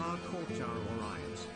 Hardcore Barbarian.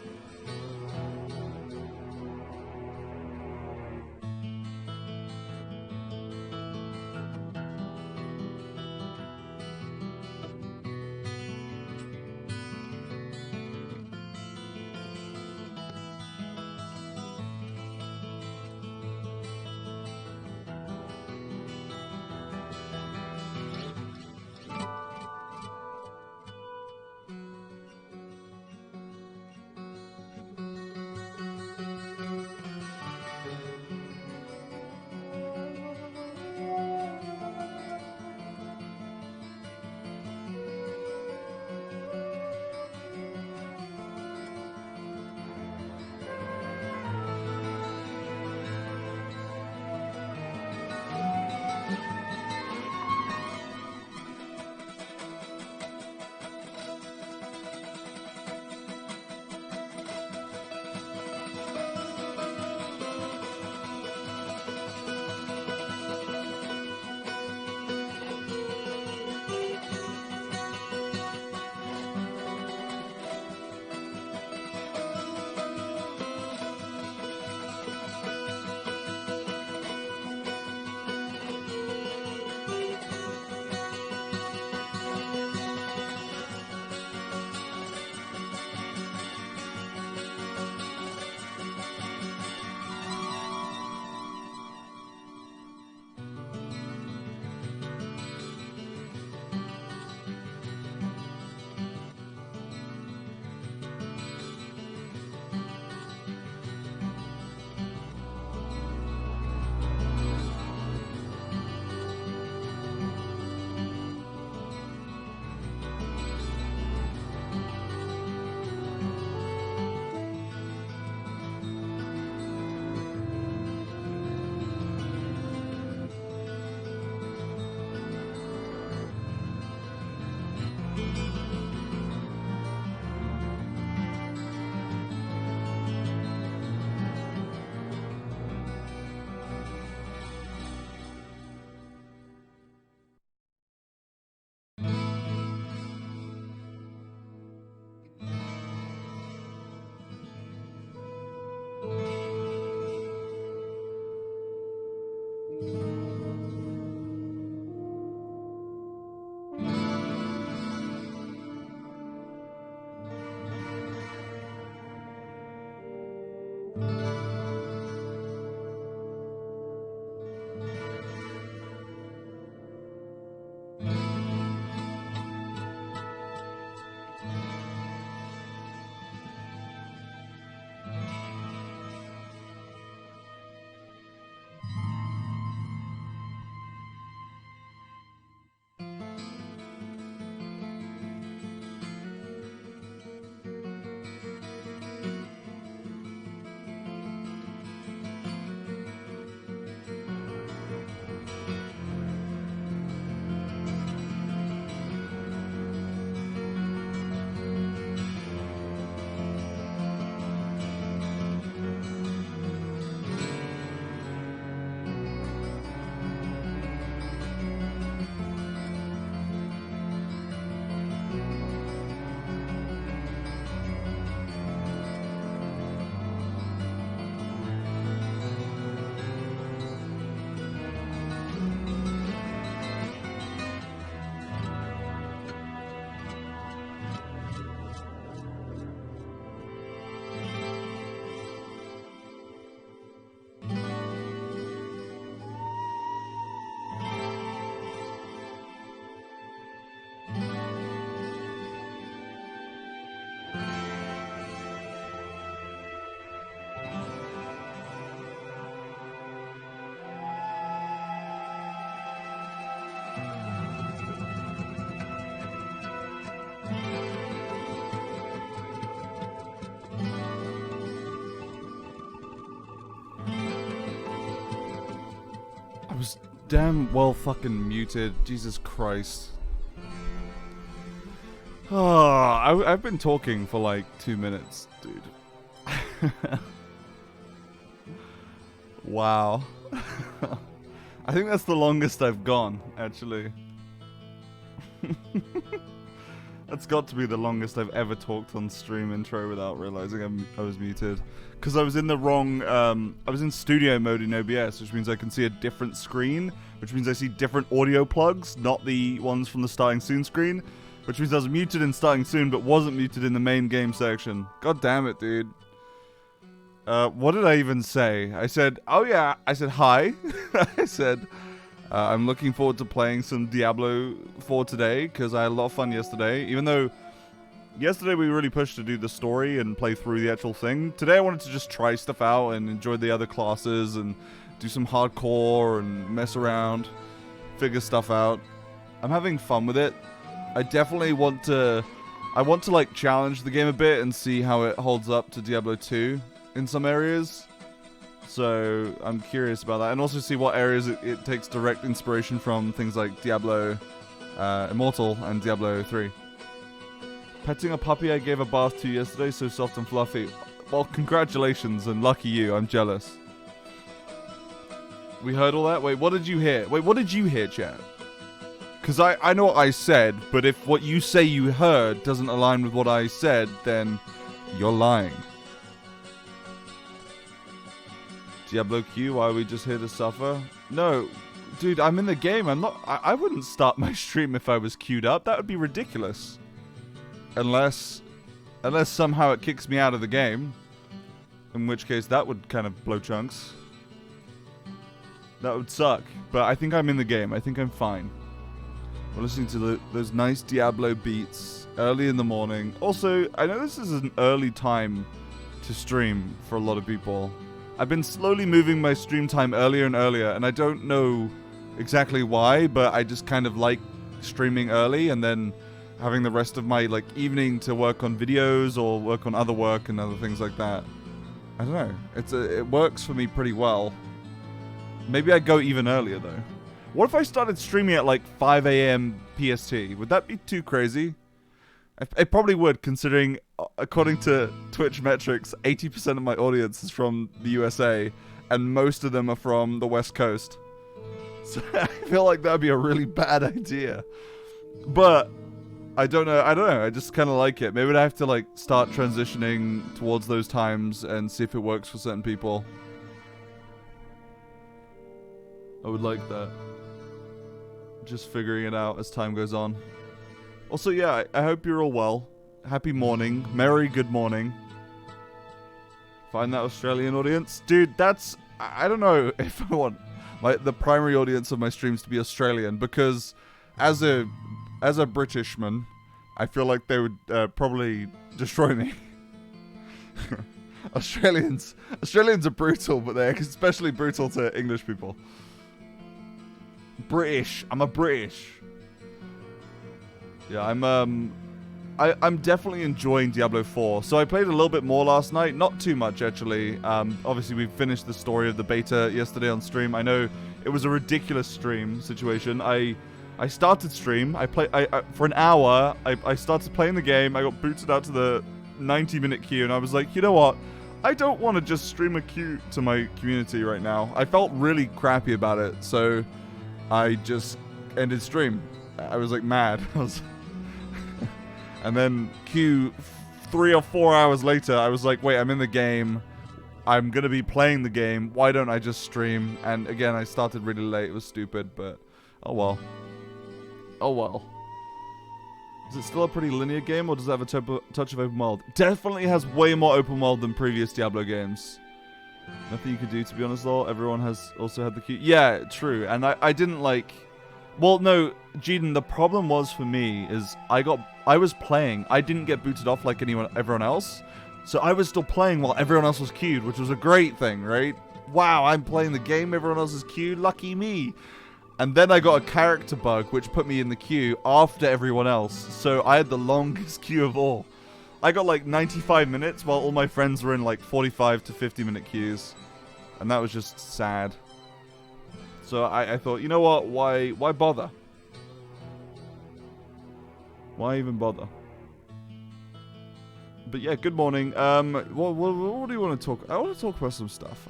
damn well fucking muted. Jesus Christ. Oh, I've been talking for like 2 minutes, dude. Wow. I think that's the longest I've gone, actually. That's got to be the longest I've ever talked on stream intro without realizing I was muted. Because I was in the wrong, I was in studio mode in OBS, which means I can see a different screen, which means I see different audio plugs, not the ones from the starting soon screen, which means I was muted in starting soon, but wasn't muted in the main game section. God damn it, dude. What did I even say? I said, oh yeah, I said hi. I said, I'm looking forward to playing some Diablo 4 today, because I had a lot of fun yesterday. Even though yesterday we really pushed to do the story and play through the actual thing. Today I wanted to just try stuff out and enjoy the other classes and do some hardcore and mess around, figure stuff out. I'm having fun with it. I definitely want to like challenge the game a bit and see how it holds up to Diablo 2 in some areas. So I'm curious about that, and also see what areas it takes direct inspiration from things like Diablo Immortal and Diablo 3. Petting a puppy I gave a bath to yesterday, so soft and fluffy. Well, congratulations, and lucky you. I'm jealous. We heard all that? Wait, what did you hear? Wait, what did you hear, chat? Because I know what I said, but if what you say you heard doesn't align with what I said, then you're lying. Diablo Q, why are we just here to suffer? No, dude, I'm in the game. I'm not. I wouldn't start my stream if I was queued up. That would be ridiculous. Unless somehow it kicks me out of the game. In which case, that would kind of blow chunks. That would suck. But I think I'm in the game. I think I'm fine. We're listening to those nice Diablo beats early in the morning. Also, I know this is an early time to stream for a lot of people. I've been slowly moving my stream time earlier and earlier, and I don't know exactly why, but I just kind of like streaming early and then having the rest of my like evening to work on videos or work on other work and other things like that. I don't know. It works for me pretty well. Maybe I go even earlier though. What if I started streaming at like 5 a.m. PST? Would that be too crazy? It probably would, considering, according to Twitch metrics, 80% of my audience is from the USA, and most of them are from the West Coast. So I feel like that would be a really bad idea. But I don't know. I just kind of like it. Maybe I have to like start transitioning towards those times and see if it works for certain people. I would like that. Just figuring it out as time goes on. Also, yeah, I hope you're all well. Happy morning. Merry good morning. Find that Australian audience? Dude, that's... I don't know if I want the primary audience of my streams to be Australian, because as a Britishman, I feel like they would probably destroy me. Australians are brutal, but they're especially brutal to English people. British. I'm a British. Yeah, I'm definitely enjoying Diablo 4. So I played a little bit more last night, not too much actually. Obviously we finished the story of the beta yesterday on stream. I know it was a ridiculous stream situation. I started stream. I for an hour. I started playing the game. I got booted out to the 90-minute queue, and I was like, you know what? I don't want to just stream a queue to my community right now. I felt really crappy about it, so I just ended stream. I was like mad. And then 3 or 4 hours later, I was like, wait, I'm in the game. I'm going to be playing the game. Why don't I just stream? And again, I started really late. It was stupid, but oh well. Oh well. Is it still a pretty linear game, or does it have a touch of open world? Definitely has way more open world than previous Diablo games. Nothing you could do, to be honest, though. Everyone has also had the queue. Yeah, true. And I didn't like... Well, no, Jeden, the problem was for me is I was playing. I didn't get booted off like everyone else. So I was still playing while everyone else was queued, which was a great thing, right? Wow, I'm playing the game, everyone else is queued, lucky me. And then I got a character bug, which put me in the queue after everyone else. So I had the longest queue of all. I got like 95 minutes while all my friends were in like 45 to 50 minute queues. And that was just sad. So I thought, you know what? Why bother? Why even bother? But yeah, good morning. What do you want to talk? I want to talk about some stuff.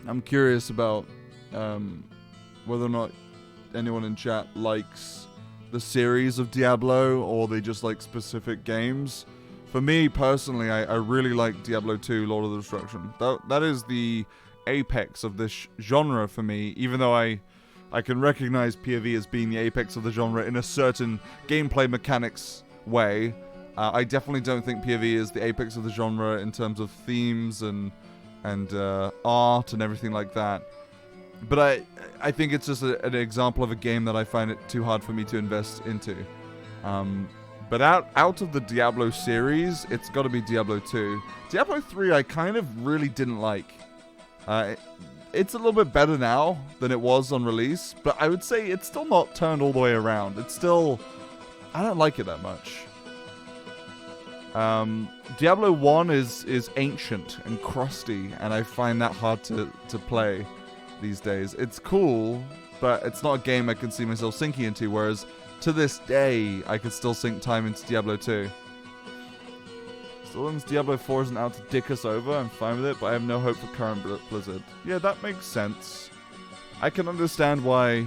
I'm curious about whether or not anyone in chat likes the series of Diablo, or they just like specific games. For me personally, I really like Diablo 2 Lord of the Destruction. That is the apex of this genre for me, even though I can recognize PoE as being the apex of the genre in a certain gameplay mechanics way. I definitely don't think PoE is the apex of the genre in terms of themes and art and everything like that. But I think it's just an example of a game that I find it too hard for me to invest into. But out of the Diablo series, it's got to be Diablo 2. Diablo 3 I kind of really didn't like. It's a little bit better now than it was on release, but I would say it's still not turned all the way around. It's still... I don't like it that much. Diablo 1 is ancient and crusty, and I find that hard to play these days. It's cool, but it's not a game I can see myself sinking into, whereas to this day, I could still sink time into Diablo 2. So long as Diablo 4 isn't out to dick us over, I'm fine with it, but I have no hope for current Blizzard. Yeah, that makes sense. I can understand why,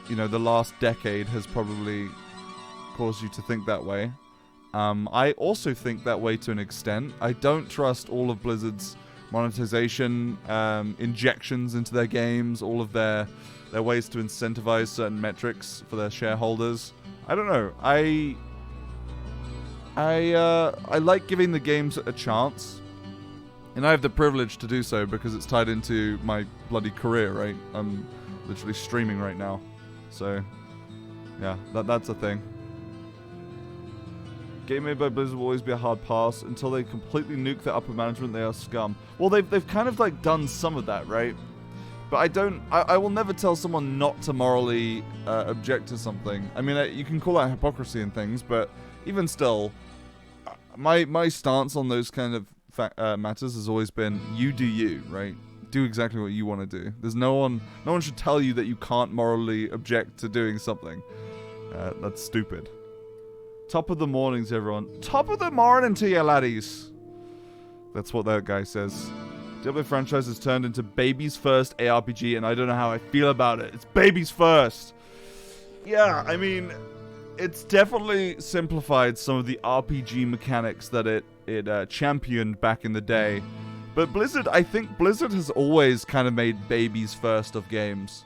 the last decade has probably caused you to think that way. I also think that way to an extent. I don't trust all of Blizzard's monetization injections into their games, all of their ways to incentivize certain metrics for their shareholders. I don't know. I like giving the games a chance, and I have the privilege to do so because it's tied into my bloody career, right? I'm literally streaming right now, so yeah, that's a thing. Game made by Blizzard will always be a hard pass until they completely nuke their upper management. They are scum. Well, they've kind of like done some of that, right? But I will never tell someone not to morally object to something. I mean, you can call that hypocrisy and things, but even still, my stance on those kind of matters has always been, you do you, right? Do exactly what you want to do. There's no one should tell you that you can't morally object to doing something. That's stupid. Top of the mornings, everyone. Top of the morning to you, laddies. That's what that guy says. Diablo franchise has turned into baby's first ARPG, and I don't know how I feel about it. It's baby's first. Yeah, I mean, it's definitely simplified some of the RPG mechanics that it championed back in the day. But I think Blizzard has always kind of made babies first of games.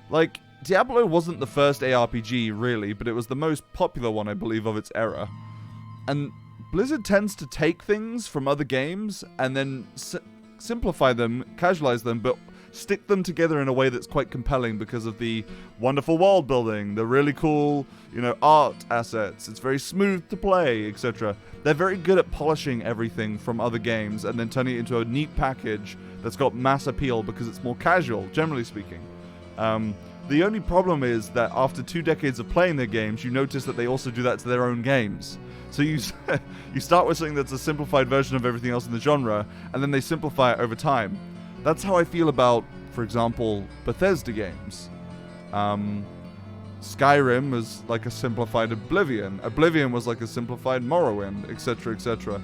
Like, Diablo wasn't the first ARPG, really, but it was the most popular one, I believe, of its era. And Blizzard tends to take things from other games and then simplify them, casualize them, but stick them together in a way that's quite compelling because of the wonderful world building, the really cool, art assets. It's very smooth to play, etc. They're very good at polishing everything from other games and then turning it into a neat package that's got mass appeal because it's more casual, generally speaking. The only problem is that after 2 decades of playing their games, you notice that they also do that to their own games. So you start with something that's a simplified version of everything else in the genre, and then they simplify it over time. That's how I feel about, for example, Bethesda games. Skyrim was like a simplified Oblivion. Oblivion was like a simplified Morrowind, etc., etc.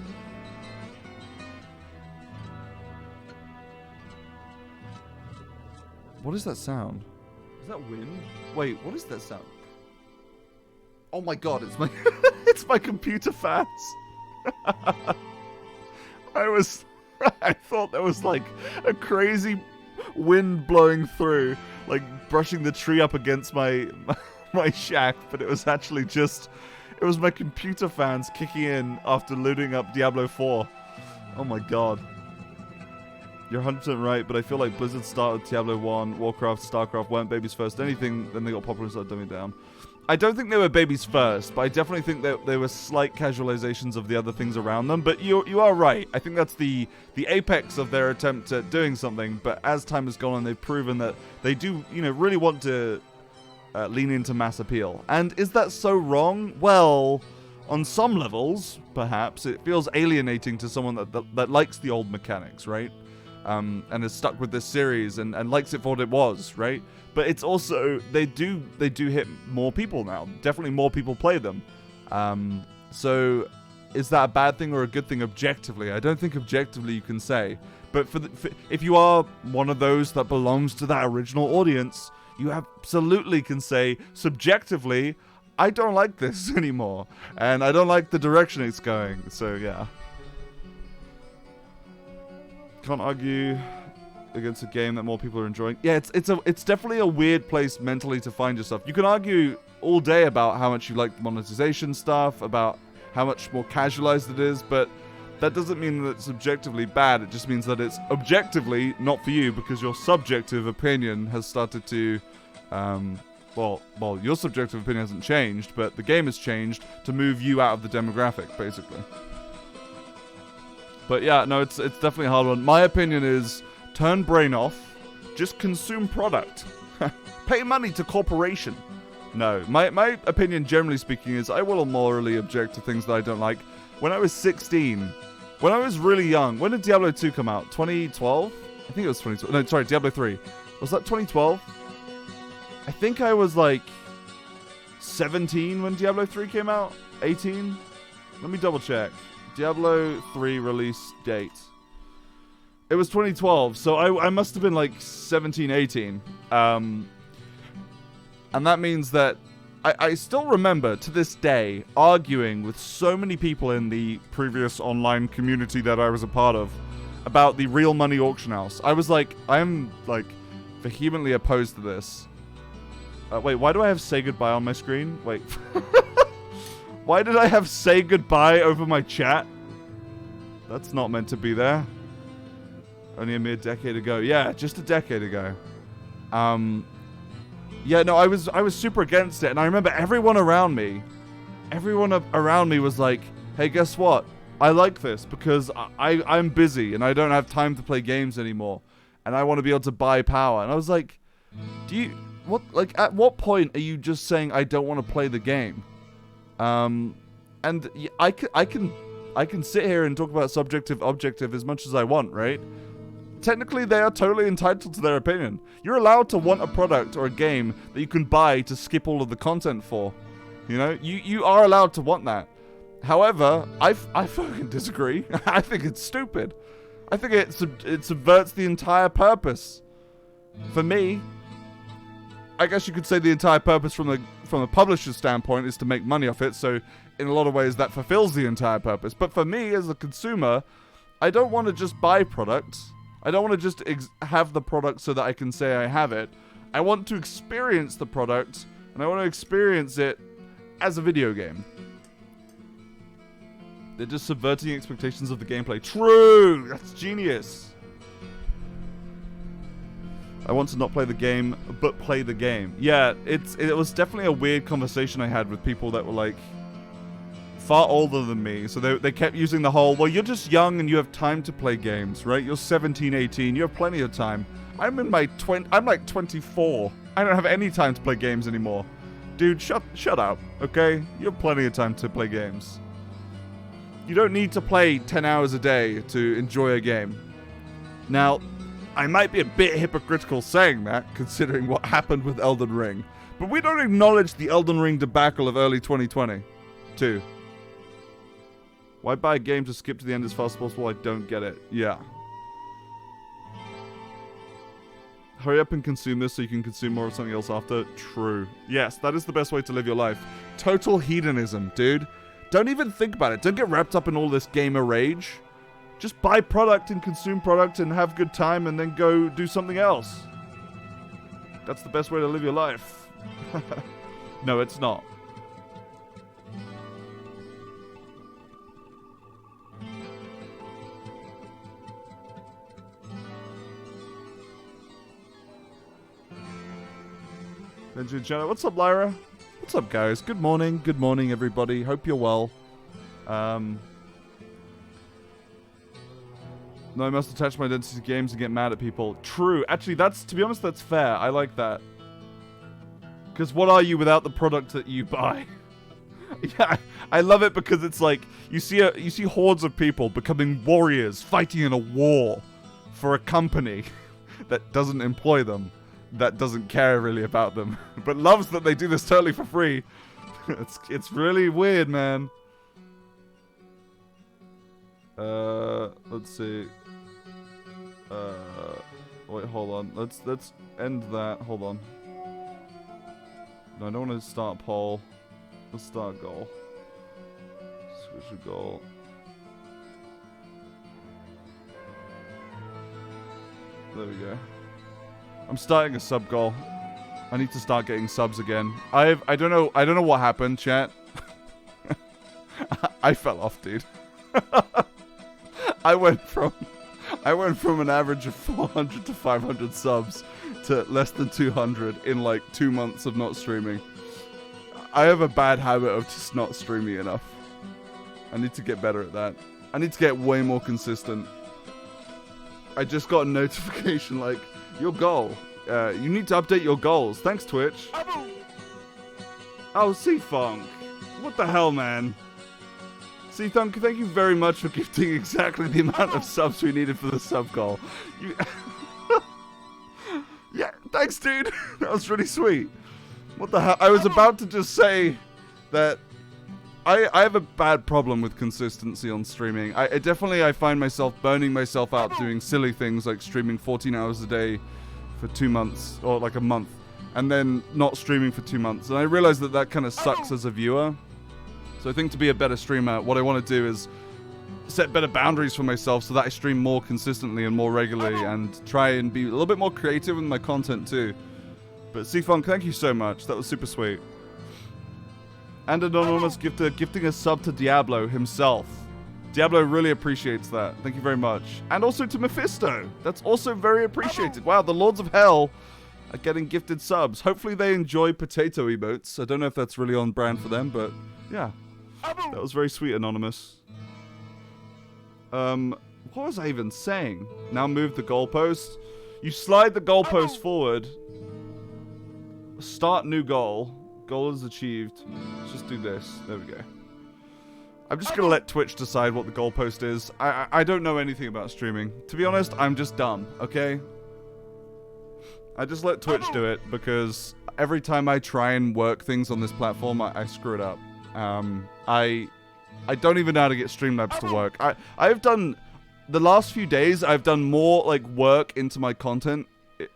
What is that sound? Is that wind? Wait, what is that sound? Oh my god, it's my it's my computer fans. I thought there was like a crazy wind blowing through, like brushing the tree up against my shack, but it was actually it was my computer fans kicking in after loading up Diablo 4. Oh my god. You're 100% right, but I feel like Blizzard started Diablo 1, Warcraft, StarCraft weren't babies first anything, then they got popular and started dumbing down. I don't think they were babies first, but I definitely think that they were slight casualizations of the other things around them. But you are right. I think that's the apex of their attempt at doing something. But as time has gone on, they've proven that they do, really want to lean into mass appeal. And is that so wrong? Well, on some levels, perhaps it feels alienating to someone that likes the old mechanics, right? and is stuck with this series and likes it for what it was, right? But it's also, they do hit more people now. Definitely more people play them. So is that a bad thing or a good thing objectively? I don't think objectively you can say. But if you are one of those that belongs to that original audience, you absolutely can say subjectively, I don't like this anymore. And I don't like the direction it's going. So yeah. Can't argue against a game that more people are enjoying. Yeah, it's definitely a weird place mentally to find yourself. You can argue all day about how much you like the monetization stuff, about how much more casualized it is, but that doesn't mean that it's objectively bad. It just means that it's objectively not for you because your subjective opinion has started to, well, your subjective opinion hasn't changed, but the game has changed to move you out of the demographic, basically. But yeah, no, it's definitely a hard one. My opinion is turn brain off, just consume product. Pay money to corporation. No, my opinion, generally speaking, is I will morally object to things that I don't like. When I was 16, when I was really young, when did Diablo 2 come out? 2012? I think it was 2012. No, sorry, Diablo 3. Was that 2012? I think I was like 17 when Diablo 3 came out. 18? Let me double check. Diablo 3 release date. It was 2012, so I must have been like 17, 18. And that means that I still remember to this day arguing with so many people in the previous online community that I was a part of about the real money auction house. I was like, I'm like vehemently opposed to this. Wait, why do I have say goodbye on my screen? Wait. Why did I have say goodbye over my chat? That's not meant to be there. Only a mere decade ago. Yeah, just a decade ago. Yeah, no, I was super against it, and I remember everyone around me was like, hey, guess what? I like this because I'm busy and I don't have time to play games anymore, and I want to be able to buy power. And I was like, at what point are you just saying I don't want to play the game? And I can sit here and talk about subjective, objective as much as I want, right? Technically, they are totally entitled to their opinion. You're allowed to want a product or a game that you can buy to skip all of the content for. You know, you are allowed to want that. However, I fucking disagree. I think it's stupid. I think it subverts the entire purpose. For me, I guess you could say the entire purpose from a publisher's standpoint is to make money off it. So in a lot of ways, that fulfills the entire purpose. But for me, as a consumer, I don't want to just buy products. I don't want to just have the product so that I can say I have it. I want to experience the product, and I want to experience it as a video game. They're just subverting expectations of the gameplay. True! That's genius! I want to not play the game, but play the game. Yeah, it was definitely a weird conversation I had with people that were like far older than me. So they kept using the whole, well, you're just young and you have time to play games, right? You're 17, 18, you have plenty of time. I'm like 24. I don't have any time to play games anymore. Dude, shut up, okay? You have plenty of time to play games. You don't need to play 10 hours a day to enjoy a game. Now, I might be a bit hypocritical saying that, considering what happened with Elden Ring. But we don't acknowledge the Elden Ring debacle of early 2022. Why buy a game to skip to the end as fast as possible? I don't get it. Yeah. Hurry up and consume this so you can consume more of something else after. True. Yes, that is the best way to live your life. Total hedonism, dude. Don't even think about it. Don't get wrapped up in all this gamer rage. Just buy product and consume product and have good time and then go do something else. That's the best way to live your life. No, it's not. What's up, Lyra? What's up, guys? Good morning. Good morning, everybody. Hope you're well. No, I must attach my identity to games and get mad at people. True. Actually, to be honest, that's fair. I like that. Because what are you without the product that you buy? Yeah, I love it because it's like, you see hordes of people becoming warriors, fighting in a war for a company that doesn't employ them, that doesn't care really about them, but loves that they do this totally for free. It's really weird, man. Let's see. Wait, hold on. Let's end that. Hold on. No, I don't want to start poll. Let's start goal. Switch a goal. There we go. I'm starting a sub goal. I need to start getting subs again. I don't know what happened, chat. I fell off, dude. I went from an average of 400 to 500 subs to less than 200 in like 2 months of not streaming. I have a bad habit of just not streaming enough. I need to get better at that. I need to get way more consistent. I just got a notification like, your goal. You need to update your goals. Thanks, Twitch. Oh, C-Funk. What the hell, man? C-Thunk, thank you very much for gifting exactly the amount of subs we needed for the sub goal. Yeah, thanks, dude. That was really sweet. What the hell? I was about to just say that I have a bad problem with consistency on streaming. I find myself burning myself out doing silly things like streaming 14 hours a day for 2 months, or like a month, and then not streaming for 2 months. And I realize that kind of sucks as a viewer. So I think to be a better streamer, what I want to do is set better boundaries for myself so that I stream more consistently and more regularly and try and be a little bit more creative with my content too. But C-Funk, thank you so much. That was super sweet. And Anonymous gifting a sub to Diablo himself. Diablo really appreciates that. Thank you very much. And also to Mephisto. That's also very appreciated. Wow, the Lords of Hell are getting gifted subs. Hopefully they enjoy potato emotes. I don't know if that's really on brand for them, but yeah. That was very sweet, Anonymous. What was I even saying? Now move the goalpost. You slide the goalpost forward. Start new goal. Goal is achieved. Let's just do this. There we go. I'm just going to let Twitch decide what the goalpost is. I don't know anything about streaming. To be honest, I'm just dumb, okay? I just let Twitch do it because every time I try and work things on this platform, I screw it up. I don't even know how to get Streamlabs to work. I've done... The last few days, I've done more, like, work into my content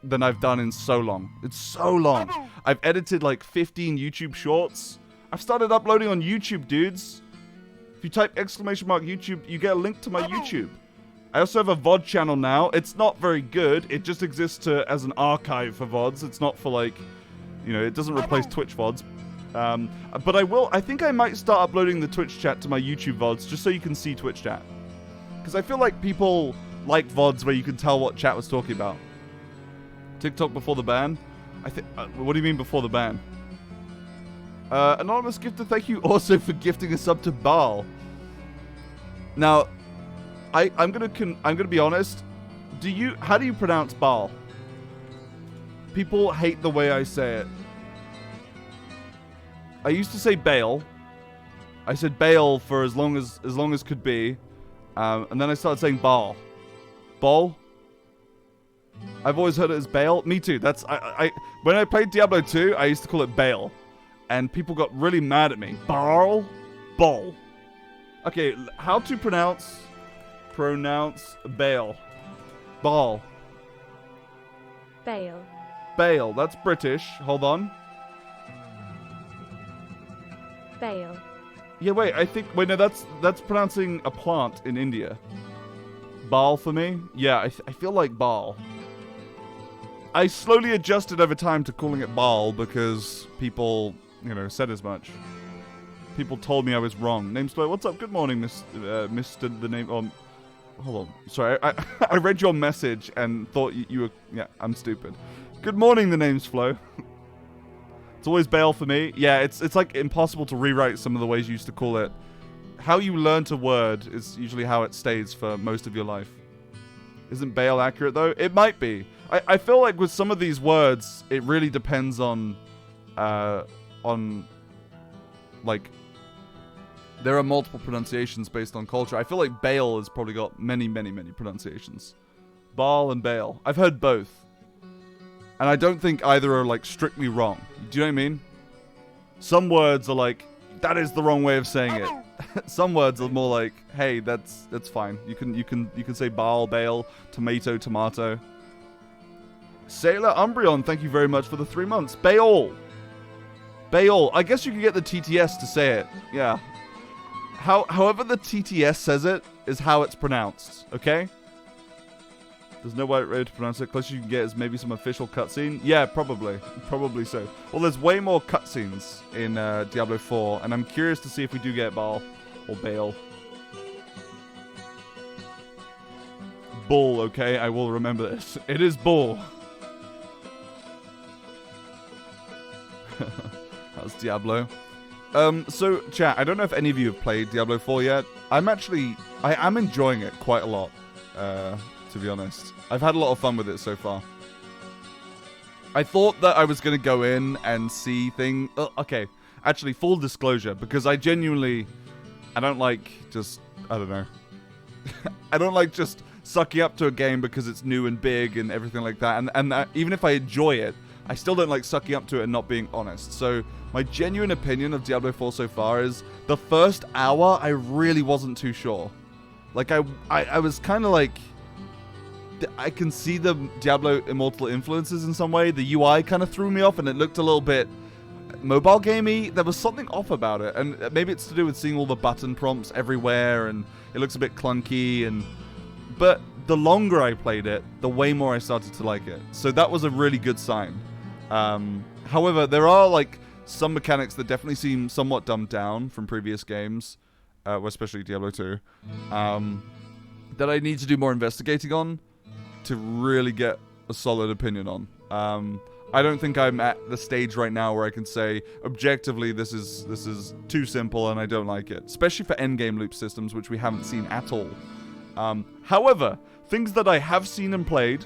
than I've done in so long. It's so long. I've edited, like, 15 YouTube shorts. I've started uploading on YouTube, dudes. If you type !YouTube, you get a link to my YouTube. I also have a VOD channel now. It's not very good. It just exists as an archive for VODs. It's not for, like, you know, it doesn't replace Twitch VODs. But I think I might start uploading the Twitch chat to my YouTube VODs just so you can see Twitch chat. Because I feel like people like VODs where you can tell what chat was talking about. TikTok before the ban? What do you mean before the ban? Anonymous Gifter, thank you also for gifting a sub to Baal. Now, I'm gonna be honest. How do you pronounce Baal? People hate the way I say it. I used to say Baal. I said Baal for as long as could be. And then I started saying Baal. Baal? I've always heard it as Baal. Me too. When I played Diablo 2, I used to call it Baal. And people got really mad at me. Baal? Baal. Okay, how to pronounce Baal? Baal. Baal. Baal. That's British. Hold on. Baal. Yeah, wait, wait, no, that's pronouncing a plant in India. Baal for me? Yeah, I feel like Baal. I slowly adjusted over time to calling it Baal because people, you know, said as much. People told me I was wrong. Namesplay, what's up? Good morning, Mr. The name, hold on. Sorry, I read your message and thought you were, yeah, I'm stupid. Good morning, the name's Flo. It's always Baal for me. Yeah, it's like impossible to rewrite some of the ways you used to call it. How you learn a word is usually how it stays for most of your life. Isn't Baal accurate though? It might be. I feel like with some of these words, it really depends on like, there are multiple pronunciations based on culture. I feel like Baal has probably got many, many, many pronunciations. Baal and Baal. I've heard both. And I don't think either are, like, strictly wrong. Do you know what I mean? Some words are like, that is the wrong way of saying it. Some words are more like, hey, that's fine. You can say Baal, Baal, tomato, tomato. Sailor Umbreon, thank you very much for the 3 months. Baal. Baal. I guess you could get the TTS to say it. Yeah. However the TTS says it is how it's pronounced. Okay? There's no right way to pronounce it. Closest you can get is maybe some official cutscene. Yeah, probably. Probably so. Well, there's way more cutscenes in Diablo 4, and I'm curious to see if we do get Baal or Baal. Bull, okay? I will remember this. It is Bull. That's Diablo. So, chat, I don't know if any of you have played Diablo 4 yet. I am enjoying it quite a lot, to be honest. I've had a lot of fun with it so far. I thought that I was going to go in and see things... okay, actually, full disclosure, because I don't like just... I don't know. I don't like just sucking up to a game because it's new and big and everything like that. And even if I enjoy it, I still don't like sucking up to it and not being honest. So my genuine opinion of Diablo 4 so far is the first hour, I really wasn't too sure. Like, I was kind of like... I can see the Diablo Immortal influences in some way. The UI kind of threw me off and it looked a little bit mobile gamey. There was something off about it. And maybe it's to do with seeing all the button prompts everywhere and it looks a bit clunky. But the longer I played it, the way more I started to like it. So that was a really good sign. However, there are like some mechanics that definitely seem somewhat dumbed down from previous games, especially Diablo 2, that I need to do more investigating on to really get a solid opinion on. I don't think I'm at the stage right now where I can say objectively this is too simple and I don't like it, especially for endgame loop systems, which we haven't seen at all. However, things that I have seen and played.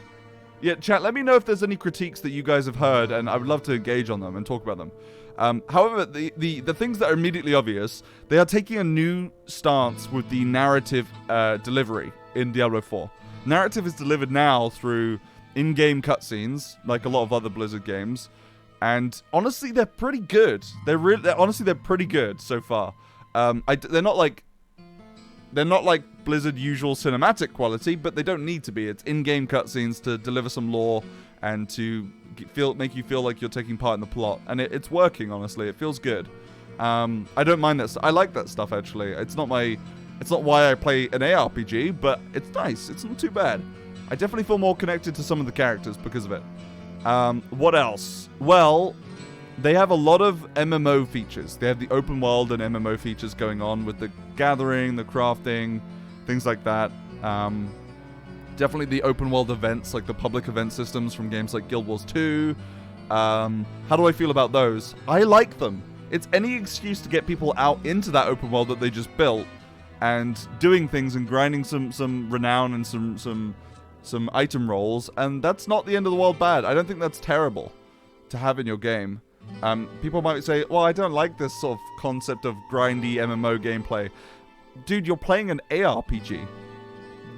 Yeah, chat, let me know if there's any critiques that you guys have heard, and I would love to engage on them and talk about them. However, the things that are immediately obvious, they are taking a new stance with the narrative delivery in Diablo 4. Narrative is delivered now through in-game cutscenes, like a lot of other Blizzard games, and honestly, they're pretty good. They're pretty good so far. They're not like Blizzard usual cinematic quality, but they don't need to be. It's in-game cutscenes to deliver some lore and to make you feel like you're taking part in the plot, and it's working. Honestly, it feels good. I don't mind that. I like that stuff actually. It's not why I play an ARPG, but it's nice. It's not too bad. I definitely feel more connected to some of the characters because of it. What else? Well, they have a lot of MMO features. They have the open world and MMO features going on with the gathering, the crafting, things like that. Definitely the open world events, like the public event systems from games like Guild Wars 2. How do I feel about those? I like them. It's any excuse to get people out into that open world that they just built and doing things and grinding some renown and some item rolls, and that's not the end of the world bad. I don't think that's terrible to have in your game. People might say, well, I don't like this sort of concept of grindy MMO gameplay. Dude, you're playing an ARPG.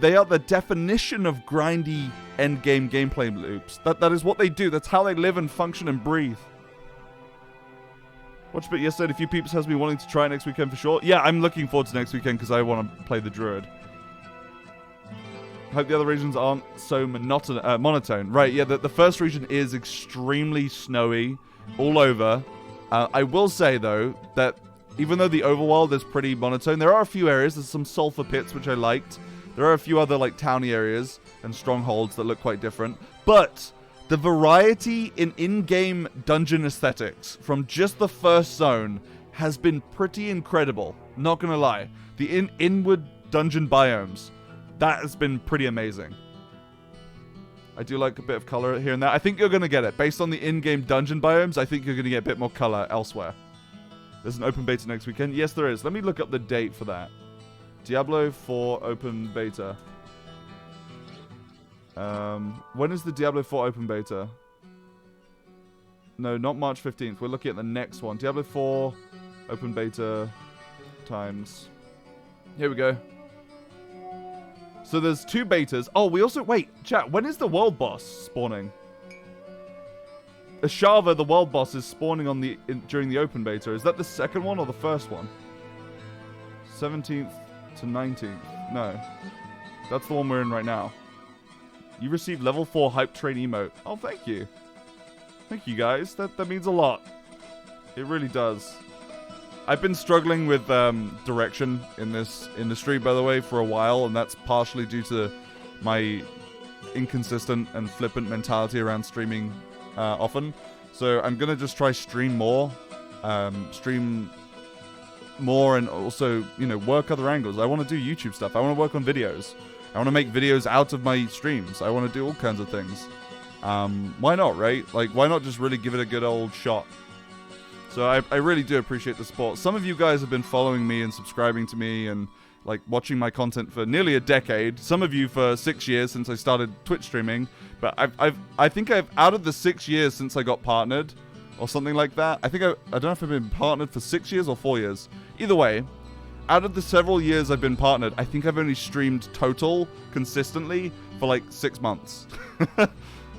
They are the definition of grindy endgame gameplay loops. That is what they do. That's how they live and function and breathe. Watched a bit yesterday. A few peeps has me wanting to try next weekend for sure. Yeah, I'm looking forward to next weekend because I want to play the Druid. Hope the other regions aren't so monotone. Right, yeah, the first region is extremely snowy all over. I will say, though, that even though the overworld is pretty monotone, there are a few areas. There's some sulfur pits, which I liked. There are a few other, like, towny areas and strongholds that look quite different. But the variety in-game dungeon aesthetics from just the first zone has been pretty incredible. Not gonna lie. The inward dungeon biomes, that has been pretty amazing. I do like a bit of color here and there. I think you're going to get it. Based on the in-game dungeon biomes, I think you're going to get a bit more color elsewhere. There's an open beta next weekend. Yes, there is. Let me look up the date for that. Diablo 4 open beta. When is the Diablo 4 open beta? No, not March 15th. We're looking at the next one. Diablo 4 open beta times. Here we go. So there's 2 betas. Oh, we also... Wait, chat. When is the world boss spawning? Ashava, the world boss, is spawning on during the open beta. Is that the second one or the first one? 17th to 19th. No. That's the one we're in right now. You received level 4 hype train emote. Oh, thank you. Thank you, guys. That means a lot. It really does. I've been struggling with direction in this industry, by the way, for a while, and that's partially due to my inconsistent and flippant mentality around streaming often. So I'm gonna just try stream more, and also, you know, work other angles. I want to do YouTube stuff. I want to work on videos. I want to make videos out of my streams. I want to do all kinds of things. Why not, right? Like, why not just really give it a good old shot? So I really do appreciate the support. Some of you guys have been following me and subscribing to me and like watching my content for nearly a decade. Some of you for 6 years since I started Twitch streaming. But I think I've out of the 6 years since I got partnered or something like that. I think I don't know if I've been partnered for 6 years or 4 years. Either way, out of the several years I've been partnered, I think I've only streamed total consistently for like 6 months.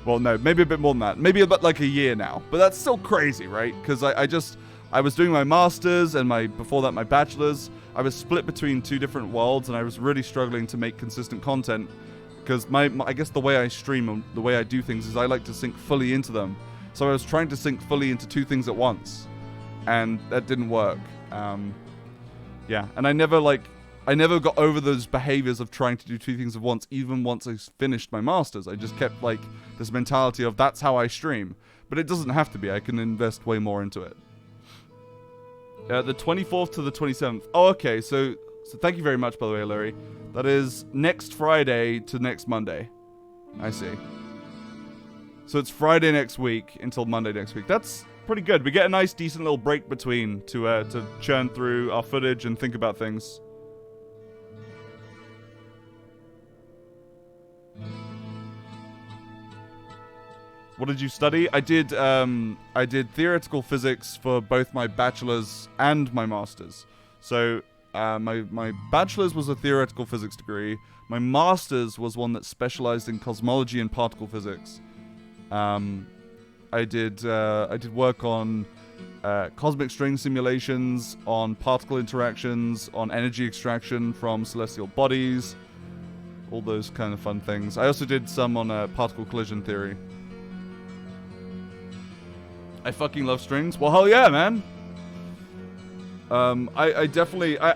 Well, no, maybe a bit more than that. Maybe about like a year now. But that's still crazy, right? Because I was doing my masters and before that my bachelor's. I was split between 2 different worlds and I was really struggling to make consistent content because I guess the way I stream and the way I do things is I like to sink fully into them. So I was trying to sink fully into 2 things at once, and that didn't work. Yeah, and I never got over those behaviors of trying to do 2 things at once, even once I finished my masters. I just kept like this mentality of that's how I stream. But it doesn't have to be. I can invest way more into it. The 24th to the 27th. Oh, okay. So thank you very much, by the way, Larry. That is next Friday to next Monday. I see. So it's Friday next week until Monday next week. That's pretty good. We get a nice, decent little break between to churn through our footage and think about things. What did you study? I did theoretical physics for both my bachelor's and my master's. So my bachelor's was a theoretical physics degree. My master's was one that specialized in cosmology and particle physics. I did work on cosmic string simulations, on particle interactions, on energy extraction from celestial bodies, all those kind of fun things. I also did some on particle collision theory. I fucking love strings. Well, hell yeah, man. I definitely, I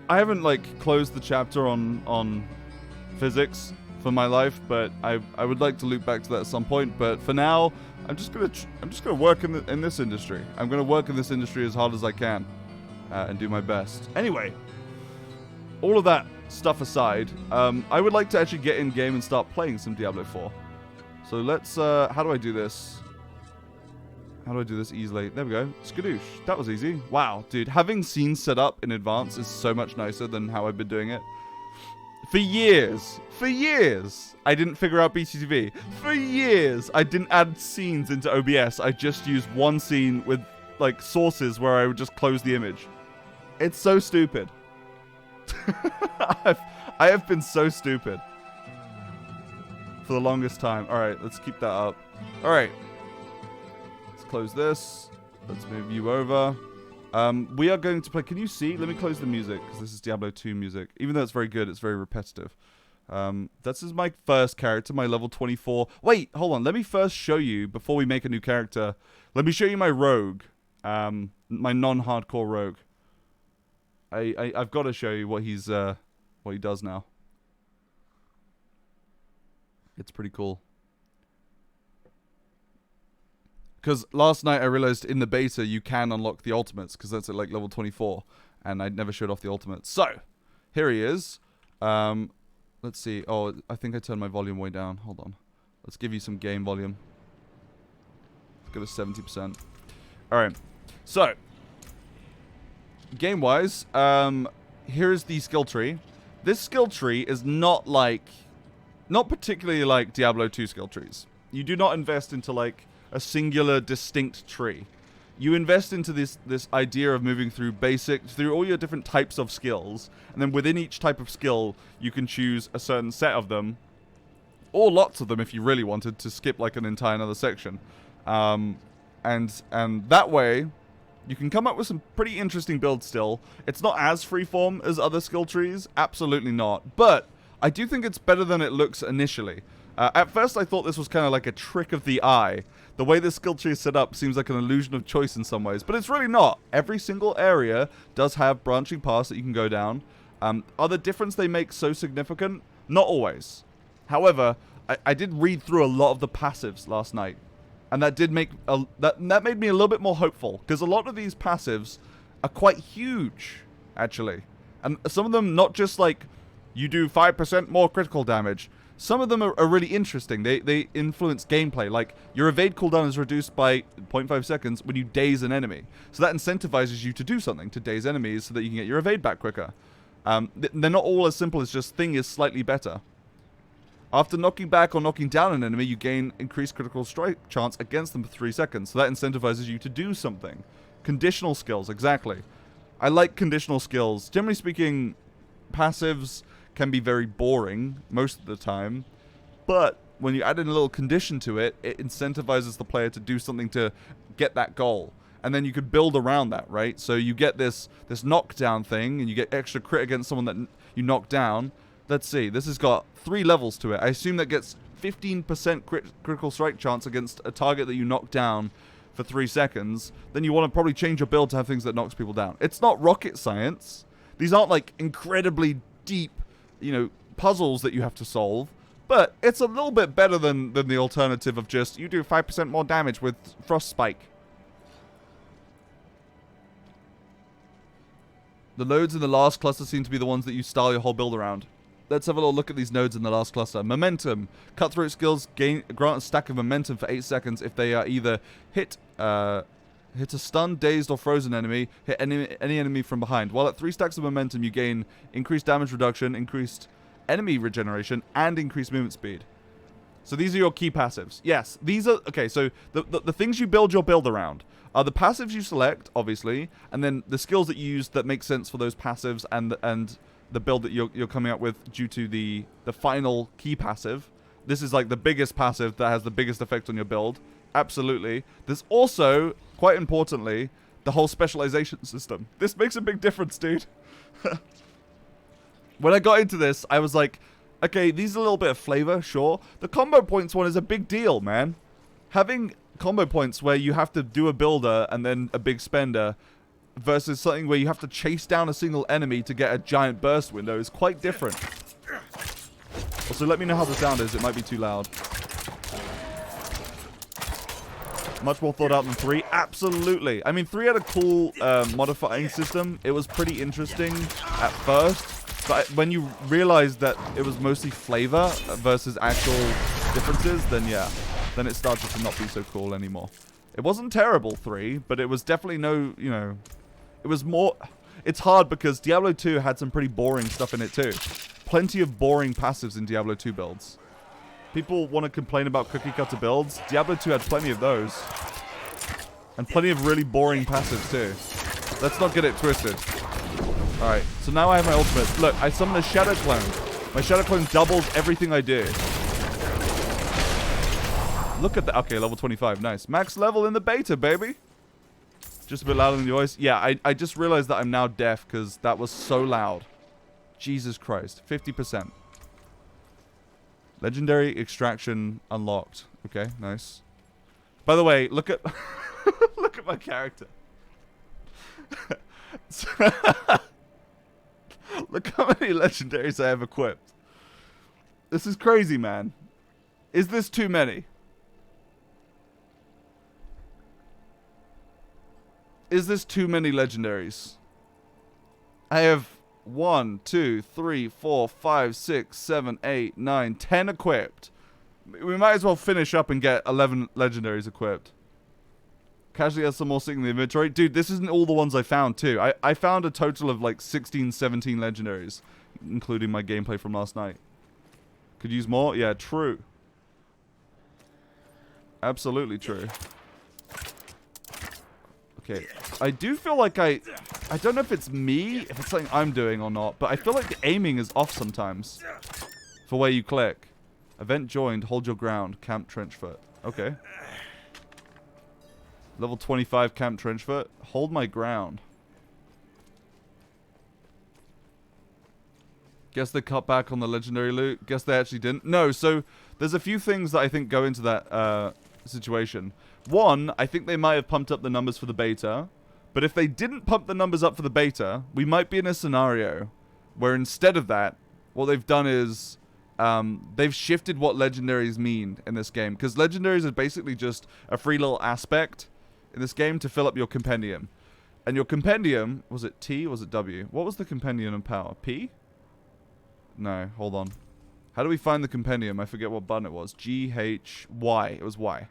haven't like closed the chapter on physics for my life, but I would like to loop back to that at some point. But for now, I'm just gonna work in this industry. I'm gonna work in this industry as hard as I can, and do my best. Anyway, all of that stuff aside, I would like to actually get in game and start playing some Diablo 4. So let's, how do I do this? How do I do this easily? There we go. Skadoosh. That was easy. Wow, dude. Having scenes set up in advance is so much nicer than how I've been doing it. For years, I didn't figure out BTTV. For years, I didn't add scenes into OBS. I just used one scene with, like, sources where I would just close the image. It's so stupid. I have been so stupid for the longest time. All right, let's keep that up. All right. Close this. Let's move you over. We are going to play. Can you see? Let me close the music because this is Diablo 2 music. Even though it's very good, it's very repetitive. This is my first character, my level 24. Wait, hold on. Let me first show you before we make a new character. Let me show you my rogue, my non-hardcore rogue. I've got to show you what he does now. It's pretty cool. Because last night I realized in the beta you can unlock the ultimates because that's at like level 24, and I never showed off the ultimates. So here he is. Let's see. Oh, I think I turned my volume way down. Hold on. Let's give you some game volume. Let's go to 70%. All right. So game-wise, here is the skill tree. This skill tree is not particularly like Diablo 2 skill trees. You do not invest into like a singular distinct tree. you invest into this idea of moving through all your different types of skills, and then within each type of skill, you can choose a certain set of them, or lots of them if you really wanted to skip like an entire another section. And that way, you can come up with some pretty interesting builds still. It's not as freeform as other skill trees, absolutely not. But I do think it's better than it looks initially. At first, I thought this was kind of like a trick of the eye. The way this skill tree is set up seems like an illusion of choice in some ways, but it's really not. Every single area does have branching paths that you can go down. Are the difference they make so significant? Not always. However, I did read through a lot of the passives last night, and that did make that made me a little bit more hopeful, because a lot of these passives are quite huge, actually, and some of them not just like you do 5% more critical damage. Some of them are really interesting. They influence gameplay. Like, your evade cooldown is reduced by 0.5 seconds when you daze an enemy. So that incentivizes you to do something, to daze enemies so that you can get your evade back quicker. They're not all as simple as just thing is slightly better. After knocking back or knocking down an enemy, you gain increased critical strike chance against them for 3 seconds. So that incentivizes you to do something. Conditional skills, exactly. I like conditional skills. Generally speaking, passives can be very boring most of the time, but when you add in a little condition to it, it incentivizes the player to do something to get that goal, and then you could build around that, right? So you get this knockdown thing, and you get extra crit against someone that you knock down. Let's see, this has got 3 levels to it. I assume that gets 15% critical strike chance against a target that you knock down for 3 seconds. Then you want to probably change your build to have things that knocks people down. It's not rocket science. These aren't like incredibly deep, you know, puzzles that you have to solve, but it's a little bit better than the alternative of just you do 5% more damage with Frost Spike. The nodes in the last cluster seem to be the ones that you style your whole build around. Let's have a little look at these nodes in the last cluster. Momentum. Cutthroat skills grant a stack of momentum for 8 seconds if they are either hit a stunned, dazed, or frozen enemy, hit any enemy from behind. While at 3 stacks of momentum, you gain increased damage reduction, increased enemy regeneration, and increased movement speed. So these are your key passives. Yes, these are... Okay, so the things you build your build around are the passives you select, obviously, and then the skills that you use that make sense for those passives and the build that you're coming up with due to the final key passive. This is like the biggest passive that has the biggest effect on your build. Absolutely. There's also, quite importantly, the whole specialization system. This makes a big difference, dude. When I got into this, I was like, okay, these are a little bit of flavor, sure. The combo points one is a big deal, man. Having combo points where you have to do a builder and then a big spender versus something where you have to chase down a single enemy to get a giant burst window is quite different. Also, let me know how the sound is. It might be too loud. Much more thought out than 3. Absolutely. I mean, 3 had a cool modifying system. It was pretty interesting at first, but when you realized that it was mostly flavor versus actual differences, then yeah, then it started to not be so cool anymore. It wasn't terrible, 3, but it was definitely no, you know, it was more... It's hard because Diablo 2 had some pretty boring stuff in it too. Plenty of boring passives in Diablo 2 builds. People want to complain about cookie cutter builds. Diablo 2 had plenty of those. And plenty of really boring passives too. Let's not get it twisted. Alright, so now I have my ultimate. Look, I summon a Shadow Clone. My Shadow Clone doubles everything I do. Look at that. Okay, level 25. Nice. Max level in the beta, baby. Just a bit louder than your voice. Yeah, I just realized that I'm now deaf because that was so loud. Jesus Christ. 50%. Legendary extraction unlocked. Okay, nice. By the way, look at look at my character. Look how many legendaries I have equipped. This is crazy, man. Is this too many? Is this too many legendaries? I have 1, 2, 3, 4, 5, 6, 7, 8, 9, 10 equipped. We might as well finish up and get 11 legendaries equipped. Casually has some more sitting in the inventory. Dude, this isn't all the ones I found too. I found a total of like 16, 17 legendaries, including my gameplay from last night. Could use more? Yeah, true. Absolutely true. Okay. I do feel like I don't know if it's me, if it's something I'm doing or not, but I feel like the aiming is off sometimes. For where you click. Event joined, hold your ground, Camp Trenchfoot. Okay. Level 25 Camp Trenchfoot. Hold my ground. Guess they cut back on the legendary loot. Guess they actually didn't. No, so there's a few things that I think go into that situation. One, I think they might have pumped up the numbers for the beta. But if they didn't pump the numbers up for the beta, we might be in a scenario where instead of that, what they've done is they've shifted what legendaries mean in this game. Because legendaries are basically just a free little aspect in this game to fill up your compendium. And your compendium, was it T or was it W? What was the compendium of power? P? No, hold on. How do we find the compendium? I forget what button it was. G, H, Y. It was Y.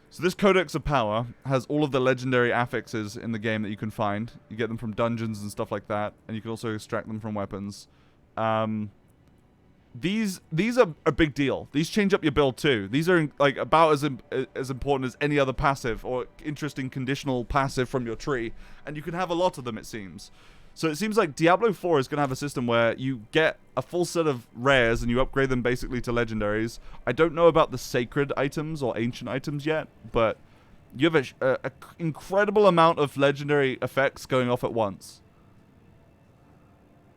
So this Codex of Power has all of the legendary affixes in the game that you can find. You get them from dungeons and stuff like that. And you can also extract them from weapons. These are a big deal. These change up your build too. These are like about as important as any other passive or interesting conditional passive from your tree. And you can have a lot of them, it seems. So it seems like Diablo 4 is going to have a system where you get a full set of rares and you upgrade them basically to legendaries. I don't know about the sacred items or ancient items yet, but you have a incredible amount of legendary effects going off at once.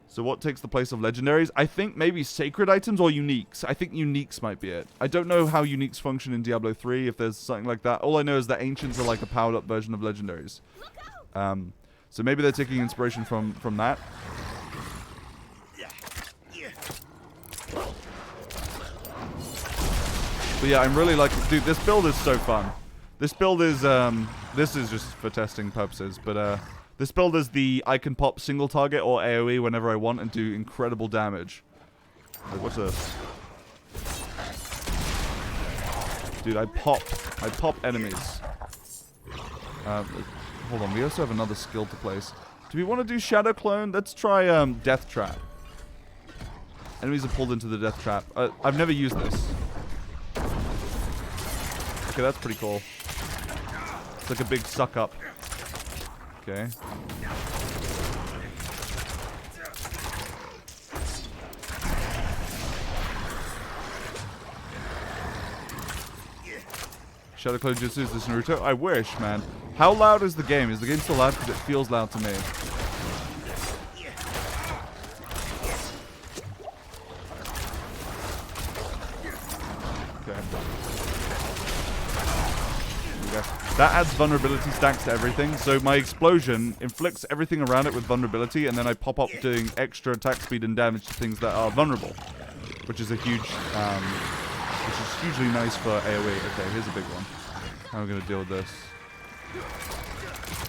So what takes the place of legendaries? I think maybe sacred items or uniques. I think uniques might be it. I don't know how uniques function in Diablo 3, if there's something like that. All I know is that ancients are like a powered up version of legendaries. So maybe they're taking inspiration from that. But yeah, I'm really liking... Dude, this build is so fun. This build is... this is just for testing purposes, but... this build is the I can pop single target or AoE whenever I want and do incredible damage. Like, what's this? Dude, I pop enemies. Hold on, we also have another skill to place. Do we want to do Shadow Clone? Let's try Death Trap. Enemies are pulled into the Death Trap. I've never used this. Okay, that's pretty cool. It's like a big suck up. Okay. Shadow Clone Jutsu, is this Naruto? I wish, man. How loud is the game? Is the game still loud? Because it feels loud to me. Okay. That adds vulnerability stacks to everything. So my explosion inflicts everything around it with vulnerability, and then I pop up doing extra attack speed and damage to things that are vulnerable, which is a huge, which is hugely nice for AoE. Okay, here's a big one. How am I going to deal with this?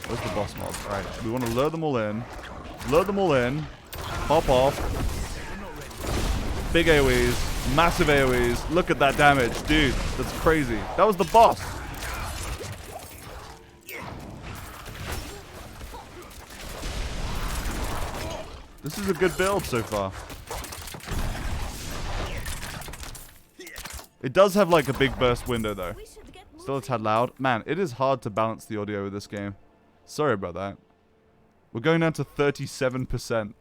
Where's the boss mob? Alright, we want to lure them all in. Lure them all in. Pop off. Big AoEs. Massive AoEs. Look at that damage. Dude, that's crazy. That was the boss. This is a good build so far. It does have like a big burst window though. Still a tad loud. Man, it is hard to balance the audio with this game. Sorry about that. We're going down to 37%.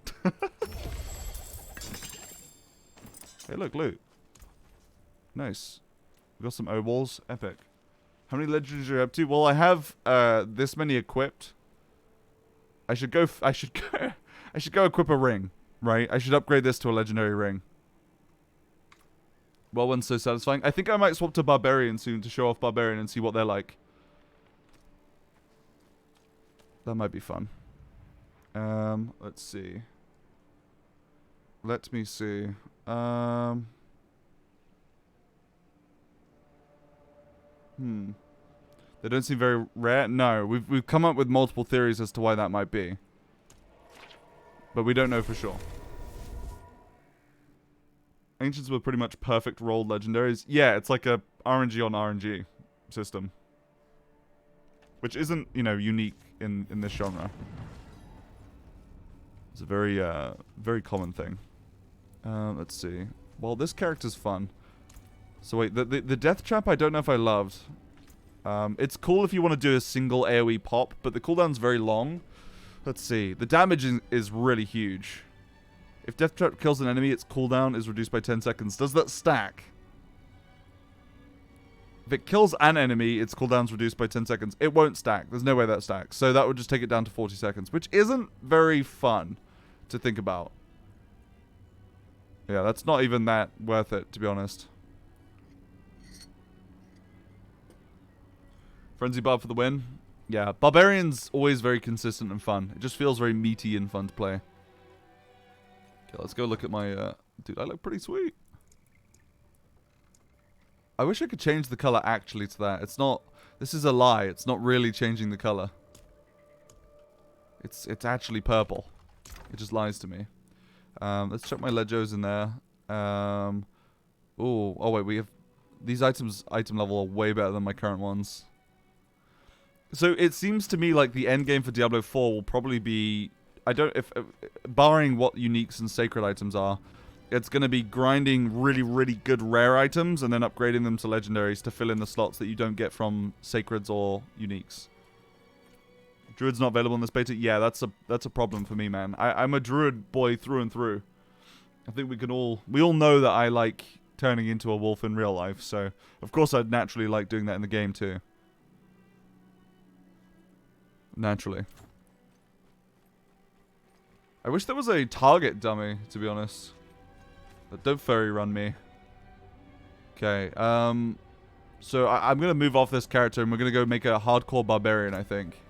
Hey, look, loot. Nice. We got some O-balls. Epic. How many legendaries are you up to? Well, I have this many equipped. I should go equip a ring, right? I should upgrade this to a legendary ring. Well, one's so satisfying. I think I might swap to Barbarian soon to show off Barbarian and see what they're like. That might be fun. Let's see. Let me see. They don't seem very rare. No, we've come up with multiple theories as to why that might be. But we don't know for sure. Ancients were pretty much perfect rolled legendaries. Yeah, it's like a RNG on RNG system. Which isn't, you know, unique in this genre. It's a very, very common thing. Let's see. Well, this character's fun. So wait, the death trap I don't know if I loved. It's cool if you want to do a single AoE pop, but the cooldown's very long. Let's see. The damage is really huge. If Death Trap kills an enemy, its cooldown is reduced by 10 seconds. Does that stack? If it kills an enemy, its cooldown's reduced by 10 seconds. It won't stack. There's no way that stacks. So that would just take it down to 40 seconds, which isn't very fun to think about. Yeah, that's not even that worth it, to be honest. Frenzy Bar for the win. Yeah, Barbarian's always very consistent and fun. It just feels very meaty and fun to play. Okay, let's go look at my... Dude, I look pretty sweet. I wish I could change the color actually to that. It's not... This is a lie. It's not really changing the color. It's actually purple. It just lies to me. Let's check my Legos in there. Oh wait, we have... These items, item level, are way better than my current ones. So it seems to me like the end game for Diablo 4 will probably be... barring what uniques and sacred items are, it's going to be grinding really, really good rare items and then upgrading them to legendaries to fill in the slots that you don't get from sacreds or uniques. Druid's not available in this beta? Yeah, that's a problem for me, man. I'm a druid boy through and through. I think we all know that I like turning into a wolf in real life, so of course I'd naturally like doing that in the game too. Naturally. I wish there was a target dummy, to be honest. But don't furry run me. Okay, so I'm going to move off this character and we're going to go make a hardcore barbarian, I think.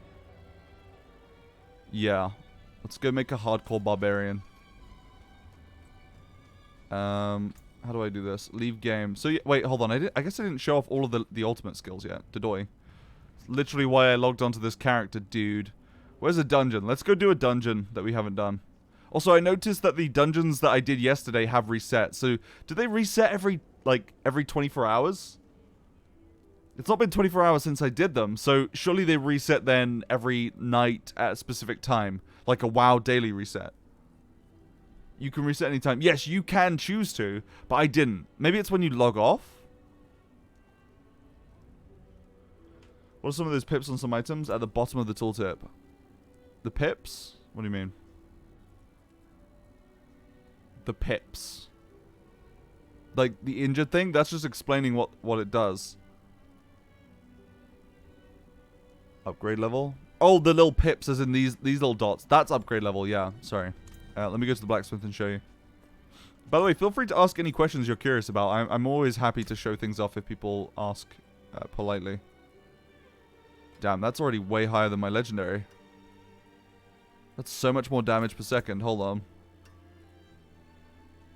Yeah. Let's go make a hardcore barbarian. How do I do this? Leave game. So, wait, hold on. I guess I didn't show off all of the ultimate skills yet. Did I? Literally why I logged onto this character, dude. Where's a dungeon? Let's go do a dungeon that we haven't done. Also, I noticed that the dungeons that I did yesterday have reset. So, do they reset every 24 hours? It's not been 24 hours since I did them, so surely they reset then every night at a specific time. Like a WoW daily reset. You can reset anytime. Yes, you can choose to, but I didn't. Maybe it's when you log off? What are some of those pips on some items at the bottom of the tooltip? The pips? What do you mean? The pips. Like the injured thing? That's just explaining what it does. Upgrade level? Oh, the little pips as in these little dots. That's upgrade level, yeah. Sorry. Let me go to the blacksmith and show you. By the way, feel free to ask any questions you're curious about. I'm always happy to show things off if people ask politely. Damn, that's already way higher than my legendary. That's so much more damage per second. Hold on.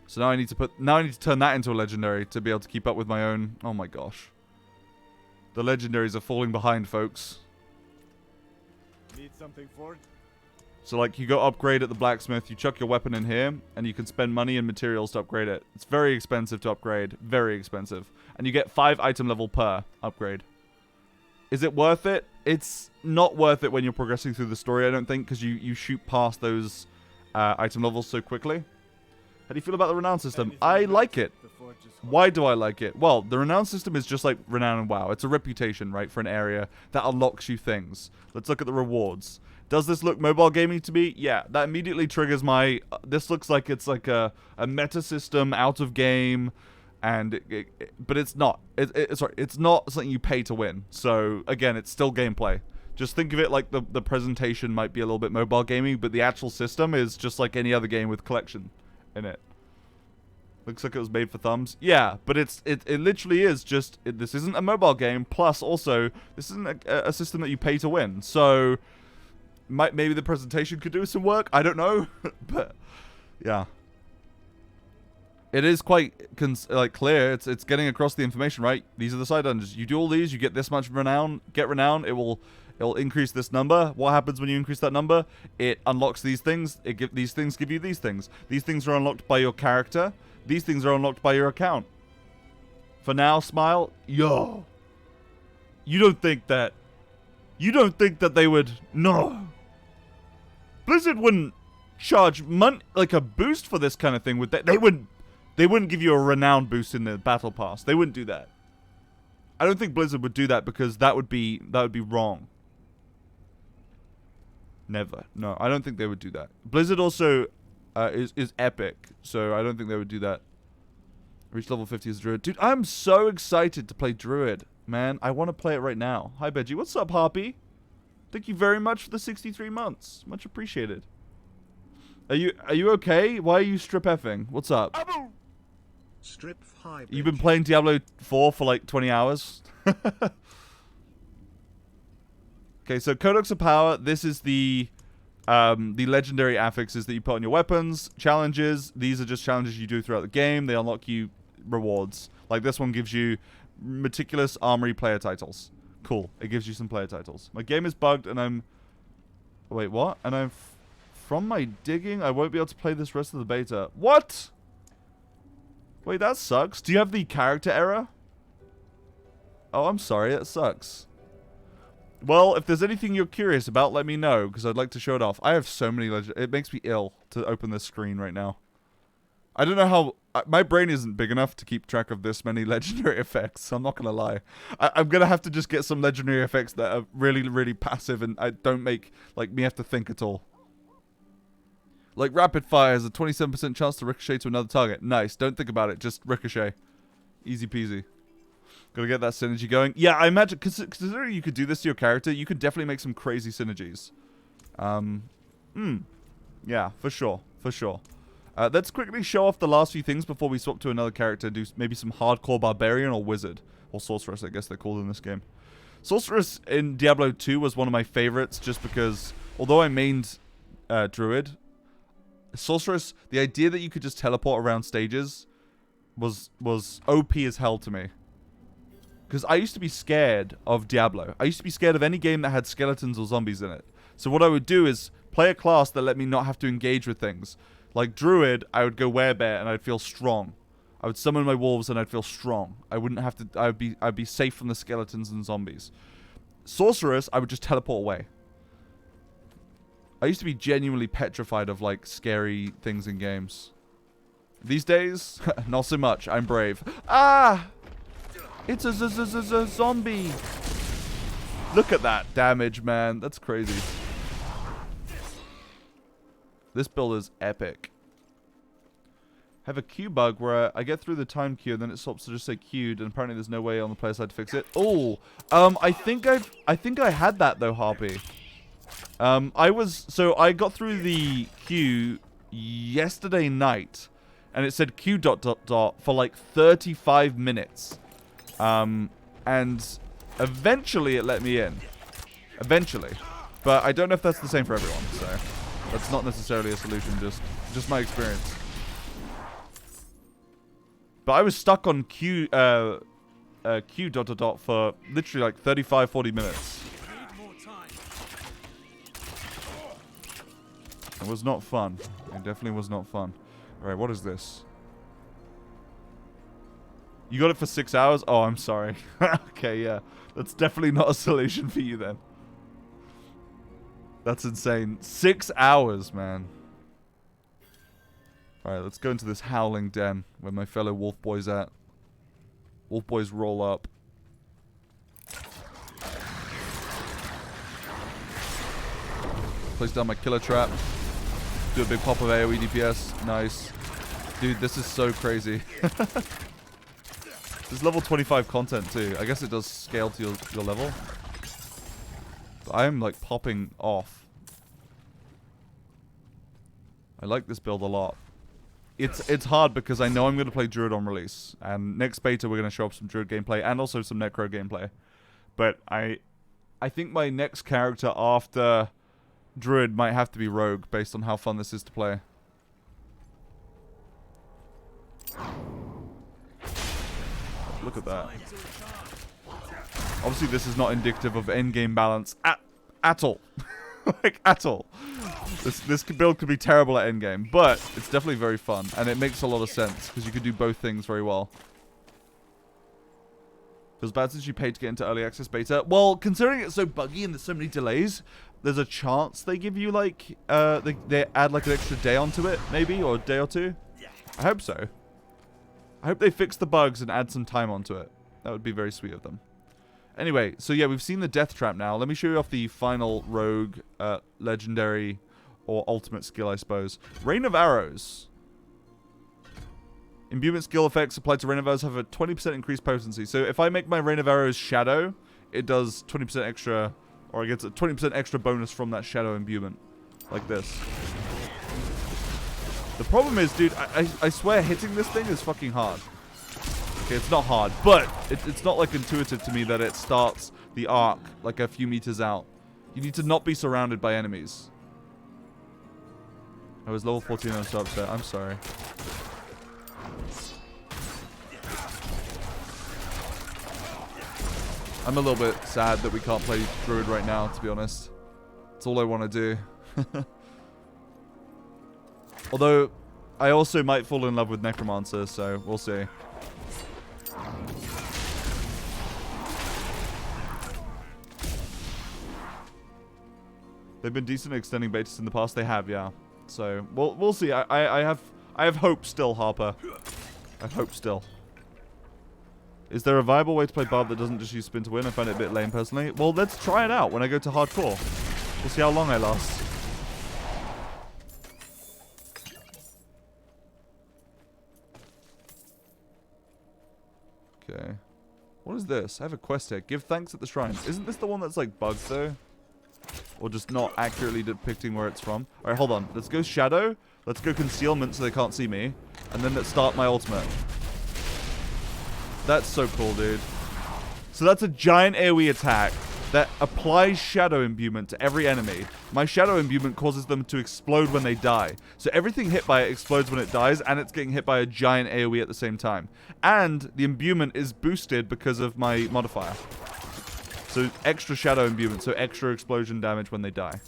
So now I need to turn that into a legendary to be able to keep up with my own. Oh my gosh. The legendaries are falling behind, folks. Need something for it? So like you go upgrade at the blacksmith, you chuck your weapon in here, and you can spend money and materials to upgrade it. It's very expensive to upgrade. Very expensive. And you get 5 item level per upgrade. Is it worth it? It's not worth it when you're progressing through the story, I don't think, because you shoot past those item levels so quickly. How do you feel about the renown system? I like it. Why do I like it? Well, the renown system is just like renown and WoW. It's a reputation, right, for an area that unlocks you things. Let's look at the rewards. Does this look mobile gaming to me? Yeah, that immediately triggers my... this looks like it's like a meta system out of game, and but it's not. Sorry, it's not something you pay to win. So, again, it's still gameplay. Just think of it like the presentation might be a little bit mobile gaming, but the actual system is just like any other game with collection in it. Looks like it was made for thumbs. Yeah, but it literally is just... this isn't a mobile game, plus also, this isn't a system that you pay to win. So... maybe the presentation could do some work. I don't know. But, yeah. It is quite clear. It's getting across the information, right? These are the side dungeons. You do all these, you get this much renown. Get renown, it'll increase this number. What happens when you increase that number? It unlocks these things. These things give you these things. These things are unlocked by your character. These things are unlocked by your account. For now, Smile, yo. You don't think that they would... No. Blizzard wouldn't charge money, like a boost for this kind of thing, would they? They wouldn't give you a renown boost in the battle pass. They wouldn't do that. I don't think Blizzard would do that because that would be wrong. Never. No, I don't think they would do that. Blizzard also is epic, so I don't think they would do that. Reach level 50 as Druid. Dude, I'm so excited to play Druid, man. I want to play it right now. Hi, Benji. What's up, Harpy? Thank you very much for the 63 months. Much appreciated. Are you okay? Why are you strip effing? What's up? Strip high. You've been playing Diablo 4 for like 20 hours? Okay, so Codex of Power. This is the legendary affixes that you put on your weapons. Challenges. These are just challenges you do throughout the game. They unlock you rewards. Like this one gives you meticulous armory player titles. Cool. It gives you some player titles. My game is bugged and I'm... Wait, what? And I'm... From my digging, I won't be able to play this rest of the beta. What? Wait, that sucks. Do you have the character error? Oh, I'm sorry. That sucks. Well, if there's anything you're curious about, let me know, because I'd like to show it off. I have so many it makes me ill to open this screen right now. I don't know how... my brain isn't big enough to keep track of this many legendary effects, I'm not going to lie. I'm going to have to just get some legendary effects that are really, really passive and I don't make, like, me have to think at all. Like, rapid fire has a 27% chance to ricochet to another target. Nice. Don't think about it. Just ricochet. Easy peasy. Gotta get that synergy going. Yeah, I imagine, considering you could do this to your character, you could definitely make some crazy synergies. Yeah, for sure. For sure. Let's quickly show off the last few things before we swap to another character. Do maybe some hardcore barbarian or wizard. Or sorceress, I guess they're called in this game. Sorceress in Diablo 2 was one of my favorites just because, although I mained druid, sorceress, the idea that you could just teleport around stages was OP as hell to me. Because I used to be scared of Diablo. I used to be scared of any game that had skeletons or zombies in it. So what I would do is play a class that let me not have to engage with things. Like Druid, I would go werebear and I'd feel strong. I would summon my wolves and I'd feel strong. I wouldn't have to... I'd be safe from the skeletons and zombies. Sorceress, I would just teleport away. I used to be genuinely petrified of, like, scary things in games. These days, not so much. I'm brave. Ah! It's a zombie. Look at that damage, man. That's crazy. This build is epic. I have a queue bug where I get through the time queue and then it stops to just say queued, and apparently there's no way on the player side to fix it. Oh, I think I had that though, Harpy. I got through the queue yesterday night, and it said queue ... for like 35 minutes. And eventually it let me in. Eventually. But I don't know if that's the same for everyone, so that's not necessarily a solution, just my experience. But I was stuck on queue ... for literally like 35-40 minutes. It was not fun. It definitely was not fun. Alright, what is this? You got it for 6 hours? Oh, I'm sorry. Okay, yeah. That's definitely not a solution for you then. That's insane. 6 hours, man. Alright, let's go into this howling den where my fellow wolf boy's at. Wolf boys roll up. Place down my killer trap. Do a big pop of AoE DPS. Nice. Dude, this is so crazy. There's level 25 content too. I guess it does scale to your level. But I'm like popping off. I like this build a lot. It's hard because I know I'm going to play Druid on release. And next beta we're going to show up some Druid gameplay and also some Necro gameplay. But I think my next character after Druid might have to be Rogue based on how fun this is to play. Look at that. Obviously this is not indicative of endgame balance at all. Like, at all. This build could be terrible at endgame, but it's definitely very fun, and it makes a lot of sense, because you could do both things very well. Feels bad since you paid to get into early access beta. Well, considering it's so buggy and there's so many delays, there's a chance they give you, like, they add, like, an extra day onto it, maybe, or a day or two. I hope so. I hope they fix the bugs and add some time onto it. That would be very sweet of them. Anyway, so yeah, we've seen the death trap now. Let me show you off the final rogue, legendary, or ultimate skill, I suppose. Rain of Arrows. Imbuement skill effects applied to Rain of Arrows have a 20% increased potency. So if I make my Rain of Arrows shadow, it does 20% extra, or it gets a 20% extra bonus from that shadow imbuement. Like this. The problem is, dude, I swear hitting this thing is fucking hard. Okay, it's not hard, but it's not like intuitive to me that it starts the arc like a few meters out. You need to not be surrounded by enemies. I was level 14 and I'm so upset. I'm sorry. I'm a little bit sad that we can't play Druid right now, to be honest. That's all I want to do. Although, I also might fall in love with Necromancer, so we'll see. They've been decent at extending betas in the past. They have, yeah. So we'll see. I have hope still, Harper. I have hope still. Is there a viable way to play Barb that doesn't just use spin to win? I find it a bit lame personally. Well, let's try it out when I go to hardcore. We'll see how long I last. Okay. What is this? I have a quest here. Give thanks at the shrines. Isn't this the one that's like bugged though? Or just not accurately depicting where it's from? Alright, hold on. Let's go shadow. Let's go concealment so they can't see me. And then let's start my ultimate. That's so cool, dude. So that's a giant AoE attack that applies shadow imbuement to every enemy. My shadow imbuement causes them to explode when they die. So everything hit by it explodes when it dies, and it's getting hit by a giant AoE at the same time. And the imbuement is boosted because of my modifier. So extra shadow imbuement, so extra explosion damage when they die.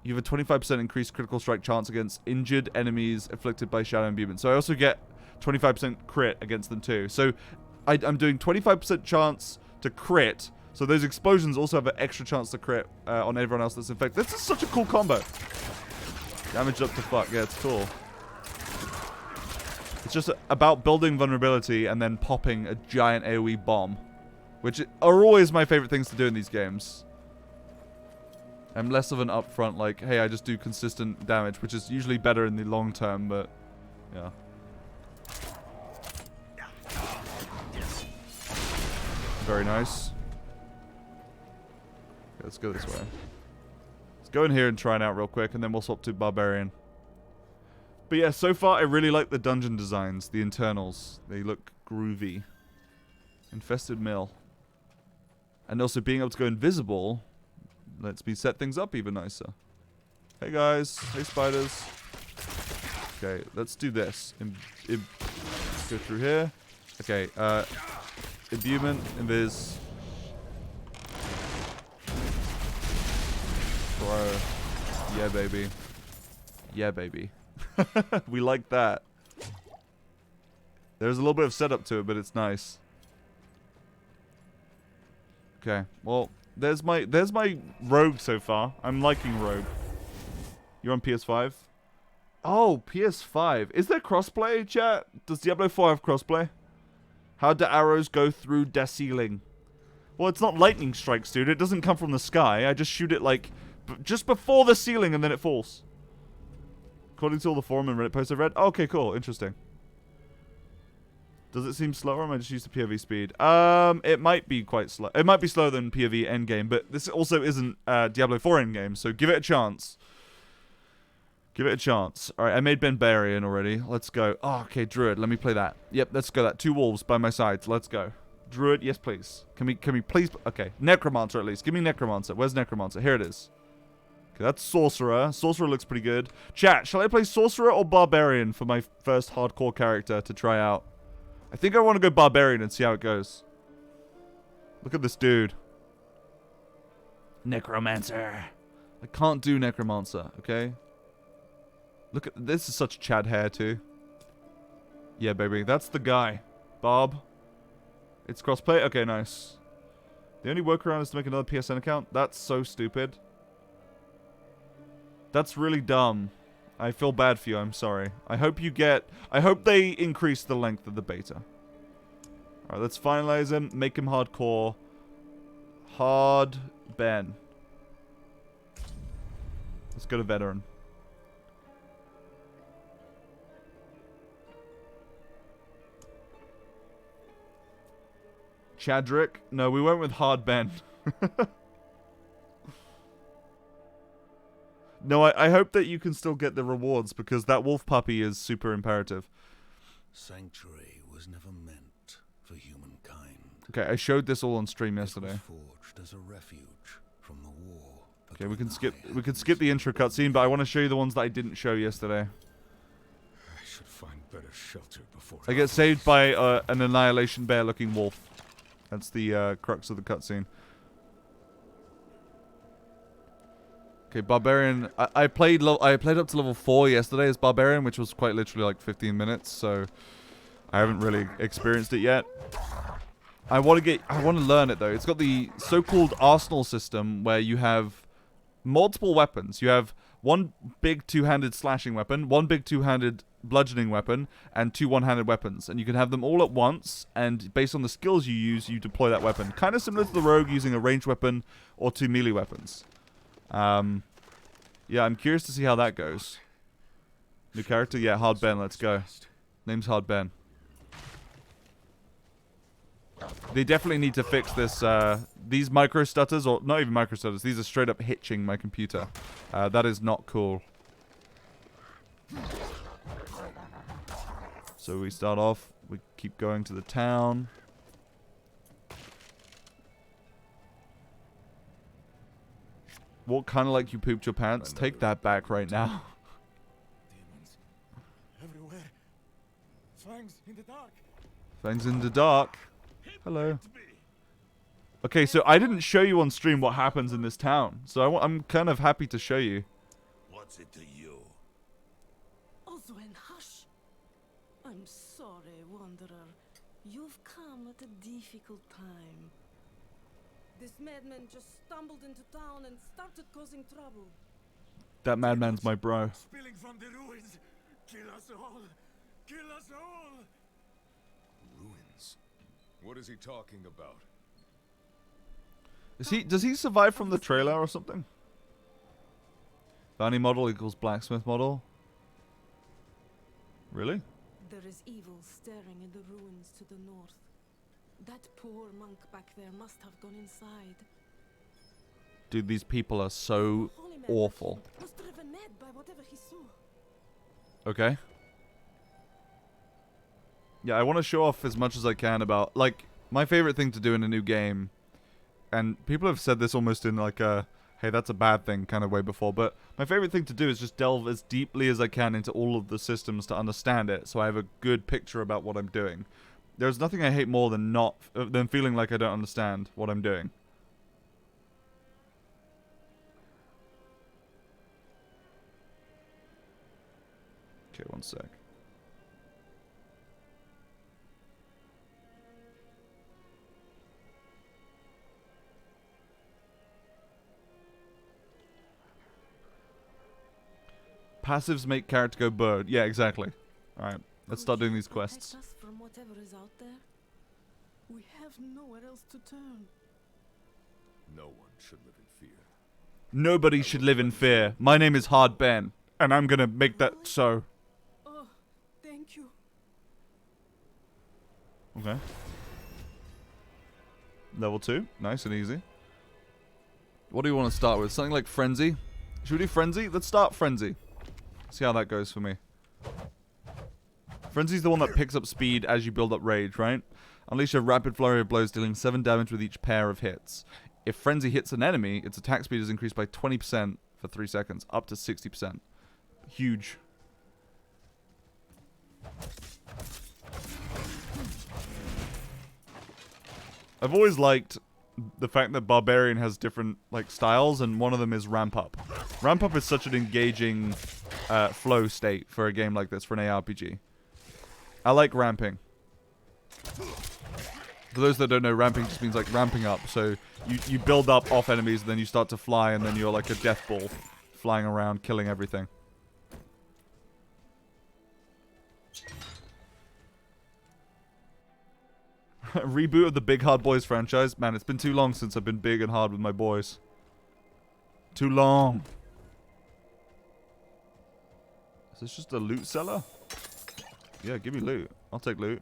You have a 25% increased critical strike chance against injured enemies afflicted by shadow imbuement. So I also get 25% crit against them too. So I'm doing 25% chance to crit. So those explosions also have an extra chance to crit on everyone else that's infected. This is such a cool combo. Damage up to fuck. Yeah, it's cool. It's just about building vulnerability and then popping a giant AoE bomb. Which are always my favorite things to do in these games. I'm less of an upfront, like, hey, I just do consistent damage, which is usually better in the long term, but, yeah. Very nice. Okay, let's go this way. Let's go in here and try it out real quick, and then we'll swap to Barbarian. But yeah, so far, I really like the dungeon designs, the internals. They look groovy. Infested mill. And also being able to go invisible lets me set things up even nicer. Hey guys. Hey spiders. Okay, let's do this. Let's go through here. Okay, imbuement, invis. Bro. Yeah, baby. Yeah, baby. We like that. There's a little bit of setup to it, but it's nice. Okay, well, there's my rogue so far. I'm liking rogue. You're on PS5? Oh, PS5. Is there crossplay, chat? Does Diablo 4 have crossplay? How do arrows go through the ceiling? Well, it's not lightning strikes, dude. It doesn't come from the sky. I just shoot it like just before the ceiling and then it falls. According to all the forum and Reddit posts I've read. Oh, okay, cool. Interesting. Does it seem slower or am I just used to PoV speed? It might be quite slow. It might be slower than PoV endgame, but this also isn't Diablo 4 endgame, so give it a chance. Give it a chance. Alright, I made Barbarian already. Let's go. Oh, okay, Druid. Let me play that. Yep, let's go that. 2 wolves by my sides. Let's go. Druid, yes please. Can we please... Okay, Necromancer at least. Give me Necromancer. Where's Necromancer? Here it is. Okay, that's Sorcerer. Sorcerer looks pretty good. Chat, shall I play Sorcerer or Barbarian for my first hardcore character to try out? I think I want to go Barbarian and see how it goes. Look at this dude. Necromancer. I can't do Necromancer, okay? Look at... This is such Chad hair, too. Yeah, baby. That's the guy. Bob. It's crossplay? Okay, nice. The only workaround is to make another PSN account? That's so stupid. That's really dumb. I feel bad for you. I'm sorry. I hope you get... I hope they increase the length of the beta. Alright, let's finalize him. Make him hardcore. Hard Ben. Let's go to veteran. Chadrick? No, we went with Hard Ben. No, I hope that you can still get the rewards because that wolf puppy is super imperative. Sanctuary was never meant for humankind. Okay, I showed this all on stream yesterday. It was forged as a refuge from the war. Okay, we can skip the intro cutscene, but I want to show you the ones that I didn't show yesterday. I should find better shelter before I get saved by an annihilation bear-looking wolf. That's the crux of the cutscene. Okay, Barbarian. I played up to level 4 yesterday as Barbarian, which was quite literally like 15 minutes, so I haven't really experienced it yet. I want to learn it though. It's got the so-called arsenal system where you have multiple weapons. You have one big two-handed slashing weapon, one big two-handed bludgeoning weapon, and 2 one-handed weapons. And you can have them all at once, and based on the skills you use, you deploy that weapon. Kind of similar to the rogue using a ranged weapon or 2 melee weapons. Yeah, I'm curious to see how that goes. New character? Yeah, Hard Ben, let's go. Name's Hard Ben. They definitely need to fix this, these micro stutters, or not even micro stutters, these are straight up hitching my computer. That is not cool. So we start off, we keep going to the town. What kind of like you pooped your pants? Take that back right now. Demons everywhere. Fangs in the dark. Fangs in the dark. Hello. Okay, so I didn't show you on stream what happens in this town, so I'm kind of happy to show you. What's it to you? Oswen, hush. I'm sorry, Wanderer. You've come at a difficult time. This madman just stumbled into town and started causing trouble. That madman's my bro. Spilling from the ruins. Kill us all. Kill us all. Ruins? What is he talking about? Does he survive from the trailer or something? Bounty model equals blacksmith model. Really? There is evil staring in the ruins to the north. That poor monk back there must have gone inside. Dude, these people are so Holy man awful. was driven mad by whatever he saw. Okay. Yeah, I want to show off as much as I can about, like, my favorite thing to do in a new game. And people have said this almost in like a, hey, that's a bad thing kind of way before. But my favorite thing to do is just delve as deeply as I can into all of the systems to understand it. So I have a good picture about what I'm doing. There's nothing I hate more than than feeling like I don't understand what I'm doing. Okay, one sec. Passives make character go bird. Yeah, exactly. Alright, let's start doing these quests. Protect us from whatever is out there. We have nowhere else to turn. No one should live in fear. Nobody should live in fear. My name is Hard Ben, and I'm gonna make that so. Oh, thank you. Okay. Level 2. Nice and easy. What do you want to start with? Something like Frenzy? Should we do Frenzy? Let's start Frenzy. See how that goes for me. Frenzy's the one that picks up speed as you build up rage, right? Unleash a rapid flurry of blows, dealing 7 damage with each pair of hits. If Frenzy hits an enemy, its attack speed is increased by 20% for 3 seconds, up to 60%. Huge. I've always liked the fact that Barbarian has different like styles, and one of them is Ramp Up. Ramp Up is such an engaging flow state for a game like this, for an ARPG. I like ramping. For those that don't know, ramping just means like ramping up. So you build up off enemies, and then you start to fly, and then you're like a death ball, flying around, killing everything. Reboot of the Big Hard Boys franchise. Man, it's been too long since I've been big and hard with my boys. Too long. Is this just a loot cellar? Yeah, give me loot. I'll take loot.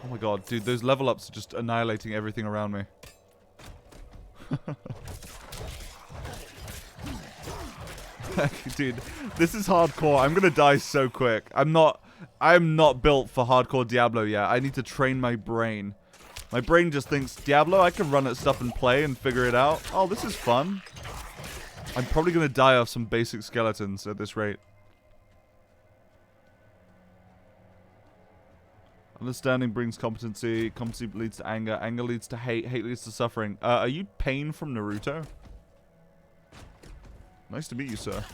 Oh my god, dude, those level ups are just annihilating everything around me. Dude, this is hardcore. I'm gonna die so quick. I'm not built for hardcore Diablo yet. I need to train my brain. My brain just thinks, Diablo, I can run at stuff and play and figure it out. Oh, this is fun. I'm probably gonna die off some basic skeletons at this rate. Understanding brings competency. Competency leads to anger. Anger leads to hate. Hate leads to suffering. Are you Pain from Naruto? Nice to meet you, sir.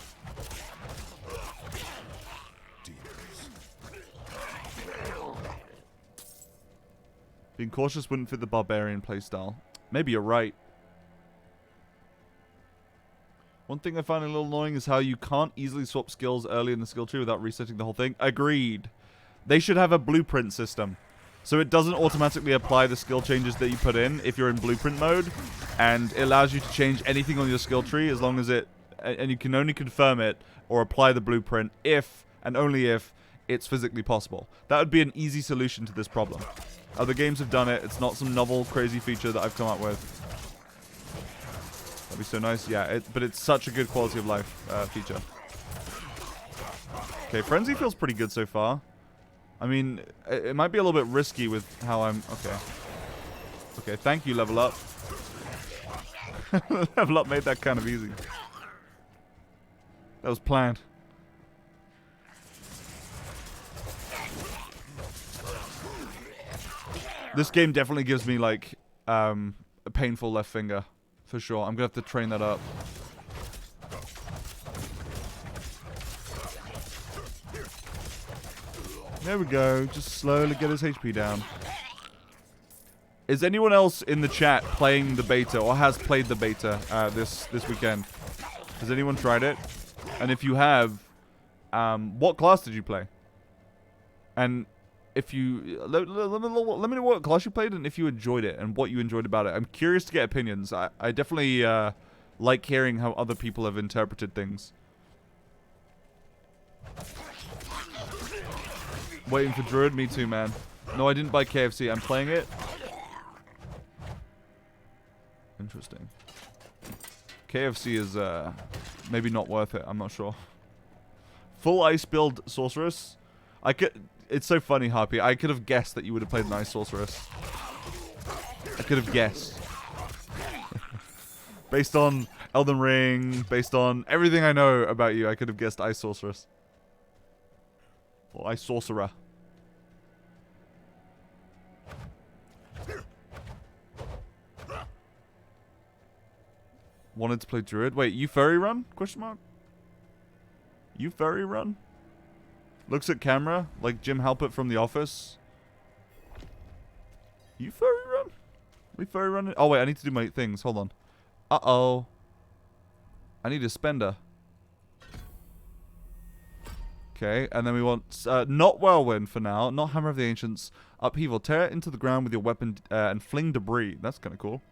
Being cautious wouldn't fit the barbarian playstyle. Maybe you're right. One thing I find a little annoying is how you can't easily swap skills early in the skill tree without resetting the whole thing. Agreed. They should have a blueprint system. So it doesn't automatically apply the skill changes that you put in if you're in blueprint mode. And it allows you to change anything on your skill tree as long as it... And you can only confirm it or apply the blueprint if, and only if, it's physically possible. That would be an easy solution to this problem. Other games have done it. It's not some novel, crazy feature that I've come up with. That'd be so nice. Yeah, but it's such a good quality of life feature. Okay, Frenzy feels pretty good so far. I mean, it might be a little bit risky with how I'm... Okay. Okay, thank you, level up. Level up made that kind of easy. That was planned. This game definitely gives me, like, a painful left finger. For sure. I'm gonna have to train that up. There we go. Just slowly get his HP down. Is anyone else in the chat playing the beta or has played the beta this weekend? Has anyone tried it? And if you have, what class did you play? And if you... Let me know what class you played and if you enjoyed it and what you enjoyed about it. I'm curious to get opinions. I definitely like hearing how other people have interpreted things. Waiting for Druid? Me too, man. No, I didn't buy KFC. I'm playing it. Interesting. KFC is maybe not worth it. I'm not sure. Full ice build sorceress. It's so funny, Harpy. I could have guessed that you would have played an ice sorceress. I could have guessed. Based on Elden Ring, based on everything I know about you, I could have guessed ice sorceress. Or ice sorcerer. Wanted to play Druid. Wait, you furry run? Question mark. You furry run? Looks at camera like Jim Halpert from The Office. You furry run? We furry running? Oh wait, I need to do my things. Hold on. Uh-oh. I need a spender. Okay, and then we want not Whirlwind for now, not Hammer of the Ancients. Upheaval. Tear it into the ground with your weapon and fling debris. That's kind of cool.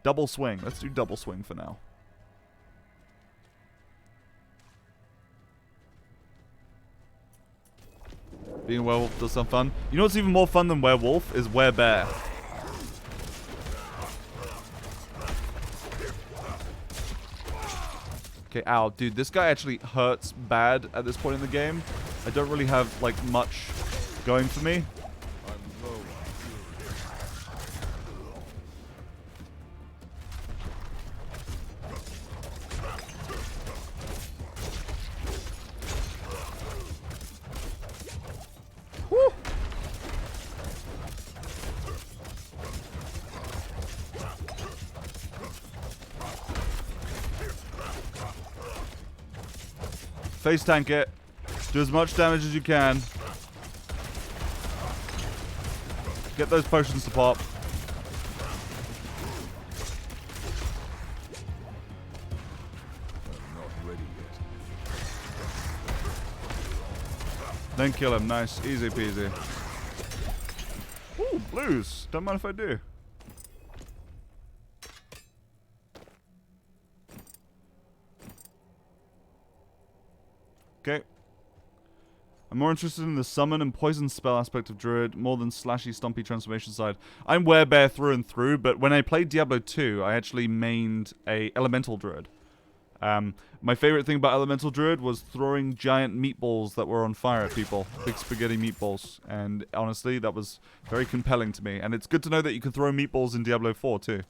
Double swing. Let's do double swing for now. Being a werewolf does some fun. You know what's even more fun than werewolf is werebear. Okay, ow. Dude, this guy actually hurts bad at this point in the game. I don't really have, like, much going for me. Woo! Face tank it. Do as much damage as you can. Get those potions to pop. I'm not ready yet. Then kill him. Nice. Easy peasy. Ooh, blues. Don't mind if I do. Okay. I'm more interested in the summon and poison spell aspect of Druid more than slashy stompy transformation side. I'm werebear through and through, but when I played Diablo 2, I actually mained a elemental Druid. My favorite thing about elemental Druid was throwing giant meatballs that were on fire at people. Big spaghetti meatballs. And honestly, that was very compelling to me. And it's good to know that you can throw meatballs in Diablo 4 too.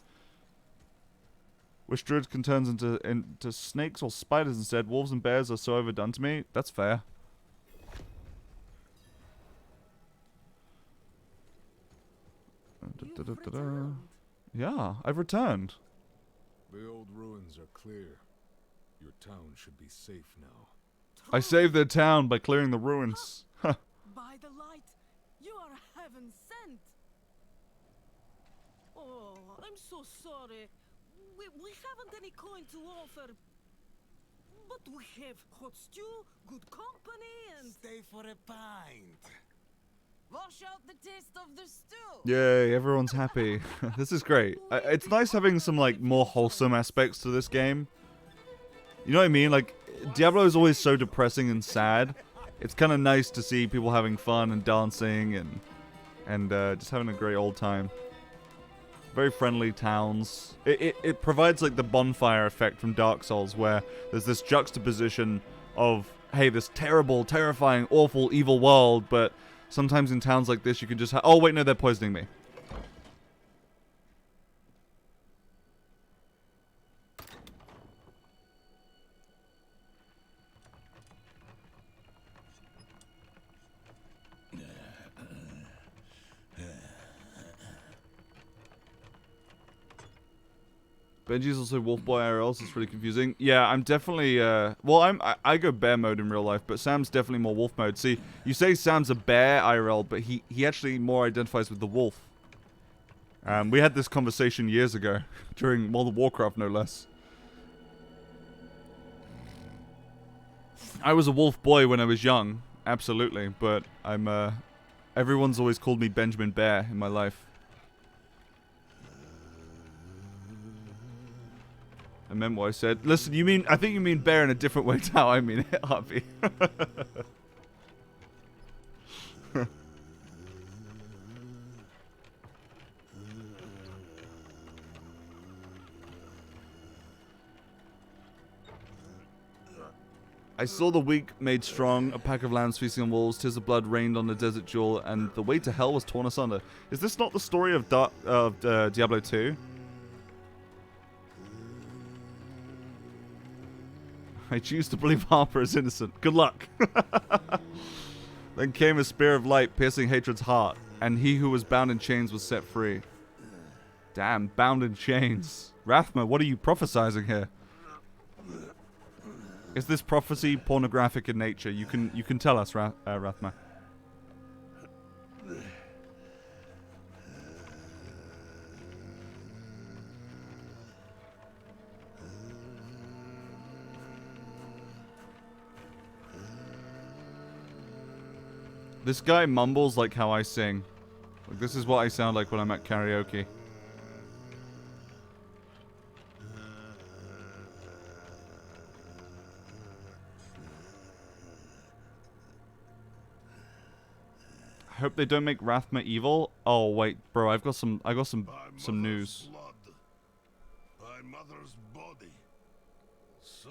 Wish Druids can turn into snakes or spiders instead. Wolves and bears are so overdone to me. That's fair. Yeah, I've returned. The old ruins are clear. Your town should be safe now. I saved their town by clearing the ruins. By the light, you are heaven sent. Oh, I'm so sorry. We haven't any coin to offer. But we have hot stew, good company, and... Stay for a pint. Wash out the taste of the stew. Yay, everyone's happy. This is great. It's nice having some, like, more wholesome aspects to this game. You know what I mean? Like, Diablo is always so depressing and sad. It's kind of nice to see people having fun and dancing and just having a great old time. Very friendly towns. It provides, like, the bonfire effect from Dark Souls, where there's this juxtaposition of, hey, this terrible, terrifying, awful, evil world, but sometimes in towns like this you can just oh, wait, no, they're poisoning me. Benji's also Wolf Boy IRL, so it's really confusing. Yeah, I'm definitely, well, I go bear mode in real life, but Sam's definitely more wolf mode. See, you say Sam's a bear IRL, but he actually more identifies with the wolf. We had this conversation years ago, during World of Warcraft, no less. I was a wolf boy when I was young, absolutely, but I'm, everyone's always called me Benjamin Bear in my life. I meant what I said. Listen, I think you mean bear in a different way to how I mean it, Harvey. I saw the weak made strong, a pack of lambs feasting on wolves, tears of blood rained on the desert jewel, and the way to hell was torn asunder. Is this not the story of Diablo 2? I choose to believe Harper is innocent. Good luck. Then came a spear of light, piercing hatred's heart, and he who was bound in chains was set free. Damn, bound in chains. Rathma, what are you prophesizing here? Is this prophecy pornographic in nature? You can tell us, Rathma. This guy mumbles like how I sing. Like, this is what I sound like when I'm at karaoke. I hope they don't make Rathma evil. Oh wait, bro, I got some news. My mother's body. So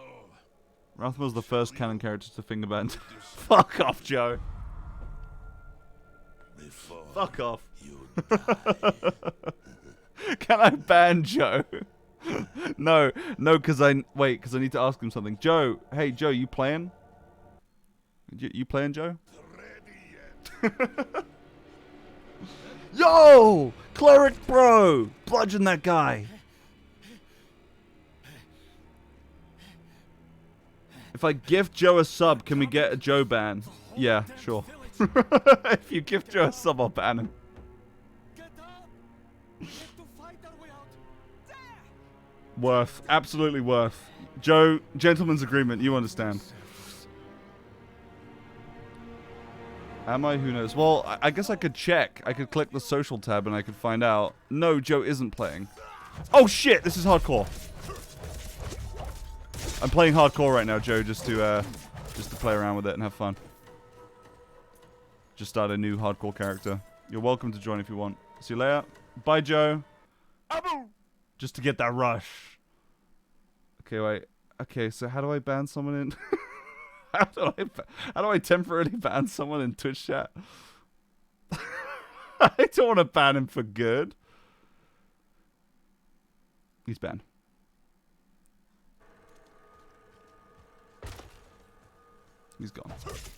Rathma's the first canon character to finger bend. Fuck off, Joe. before Fuck off. you die. Can I ban Joe? No, because I need to ask him something. Joe, hey Joe, you playing? You playing, Joe? Ready yet? Yo, cleric bro, bludgeon that guy. If I gift Joe a sub, can we get a Joe ban? Yeah, sure. If you gift Joe a sub, I'll ban him. Worth, absolutely worth. Joe, gentleman's agreement, you understand. Am I? Who knows? Well, I guess I could check. I could click the social tab and I could find out. No, Joe isn't playing. Oh shit! This is hardcore. I'm playing hardcore right now, Joe, just to play around with it and have fun. Just start a new hardcore character. You're welcome to join if you want. See you later. Bye, Joe. Abu! Just to get that rush. Okay, wait. Okay, so how do I ban someone in? How do I temporarily ban someone in Twitch chat? I don't want to ban him for good. He's banned. He's gone.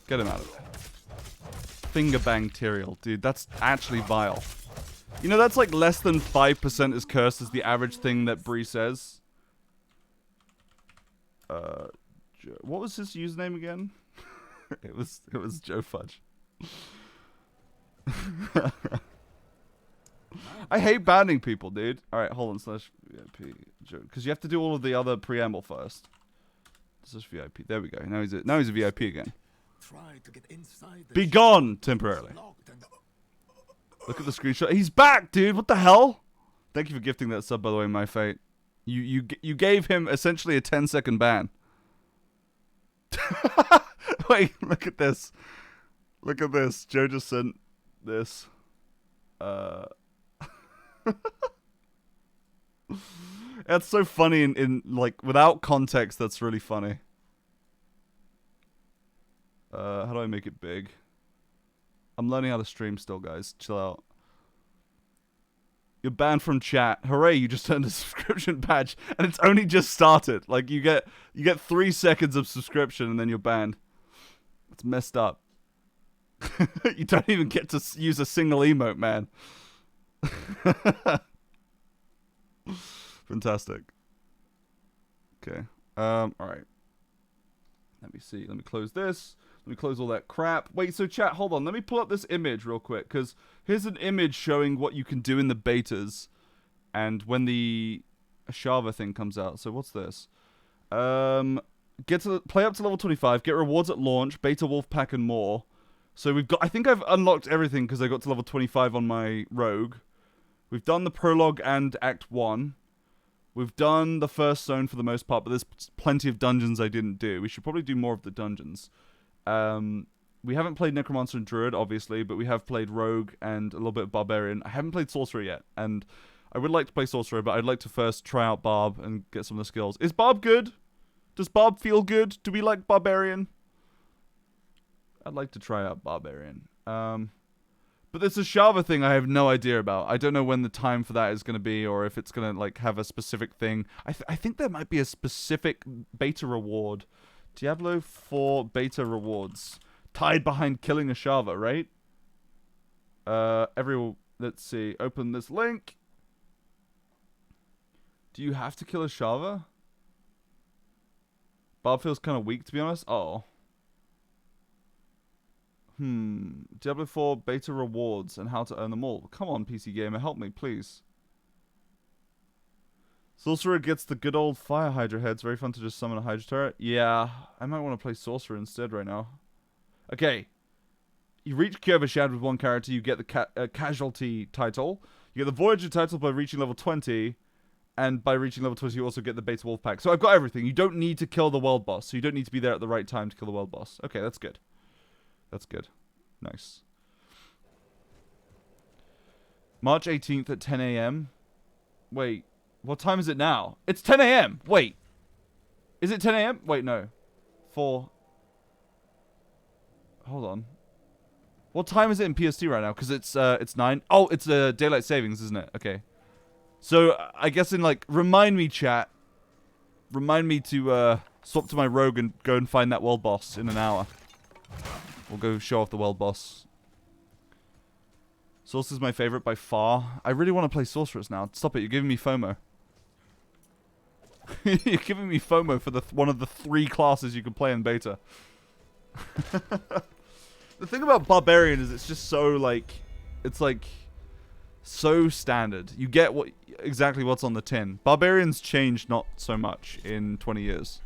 Get him out of there. Finger bang Tyrael. Dude, that's actually vile. You know, that's like less than 5% as cursed as the average thing that Bree says. What was his username again? it was Joe Fudge. I hate banning people, dude. Alright, hold on, /VIP Joe. Because you have to do all of the other preamble first. /VIP. There we go. Now he's a VIP again. Try to get inside the Be gone temporarily. Look at the screenshot. He's back, dude. What the hell? Thank you for gifting that sub, by the way, My Fate. You gave him essentially a 10-second ban. Wait, look at this. Look at this. Joe just sent this. That's so funny in like without context. That's really funny. How do I make it big? I'm learning how to stream still, guys. Chill out. You're banned from chat. Hooray, you just earned a subscription badge. And it's only just started. Like, you get 3 seconds of subscription and then you're banned. It's messed up. You don't even get to use a single emote, man. Fantastic. Okay. Alright. Let me see. Let me close this. Let me close all that crap. Wait, so chat, hold on. Let me pull up this image real quick, because here's an image showing what you can do in the betas and when the Ashava thing comes out. So what's this? Play up to level 25, get rewards at launch, beta wolf pack and more. So we've got, I think I've unlocked everything because I got to level 25 on my rogue. We've done the prologue and Act 1. We've done the first zone for the most part, but there's plenty of dungeons I didn't do. We should probably do more of the dungeons. We haven't played Necromancer and Druid, obviously, but we have played Rogue and a little bit of Barbarian. I haven't played Sorcerer yet, and I would like to play Sorcerer, but I'd like to first try out Barb and get some of the skills. Is Barb good? Does Barb feel good? Do we like Barbarian? I'd like to try out Barbarian. But this Ashava thing I have no idea about. I don't know when the time for that is going to be, or if it's going to like have a specific thing. I think there might be a specific beta reward. Diablo 4 beta rewards. Tied behind killing Ashava, right? Let's see. Open this link. Do you have to kill Ashava? Barb feels kind of weak, to be honest. Oh. Diablo 4 beta rewards and how to earn them all. Come on, PC Gamer, help me, please. Sorcerer gets the good old fire Hydra heads. Very fun to just summon a Hydra turret. Yeah, I might want to play Sorcerer instead right now. Okay. You reach Cure Shad with one character, you get the Casualty title. You get the Voyager title by reaching level 20. And by reaching level 20, you also get the Beta Wolf Pack. So I've got everything. You don't need to kill the world boss. So you don't need to be there at the right time to kill the world boss. Okay, that's good. That's good. Nice. March 18th at 10 a.m. Wait, what time is it now? It's 10 a.m. Wait. Is it 10 a.m.? Wait, no. 4. Hold on. What time is it in PST right now? Because it's 9. Oh, it's daylight savings, isn't it? Okay. So I guess in like, remind me, chat. Remind me to swap to my rogue and go and find that world boss in an hour. We'll go show off the world boss. Sorcerer's my favorite by far. I really want to play Sorceress now. Stop it, you're giving me FOMO. You're giving me FOMO for one of the 3 classes you can play in beta. The thing about Barbarian is it's just so like... It's like... So standard. You get exactly what's on the tin. Barbarian's changed not so much in 20 years.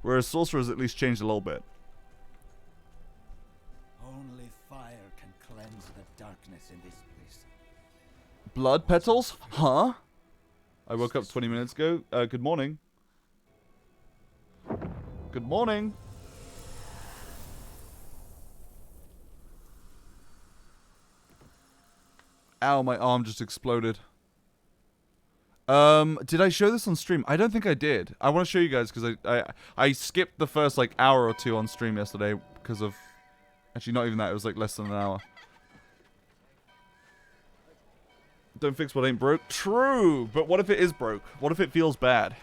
Whereas Sorcerer's at least changed a little bit. Only darkness in this place. Blood petals? Huh? I woke up 20 minutes ago. Good morning. Good morning. Ow, my arm just exploded. Did I show this on stream? I don't think I did. I want to show you guys because I skipped the first like hour or two on stream yesterday because of... Actually, not even that. It was like less than an hour. Don't fix what ain't broke. True! But what if it is broke? What if it feels bad?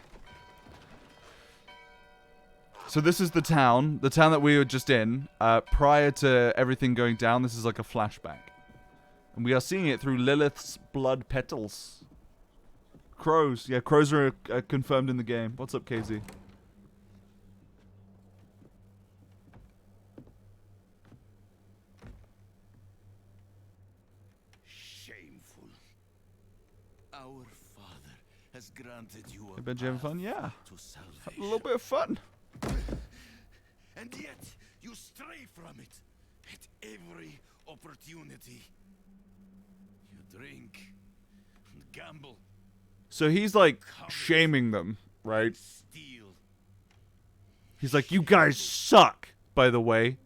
So this is the town that we were just in. Prior to everything going down, this is like a flashback. And we are seeing it through Lilith's blood petals. Crows. Yeah, crows are confirmed in the game. What's up, KZ? Shameful. Our Father has granted you a Hey, Benji, having fun? path Yeah. to salvation. Having a little bit of fun. And yet, you stray from it at every opportunity. You drink and gamble, So he's like shaming them, right? steal. He's like, you guys suck, by the way.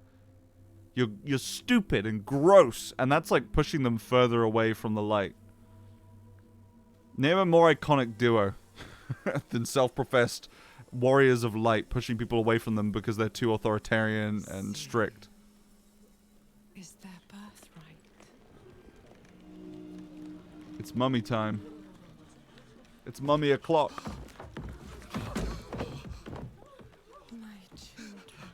You're stupid and gross. And that's like pushing them further away from the light. Name a more iconic duo than self-professed warriors of light pushing people away from them because they're too authoritarian and strict. Is their birthright. It's mummy time. It's mummy o'clock. My children.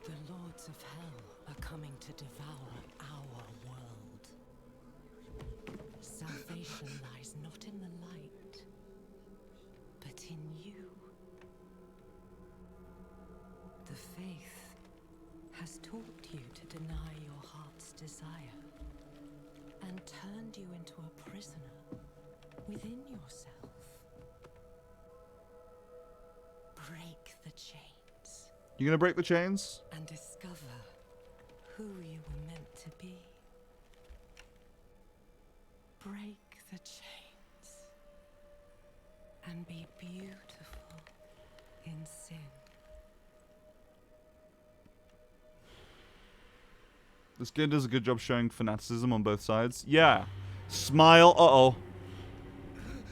The lords of hell are coming to devour our world. Salvation lies not in the light, but in you. The faith has taught you to deny your heart's desire and turned you into a prisoner within yourself. Break the chains You gonna break the chains? and discover who you were meant to be. Break the chains and be beautiful in sin. This game does a good job showing fanaticism on both sides. Yeah. Smile. Uh-oh.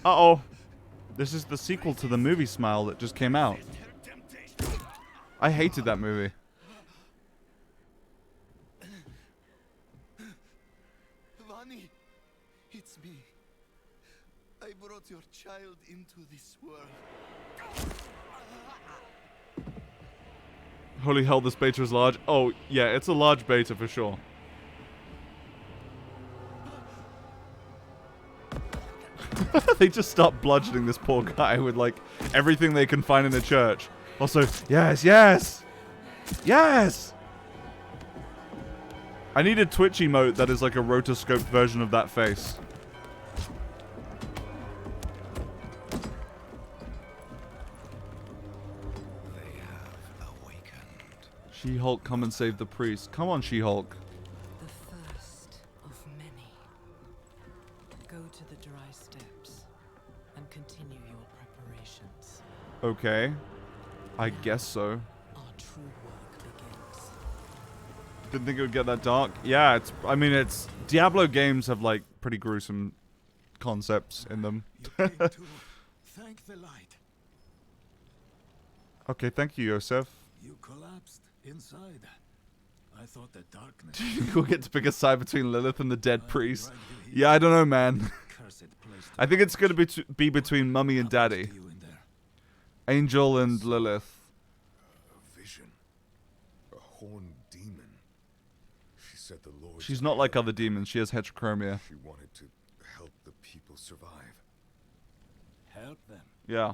Uh-oh. This is the sequel to the movie Smile that just came out. I hated that movie. Vani, it's me. I brought your child into this world. Holy hell, this beta is large. Oh, yeah, it's a large beta for sure. They just start bludgeoning this poor guy with, like, everything they can find in the church. Also, yes, yes! Yes! I need a Twitch emote that is like a rotoscoped version of that face. They have awakened. She-Hulk, come and save the priest. Come on, She-Hulk. The first of many. Go to the dry steps and continue your preparations. Okay. I guess so. Our true work begins. Didn't think it would get that dark. Yeah, it's... I mean, it's... Diablo games have, like, pretty gruesome concepts in them. You came to thank the light. Okay, thank you, Yosef. You collapsed inside. I thought the darkness. We'll get to pick a side between Lilith and the dead I priest. dragged you here. Yeah, I don't know, man. Cursed place to I think it's going to watch. be between Mummy and What happened Daddy. to you in there? Angel and Lilith. A vision. A horned demon. She said the Lord. She's not like other demons. She has heterochromia. She wanted to help the people survive. Help them. Yeah,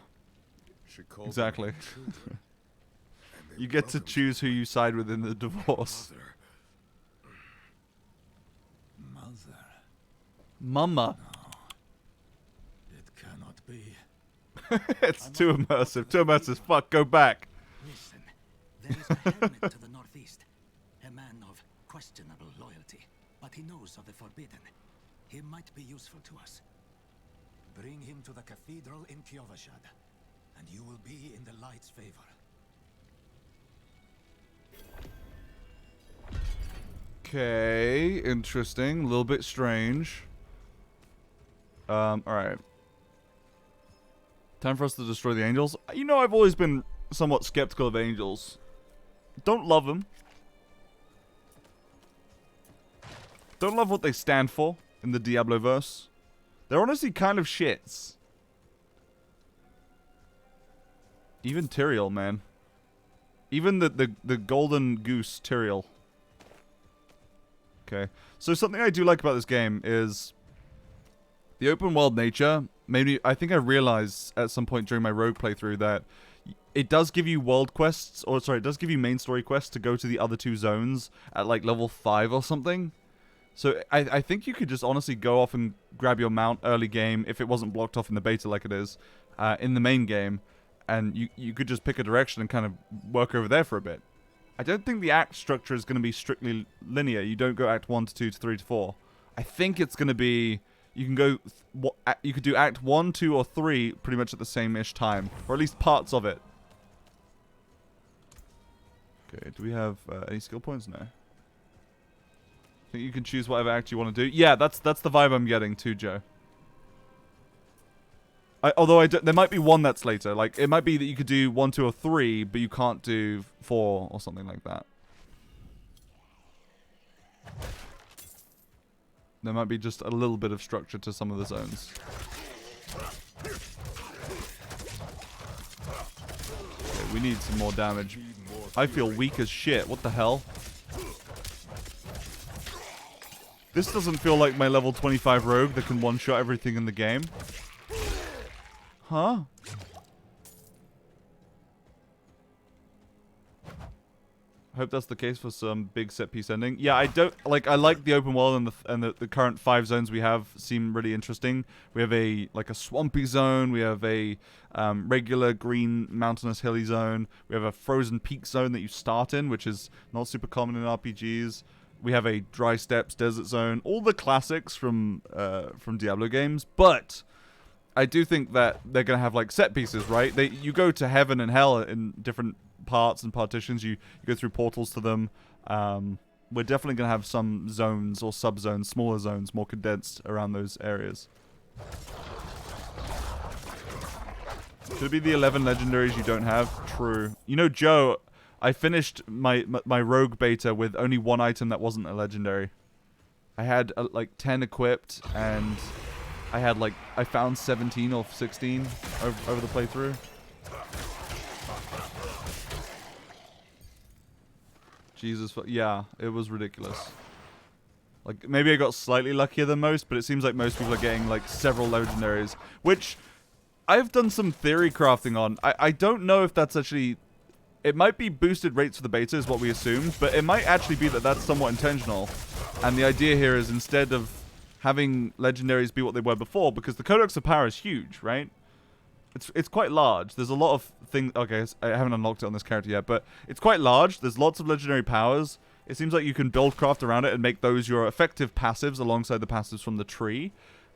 She called exactly. them children, and they You get to welcomed choose who you side with in the divorce. Mother. Mother. Mama. It cannot be. It's too immersive. Too immersive. Fuck, go back. Listen, there is a hermit to the northeast. A man of questionable loyalty, but he knows of the Forbidden. He might be useful to us. Bring him to the cathedral in Kyovashad, and you will be in the light's favor. Okay, interesting. A little bit strange. Alright. Time for us to destroy the angels. You know, I've always been somewhat skeptical of angels. Don't love them. Don't love what they stand for in the Diablo-verse. They're honestly kind of shits. Even Tyrael, man. Even the golden goose Tyrael. Okay. So something I do like about this game is the open world nature. Maybe I think I realized at some point during my rogue playthrough that it does give you world quests, or sorry, it does give you main story quests to go to the other two zones at like level 5 or something. So I think you could just honestly go off and grab your mount early game if it wasn't blocked off in the beta like it is in the main game, and you could just pick a direction and kind of work over there for a bit. I don't think the act structure is going to be strictly linear. You don't go act 1 to 2 to 3 to 4. I think it's going to be you can go you could do act 1, 2, or 3 pretty much at the same-ish time, or at least parts of it. Okay, do we have any skill points? No. I think you can choose whatever act you want to do. Yeah, that's the vibe I'm getting too, Joe. Although there might be one that's later. Like, it might be that you could do 1, 2, or 3, but you can't do 4 or something like that. There might be just a little bit of structure to some of the zones. Okay, we need some more damage. I feel weak as shit. What the hell? This doesn't feel like my level 25 rogue that can one-shot everything in the game. Huh? I hope that's the case for some big set piece ending. Yeah, I like the open world, and the current 5 zones we have seem really interesting. We have a swampy zone, we have a regular green mountainous hilly zone, we have a frozen peak zone that you start in, which is not super common in RPGs. We have a dry steppes desert zone, all the classics from Diablo games, but I do think that they're going to have, like, set pieces, right? You go to heaven and hell in different parts and partitions. You go through portals to them. We're definitely going to have some zones or sub-zones, smaller zones, more condensed around those areas. Could it be the 11 legendaries you don't have? True. You know, Joe, I finished my rogue beta with only 1 item that wasn't a legendary. I had, like, 10 equipped, and I found 17 or 16 over the playthrough. Jesus, yeah, it was ridiculous. Like, maybe I got slightly luckier than most, but it seems like most people are getting, like, several legendaries, which I've done some theory crafting on. I don't know if that's actually... It might be boosted rates for the beta is what we assumed, but it might actually be that that's somewhat intentional. And the idea here is instead of having legendaries be what they were before, because the Codex of Power is huge, right? It's quite large. There's a lot of things... Okay, I haven't unlocked it on this character yet, but it's quite large. There's lots of legendary powers. It seems like you can build craft around it and make those your effective passives alongside the passives from the tree.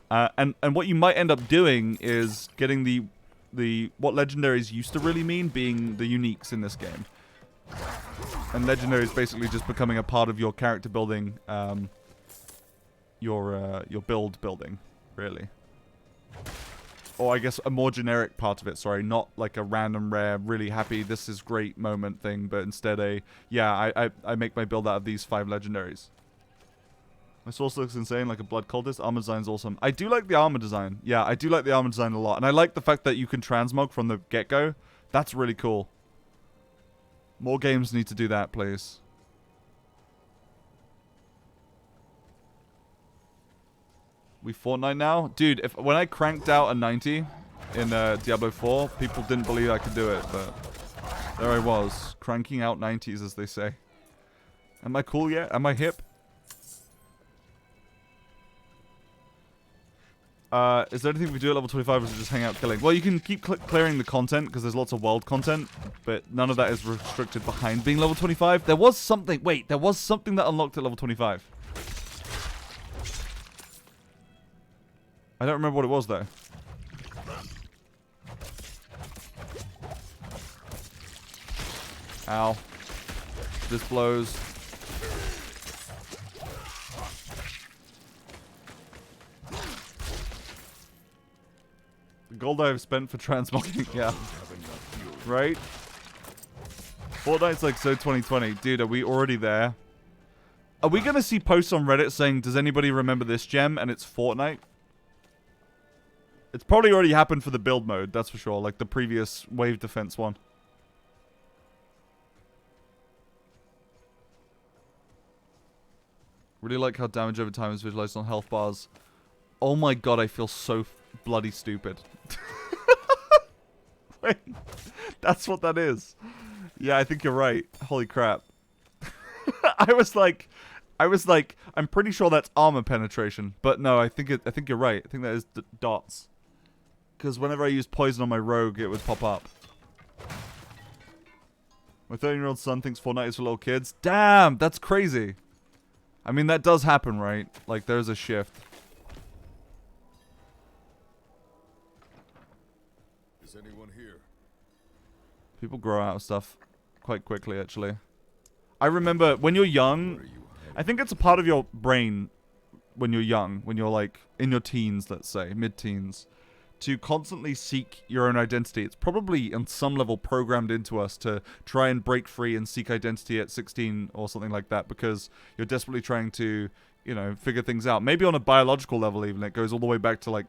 And what you might end up doing is getting what legendaries used to really mean being the uniques in this game. And legendaries basically just becoming a part of your character building, your build building, really. Or I guess a more generic part of it, sorry, not like a random rare, really happy, this is great moment thing, but instead I make my build out of these 5 legendaries. My source looks insane, like a blood cultist. Armor design's awesome. I do like the armor design. Yeah, I do like the armor design a lot. And I like the fact that you can transmog from the get-go. That's really cool. More games need to do that, please. We Fortnite now? Dude, when I cranked out a 90 in Diablo 4, people didn't believe I could do it, but there I was, cranking out 90s, as they say. Am I cool yet? Am I hip? Is there anything we do at level 25 or is it just hang out killing? Well, you can keep clearing the content because there's lots of world content, but none of that is restricted behind being level 25. There was something, wait, there was something that unlocked at level 25. I don't remember what it was though. Ow. This blows. The gold I've spent for transmogging, yeah. Right? Fortnite's like so 2020. Dude, are we already there? Are we gonna see posts on Reddit saying, does anybody remember this gem? And it's Fortnite? It's probably already happened for the build mode, that's for sure. Like the previous wave defense one. Really like how damage over time is visualized on health bars. Oh my god, I feel so bloody stupid. Wait, that's what that is. Yeah, I think you're right. Holy crap. I was like, I'm pretty sure that's armor penetration, but no, I think you're right. I think that is dots. Because whenever I use poison on my rogue, it would pop up. My 13-year-old son thinks Fortnite is for little kids. Damn, that's crazy. I mean, that does happen, right? Like, there's a shift. Is anyone here? People grow out of stuff quite quickly, actually. I remember when you're young, I think it's a part of your brain when you're young, when you're like in your teens, let's say, mid-teens, to constantly seek your own identity. It's probably on some level programmed into us to try and break free and seek identity at 16 or something like that because you're desperately trying to, you know, figure things out. Maybe on a biological level even. It goes all the way back to like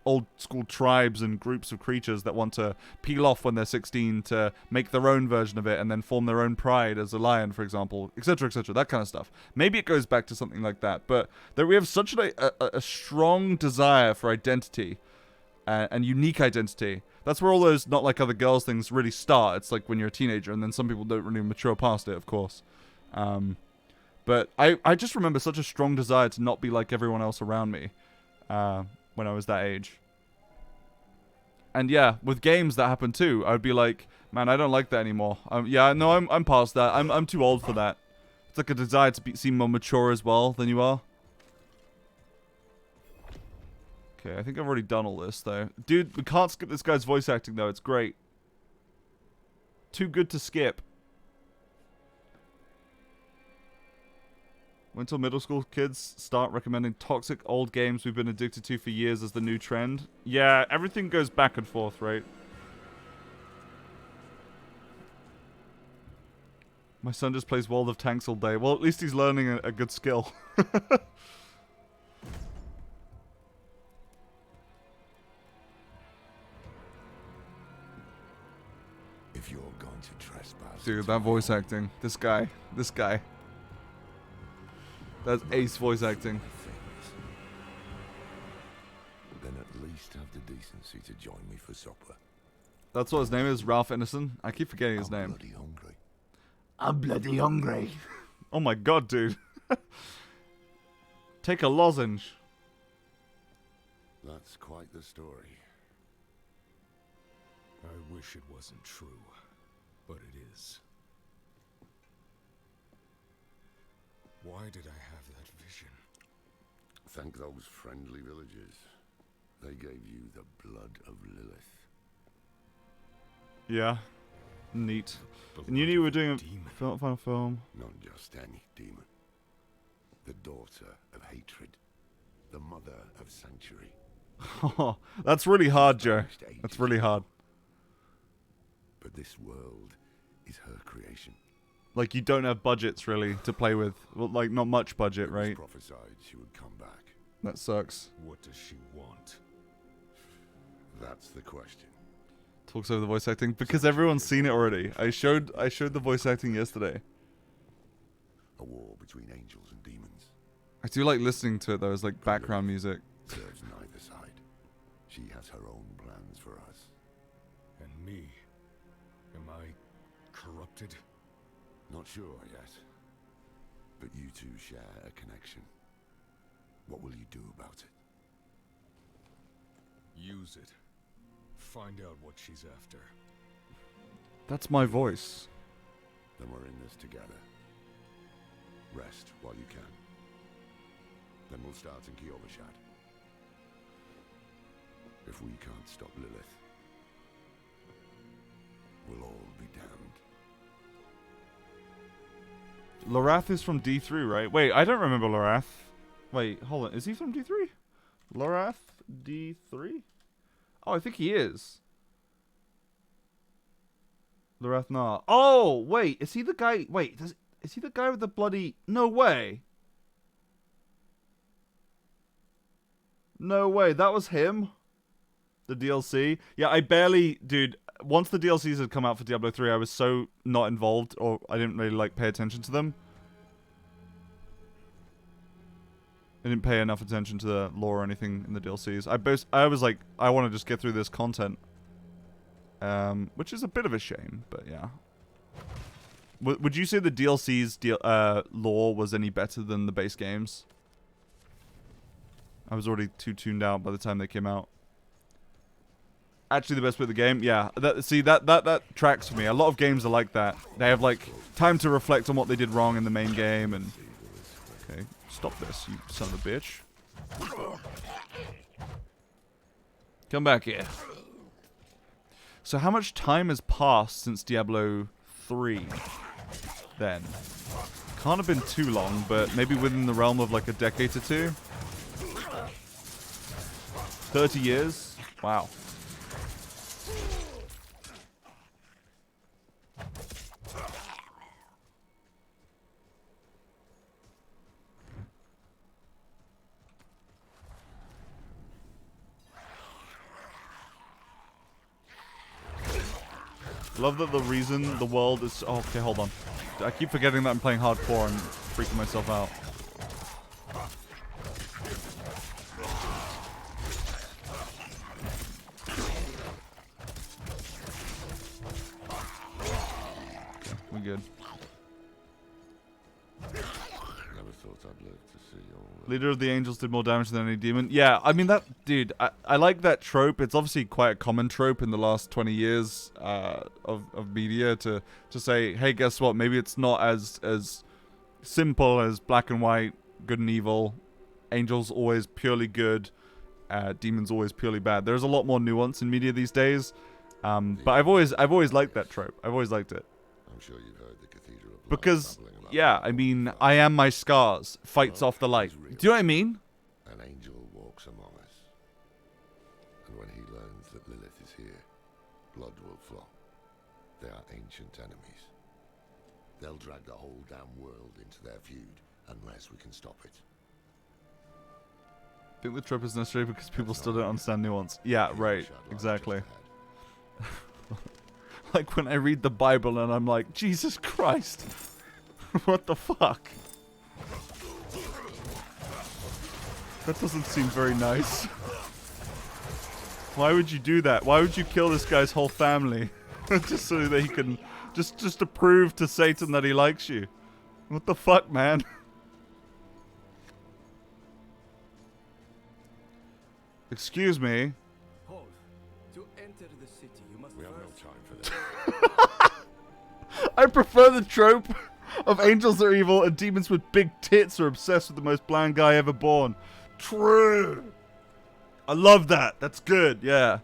old school tribes and groups of creatures that want to peel off when they're 16 to make their own version of it and then form their own pride as a lion, for example, etc., etc., that kind of stuff. Maybe it goes back to something like that, but that we have such a strong desire for identity and unique identity. That's where all those not like other girls things really start. It's like when you're a teenager, and then some people don't really mature past it, of course. But I just remember such a strong desire to not be like everyone else around me when I was that age. And yeah, with games that happened too. I'd be like, man, I don't like that anymore. Yeah, no, I'm past that. I'm too old for that. It's like a desire to seem more mature as well than you are. Okay, I think I've already done all this, though. Dude, we can't skip this guy's voice acting, though. It's great. Too good to skip. Wait till middle school kids start recommending toxic old games we've been addicted to for years as the new trend. Yeah, everything goes back and forth, right? My son just plays World of Tanks all day. Well, at least he's learning a good skill. If you're going to trespass, Dude, that voice acting. This guy. That's ace voice acting. then at least have the decency to join me for supper. That's what his name is, Ralph Innocent. I keep forgetting his name. Bloody hungry. I'm bloody hungry. Oh my god, dude. Take a lozenge. That's quite the story. I wish it wasn't true, but it is. Why did I have that vision? Thank those friendly villagers. They gave you the blood of Lilith. Yeah. Neat. Blood And you knew we were doing a demon. final film. Not just any demon. The daughter of hatred. The mother of sanctuary. That's really hard, Joe. That's really hard. But this world is her creation. Like, you don't have budgets, really, to play with. Well, like, not much budget, It was right? prophesied she would come back. That sucks. What does she want? That's the question. Talks over the voice acting. Because everyone's seen it already. I showed the voice acting yesterday. A war between angels and demons. I do like listening to it, though, as, like, background music. Serves neither side. She has her own plans for us. And me? Am I corrupted? Not sure yet. But you two share a connection. What will you do about it? Use it. Find out what she's after. That's my voice. Then we're in this together. Rest while you can. Then we'll start in Kyovashad. If we can't stop Lilith, we'll all be damned. Lorath is from D3, right? Wait, I don't remember Lorath. Wait, hold on. Is he from D3? Lorath D3? Oh, I think he is. Lorath Nah. Oh, wait. Is he the guy? Wait, is he the guy with the bloody... No way. No way. That was him? The DLC? Yeah, I barely... Dude, once the DLCs had come out for Diablo 3, I was so not involved, or I didn't really, like, pay attention to them. I didn't pay enough attention to the lore or anything in the DLCs. I was like, I want to just get through this content. Which is a bit of a shame, but yeah. Would you say the DLC's lore was any better than the base games? I was already too tuned out by the time they came out. Actually, the best bit of the game, yeah. That tracks for me. A lot of games are like that. They have like time to reflect on what they did wrong in the main game, and okay, stop this, you son of a bitch. Come back here. So how much time has passed since Diablo 3? Then can't have been too long, but maybe within the realm of like a decade or two. 30 years? Wow. Love that the reason the world is... Oh, okay, hold on. I keep forgetting that I'm playing hardcore and freaking myself out. Okay, we're good. Never thought I'd live to see all that. Leader of the Angels did more damage than any demon. Yeah, I mean, that... Dude, I like that trope. It's obviously quite a common trope in the last 20 years of media to say, hey, guess what? Maybe it's not as simple as black and white, good and evil. Angels always purely good. Demons always purely bad. There's a lot more nuance in media these days. But I've always liked that trope. I've always liked it. I'm sure you've heard the Cathedral of Light Because, babbling about yeah, the I mean, fire. I am my scars. Fights off the light. Do you know what I mean? An angel walks among us. And when he learns that Lilith is here, blood will flow. They are ancient enemies. They'll drag the whole damn world into their feud unless we can stop it. I think the trope is necessary because people still don't understand nuance. Yeah, right. Kyovashad lies Exactly. just ahead. Like when I read the Bible and I'm like, Jesus Christ. What the fuck? That doesn't seem very nice. Why would you do that? Why would you kill this guy's whole family? Just so that he can... Just to prove to Satan that he likes you. What the fuck, man? Excuse me. Hold. To enter the city, you must We have no first... time for this. I prefer the trope of angels are evil and demons with big tits are obsessed with the most bland guy ever born. True. I love that. That's good. Yeah.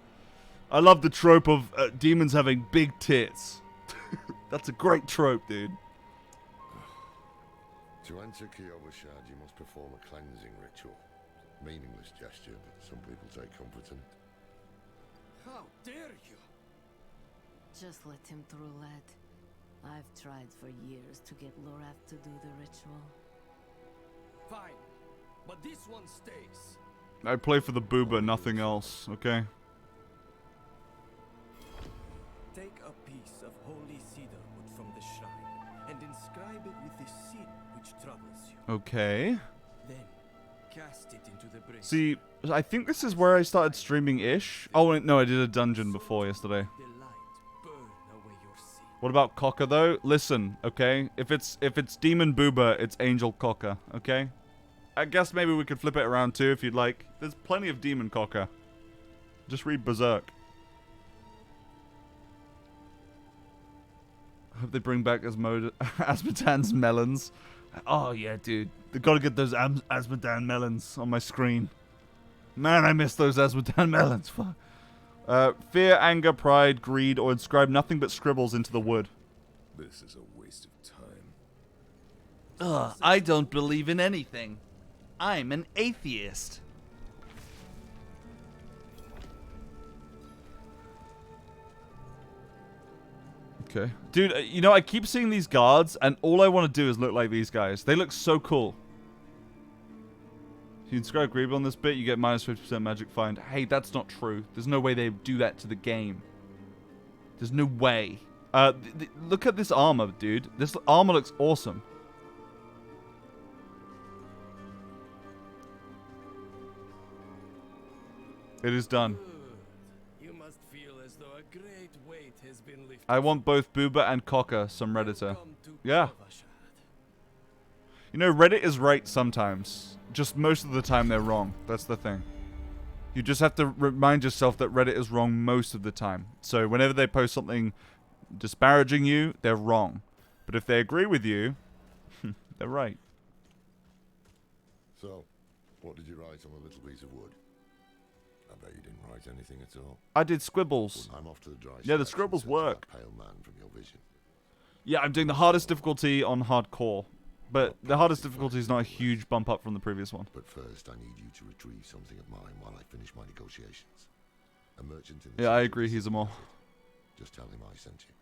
I love the trope of demons having big tits. That's a great trope, dude. To enter Kyovashad, you must perform a cleansing ritual. Meaningless gesture, but some people take comfort in it. How dare you? Just let him through, lad. I've tried for years to get Lorath to do the ritual. Fine. But this one stays. I play for the booba, nothing else, okay? Take a piece of holy cedar wood from the shrine and inscribe it with the sin which troubles you. Okay. Then cast it into the bridge. See, I think this is where I started streaming-ish. Oh, wait, no, I did a dungeon before yesterday. The light burn away your sin. What about Cocker, though? Listen, okay? If it's Demon Booba, it's Angel Cocker, okay? I guess maybe we could flip it around, too, if you'd like. There's plenty of Demon Cocker. Just read Berserk. I hope they bring back Asmodan's melons. Oh yeah, dude. They gotta get those Asmodan melons on my screen. Man, I miss those Asmodan melons. Fuck. Fear, anger, pride, greed, or inscribe nothing but scribbles into the wood. This is a waste of time. Ugh, I don't believe in anything. I'm an atheist. Okay. Dude, you know, I keep seeing these guards, and all I want to do is look like these guys. They look so cool. If you inscribe greed on this bit, you get minus 50% magic find. Hey, that's not true. There's no way they do that to the game. There's no way. Look at this armor, dude. This armor looks awesome. It is done. You must feel as though a great weight has been lifted. I want both Booba and Cocker, some Redditor. Yeah. You know, Reddit is right sometimes. Just most of the time they're wrong. That's the thing. You just have to remind yourself that Reddit is wrong most of the time. So whenever they post something disparaging you, they're wrong. But if they agree with you, they're right. So, what did you write on a little piece of wood? I bet you didn't write anything at all. I did scribbles. Well, I'm off to the dry Yeah, the stacks scribbles and search for work. that pale man from your vision. Yeah, I'm doing the hardest difficulty on hardcore. But the hardest difficulty is not a huge bump up from the previous one. But first, I need you to retrieve something of mine while I finish my negotiations. A merchant in the Yeah, I city agree, is he's a more. Just tell him I sent you.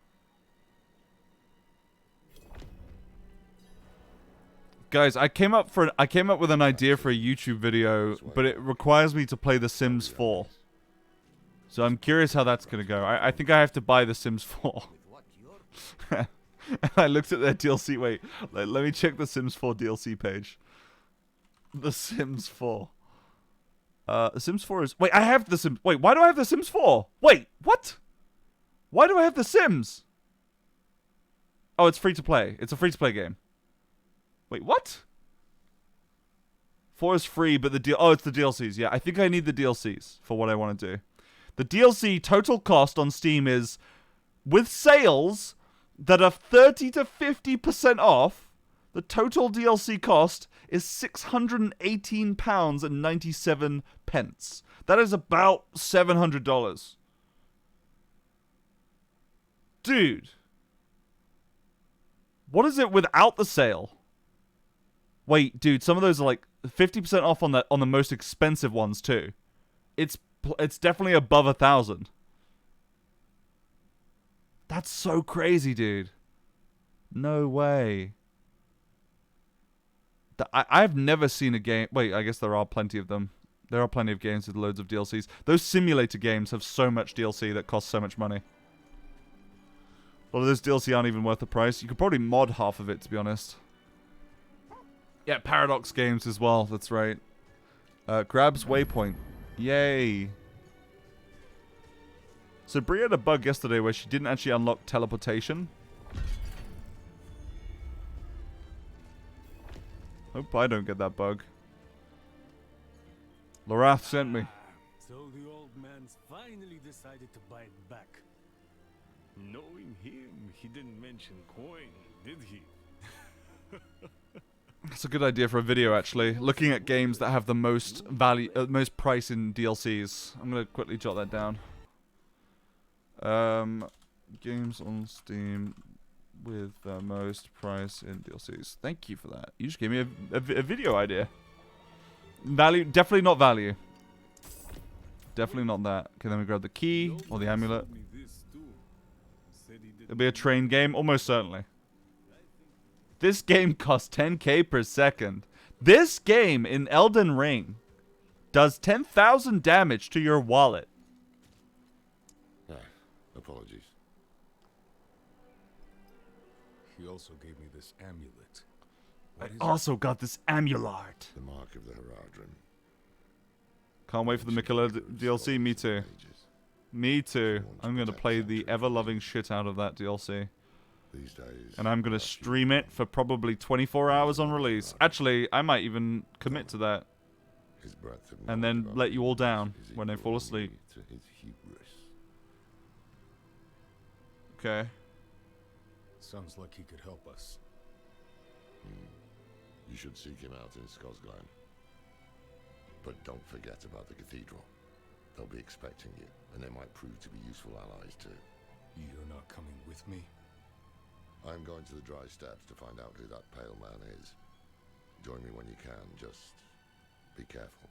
Guys, I came up with an idea for a YouTube video, but it requires me to play The Sims 4. So I'm curious how that's gonna go. I think I have to buy The Sims 4. I looked at their DLC. Wait, let me check the Sims 4 DLC page. The Sims 4. The Sims 4 is... Wait, I have The Sims... Wait, why do I have The Sims 4? Wait, what? Why do I have The Sims? Oh, it's free to play. It's a free to play game. Wait, what? 4 is free, but the Oh, it's the DLCs. Yeah, I think I need the DLCs for what I want to do. The DLC total cost on Steam is, with sales that are 30 to 50% off, the total DLC cost is £618.97. That is about $700. Dude. What is it without the sale? Wait, dude, some of those are like 50% off on the most expensive ones too. It's definitely above 1,000. That's so crazy, dude. No way. I've never seen a game... Wait, I guess there are plenty of them. There are plenty of games with loads of DLCs. Those simulator games have so much DLC that costs so much money. A lot of those DLC aren't even worth the price. You could probably mod half of it, to be honest. Yeah, Paradox games as well. That's right. Grabs Waypoint. Yay. So Brie had a bug yesterday where she didn't actually unlock teleportation. Hope I don't get that bug. Lorath sent me. So the old man's finally decided to buy it back. Knowing him, he didn't mention coin, did he? That's a good idea for a video, actually. Looking at games that have the most value, most price in DLCs. I'm gonna quickly jot that down. Games on Steam with the most price in DLCs. Thank you for that. You just gave me a video idea. Value, definitely not value. Definitely not that. Okay, then we grab the key or the amulet. It'll be a train game, almost certainly. This game costs 10k per second. This game in Elden Ring does 10,000 damage to your wallet. Apologies. He also gave me this amulet. I also got this amulet. The mark of the Heradrim. Can't wait for the Mikola DLC. Me too. Me too. I'm going to play the ever-loving shit out of that DLC. These days, and I'm going to stream it for probably 24 hours on release. Actually, I might even commit to that. His breadth of and knowledge then about let you all humans down is when they equal fall only asleep. to his hubris. Okay. Sounds like he could help us. You should seek him out in Skosglen. But don't forget about the cathedral. They'll be expecting you, and they might prove to be useful allies too. You're not coming with me? I'm going to the dry steppes to find out who that pale man is. Join me when you can, just be careful.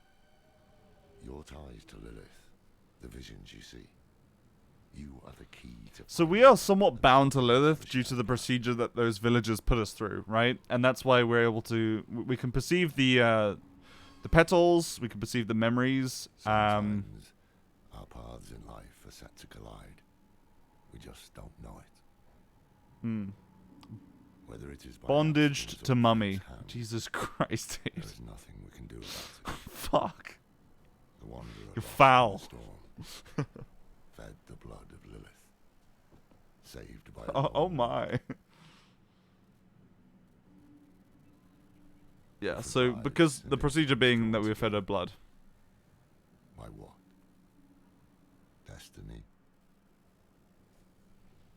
Your ties to Lilith, the visions you see. You are the key to... So we are somewhat bound to Lilith due to the procedure that those villagers put us through, right? And that's why we're able to... We can perceive the petals, we can perceive the memories. Sometimes our paths in life are set to collide. We just don't know it. Whether it is by Bondaged accident to or mummy. fate's hand, Jesus Christ, dude. there is nothing we can do about it. Fuck. The wanderer You're lost in foul. the storm, fed the blood of Lilith, saved by Oh my. Yeah, so because the procedure being that we were fed her blood. By what? Destiny.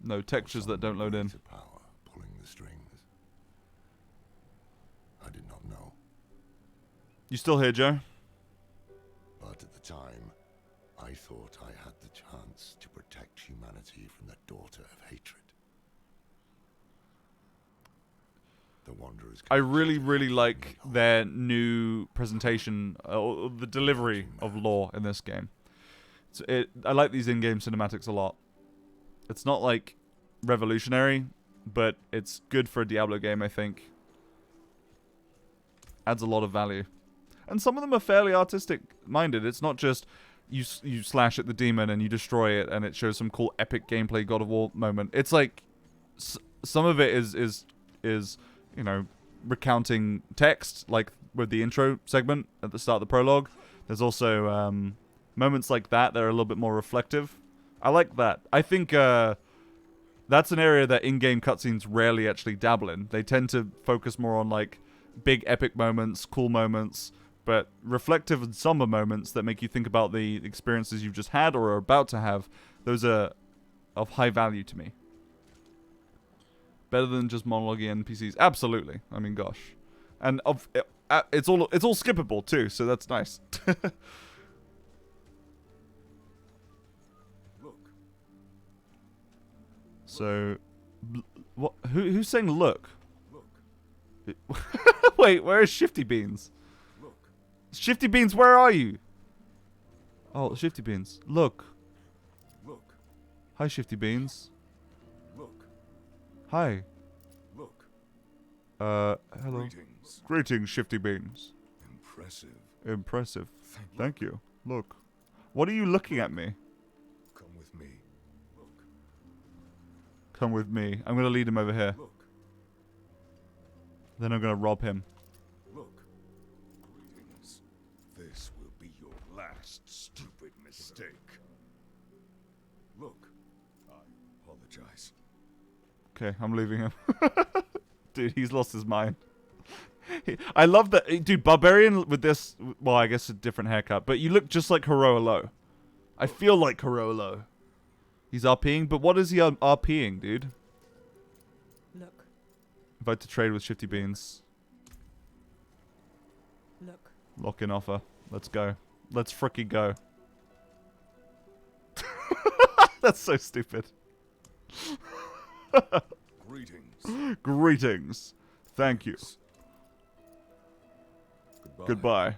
No textures that don't load in. To power pulling the strings. I did not know, You still here, Joe? but at the time, I thought I had the chance to protect humanity from the daughter of hatred. The Wanderers. I really, really like their new presentation, or the delivery of lore in this game. I like these in-game cinematics a lot. It's not like revolutionary, but it's good for a Diablo game, I think. Adds a lot of value. And some of them are fairly artistic-minded. It's not just you slash at the demon and you destroy it and it shows some cool epic gameplay God of War moment. It's like some of it is you know, recounting text, like with the intro segment at the start of the prologue. There's also moments like that are a little bit more reflective. I like that. I think that's an area that in-game cutscenes rarely actually dabble in. They tend to focus more on like big epic moments, cool moments, but reflective and somber moments that make you think about the experiences you've just had or are about to have. Those are of high value to me. Better than just monologuing NPCs. Absolutely. I mean, gosh. And it's all skippable too, so that's nice. Look. So, what? Who's saying look? Look. Wait, where is Shifty Beans? Look. Shifty Beans, where are you? Oh, Shifty Beans. Look. Look. Hi, Shifty Beans. Look. Hi. Look. Hello. Greetings. Greetings, Shifty Beans. Impressive. Impressive. Thank you. Thank you. Look. What are you looking at me? Come with me. Look. Come with me. I'm going to lead him over here. Look. Then I'm going to rob him. Look. Greetings. This will be your last stupid mistake. Look. I apologize. Okay, I'm leaving him. Dude, he's lost his mind. I love that. Dude, Barbarian with this, well, I guess a different haircut, but you look just like Hirolo. I feel like Hirolo. He's RPing, but what is he RPing, dude? Look, Invite to trade with Shifty Beans. look. Lock in offer. Let's go. Let's fricking go. That's so stupid. Greetings. Greetings. Thank you. Goodbye. Goodbye.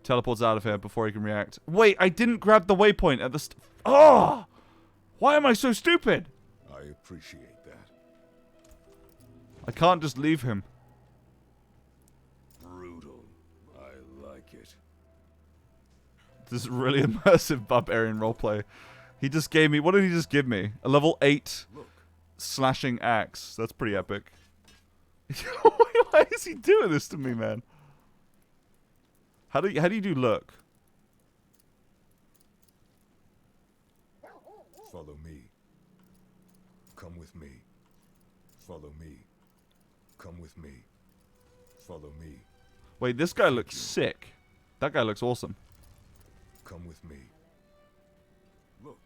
Teleports out of here before he can react. Wait, I didn't grab the waypoint at the Oh! Why am I so stupid? I appreciate that. I can't just leave him. Brutal. I like it. This is really immersive Barbarian roleplay. He just gave me... What did he just give me? A level 8 Look. slashing axe. That's pretty epic. Why is he doing this to me, man? How do you do look? Follow me. Come with me. Follow me. Come with me. Follow me. Wait, this guy looks sick. That guy looks awesome. Come with me. Look.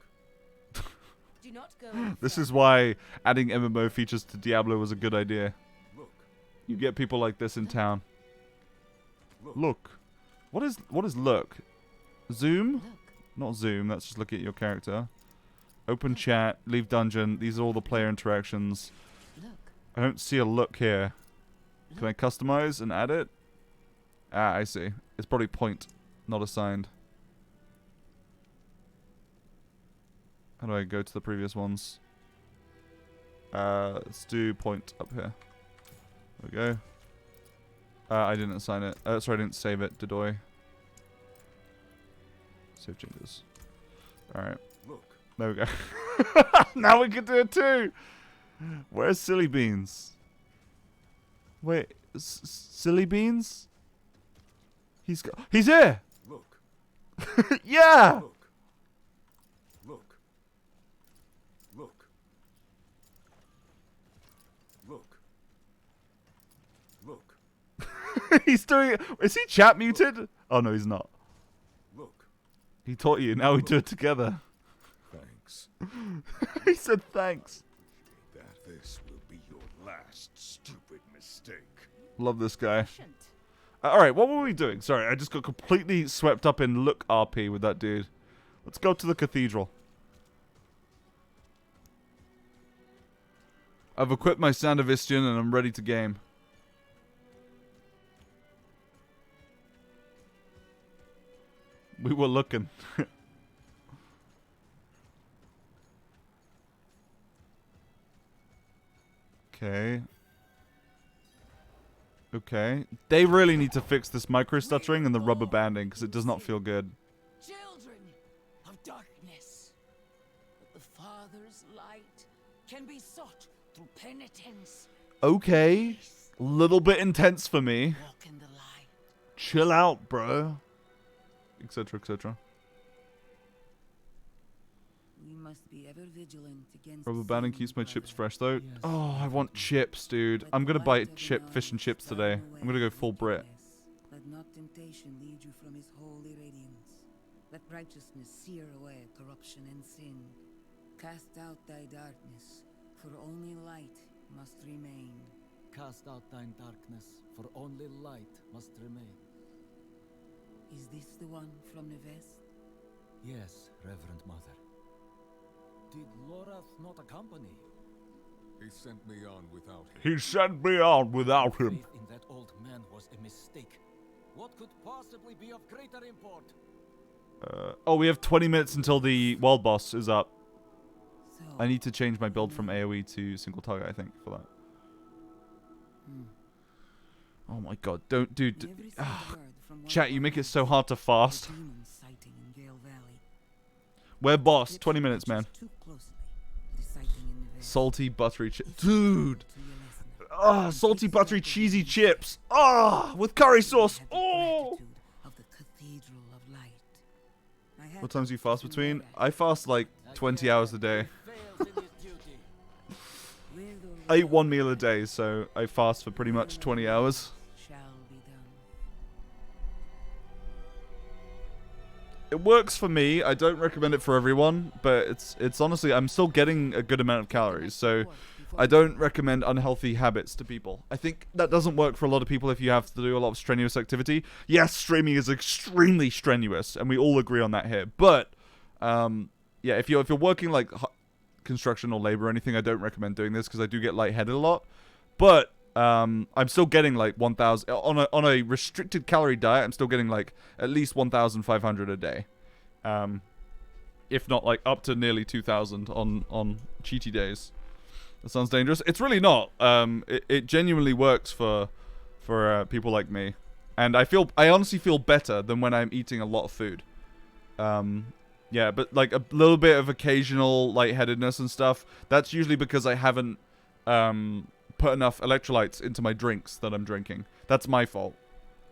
Do not go any This is further. why adding MMO features to Diablo was a good idea. Look. You get people like this in town. Look. Look. What is look? Zoom? Look. Not zoom, that's just looking at your character. Open chat, leave dungeon, these are all the player interactions. Look. I don't see a look here. Can I customize and add it? Ah, I see. It's probably point, not assigned. How do I go to the previous ones? Let's do point up here. There we go. I didn't assign it. Sorry, I didn't save it. Did I? Save changes. Alright. Look. There we go. Now we can do it too! Where's Silly Beans? Wait, Silly Beans? He's here! Look. Yeah! Look. Look. Look. Look. Look. He's doing it. Is he chat muted? Oh no, he's not. Look. He taught you, now we do it together. Thanks. He said thanks. That this will be your last stupid mistake. Love this guy. Patient. Alright, what were we doing? Sorry, I just got completely swept up in look RP with that dude. Let's go to the cathedral. I've equipped my Sandovistian and I'm ready to game. We were looking. Okay. Okay. They really need to fix this micro stuttering and the rubber banding because it does not feel good. Children of darkness. But the Father's light can be sought through penitence. Okay. Little bit intense for me. Walk in the light. Chill out, bro. Etc, etc. We must be ever vigilant against Rubber banding sin, keeps my chips brother. fresh though. Oh, I want chips, dude. I'm gonna buy fish and chips today. I'm gonna go full Brit. Let not temptation lead you from his holy radiance. Let righteousness sear away corruption and sin. Cast out thy darkness, for only light must remain. Cast out thine darkness, for only light must remain. Is this the one from the west? Yes, Reverend Mother. Did Lorath not accompany? He sent me on without him. He sent me on without him. Faith in that old man was a mistake. What could possibly be of greater import? Oh, we have 20 minutes until the world boss is up. So, I need to change my build from AoE to single target, I think, for that. Oh my god, don't, dude. in every single word from one Chat, you make it prophet, so hard to the fast. demon sighting in Gale Valley. We're boss. Clips 20 minutes, man. watches too closely. The sighting in the west. Salty, buttery chip. If you Dude! to your lesson, Ah, salty, buttery, cheesy chips. Ah, with curry sauce. had the Oh! gratitude of the Cathedral of Light. I had What times do you fast to between? know I fast like 20 hours a day. Fails in his duty. where the I eat one will meal a day, so I fast for pretty much 20 hours. shall be done. It works for me. I don't recommend it for everyone, but it's honestly, I'm still getting a good amount of calories, so I don't recommend unhealthy habits to people. I think that doesn't work for a lot of people if you have to do a lot of strenuous activity. Yes, streaming is extremely strenuous, and we all agree on that here. But yeah, if you're working like construction or labor or anything, I don't recommend doing this because I do get lightheaded a lot. But I'm still getting like 1,000 on a restricted calorie diet. I'm still getting like at least 1,500 a day, if not like up to nearly 2,000 on cheaty days. That sounds dangerous. It's really not. It genuinely works for people like me, and I honestly feel better than when I'm eating a lot of food. Yeah, but like a little bit of occasional lightheadedness and stuff. That's usually because I haven't put enough electrolytes into my drinks that I'm drinking. That's my fault.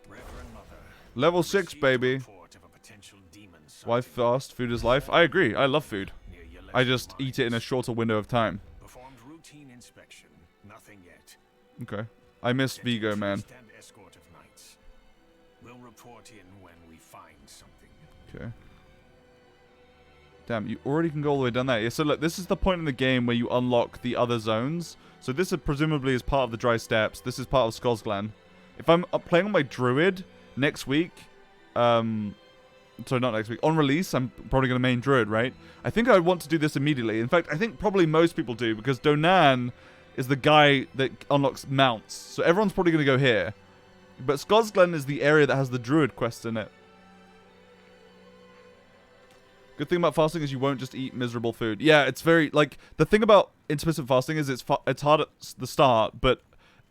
Reverend Mother, Level 6, received a baby. report of a potential demon Why sighting fast? Food is life. I agree. I love food. near your I lesser just eat it in a mines. shorter window of time. Performed routine inspection. Nothing yet. Okay. I miss Sent Vigo, in man. priest and escort of knights. Will report in when we find something. Okay. Damn, you already can go all the way down there. Yeah, so look, this is the point in the game where you unlock the other zones. So this is presumably is part of the Dry Steppes. This is part of Skosglen. If I'm playing on my Druid next week, sorry, not next week, on release, I'm probably going to main Druid, right? I think I want to do this immediately. In fact, I think probably most people do, because Donan is the guy that unlocks mounts. So everyone's probably going to go here. But Skosglen is the area that has the Druid quest in it. Good thing about fasting is you won't just eat miserable food. Yeah, it's very, like, the thing about intermittent fasting is it's hard at the start, but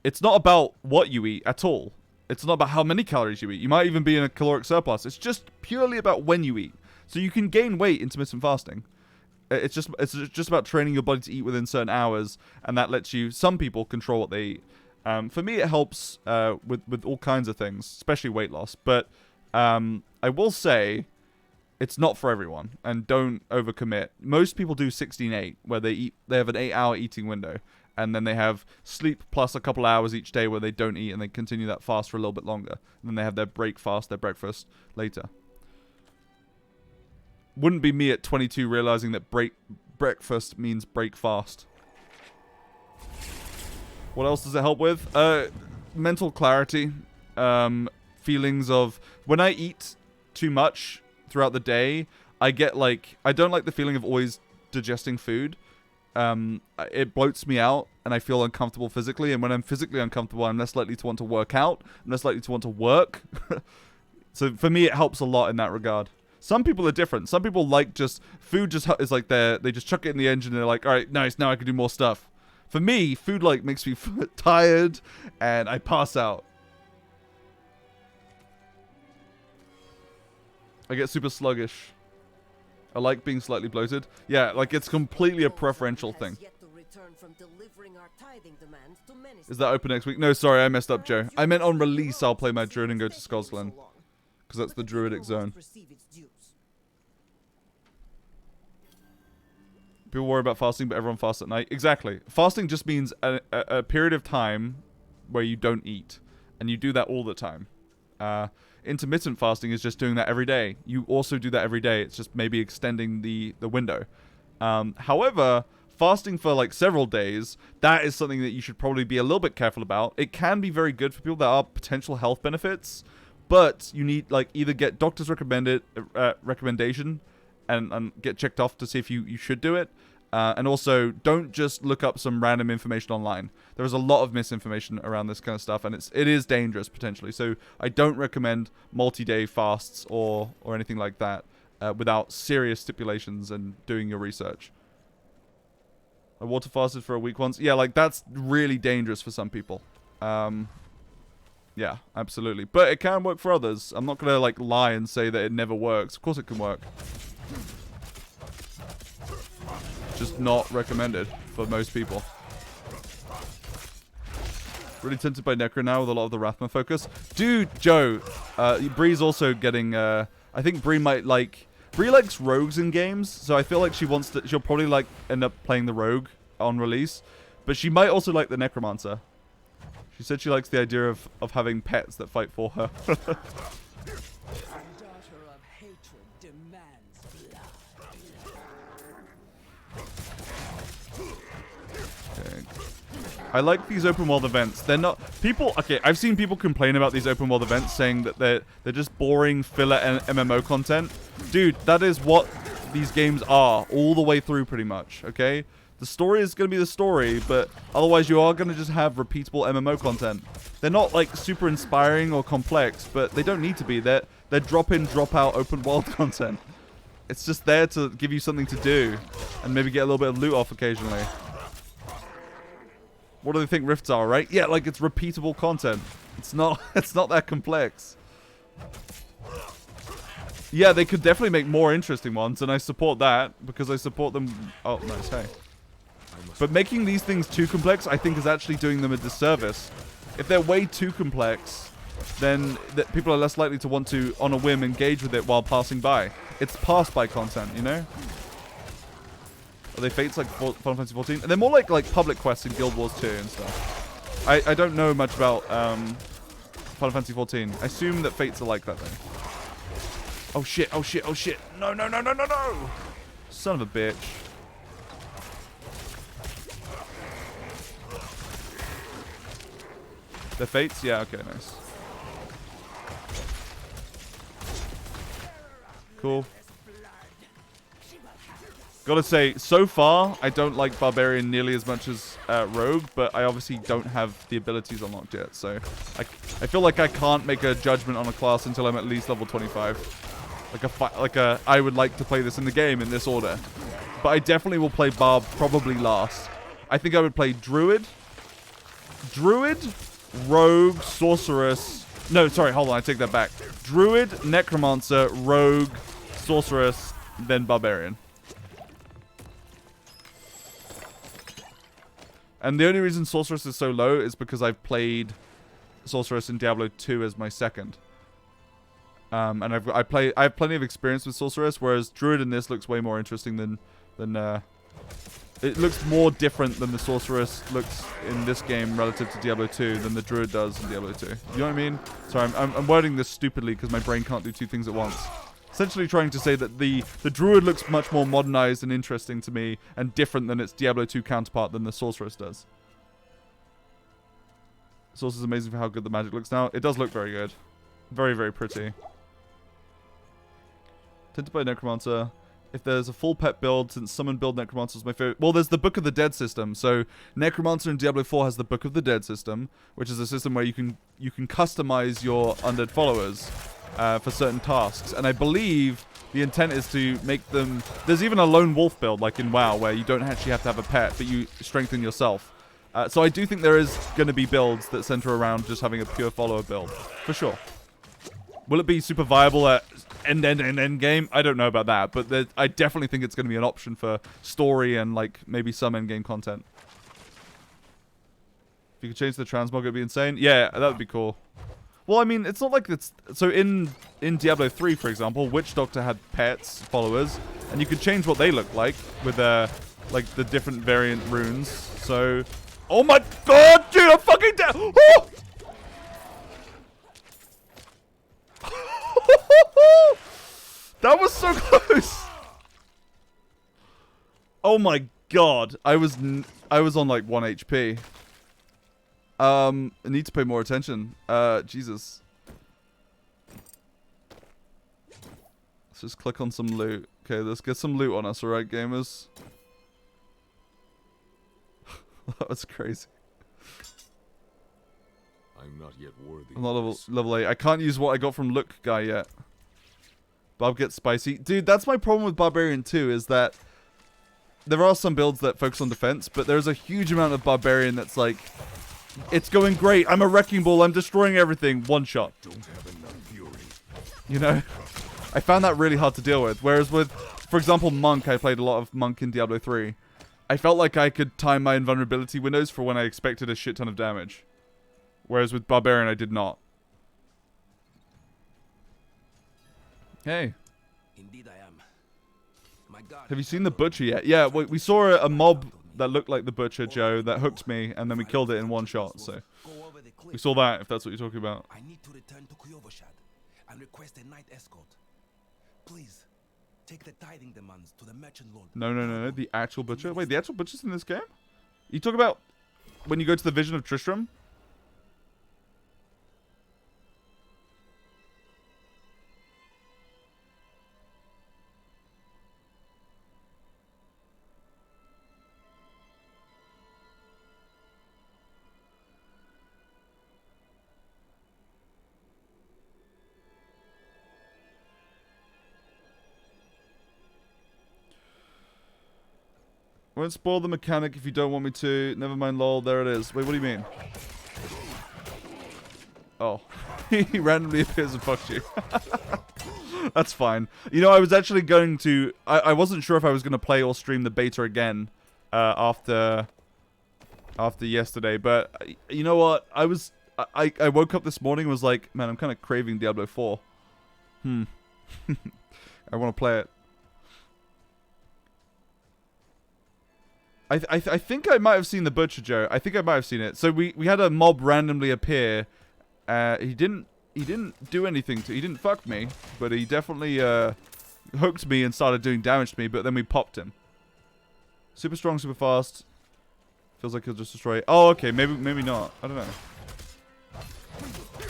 it's not about what you eat at all. It's not about how many calories you eat. You might even be in a caloric surplus. It's just purely about when you eat. So you can gain weight intermittent fasting. It's just about training your body to eat within certain hours, and that lets you, some people, control what they eat. For me, it helps with all kinds of things, especially weight loss. But I will say, it's not for everyone, and don't overcommit. Most people do 16-8, where they have an 8-hour eating window, and then they have sleep plus a couple hours each day where they don't eat, and they continue that fast for a little bit longer. And then they have their their breakfast later. Wouldn't be me at 22 realizing that breakfast means break fast. What else does it help with? Mental clarity. Feelings of, when I eat too much throughout the day, I get like, I don't like the feeling of always digesting food. It bloats me out and I feel uncomfortable physically, and when I'm physically uncomfortable, I'm less likely to want to work out, I'm less likely to want to work. So for me, it helps a lot in that regard. Some people are different. Some people like just, food just is like they just chuck it in the engine and they're like, alright, nice, now I can do more stuff. For me, food like makes me tired and I pass out. I get super sluggish. I like being slightly bloated. Yeah, like it's completely a preferential thing. Is that open next week? No, sorry, I messed up, Joe. I meant on release I'll play my Druid and go to Skosglen, because that's the Druidic zone. People worry about fasting, but everyone fasts at night. Exactly. Fasting just means a period of time where you don't eat, and you do that all the time. Intermittent fasting is just doing that every day. You also do that every day. It's just maybe extending the window. However, fasting for like several days, that is something that you should probably be a little bit careful about. It can be very good for people. There are potential health benefits, but you need like either get doctor's recommendation and get checked off to see if you should do it. And also, don't just look up some random information online. There is a lot of misinformation around this kind of stuff, and it is dangerous, potentially. So I don't recommend multi-day fasts or anything like that without serious stipulations and doing your research. I water fasted for a week once. Yeah, like, that's really dangerous for some people. Yeah, absolutely. But it can work for others. I'm not going to, like, lie and say that it never works. Of course it can work. Just not recommended for most people. Really tempted by Necro now with a lot of the Rathma focus. Dude, Joe, Bree's also getting, I think Bree might like, Bree likes rogues in games, so I feel like she'll probably like end up playing the rogue on release, but she might also like the Necromancer. She said she likes the idea of having pets that fight for her. I like these open world events. They're not people. Okay, I've seen people complain about these open world events, saying that they're just boring filler and MMO content. Dude, that is what these games are all the way through, pretty much. Okay, the story is gonna be the story, but otherwise you are gonna just have repeatable MMO content. They're not like super inspiring or complex, but they don't need to be. They're drop in, drop out open world content. It's just there to give you something to do, and maybe get a little bit of loot off occasionally. What do they think rifts are, right? Yeah, like it's repeatable content. It's not that complex. Yeah, they could definitely make more interesting ones, and I support that because I support them. Oh, nice, hey. But making these things too complex, I think, is actually doing them a disservice. If they're way too complex, then people are less likely to want to, on a whim, engage with it while passing by. It's pass-by content, you know? Are they fates like Final Fantasy 14? And they're more like public quests in Guild Wars 2 and stuff. I don't know much about Final Fantasy 14. I assume that Fates are like that though. Oh shit, oh shit, oh shit. No, no, no, no, no, no! Son of a bitch. They're Fates? Yeah, okay, nice. Cool. Gotta say, so far, I don't like Barbarian nearly as much as Rogue, but I obviously don't have the abilities unlocked yet, so I feel like I can't make a judgment on a class until I'm at least level 25. I would like to play this in the game in this order. But I definitely will play Barb probably last. I think I would play Druid, Rogue, Sorceress. No, sorry, hold on, I take that back. Druid, Necromancer, Rogue, Sorceress, then Barbarian. And the only reason Sorceress is so low is because I've played Sorceress in Diablo 2 as my second. And I have plenty of experience with Sorceress, whereas Druid in this looks way more interesting than it looks more different than the Sorceress looks in this game relative to Diablo 2 than the Druid does in Diablo 2. You know what I mean? Sorry, I'm wording this stupidly because my brain can't do two things at once. Essentially trying to say that the Druid looks much more modernized and interesting to me and different than its Diablo 2 counterpart than the Sorceress does. Sorceress is amazing for how good the magic looks now. It does look very good. Very, very pretty. Tinted by Necromancer. If there's a full pet build, since Summon Build Necromancer is my favorite. Well, there's the Book of the Dead system. So Necromancer in Diablo 4 has the Book of the Dead system, which is a system where you can customize your undead followers for certain tasks. And I believe the intent is to make them... There's even a lone wolf build, like in WoW, where you don't actually have to have a pet, but you strengthen yourself. So I do think there is going to be builds that center around just having a pure follower build, for sure. Will it be super viable at end game? I don't know about that, but I definitely think it's going to be an option for story and like maybe some end game content. If you could change the transmog, it'd be insane. Yeah, that would be cool. Well, I mean, it's not like it's... So in Diablo 3, for example, Witch Doctor had pets, followers, and you could change what they look like with like the different variant runes. So... Oh my god, dude, I'm fucking dead! Oh! That was so close. Oh my god, I was on like 1 HP. I need to pay more attention. Jesus. Let's just click on some loot. Okay, let's get some loot on us, alright, gamers? That was crazy. I'm not yet worthy. I'm not level 8. I can't use what I got from Look Guy yet. Bob gets spicy. Dude, that's my problem with Barbarian 2, is that there are some builds that focus on defense, but there's a huge amount of Barbarian that's like, it's going great, I'm a wrecking ball, I'm destroying everything, one shot. Don't have enough fury. You know? I found that really hard to deal with. Whereas with, for example, Monk, I played a lot of Monk in Diablo 3. I felt like I could time my invulnerability windows for when I expected a shit ton of damage. Whereas with Barbarian, I did not. Hey. Indeed I am. My God. Have you seen the Butcher yet? Yeah, we saw a mob that looked like the Butcher, Joe, that hooked me, and then we killed it in one shot, so... We saw that, if that's what you're talking about. I need to return to Kyovashad and request a night escort. Please, take the tithing demands to the merchant lord. No, the actual Butcher? Wait, the actual Butcher's in this game? You talk about when you go to the Vision of Tristram? Won't spoil the mechanic if you don't want me to. Never mind, lol. There it is. Wait, what do you mean? Oh. He randomly appears and fucks you. That's fine. You know, I was actually going to... I wasn't sure if I was going to play or stream the beta again after yesterday. But you know what? I woke up this morning and was like, man, I'm kind of craving Diablo 4. I want to play it. I think I might have seen the Butcher, Joe. I think I might have seen it. So we had a mob randomly appear He didn't do anything to... He didn't fuck me, but he definitely hooked me and started doing damage to me, but then we popped him. Super strong, super fast. Feels like he'll just destroy... Oh, okay. Maybe not. I don't know.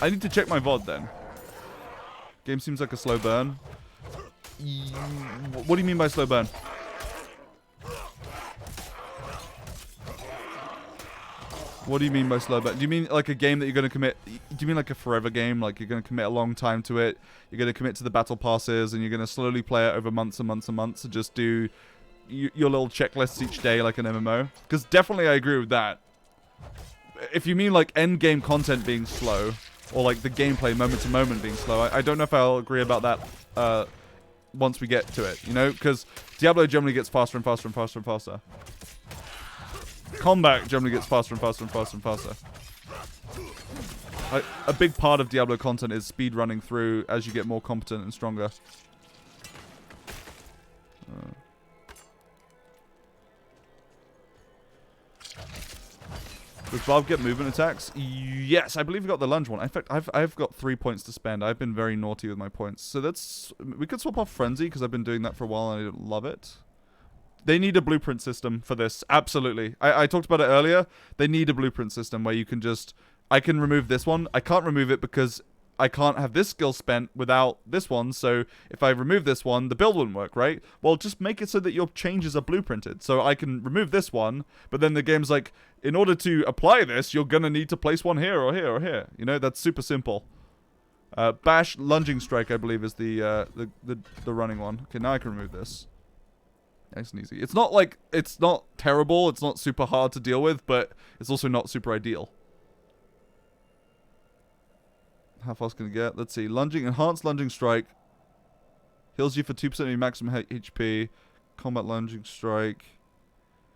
I need to check my VOD then. Game seems like a slow burn. What do you mean by slow burn? What do you mean by slow burn? Do you mean like a game that you're going to commit... Do you mean like a forever game? Like you're going to commit a long time to it? You're going to commit to the battle passes and you're going to slowly play it over months and months and months and just do your little checklists each day like an MMO? Because definitely I agree with that. If you mean like end game content being slow, or like the gameplay moment to moment being slow, I don't know if I'll agree about that once we get to it, you know? Because Diablo generally gets faster and faster and faster and faster. Combat generally gets faster and faster and faster and faster. A big part of Diablo content is speed running through as you get more competent and stronger. Does Bob get movement attacks? Yes, I believe we got the lunge one. In fact, I've got 3 points to spend. I've been very naughty with my points. So that's... We could swap off Frenzy, because I've been doing that for a while and I love it. They need a blueprint system for this. Absolutely. I talked about it earlier. They need a blueprint system where you can just... I can remove this one. I can't remove it because I can't have this skill spent without this one. So if I remove this one, the build wouldn't work, right? Well, just make it so that your changes are blueprinted. So I can remove this one, but then the game's like, in order to apply this, you're going to need to place one here or here or here. You know, that's super simple. Bash Lunging Strike, I believe, is the running one. Okay, now I can remove this. Nice and easy. It's not like, it's not terrible. It's not super hard to deal with, but it's also not super ideal. How fast can it get? Let's see. Enhanced Lunging Strike. Heals you for 2% of your maximum HP. Combat Lunging Strike.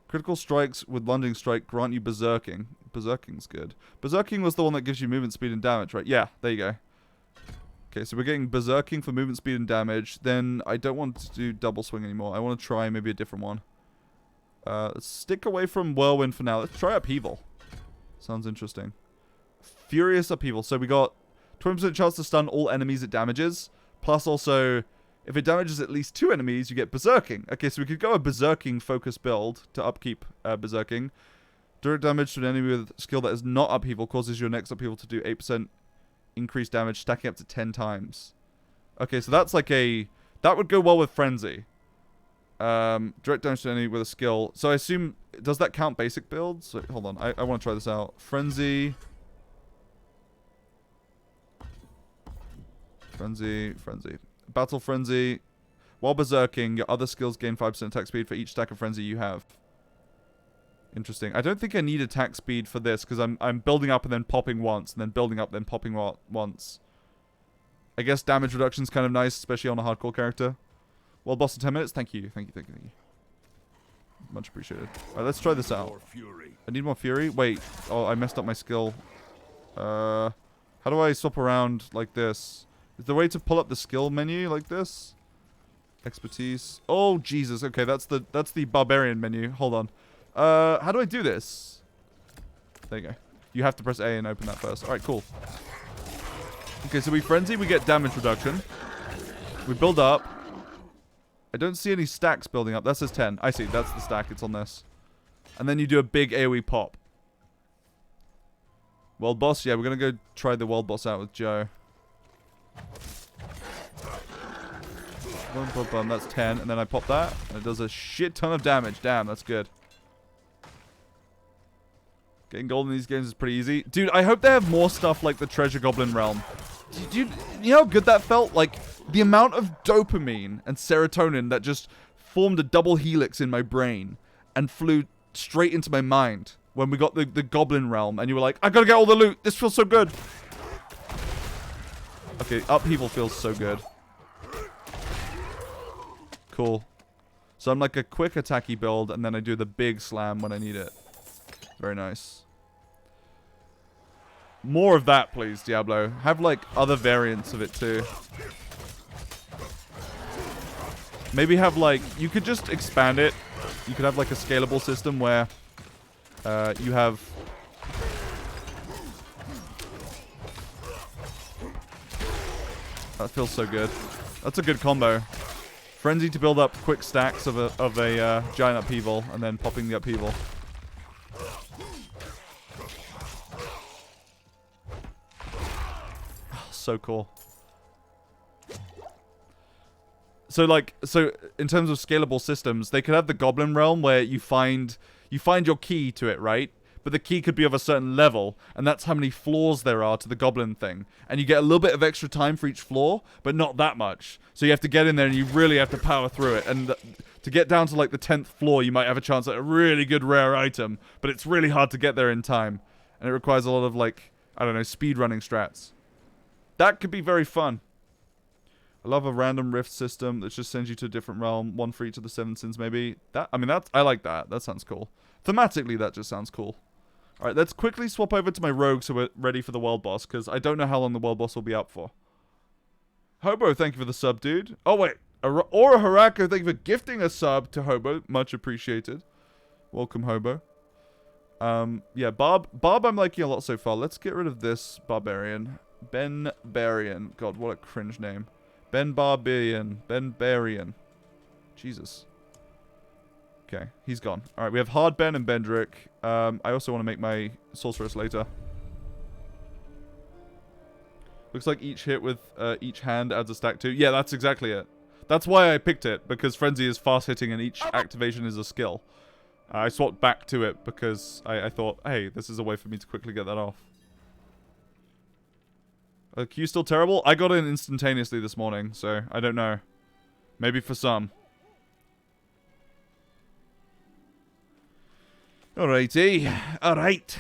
Critical strikes with Lunging Strike grant you Berserking. Berserking's good. Berserking was the one that gives you movement speed and damage, right? Yeah, there you go. Okay, so we're getting Berserking for movement speed and damage. Then I don't want to do Double Swing anymore. I want to try maybe a different one. Let's stick away from Whirlwind for now. Let's try Upheaval. Sounds interesting. Furious Upheaval. So we got 20% chance to stun all enemies it damages. Plus also, if it damages at least 2 enemies, you get Berserking. Okay, so we could go a Berserking focus build to upkeep Berserking. Direct damage to an enemy with skill that is not Upheaval causes your next Upheaval to do 8% increased damage, stacking up to 10 times. Okay, so that's like a... That would go well with Frenzy. Direct damage to an enemy with a skill. So I assume... Does that count basic builds? So, hold on, I want to try this out. Frenzy... Frenzy. Battle Frenzy. While berserking, your other skills gain 5% attack speed for each stack of Frenzy you have. Interesting. I don't think I need attack speed for this, because I'm building up and then popping once, and then building up, then popping once. I guess damage reduction is kind of nice, especially on a hardcore character. Well, boss in 10 minutes? Thank you. Much appreciated. Alright, let's try this out. I need more fury? Wait. Oh, I messed up my skill. How do I swap around like this? Is there a way to pull up the skill menu like this? Expertise. Oh, Jesus. Okay, that's the barbarian menu. Hold on. How do I do this? There you go. You have to press A and open that first. Alright, cool. Okay, so we frenzy, we get damage reduction. We build up. I don't see any stacks building up. That says 10. I see. That's the stack. It's on this. And then you do a big AoE pop. World boss? Yeah, we're going to go try the world boss out with Joe. Boom, boom, boom. That's 10. And then I pop that. And it does a shit ton of damage. Damn, that's good. Getting gold in these games is pretty easy. Dude, I hope they have more stuff like the Treasure Goblin Realm. Dude, you know how good that felt? Like, the amount of dopamine and serotonin that just formed a double helix in my brain and flew straight into my mind when we got the Goblin Realm. And you were like, I gotta get all the loot. This feels so good. Okay, Upheaval feels so good. Cool. So I'm like a quick attacky build, and then I do the big slam when I need it. Very nice. More of that, please, Diablo. Have, like, other variants of it, too. Maybe have, like... You could just expand it. You could have, like, a scalable system where you have... That feels so good. That's a good combo. Frenzy to build up quick stacks of a giant upheaval, and then popping the upheaval. Oh, so cool. So in terms of scalable systems, they could have the Goblin Realm where you find your key to it, right? But the key could be of a certain level, and that's how many floors there are to the goblin thing. And you get a little bit of extra time for each floor, but not that much. So you have to get in there and you really have to power through it. And to get down to like the 10th floor, you might have a chance at a really good rare item, but it's really hard to get there in time. And it requires a lot of like, I don't know, speedrunning strats. That could be very fun. I love a random rift system that just sends you to a different realm, one for each of the 7 sins maybe. I like that. That sounds cool. Thematically, that just sounds cool. Alright, let's quickly swap over to my rogue so we're ready for the world boss, because I don't know how long the world boss will be out for. Hobo, thank you for the sub, dude. Oh, wait. Aura Harako, thank you for gifting a sub to Hobo. Much appreciated. Welcome, Hobo. Yeah, Barb I'm liking a lot so far. Let's get rid of this Barbarian. Ben Barian. God, what a cringe name. Ben Barbarian. Jesus. Okay, he's gone. Alright, we have Hard Ben and Bendrick. I also want to make my Sorceress later. Looks like each hit with each hand adds a stack too. Yeah, that's exactly it. That's why I picked it, because Frenzy is fast hitting and each activation is a skill. I swapped back to it because I thought, hey, this is a way for me to quickly get that off. Q still terrible? I got in instantaneously this morning, so I don't know. Maybe for some. Alrighty. Alright.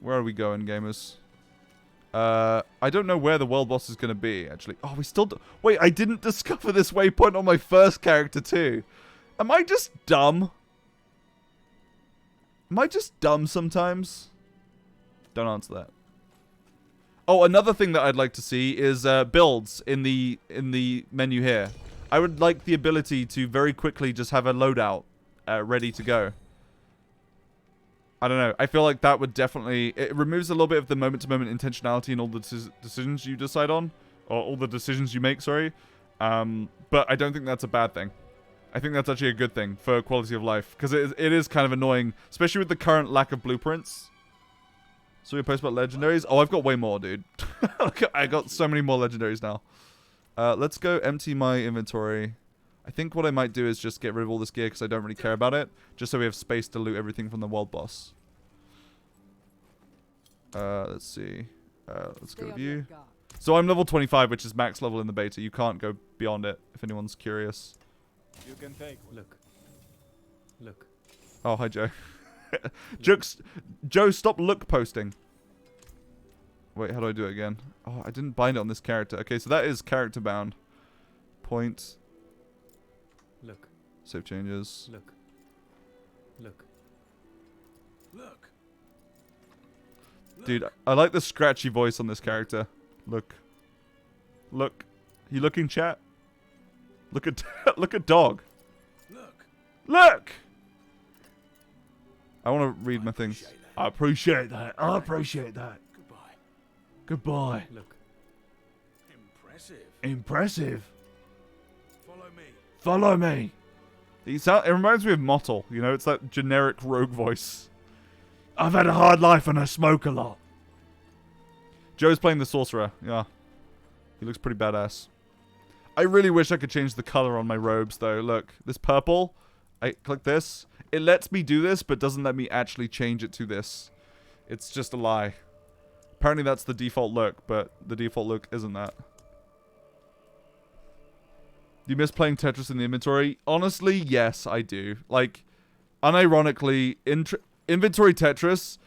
Where are we going, gamers? I don't know where the world boss is going to be, actually. Oh, we still... Wait, I didn't discover this waypoint on my first character, too. Am I just dumb? Am I just dumb sometimes? Don't answer that. Oh, another thing that I'd like to see is builds in the menu here. I would like the ability to very quickly just have a loadout ready to go. I don't know. I feel like that would definitely... It removes a little bit of the moment-to-moment intentionality in all the decisions you decide on. Or all the decisions you make, sorry. But I don't think that's a bad thing. I think that's actually a good thing for quality of life. Because it is kind of annoying. Especially with the current lack of blueprints. So we post about legendaries. Oh, I've got way more, dude. I got so many more legendaries now. Let's go empty my inventory. I think what I might do is just get rid of all this gear because I don't really care about it. Just so we have space to loot everything from the world boss. Let's see. Let's go to view. So I'm level 25, which is max level in the beta. You can't go beyond it, if anyone's curious. You can take. Look. Oh, hi, Joe. Joe, stop look posting. Wait, how do I do it again? Oh, I didn't bind it on this character. Okay, so that is character bound. Point. Look. Save changes. Look. Dude, I like the scratchy voice on this character. Look. You looking, chat? Look at dog. Look! I want to read my things. I appreciate that. Goodbye. Look. Impressive. Follow me. It reminds me of Mottle. You know, it's that generic rogue voice. I've had a hard life and I smoke a lot. Joe's playing the sorcerer. Yeah. He looks pretty badass. I really wish I could change the color on my robes, though. Look, this purple. I click this. It lets me do this, but doesn't let me actually change it to this. It's just a lie. Apparently that's the default look, but the default look isn't that. Do you miss playing Tetris in the inventory? Honestly, yes, I do. Like, unironically, inventory Tetris,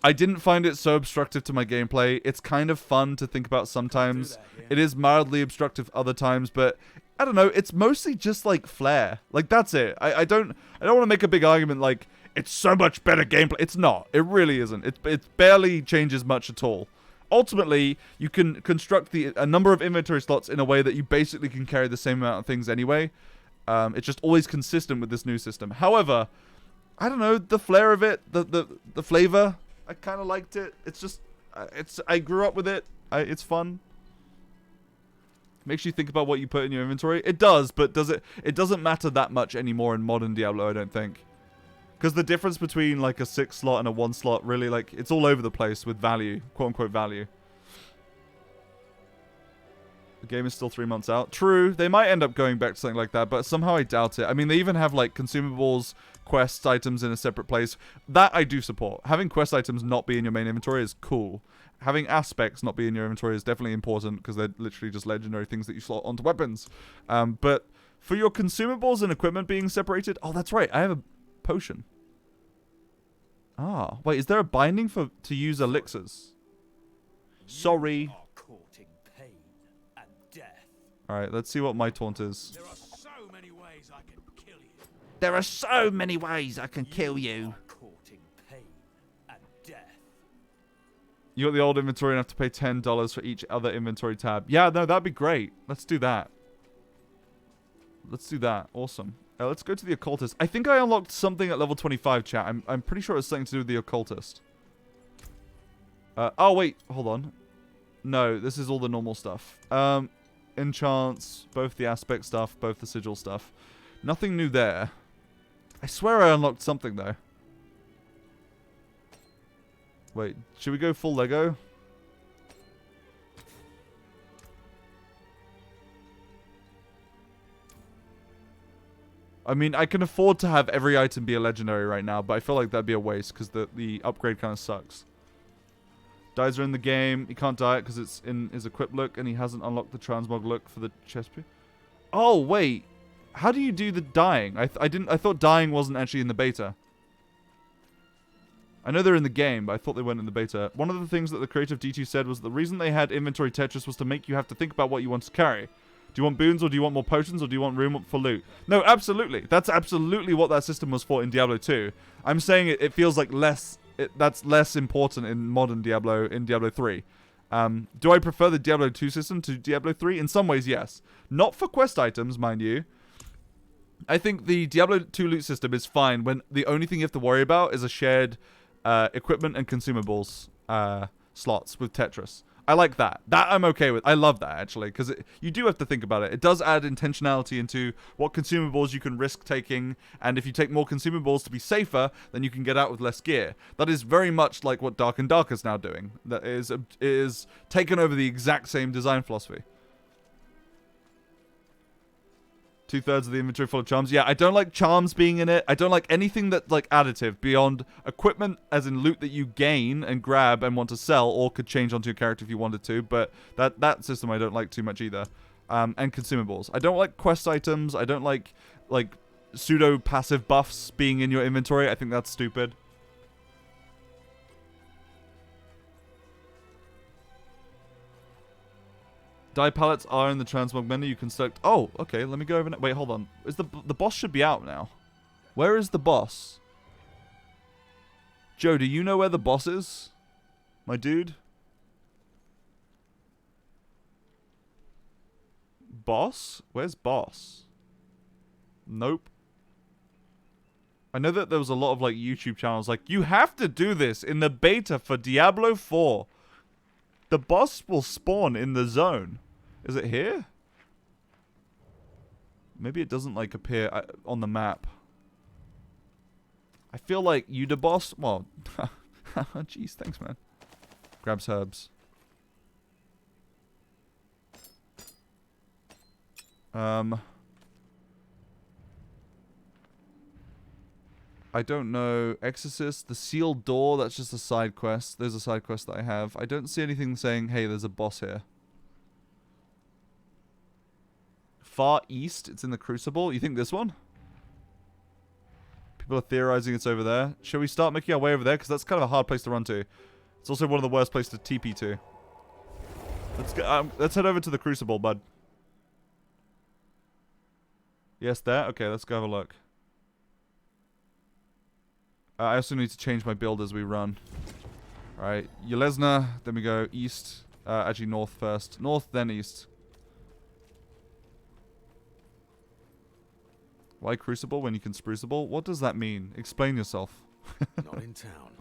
I didn't find it so obstructive to my gameplay. It's kind of fun to think about sometimes. It is mildly obstructive other times, but I don't know. It's mostly just like flair. Like, that's it. I don't want to make a big argument like it's so much better gameplay. It's not. It really isn't. It barely changes much at all. Ultimately, you can construct a number of inventory slots in a way that you basically can carry the same amount of things anyway. It's just always consistent with this new system. However, I don't know, the flair of it, the flavor, I kind of liked it. It's just, I grew up with it. It's fun. Makes you think about what you put in your inventory. It does, but does it? It doesn't matter that much anymore in modern Diablo, I don't think. Because the difference between like a 6 slot and a 1 slot really like it's all over the place with value, quote unquote value. The game is still 3 months out. True, they might end up going back to something like that, but somehow I doubt it. I mean, they even have like consumables, quests, items in a separate place. That I do support. Having quest items not be in your main inventory is cool. Having aspects not be in your inventory is definitely important because they're literally just legendary things that you slot onto weapons. But for your consumables and equipment being separated, oh, that's right. I have a potion. Ah, wait, is there a binding to use elixirs? Sorry. Alright, let's see what my taunt is. There are so many ways I can kill you. There are so many ways I can kill you. You got the old inventory and have to pay $10 for each other inventory tab. Yeah, no, that'd be great. Let's do that. Let's do that. Awesome. Let's go to the occultist. I think I unlocked something at level 25, chat. I'm pretty sure it's something to do with the occultist. Oh, wait. Hold on. No, this is all the normal stuff. Enchants, both the aspect stuff, both the sigil stuff. Nothing new there. I swear I unlocked something, though. Wait, should we go full Lego? I mean, I can afford to have every item be a legendary right now, but I feel like that'd be a waste because the upgrade kind of sucks. Dyes are in the game. He can't dye it because it's in his equip look, and he hasn't unlocked the transmog look for the chest piece. Oh wait, how do you do the dyeing? I thought dyeing wasn't actually in the beta. I know they're in the game, but I thought they weren't in the beta. One of the things that the creator of D2 said was the reason they had inventory Tetris was to make you have to think about what you want to carry. Do you want boons, or do you want more potions, or do you want room for loot? No, absolutely. That's absolutely what that system was for in Diablo 2. I'm saying it feels like that's less important in modern Diablo, in Diablo 3. Do I prefer the Diablo 2 system to Diablo 3? In some ways, yes. Not for quest items, mind you. I think the Diablo 2 loot system is fine when the only thing you have to worry about is a shared equipment and consumables slots with Tetris. I like that. That I'm okay with. I love that, actually, because you do have to think about it. It does add intentionality into what consumables you can risk taking, and if you take more consumables to be safer, then you can get out with less gear. That is very much like what Dark and Dark is now doing. That is taken over the exact same design philosophy. 2/3 of the inventory full of charms. Yeah, I don't like charms being in it. I don't like anything that's like additive beyond equipment, as in loot that you gain and grab and want to sell, or could change onto your character if you wanted to. But that system I don't like too much either. And consumables. I don't like quest items. I don't like pseudo passive buffs being in your inventory. I think that's stupid. Dye palettes are in the transmog menu. You can select... Oh, okay. Let me go over... Wait, hold on. Is the boss should be out now. Where is the boss? Joe, do you know where the boss is? My dude? Boss? Where's boss? Nope. I know that there was a lot of like YouTube channels like, you have to do this in the beta for Diablo 4. The boss will spawn in the zone. Is it here? Maybe it doesn't like appear on the map. I feel like you the boss. Well, jeez, thanks, man. Grabs herbs. I don't know. Exorcist, the sealed door. That's just a side quest. There's a side quest that I have. I don't see anything saying, "Hey, there's a boss here." Far East. It's in the Crucible. You think this one? People are theorizing it's over there. Shall we start making our way over there? Because that's kind of a hard place to run to. It's also one of the worst places to TP to. Let's go. Let's head over to the Crucible, bud. Yes, there? Okay, let's go have a look. I also need to change my build as we run. Alright, Yelesna. Then we go east. Actually, north first. North, then east. Why Crucible when you can Sprucible? What does that mean? Explain yourself. Not in town.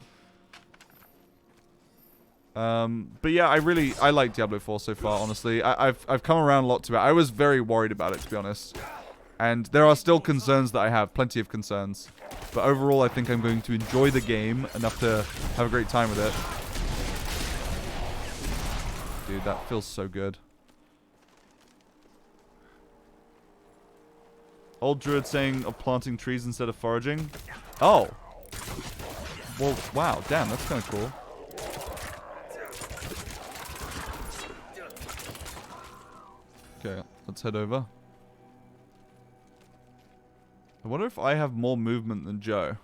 But yeah, I like Diablo 4 so far, honestly. I've come around a lot to it. I was very worried about it, to be honest. And there are still concerns that I have, plenty of concerns. But overall, I think I'm going to enjoy the game enough to have a great time with it. Dude, that feels so good. Old druid saying of planting trees instead of foraging. Oh. Well, wow, damn, that's kind of cool. Okay, let's head over. I wonder if I have more movement than Joe.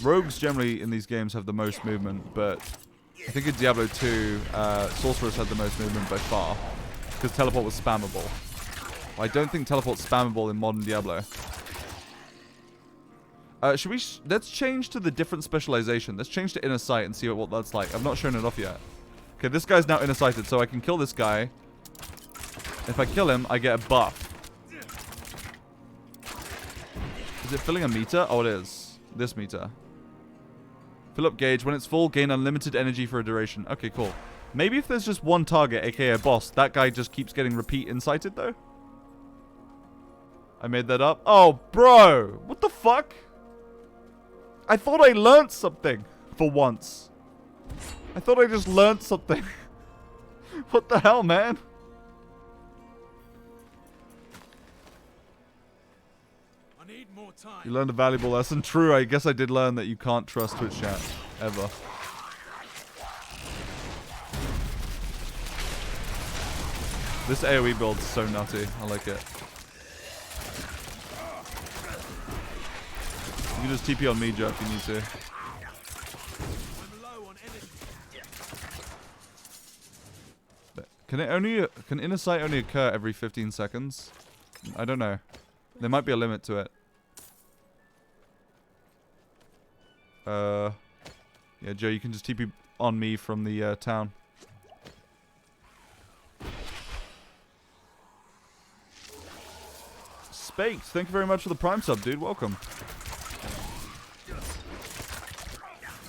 Rogues generally in these games have the most movement, but I think in Diablo 2, Sorceress had the most movement by far. Because teleport was spammable. I don't think teleport's spammable in modern Diablo. Should we... let's change to the different specialization. Let's change to Inner Sight and see what that's like. I've not shown it off yet. Okay, this guy's now Inner Sighted, so I can kill this guy. If I kill him, I get a buff. Is it filling a meter? Oh, it is. This meter. Fill up gauge. When it's full, gain unlimited energy for a duration. Okay, cool. Maybe if there's just one target, aka a boss, that guy just keeps getting repeat incited, though? I made that up. Oh, bro! What the fuck? I thought I learned something. For once. I thought I just learned something. What the hell, man? You learned a valuable lesson. True, I guess I did learn that you can't trust Twitch chat. Ever. This AoE build's so nutty. I like it. You can just TP on me, Joe, if you need to. Can Inner Sight only occur every 15 seconds? I don't know. There might be a limit to it. Yeah, Joe, you can just TP on me from the town. Spaked, thank you very much for the Prime sub, dude. Welcome.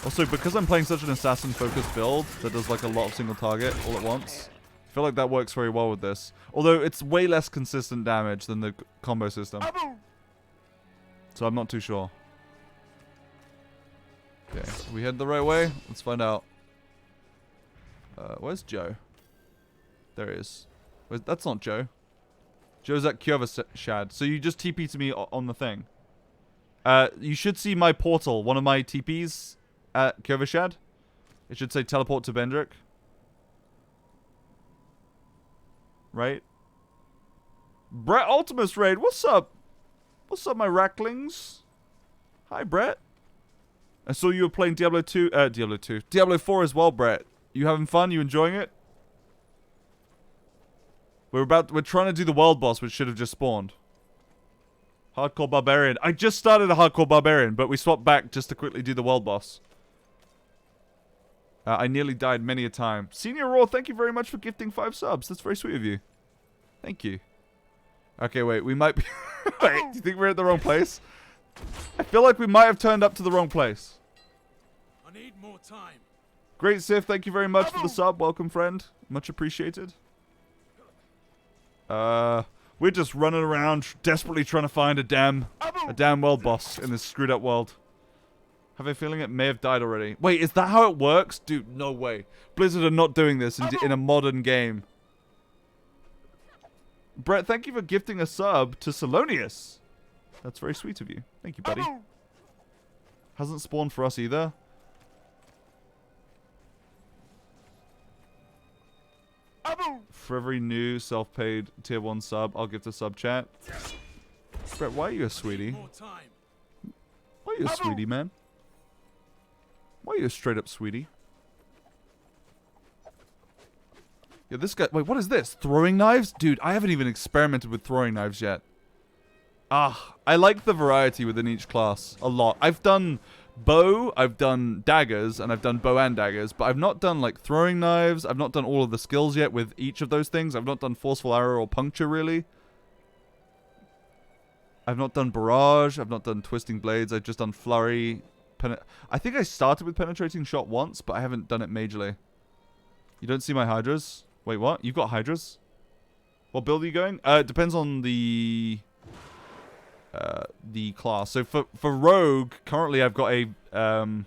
Also, because I'm playing such an assassin-focused build that does like a lot of single target all at once, I feel like that works very well with this. Although it's way less consistent damage than the combo system. So I'm not too sure. Okay, we head the right way? Let's find out. Where's Joe? There he is. That's not Joe. Joe's at Kyovashad. So you just TP to me on the thing. You should see my portal, one of my TPs at Kyovashad. It should say teleport to Bendrick. Right? Brett Ultimus Raid, what's up? What's up, my racklings? Hi, Brett. I saw you were playing Diablo 4 as well, Brett. You having fun? You enjoying it? We're trying to do the world boss, which should have just spawned. Hardcore Barbarian. I just started a Hardcore Barbarian, but we swapped back just to quickly do the world boss. I nearly died many a time. Senior Raw, thank you very much for gifting 5 subs. That's very sweet of you. Thank you. Okay, wait. We might be... Wait, do you think we're at the wrong place? I feel like we might have turned up to the wrong place. I need more time. Great Sif, thank you very much for the sub. Welcome, friend. Much appreciated. We're just running around desperately trying to find a damn world boss in this screwed up world. Have a feeling it may have died already. Wait, is that how it works? Dude, no way. Blizzard are not doing this in a modern game. Brett, thank you for gifting a sub to Salonius. That's very sweet of you. Thank you, buddy. Hasn't spawned for us either. For every new self-paid tier 1 sub, I'll give the sub chat. Brett, why are you a sweetie? Why are you a sweetie, man? Why are you a straight up sweetie? Yeah, this guy... Wait, what is this? Throwing knives? Dude, I haven't even experimented with throwing knives yet. I like the variety within each class a lot. I've done bow, I've done daggers, and I've done bow and daggers, but I've not done, like, throwing knives. I've not done all of the skills yet with each of those things. I've not done forceful arrow or puncture, really. I've not done barrage. I've not done twisting blades. I've just done flurry, I think I started with penetrating shot once, but I haven't done it majorly. You don't see my hydras? Wait, what? You've got hydras? What build are you going? It depends on the class. So for rogue, currently I've got a an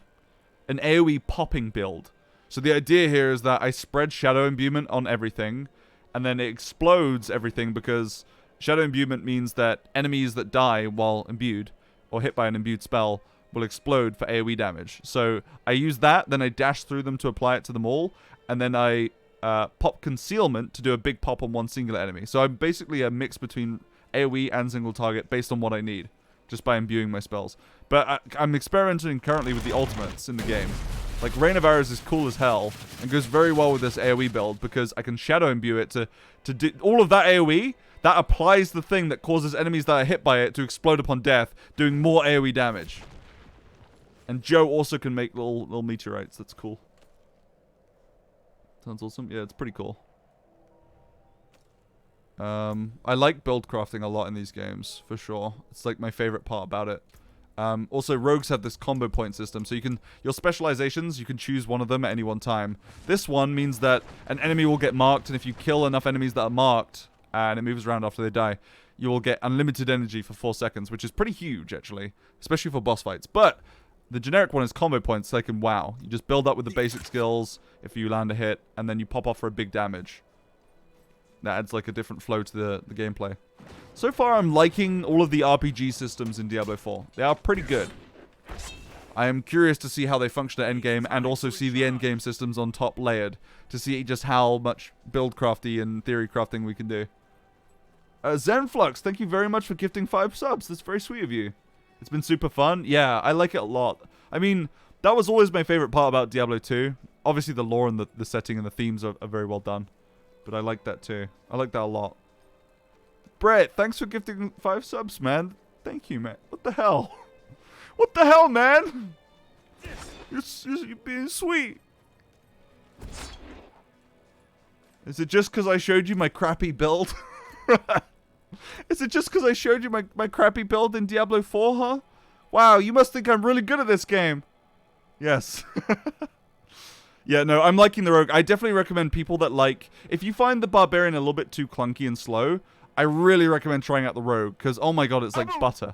AoE popping build. So the idea here is that I spread shadow imbuement on everything, and then it explodes everything because shadow imbuement means that enemies that die while imbued or hit by an imbued spell will explode for AoE damage. So I use that, then I dash through them to apply it to them all, and then I pop concealment to do a big pop on one singular enemy. So I'm basically a mix between AoE and single target based on what I need, just by imbuing my spells. But I'm experimenting currently with the ultimates in the game. Like, Reign of Arrows is cool as hell and goes very well with this AoE build because I can shadow imbue it to do all of that AoE. That applies the thing that causes enemies that are hit by it to explode upon death, doing more AoE damage. And Joe also can make little meteorites. That's cool. Sounds awesome. Yeah, it's pretty cool. I like build crafting a lot in these games, for sure. It's like my favorite part about it. Also, rogues have this combo point system, so your specializations, you can choose one of them at any one time. This one means that an enemy will get marked, and if you kill enough enemies that are marked, and it moves around after they die, you will get unlimited energy for 4 seconds, which is pretty huge, actually, especially for boss fights. But the generic one is combo points, so they can wow. You just build up with the basic skills if you land a hit, and then you pop off for a big damage. That adds like a different flow to the gameplay. So far, I'm liking all of the RPG systems in Diablo 4. They are pretty good. I am curious to see how they function at endgame, and also see the endgame systems on top layered, to see just how much build crafty and theory crafting we can do. Zenflux, thank you very much for gifting 5 subs. That's very sweet of you. It's been super fun. Yeah, I like it a lot. I mean, that was always my favorite part about Diablo 2. Obviously, the lore and the setting and the themes are very well done. But I like that too. I like that a lot. Brett, thanks for gifting 5 subs, man. Thank you, man. What the hell? What the hell, man? You're being sweet. Is it just because I showed you my crappy build? Is it just because I showed you my crappy build in Diablo 4, huh? Wow, you must think I'm really good at this game. Yes. Yeah, no, I'm liking the rogue. I definitely recommend people that like... If you find the barbarian a little bit too clunky and slow, I really recommend trying out the rogue, because, oh my god, it's like butter.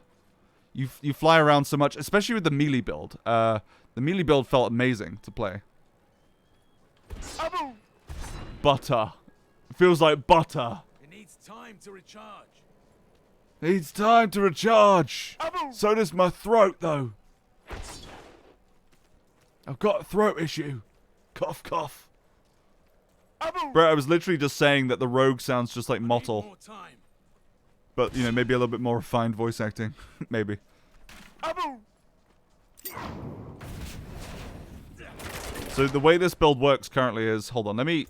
You fly around so much, especially with the melee build. The melee build felt amazing to play. Butter. It feels like butter. It needs time to recharge. Needs time to recharge. So does my throat, though. I've got a throat issue. Cough, cough. Bro, I was literally just saying that the rogue sounds just like Mottle. But, you know, maybe a little bit more refined voice acting. Maybe. So the way this build works currently is... Hold on, let me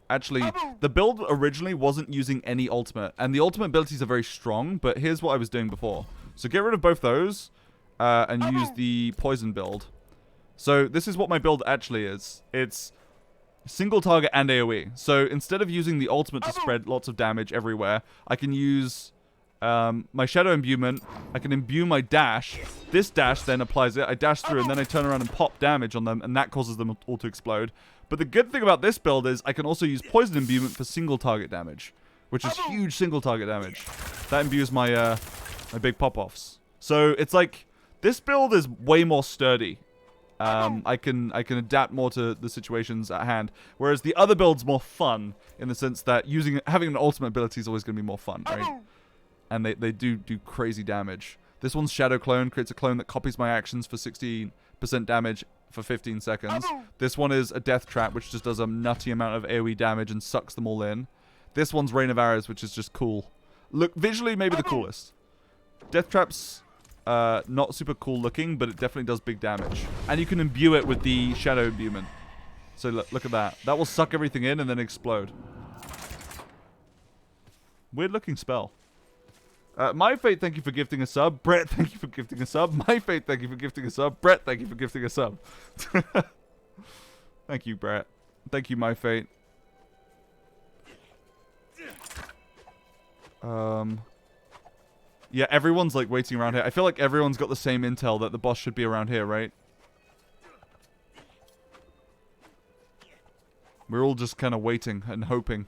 actually... The build originally wasn't using any ultimate. And the ultimate abilities are very strong, but here's what I was doing before. So get rid of both those, and use the poison build. So this is what my build actually is. It's single target and AoE. So instead of using the ultimate to spread lots of damage everywhere, I can use my shadow imbuement. I can imbue my dash. This dash then applies it. I dash through and then I turn around and pop damage on them, and that causes them all to explode. But the good thing about this build is I can also use poison imbuement for single target damage, which is huge single target damage. That imbues my my big pop-offs. So it's like this build is way more sturdy. I can adapt more to the situations at hand, whereas the other build's more fun in the sense that having an ultimate ability is always going to be more fun, right? And they do crazy damage. This one's Shadow Clone, creates a clone that copies my actions for 16% damage for 15 seconds. This one is a Death Trap, which just does a nutty amount of AoE damage and sucks them all in. This one's Reign of Arrows, which is just cool. Look, visually maybe the coolest. Death Trap's not super cool looking, but it definitely does big damage. And you can imbue it with the shadow imbuement. So look at that. That will suck everything in and then explode. Weird looking spell. My Fate, thank you for gifting a sub. Brett, thank you for gifting a sub. My Fate, thank you for gifting a sub. Brett, thank you for gifting a sub. Thank you, Brett. Thank you, My Fate. Yeah, everyone's like waiting around here. I feel like everyone's got the same intel that the boss should be around here, right? We're all just kind of waiting and hoping.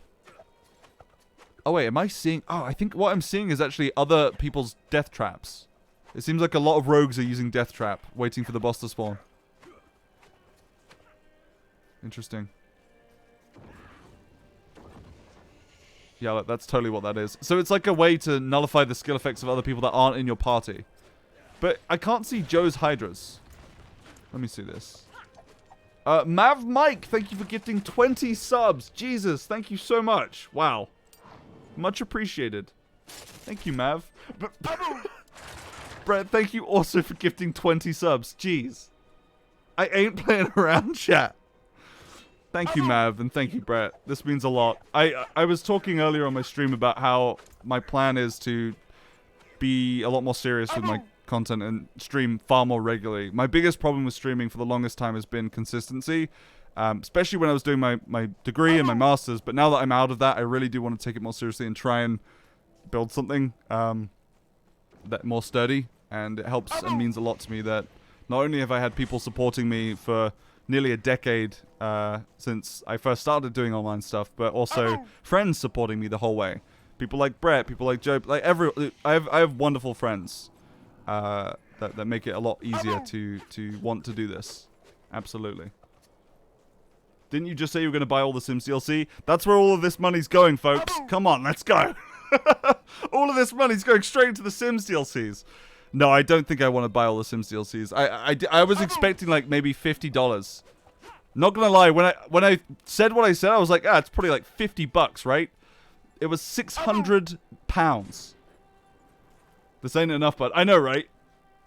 Oh wait, am I seeing... Oh, I think what I'm seeing is actually other people's death traps. It seems like a lot of rogues are using death trap, waiting for the boss to spawn. Interesting. Yeah, that's totally what that is. So it's like a way to nullify the skill effects of other people that aren't in your party. But I can't see Joe's Hydras. Let me see this. Mav Mike, thank you for gifting 20 subs. Jesus, thank you so much. Wow. Much appreciated. Thank you, Mav. Brett, thank you also for gifting 20 subs. Jeez. I ain't playing around, chat. Thank you, Mav, and thank you, Brett. This means a lot. I was talking earlier on my stream about how my plan is to be a lot more serious with my content and stream far more regularly. My biggest problem with streaming for the longest time has been consistency, especially when I was doing my degree and my master's. But now that I'm out of that, I really do want to take it more seriously and try and build something that more sturdy. And it helps and means a lot to me that not only have I had people supporting me for nearly a decade since I first started doing online stuff, but also friends supporting me the whole way. People like Brett, people like Joe, like I have wonderful friends that make it a lot easier to want to do this. Absolutely. Didn't you just say you were going to buy all the Sims DLC? That's where all of this money's going, folks. Come on, let's go. All of this money's going straight into the Sims DLCs. No, I don't think I want to buy all the Sims DLCs. I was expecting like maybe $50. Not gonna lie, when I said what I said, I was like, it's probably like $50, right? It was £600. This ain't enough, but I know, right?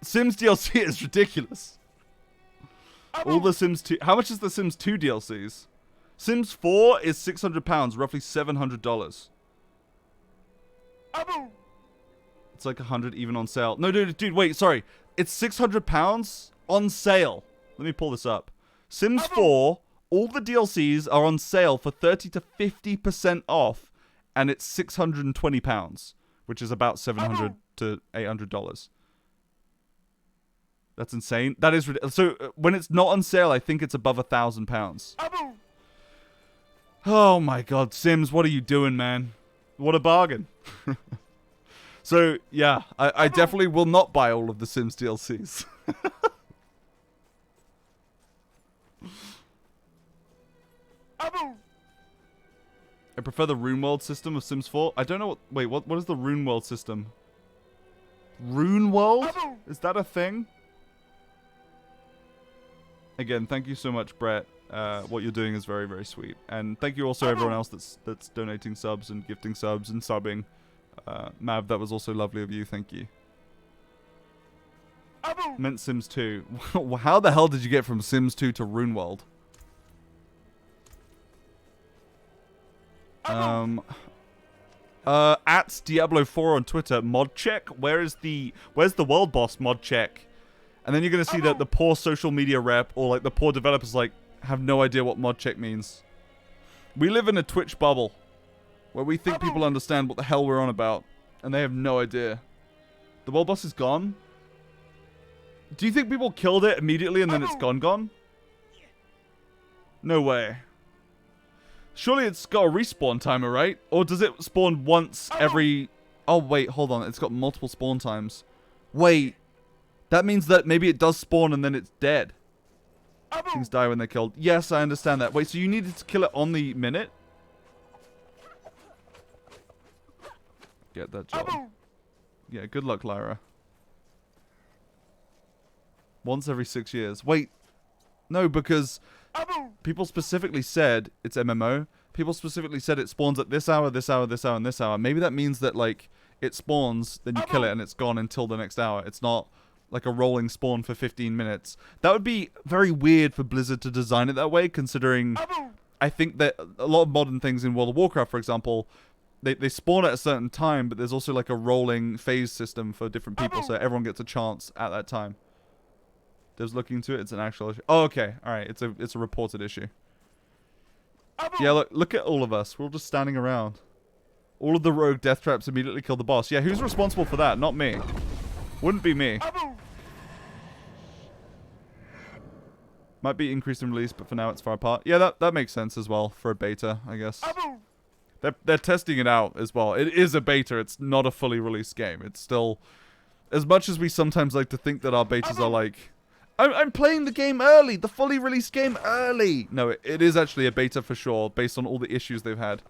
Sims DLC is ridiculous. All the Sims 2. How much is the Sims 2 DLCs? Sims 4 is £600, roughly $700. It's like 100 even on sale. No, dude, wait, sorry. It's £600 on sale. Let me pull this up. Sims 4, all the DLCs are on sale for 30 to 50% off, and it's £620, which is about $700 to $800. That's insane. That is ridiculous. So when it's not on sale, I think it's above £1,000. Oh my God, Sims, what are you doing, man? What a bargain. So, yeah, I definitely will not buy all of the Sims DLCs. I prefer the Rune World system of Sims 4. I don't know what... Wait, what is the Rune World system? Rune World? Is that a thing? Again, thank you so much, Brett. What you're doing is very, very sweet. And thank you also everyone else that's donating subs and gifting subs and subbing. Mav, that was also lovely of you. Thank you. Meant Sims 2. How the hell did you get from Sims 2 to Rune World? At Diablo 4 on Twitter, mod check. Where's the world boss mod check? And then you're gonna see that the poor social media rep or like the poor developers like have no idea what mod check means. We live in a Twitch bubble where we think people understand what the hell we're on about, and they have no idea. The world boss is gone. Do you think people killed it immediately and then it's gone? No way. Surely it's got a respawn timer, right? Or does it spawn once every... Oh, wait, hold on. It's got multiple spawn times. Wait. That means that maybe it does spawn and then it's dead. Things die when they're killed. Yes, I understand that. Wait, so you needed to kill it on the minute? Get that job. Yeah, good luck, Lyra. Once every 6 years. Wait. No, because... people specifically said it's MMO. People specifically said it spawns at this hour, this hour, this hour, and this hour. Maybe that means that, like, it spawns, then you kill it, and it's gone until the next hour. It's not, like, a rolling spawn for 15 minutes. That would be very weird for Blizzard to design it that way, considering I think that a lot of modern things in World of Warcraft, for example, they spawn at a certain time, but there's also, like, a rolling phase system for different people, so everyone gets a chance at that time. Devs looking into it. It's an actual issue. Oh, okay. All right. It's a reported issue. Yeah, look at all of us. We're all just standing around. All of the rogue death traps immediately kill the boss. Yeah, who's responsible for that? Not me. Wouldn't be me. Might be increased in release, but for now it's far apart. Yeah, that makes sense as well for a beta, I guess. They're testing it out as well. It is a beta. It's not a fully released game. It's still... As much as we sometimes like to think that our betas are like... I'm playing the game early! The fully released game early! No, it is actually a beta for sure, based on all the issues they've had.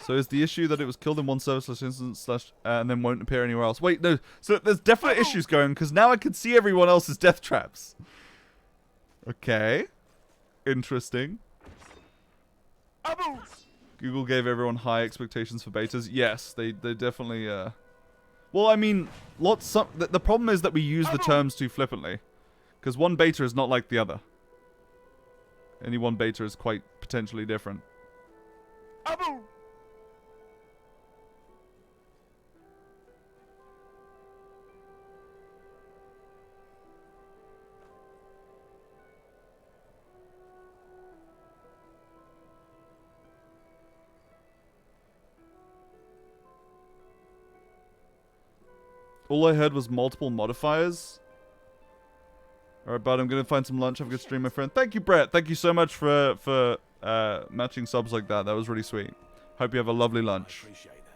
So is the issue that it was killed in one service instance and then won't appear anywhere else? Wait, no. So there's definite issues going, because now I can see everyone else's death traps. Okay. Interesting. Google gave everyone high expectations for betas. Yes, they definitely... Well, I mean, the problem is that we use the terms too flippantly. Because one beta is not like the other. Any one beta is quite potentially different. All I heard was multiple modifiers. Alright, bud, I'm gonna find some lunch. Have a good stream, my friend. Thank you, Brett. Thank you so much for matching subs like that. That was really sweet. Hope you have a lovely lunch. I appreciate that.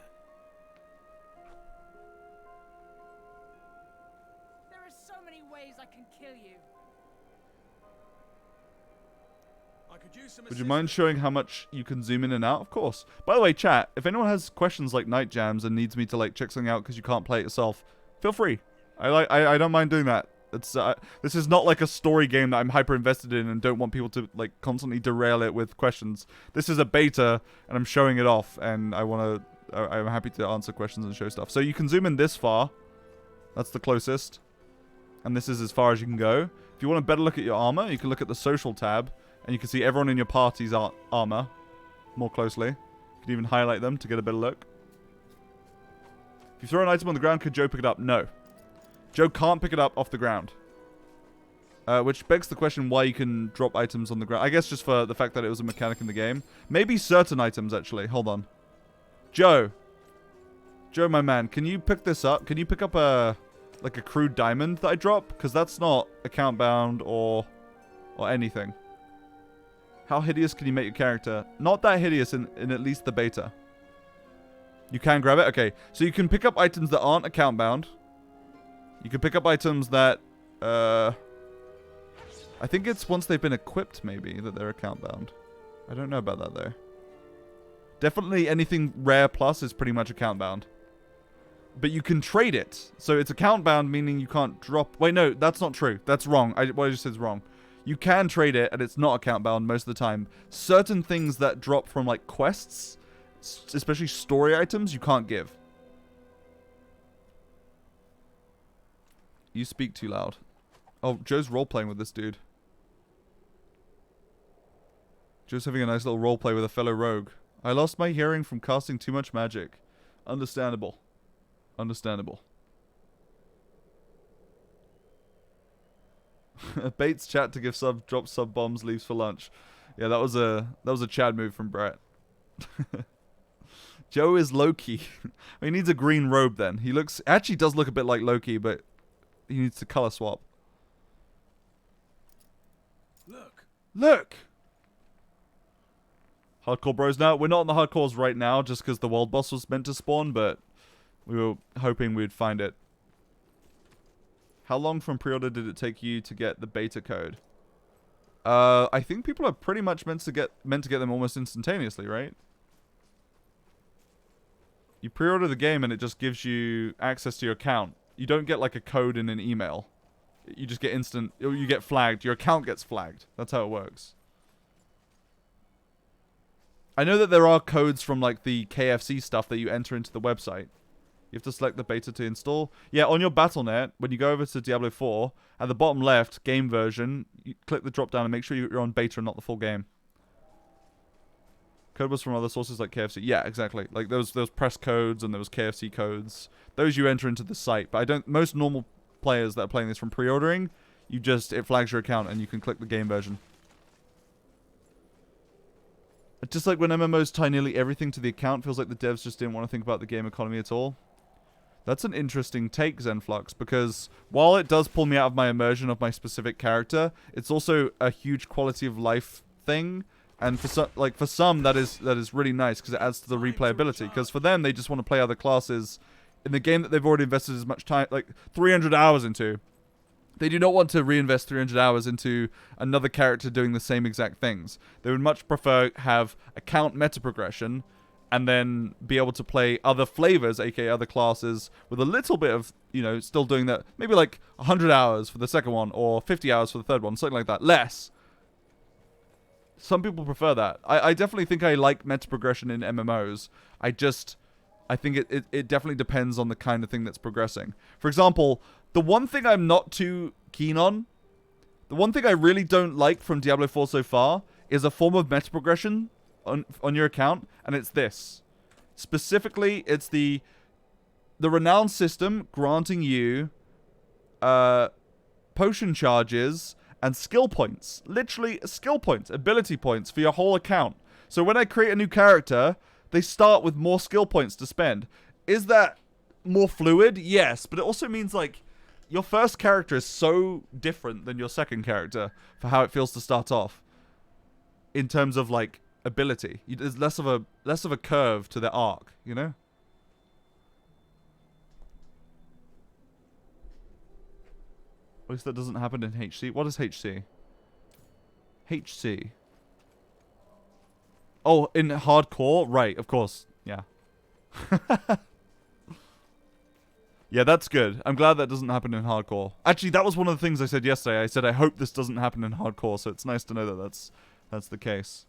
There are so many ways I can kill you. I could use some Would you mind showing how much you can zoom in and out? Of course. By the way, chat, if anyone has questions like night jams and needs me to like check something out because you can't play it yourself, feel free. I don't mind doing that. It's this is not like a story game that I'm hyper invested in and don't want people to like constantly derail it with questions. This is a beta and I'm showing it off, and I'm happy to answer questions and show stuff. So you can zoom in this far. That's the closest. And this is as far as you can go. If you want a better look at your armor, you can look at the social tab and you can see everyone in your party's armor more closely. You can even highlight them to get a better look. If you throw an item on the ground, could Joe pick it up? No. Joe can't pick it up off the ground. Which begs the question why you can drop items on the ground. I guess just for the fact that it was a mechanic in the game. Maybe certain items, actually. Hold on. Joe. Joe, my man, can you pick this up? Can you pick up like a crude diamond that I drop? Because that's not account bound or anything. How hideous can you make your character? Not that hideous in at least the beta. You can grab it? Okay. So you can pick up items that aren't account bound. You can pick up items that, I think it's once they've been equipped, maybe, that they're account bound. I don't know about that, though. Definitely anything rare plus is pretty much account bound. But you can trade it. So it's account bound, meaning you can't drop... Wait, no, that's not true. That's wrong. What I just said is wrong. You can trade it, and it's not account bound most of the time. Certain things that drop from, like, quests, especially story items, you can't give. You speak too loud. Oh, Joe's role-playing with this dude. Joe's having a nice little roleplay with a fellow rogue. I lost my hearing from casting too much magic. Understandable. Understandable. Bates chat to give sub, drop sub bombs, leaves for lunch. Yeah, that was a Chad move from Brett. Joe is Loki. He needs a green robe then. He actually does look a bit like Loki, but he needs to color swap. Look! Hardcore bros now. We're not in the hardcores right now just because the world boss was meant to spawn, but we were hoping we'd find it. How long from pre-order did it take you to get the beta code? I think people are pretty much meant to get them almost instantaneously, right? You pre-order the game and it just gives you access to your account. You don't get like a code in an email. You just get instant... You get flagged. Your account gets flagged. That's how it works. I know that there are codes from like the KFC stuff that you enter into the website. You have to select the beta to install. Yeah, on your Battle.net, when you go over to Diablo 4, at the bottom left, game version, you click the drop down and make sure you're on beta and not the full game. Code was from other sources like KFC. Yeah, exactly. Like those press codes and those KFC codes. Those you enter into the site. But most normal players that are playing this from pre-ordering, it flags your account and you can click the game version. Just like when MMOs tie nearly everything to the account, feels like the devs just didn't want to think about the game economy at all. That's an interesting take, Zenflux, because while it does pull me out of my immersion of my specific character, it's also a huge quality of life thing. And for some, that is really nice because it adds to the replayability. Because for them, they just want to play other classes in the game that they've already invested as much time, like 300 hours into. They do not want to reinvest 300 hours into another character doing the same exact things. They would much prefer have account meta progression and then be able to play other flavors, aka other classes, with a little bit of, you know, still doing that. Maybe like 100 hours for the second one or 50 hours for the third one, something like that. Less. Some people prefer that. I definitely think I like meta progression in MMOs. I think it definitely depends on the kind of thing that's progressing. For example, the one thing I'm not too keen on, the one thing I really don't like from Diablo 4 so far, is a form of meta progression on your account, and it's this. Specifically, it's the renown system granting you potion charges and skill points. Literally skill points, ability points for your whole account. So when I create a new character, they start with more skill points to spend. Is that more fluid? Yes, but it also means like your first character is so different than your second character for how it feels to start off in terms of like ability. There's less of a curve to the arc, you know? At least that doesn't happen in HC. What is HC? HC. Oh, in hardcore? Right, of course. Yeah. Yeah, that's good. I'm glad that doesn't happen in hardcore. Actually, that was one of the things I said yesterday. I said I hope this doesn't happen in hardcore, so it's nice to know that that's the case.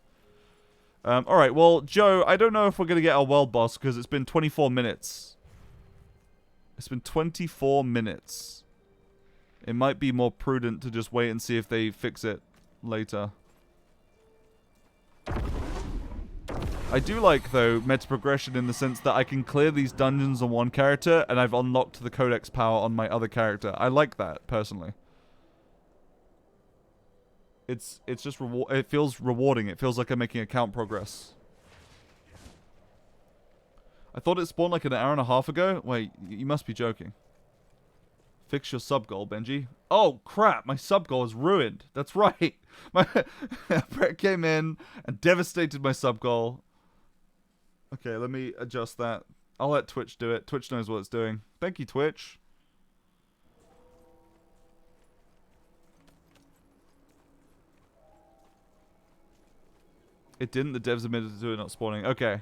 Alright, well, Joe, I don't know if we're going to get our world boss, because it's been 24 minutes. It's been 24 minutes. It might be more prudent to just wait and see if they fix it later. I do like, though, meta progression in the sense that I can clear these dungeons on one character, and I've unlocked the codex power on my other character. I like that, personally. It's just it feels rewarding. It feels like I'm making account progress. I thought it spawned like an hour and a half ago. Wait, you must be joking. Fix your sub goal, Benji. Oh crap, my sub goal is ruined. That's right. My Brett came in and devastated my sub goal. Okay, let me adjust that. I'll let Twitch do it. Twitch knows what it's doing. Thank you, Twitch. It didn't. The devs admitted to it not spawning. Okay.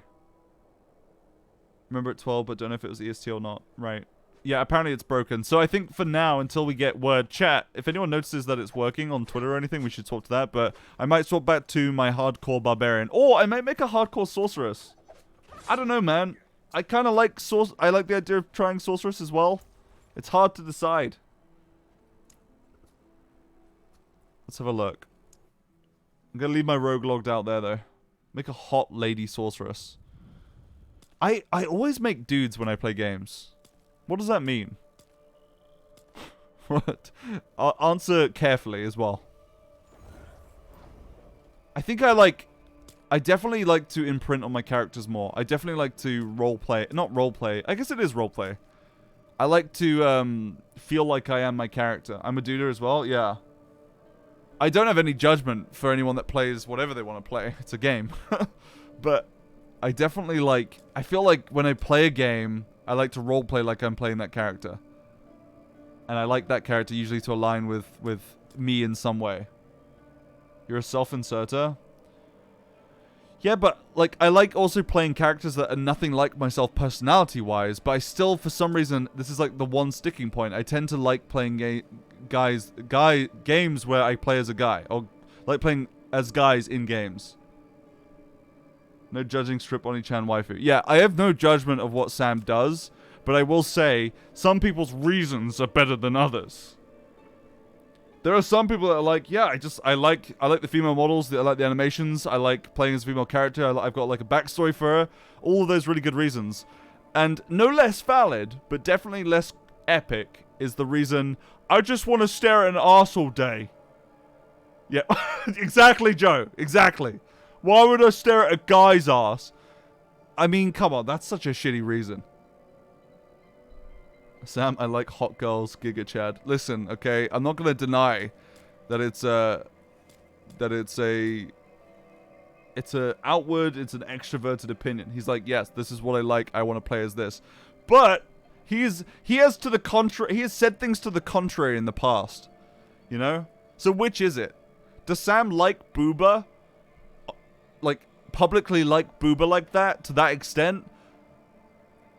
Remember at 12, but don't know if it was EST or not. Right. Yeah, apparently it's broken. So I think for now, until we get word chat, if anyone notices that it's working on Twitter or anything, we should swap to that. But I might swap back to my hardcore barbarian. Or I might make a hardcore sorceress. I don't know, man. I kind of like I like the idea of trying sorceress as well. It's hard to decide. Let's have a look. I'm going to leave my rogue logged out there, though. Make a hot lady sorceress. I always make dudes when I play games. What does that mean? What? I'll answer carefully as well. I think I definitely like to imprint on my characters more. I definitely like to roleplay. Not roleplay. I guess it is roleplay. I like to feel like I am my character. I'm a duder as well. Yeah. I don't have any judgment for anyone that plays whatever they want to play. It's a game. But I definitely like... I feel like when I play a game, I like to roleplay like I'm playing that character. And I like that character usually to align with me in some way. You're a self-inserter? Yeah, but like I like also playing characters that are nothing like myself personality-wise, but I still, for some reason, this is like the one sticking point. I tend to like playing games where I play as a guy, or like playing as guys in games. No judging strip Oni-chan waifu. Yeah, I have no judgment of what Sam does, but I will say some people's reasons are better than others. There are some people that are like, yeah, I like the female models, I like the animations, I like playing as a female character, I've got like a backstory for her, all of those really good reasons. And no less valid, but definitely less epic, is the reason I just want to stare at an arse all day. Yeah, exactly, Joe, exactly. Why would I stare at a guy's ass? I mean, come on, that's such a shitty reason. Sam, I like hot girls, Giga Chad. Listen, okay, I'm not gonna deny that it's a outward, it's an extroverted opinion. He's like, yes, this is what I like. I want to play as this, but he has said things to the contrary in the past. You know, so which is it? Does Sam like Booba? Like publicly like Booba like that to that extent?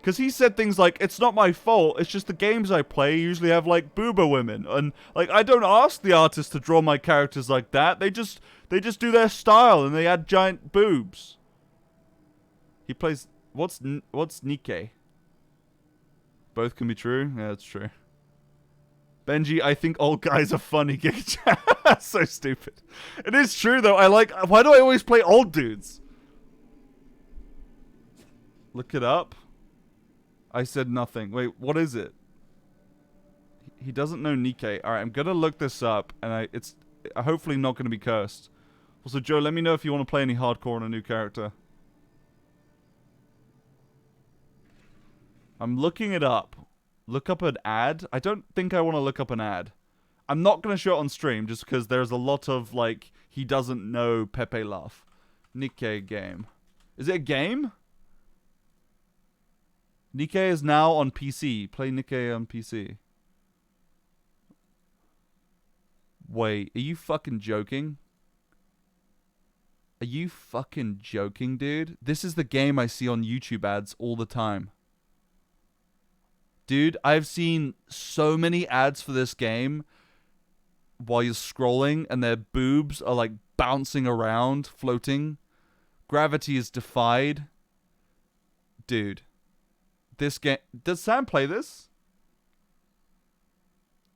Because he said things like, it's not my fault, it's just the games I play usually have, like, booba women. And, like, I don't ask the artist to draw my characters like that. They just do their style and they add giant boobs. He plays... What's Nikke? Both can be true? Yeah, that's true. Benji, I think old guys are funny. That's so stupid. It is true, though. Why do I always play old dudes? Look it up. I said nothing. Wait, what is it? He doesn't know Nikke. Alright, I'm gonna look this up, and it's hopefully not gonna be cursed. Also, Joe, let me know if you want to play any hardcore on a new character. I'm looking it up. Look up an ad? I don't think I want to look up an ad. I'm not gonna show it on stream, just because there's a lot of, like, he doesn't know Pepe Luff. Nikke game. Is it a game? Nikke is now on PC. Play Nikke on PC. Wait, are you fucking joking? Are you fucking joking, dude? This is the game I see on YouTube ads all the time. Dude, I've seen so many ads for this game while you're scrolling and their boobs are like bouncing around, floating. Gravity is defied. Dude. This game... Does Sam play this?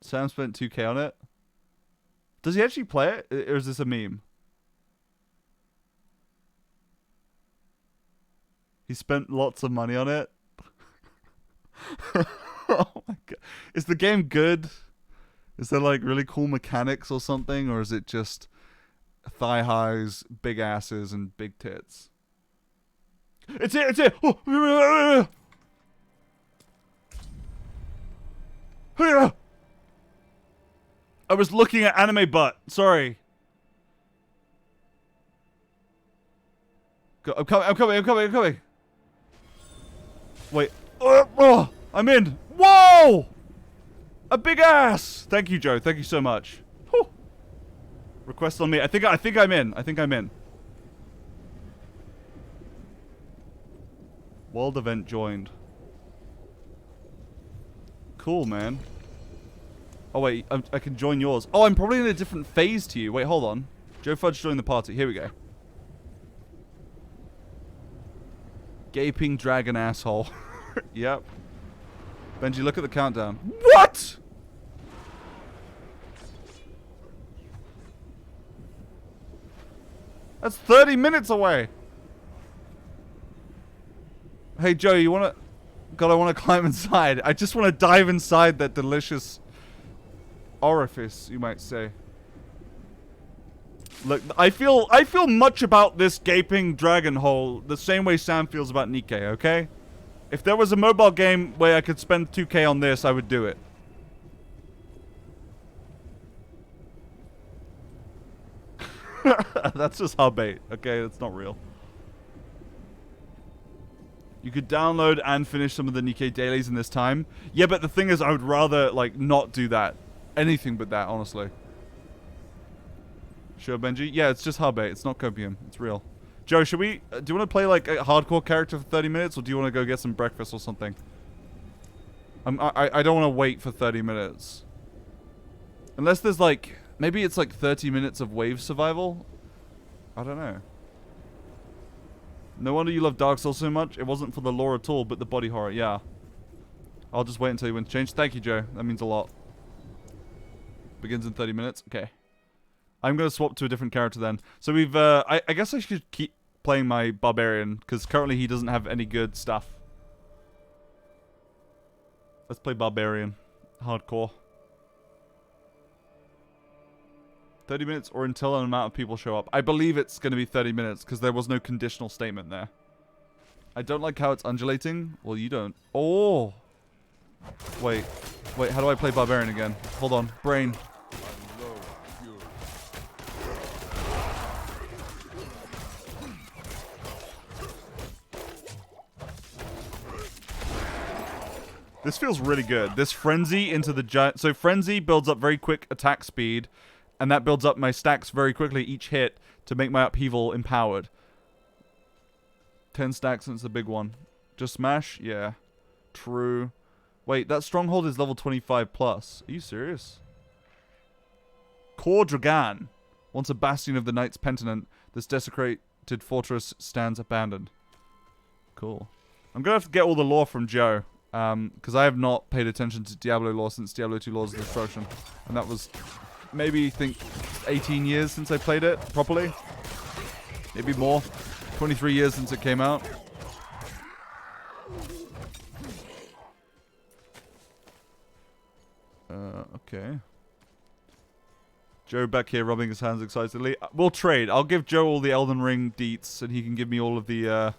Sam spent 2K on it. Does he actually play it? Or is this a meme? He spent lots of money on it. Oh my god. Is the game good? Is there like really cool mechanics or something? Or is it just thigh highs, big asses, and big tits? It's it! It's it! Oh. I was looking at anime butt. Sorry. I'm coming. Wait. Oh, I'm in. Whoa! A big ass. Thank you, Joe. Thank you so much. Whew. Request on me. I think I'm in. World event joined. Cool, man. Oh, wait. I can join yours. Oh, I'm probably in a different phase to you. Wait, hold on. Joe Fudge joined the party. Here we go. Gaping dragon asshole. Yep. Benji, look at the countdown. What?! That's 30 minutes away! Hey, Joe, you wanna... God, I wanna climb inside. I just wanna dive inside that delicious... orifice, you might say. Look, I feel much about this gaping dragon hole the same way Sam feels about Nikke, okay? If there was a mobile game where I could spend 2K on this, I would do it. That's just hard bait, okay? That's not real. You could download and finish some of the Nikke dailies in this time. Yeah, but the thing is, I would rather, like, not do that. Anything but that, honestly. Sure, Benji? Yeah, it's just hard bait. It's not copium. It's real. Joe, should we... do you want to play, like, a hardcore character for 30 minutes? Or do you want to go get some breakfast or something? I don't want to wait for 30 minutes. Unless there's, like... Maybe it's, like, 30 minutes of wave survival? I don't know. No wonder you love Dark Souls so much. It wasn't for the lore at all, but the body horror. Yeah. I'll just wait until you win to change. Thank you, Joe. That means a lot. Begins in 30 minutes. Okay. I'm going to swap to a different character then. So we've... I guess I should keep playing my Barbarian, because currently he doesn't have any good stuff. Let's play Barbarian. Hardcore. 30 minutes or until an amount of people show up. I believe it's going to be 30 minutes because there was no conditional statement there. I don't like how it's undulating. Well, you don't. Oh. Wait. Wait, how do I play Barbarian again? Hold on. Brain. This feels really good. This Frenzy into the giant... So Frenzy builds up very quick attack speed, and that builds up my stacks very quickly each hit to make my upheaval empowered. 10 stacks and it's a big one. Just smash? Yeah. True. Wait, that Stronghold is level 25 plus. Are you serious? Core Dragan. Once a bastion of the Knights Penitent, this desecrated fortress stands abandoned. Cool. I'm going to have to get all the lore from Joe. Because I have not paid attention to Diablo lore since Diablo 2 Laws of Destruction. And that was maybe, I think, 18 years since I played it properly. Maybe more. 23 years since it came out. Okay. Joe back here rubbing his hands excitedly. We'll trade. I'll give Joe all the Elden Ring deets, and he can give me all of the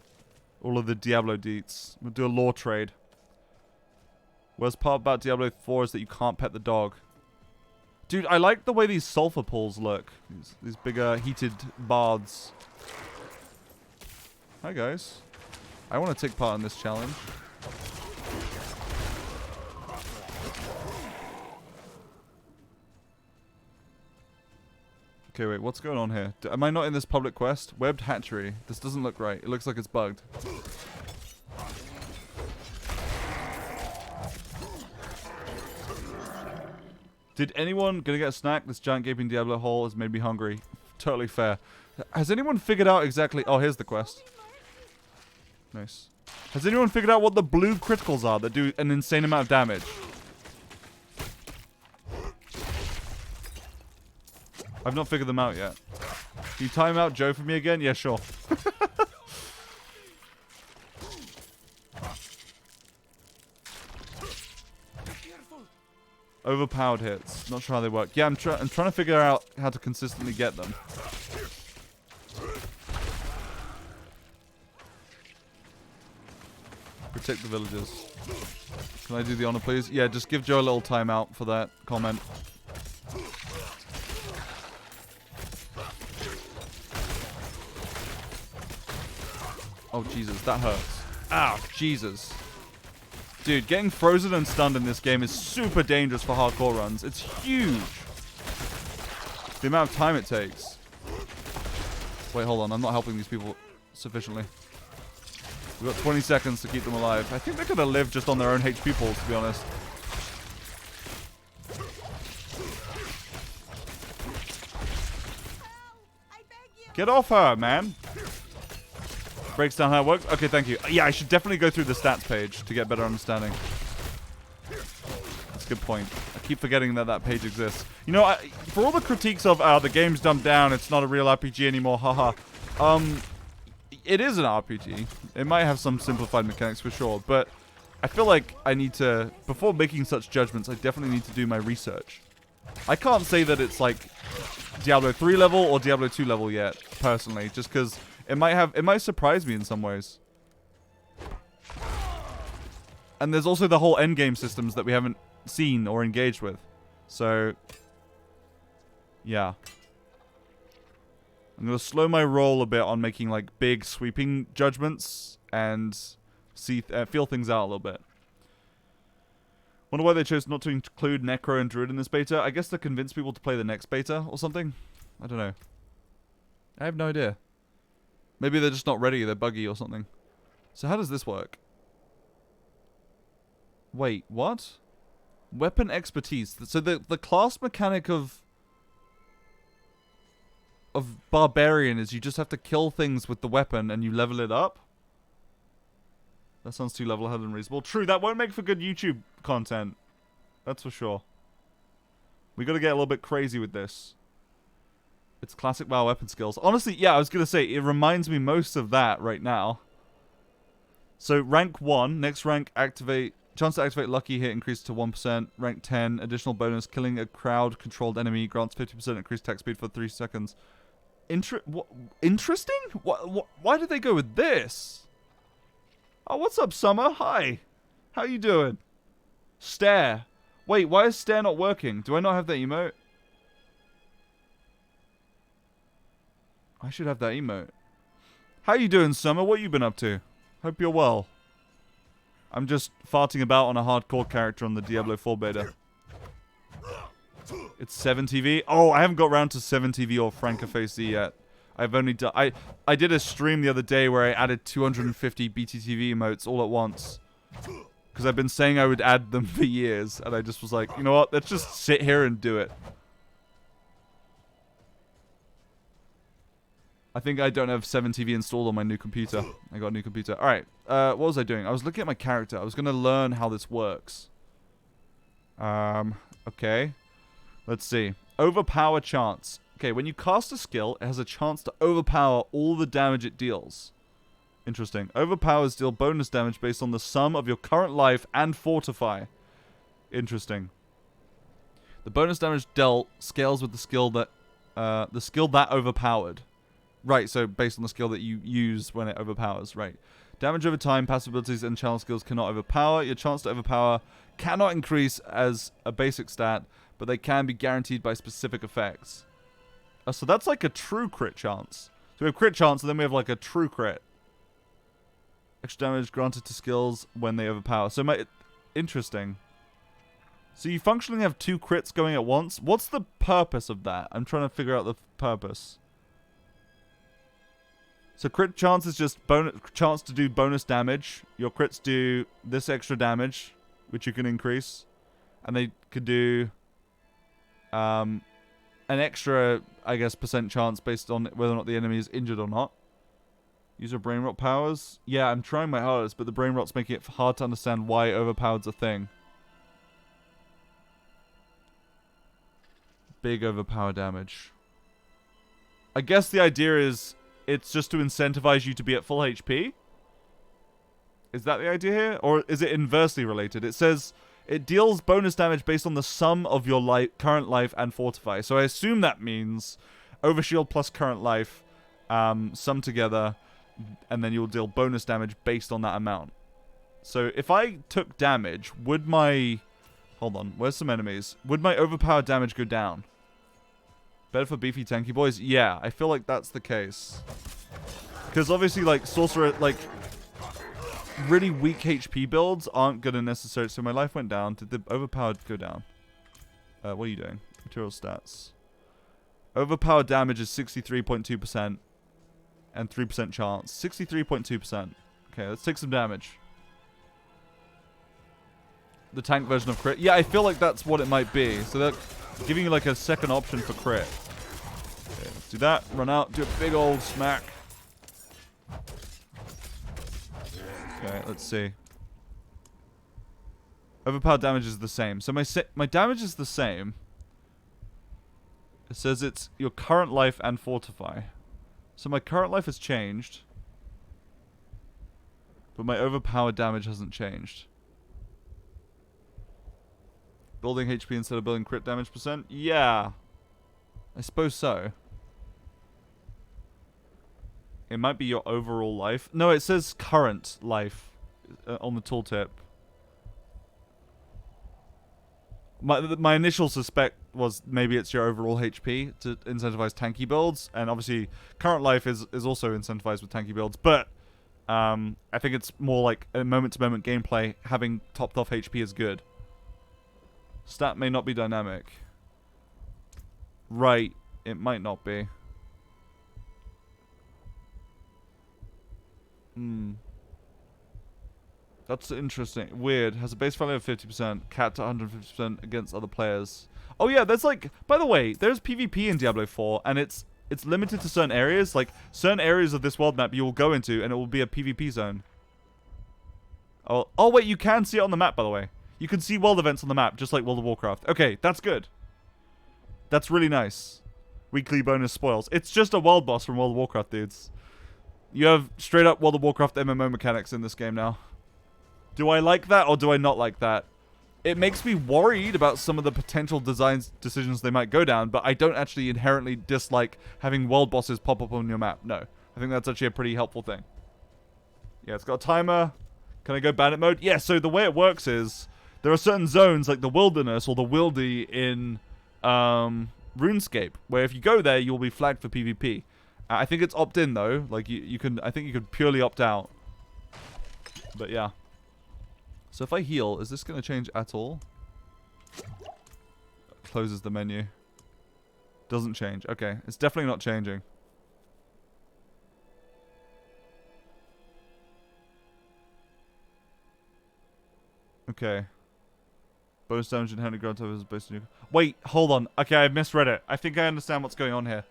Diablo deets. We'll do a lore trade. Worst part about Diablo 4 is that you can't pet the dog. Dude, I like the way these sulfur pools look. These bigger heated baths. Hi guys. I want to take part in this challenge. Okay, wait, what's going on here? Am I not in this public quest? Webbed hatchery. This doesn't look right. It looks like it's bugged. Did anyone gonna get a snack? This giant gaping Diablo hole has made me hungry. Totally fair. Has anyone figured out exactly... Oh, here's the quest. Nice. Has anyone figured out what the blue criticals are that do an insane amount of damage? I've not figured them out yet. Can you time out Joe for me again? Yeah, sure. Overpowered hits. Not sure how they work. Yeah, I'm trying to figure out how to consistently get them. Protect the villagers. Can I do the honor, please? Yeah, just give Joe a little timeout for that comment. Oh, Jesus, that hurts. Ow, Jesus. Dude, getting frozen and stunned in this game is super dangerous for hardcore runs. It's huge. The amount of time it takes. Wait, hold on. I'm not helping these people sufficiently. We've got 20 seconds to keep them alive. I think they're going to live just on their own HP pools, to be honest. Get off her, man. Breaks down how it works. Okay, thank you. Yeah, I should definitely go through the stats page to get better understanding. That's a good point. I keep forgetting that that page exists. You know, for all the critiques of the game's dumbed down, it's not a real RPG anymore, haha. It is an RPG. It might have some simplified mechanics for sure, but I feel like I need to, before making such judgments, I definitely need to do my research. I can't say that it's like Diablo 3 level or Diablo 2 level yet, personally, just because it might surprise me in some ways. And there's also the whole endgame systems that we haven't seen or engaged with. So, yeah. I'm going to slow my roll a bit on making like big sweeping judgments and feel things out a little bit. Wonder why they chose not to include Necro and Druid in this beta. I guess to convince people to play the next beta or something. I don't know. I have no idea. Maybe they're just not ready, they're buggy or something. So how does this work? Wait, what? Weapon expertise. So the class mechanic of Barbarian is you just have to kill things with the weapon and you level it up? That sounds too level-headed and reasonable. True, that won't make for good YouTube content. That's for sure. We gotta get a little bit crazy with this. It's classic WoW weapon skills. Honestly, yeah, I was going to say, it reminds me most of that right now. So, rank 1, next rank, activate Chance to activate lucky hit increased to 1%. Rank 10. Additional bonus. Killing a crowd-controlled enemy grants 50% increased attack speed for 3 seconds. Interesting? Why did they go with this? Oh, what's up, Summer? Hi. How you doing? Stare. Wait, why is stare not working? Do I not have that emote? I should have that emote. How you doing, Summer? What you been up to? Hope you're well. I'm just farting about on a hardcore character on the Diablo 4 beta. It's 7TV. Oh, I haven't got around to 7TV or Francoface yet. I've only done... I did a stream the other day where I added 250 BTTV emotes all at once. Because I've been saying I would add them for years. And I just was like, you know what? Let's just sit here and do it. I think I don't have 7TV installed on my new computer. I got a new computer. Alright, what was I doing? I was looking at my character. I was going to learn how this works. Okay. Let's see. Overpower chance. Okay, when you cast a skill, it has a chance to overpower all the damage it deals. Interesting. Overpowers deal bonus damage based on the sum of your current life and fortify. Interesting. The bonus damage dealt scales with the skill that overpowered. Right, so based on the skill that you use when it overpowers, right. Damage over time, passive abilities, and channel skills cannot overpower. Your chance to overpower cannot increase as a basic stat, but they can be guaranteed by specific effects. So that's like a true crit chance. So we have crit chance, and then we have like a true crit. Extra damage granted to skills when they overpower. So interesting. So you functionally have 2 crits going at once. What's the purpose of that? I'm trying to figure out the purpose. So crit chance is just chance to do bonus damage. Your crits do this extra damage, which you can increase. And they could do an extra, I guess, % chance based on whether or not the enemy is injured or not. User brain rot powers. Yeah, I'm trying my hardest, but the brain rot's making it hard to understand why overpowered's a thing. Big overpower damage. I guess the idea is it's just to incentivize you to be at full HP? Is that the idea here? Or is it inversely related? It says it deals bonus damage based on the sum of your current life and fortify. So I assume that means overshield plus current life sum together, and then you'll deal bonus damage based on that amount. So if I took damage, would my... Hold on, where's some enemies? Would my overpowered damage go down? Better for beefy tanky boys? Yeah, I feel like that's the case. Because obviously, like, sorcerer, like, really weak HP builds aren't gonna necessarily... So my life went down. Did the overpowered go down? What are you doing? Material stats. Overpowered damage is 63.2%. And 3% chance. 63.2%. Okay, let's take some damage. The tank version of crit. Yeah, I feel like that's what it might be. So they're giving you like a second option for crit. Okay, let's do that. Run out. Do a big old smack. Okay, let's see. Overpowered damage is the same. So my damage is the same. It says it's your current life and fortify. So my current life has changed. But my overpowered damage hasn't changed. Building HP instead of building crit damage %? Yeah. I suppose so. It might be your overall life. No, it says current life on the tooltip. My initial suspect was maybe it's your overall HP to incentivize tanky builds. And obviously, current life is also incentivized with tanky builds. But I think it's more like a moment-to-moment gameplay. Having topped off HP is good. Stat may not be dynamic. Right. It might not be. That's interesting. Weird. Has a base value of 50%. Capped to 150% against other players. Oh yeah, there's like... By the way, there's PvP in Diablo 4, and it's limited to certain areas. Like, certain areas of this world map you will go into, and it will be a PvP zone. Oh wait, you can see it on the map, by the way. You can see world events on the map, just like World of Warcraft. Okay, that's good. That's really nice. Weekly bonus spoils. It's just a world boss from World of Warcraft, dudes. You have straight up World of Warcraft MMO mechanics in this game now. Do I like that or do I not like that? It makes me worried about some of the potential design decisions they might go down, but I don't actually inherently dislike having world bosses pop up on your map. No. I think that's actually a pretty helpful thing. Yeah, it's got a timer. Can I go bandit mode? Yeah, so the way it works is there are certain zones like the wilderness or the wildy in RuneScape, where if you go there, you'll be flagged for PvP. I think it's opt-in though. Like you can, I think you could purely opt out. But yeah. So if I heal, is this going to change at all? Closes the menu. Doesn't change. Okay, it's definitely not changing. Okay. Bonus damage inherently granted over based on your... Wait, hold on. Okay, I misread it. I think I understand what's going on here.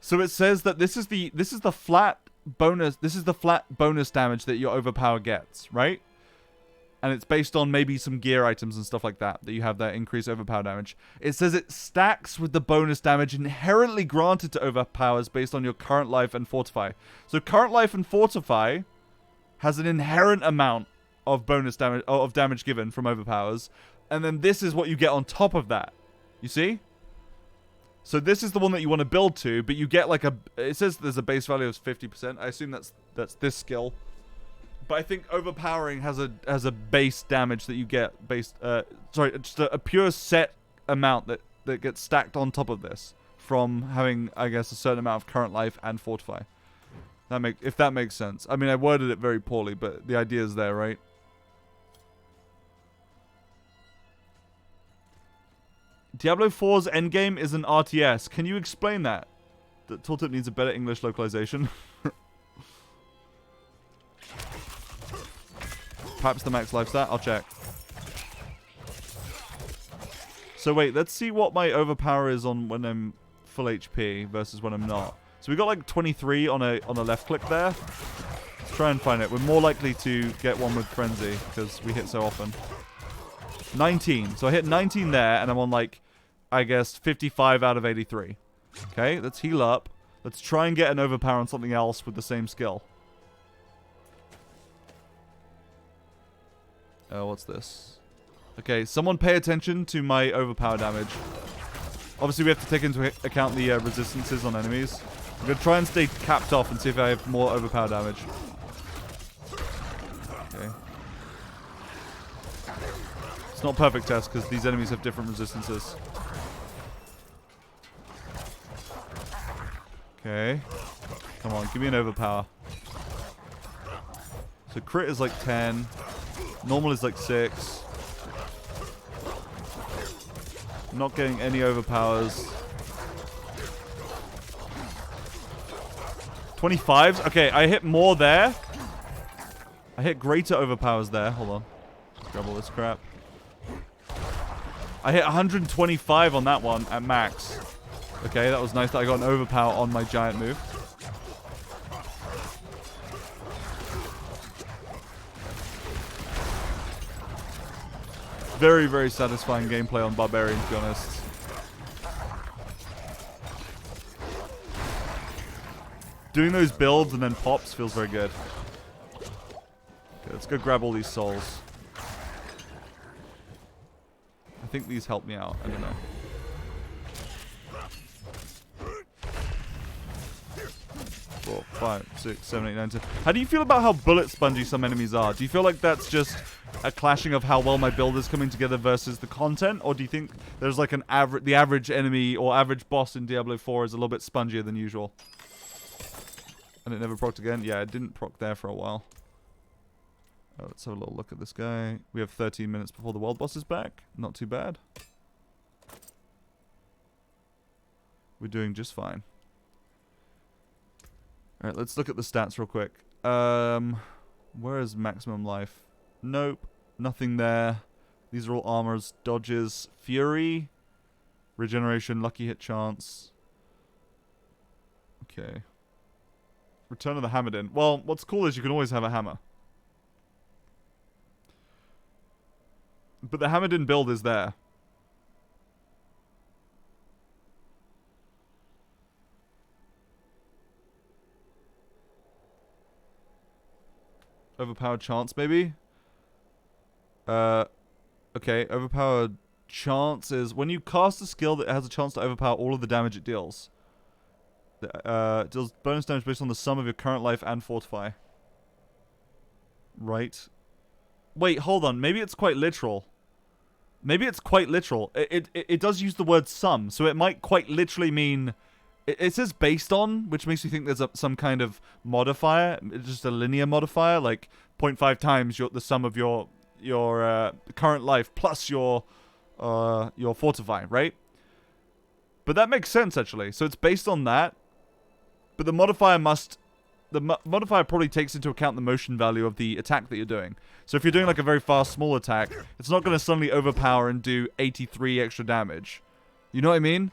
So it says that this is the flat bonus. This is the flat bonus damage that your overpower gets, right? And it's based on maybe some gear items and stuff like that you have that increase overpower damage. It says it stacks with the bonus damage inherently granted to overpowers based on your current life and fortify. So current life and fortify has an inherent amount of bonus damage, of damage given from overpowers, and then this is what you get on top of that. You see? So this is the one that you want to build to, but you get like a... It says there's a base value of 50%. I assume that's this skill. But I think overpowering has a base damage that you get based... sorry, just a pure set amount that gets stacked on top of this from having, I guess, a certain amount of current life and fortify. If that makes sense. I mean, I worded it very poorly, but the idea is there, right? Diablo 4's endgame is an RTS. Can you explain that? The tooltip needs a better English localization. Perhaps the max life stat? I'll check. So wait, let's see what my overpower is on when I'm full HP versus when I'm not. So we got like 23 on a left click there. Let's try and find it. We're more likely to get one with Frenzy because we hit so often. 19. So I hit 19 there and I'm on like, I guess, 55 out of 83. Okay, let's heal up. Let's try and get an overpower on something else with the same skill. Oh, what's this? Okay, someone pay attention to my overpower damage. Obviously, we have to take into account the resistances on enemies. I'm going to try and stay capped off and see if I have more overpower damage. Okay. It's not a perfect test because these enemies have different resistances. Okay. Come on, give me an overpower. So crit is like 10. Normal is like 6. I'm not getting any overpowers. 25s? Okay, I hit more there. I hit greater overpowers there. Hold on. Let's grab all this crap. I hit 125 on that one at max. Okay, that was nice that I got an overpower on my giant move. Very, very satisfying gameplay on Barbarian, to be honest. Doing those builds and then pops feels very good. Okay, let's go grab all these souls. I think these help me out. I don't know. 4, 5, 6, 7, 8, 9, 10. How do you feel about how bullet spongy some enemies are? Do you feel like that's just a clashing of how well my build is coming together versus the content? Or do you think there's like the average enemy or average boss in Diablo 4 is a little bit spongier than usual? And it never procced again? Yeah, it didn't proc there for a while. Oh, let's have a little look at this guy. We have 13 minutes before the world boss is back. Not too bad. We're doing just fine. Alright, let's look at the stats real quick. Where is maximum life? Nope. Nothing there. These are all armors. Dodges. Fury. Regeneration. Lucky hit chance. Okay. Return of the Hammered. Well, what's cool is you can always have a hammer. But the Hammered build is there. Overpowered chance, maybe? Okay, overpowered chance is when you cast a skill that has a chance to overpower all of the damage it deals. It deals bonus damage based on the sum of your current life and fortify. Right. Wait, hold on. Maybe it's quite literal. Maybe it's quite literal. It does use the word sum, so it might quite literally mean... It says based on, which makes me think there's some kind of modifier, just a linear modifier, like 0.5 times the sum of your current life plus your fortify, right? But that makes sense, actually. So it's based on that, but the modifier modifier probably takes into account the motion value of the attack that you're doing. So if you're doing like a very fast, small attack, it's not going to suddenly overpower and do 83 extra damage. You know what I mean?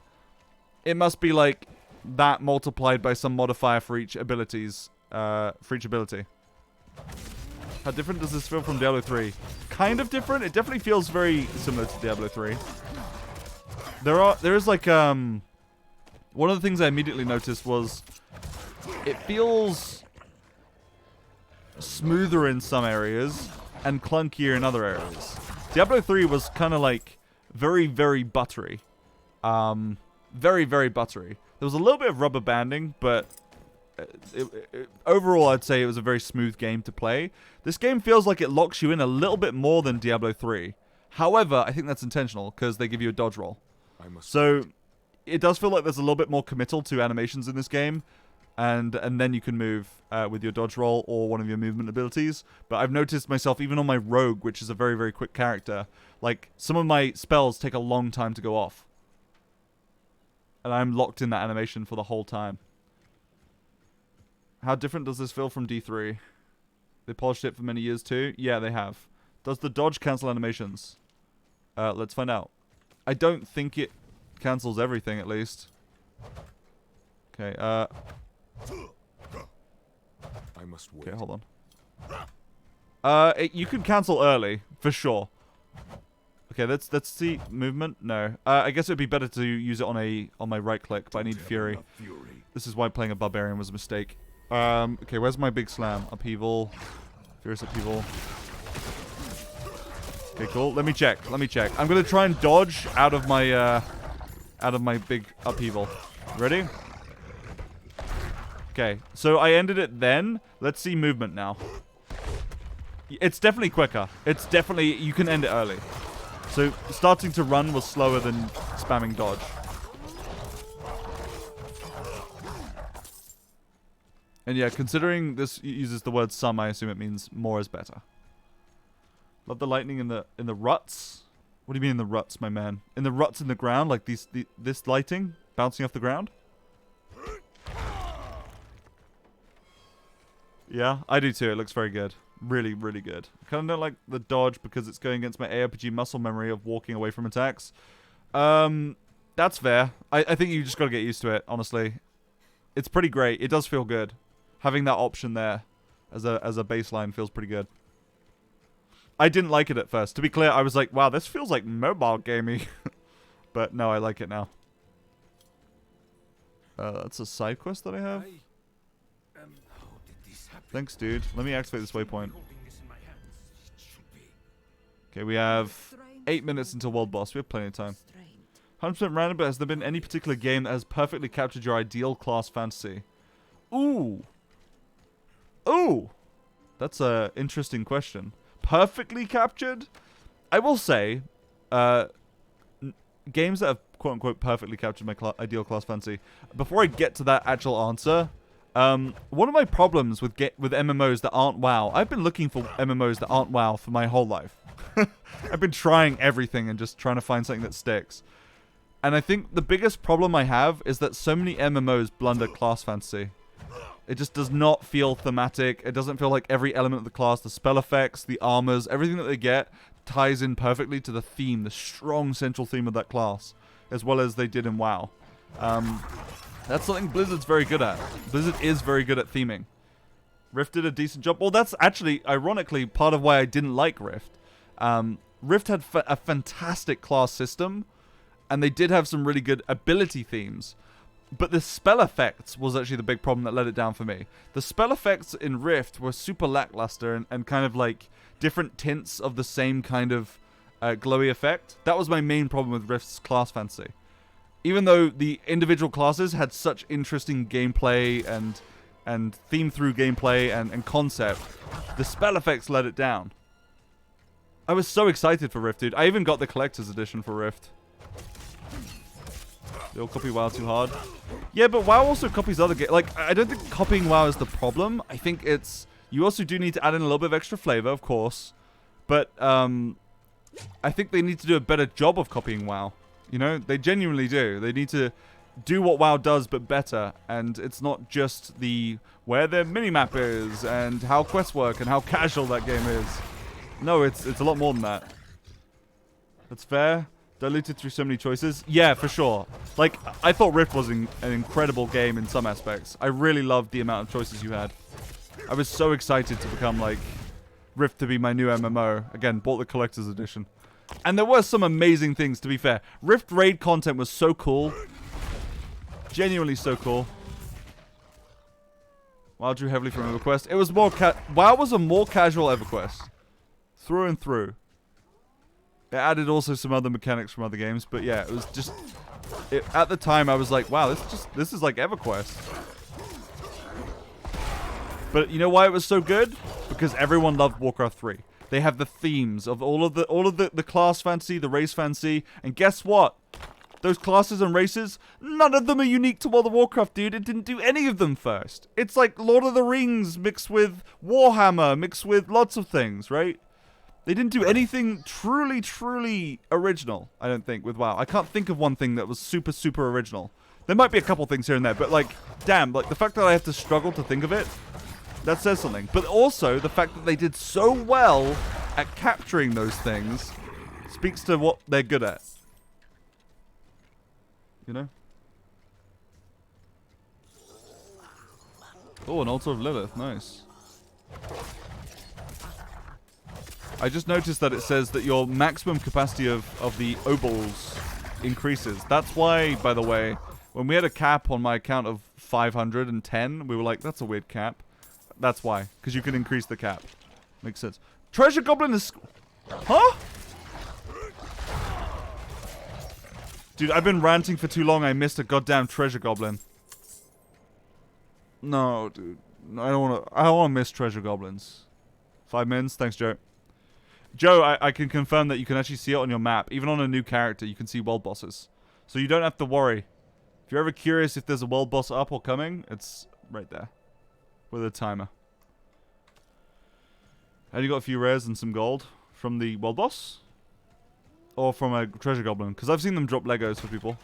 It must be like that multiplied by some modifier for each ability. How different does this feel from Diablo 3? Kind of different. It definitely feels very similar to Diablo 3. There is like one of the things I immediately noticed was it feels smoother in some areas and clunkier in other areas. Diablo 3 was kind of like very, very buttery. Very, very buttery. There was a little bit of rubber banding, but overall I'd say it was a very smooth game to play. This game feels like it locks you in a little bit more than Diablo 3. However, I think that's intentional because they give you a dodge roll. So it does feel like there's a little bit more committal to animations in this game. And then you can move with your dodge roll or one of your movement abilities. But I've noticed myself, even on my rogue, which is a very, very quick character, like some of my spells take a long time to go off. And I'm locked in that animation for the whole time. How different does this feel from D3? They polished it for many years too? Yeah, they have. Does the dodge cancel animations? Let's find out. I don't think it cancels everything, at least. Okay, I must wait. Okay, hold on. You can cancel early, for sure. Okay, let's see movement. No, I guess it would be better to use it on my right click, but I need Fury. This is why playing a barbarian was a mistake. Okay, where's my big slam? Upheaval, furious upheaval. Okay, cool. Let me check. I'm gonna try and dodge out of my big upheaval. Ready? Okay, so I ended it then. Let's see movement now. It's definitely quicker. You can end it early. So starting to run was slower than spamming dodge. And yeah, considering this uses the word some, I assume it means more is better. Love the lightning in the ruts. What do you mean in the ruts, my man? In the ruts in the ground, like this lighting bouncing off the ground? Yeah, I do too. It looks very good. Really, really good. I kind of don't like the dodge because it's going against my ARPG muscle memory of walking away from attacks. That's fair. I think you just got to get used to it, honestly. It's pretty great. It does feel good. Having that option there as a baseline feels pretty good. I didn't like it at first. To be clear, I was like, wow, this feels like mobile gaming. But no, I like it now. That's a side quest that I have. Thanks, dude. Let me activate this waypoint. Okay, we have 8 minutes until world boss. We have plenty of time. 100% random, but has there been any particular game that has perfectly captured your ideal class fantasy? Ooh. Ooh. That's a interesting question. Perfectly captured? I will say, games that have quote-unquote perfectly captured my ideal class fantasy. Before I get to that actual answer, one of my problems with MMOs that aren't WoW, I've been looking for MMOs that aren't WoW for my whole life. I've been trying everything and just trying to find something that sticks. And I think the biggest problem I have is that so many MMOs blunder class fantasy. It just does not feel thematic. It doesn't feel like every element of the class, the spell effects, the armors, everything that they get ties in perfectly to the theme, the strong central theme of that class, as well as they did in WoW. That's something Blizzard's very good at. Blizzard is very good at theming. Rift did a decent job. Well, that's actually, ironically, part of why I didn't like Rift. Rift had a fantastic class system, and they did have some really good ability themes. But the spell effects was actually the big problem that let it down for me. The spell effects in Rift were super lackluster and kind of like different tints of the same kind of glowy effect. That was my main problem with Rift's class fantasy. Even though the individual classes had such interesting gameplay and theme through gameplay and concept, the spell effects let it down. I was so excited for Rift, dude. I even got the collector's edition for Rift. They all copy WoW too hard. Yeah, but WoW also copies other games. Like, I don't think copying WoW is the problem. I think it's... You also do need to add in a little bit of extra flavor, of course. But, I think they need to do a better job of copying WoW. You know? They genuinely do. They need to do what WoW does, but better. And it's not just the... where their minimap is, and how quests work, and how casual that game is. No, it's a lot more than that. That's fair. Diluted through so many choices? Yeah, for sure. Like, I thought Rift was an incredible game in some aspects. I really loved the amount of choices you had. I was so excited to become, like, Rift to be my new MMO. Again, bought the collector's edition. And there were some amazing things, to be fair. Rift raid content was so cool. Genuinely so cool. WoW drew heavily from EverQuest. It was more WoW was a more casual EverQuest. Through and through. It added also some other mechanics from other games, but yeah, it was just... at the time, I was like, wow, this is like EverQuest. But you know why it was so good? Because everyone loved Warcraft 3. They have the themes of all of the class fantasy, the race fantasy, and guess what? Those classes and races, none of them are unique to World of Warcraft, dude. It didn't do any of them first. It's like Lord of the Rings mixed with Warhammer, mixed with lots of things, right? They didn't do anything truly, truly original, I don't think, with WoW. I can't think of one thing that was super, super original. There might be a couple things here and there, but like, damn, like the fact that I have to struggle to think of it, that says something. But also, the fact that they did so well at capturing those things speaks to what they're good at. You know? Oh, an Altar of Lilith, nice. I just noticed that it says that your maximum capacity of the obols increases. That's why, by the way, when we had a cap on my account of 510, we were like, that's a weird cap. That's why. Because you can increase the cap. Makes sense. Treasure Goblin is... Huh? Dude, I've been ranting for too long. I missed a goddamn Treasure Goblin. No, dude. I don't want to miss Treasure Goblins. 5 mins. Thanks, Joe. Joe, I can confirm that you can actually see it on your map. Even on a new character, you can see world bosses. So you don't have to worry. If you're ever curious if there's a world boss up or coming, it's right there. With a timer. And you got a few rares and some gold from the world boss? Or from a treasure goblin? Because I've seen them drop Legos for people.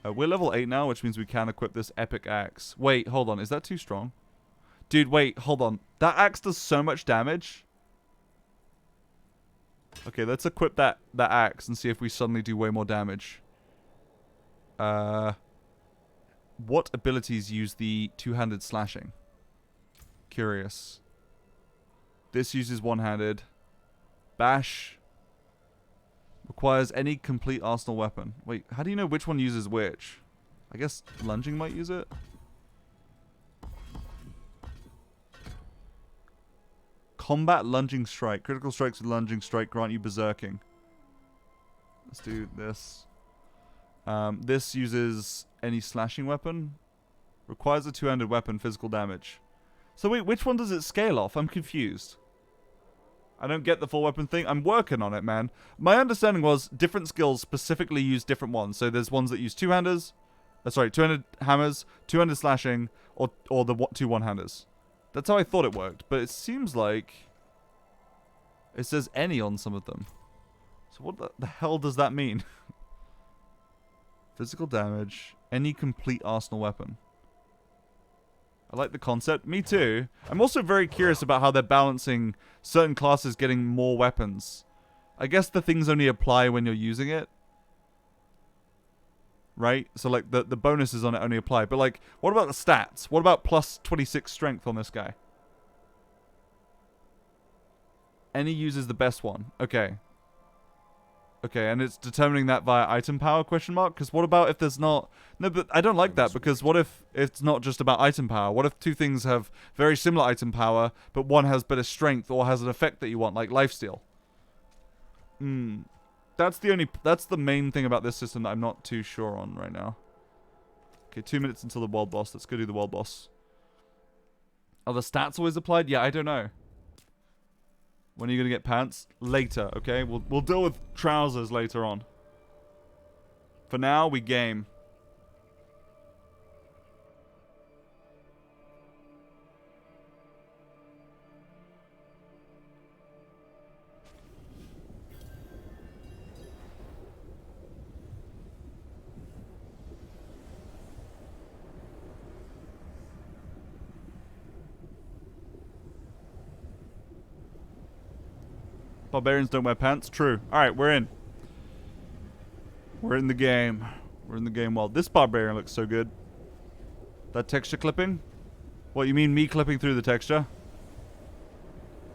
We're level 8 now, which means we can equip this epic axe. Wait, hold on. Is that too strong? Dude, wait, hold on. That axe does so much damage. Okay, let's equip that axe and see if we suddenly do way more damage. What abilities use the two-handed slashing? Curious. This uses one-handed. Bash requires any complete arsenal weapon. Wait, how do you know which one uses which? I guess lunging might use it? Combat lunging strike. Critical strikes with lunging strike grant you berserking. Let's do this. This uses any slashing weapon. Requires a two-handed weapon, physical damage. So wait, which one does it scale off? I'm confused. I don't get the full weapon thing. I'm working on it, man. My understanding was different skills specifically use different ones. So there's ones that use two-handers. Two-handed hammers, two-handed slashing, or the two one-handers. That's how I thought it worked. But it seems like it says any on some of them. So what the hell does that mean? Physical damage. Any complete arsenal weapon. I like the concept. Me too. I'm also very curious about how they're balancing certain classes getting more weapons. I guess the things only apply when you're using it. Right? So like the bonuses on it only apply. But like, what about the stats? What about plus 26 strength on this guy? Any uses the best one. Okay. Okay, and it's determining that via item power, question mark? Because what about if there's not... No, but I don't like that, because what if it's not just about item power? What if two things have very similar item power, but one has better strength or has an effect that you want, like lifesteal? That's the main thing about this system that I'm not too sure on right now. Okay, 2 minutes until the world boss. Let's go do the world boss. Are the stats always applied? Yeah, I don't know. When are you gonna get pants? Later, okay? We'll deal with trousers later on. For now, we game. Barbarians don't wear pants. True. Alright, we're in. We're in the game. We're in the game well. This barbarian looks so good. That texture clipping? What, you mean me clipping through the texture?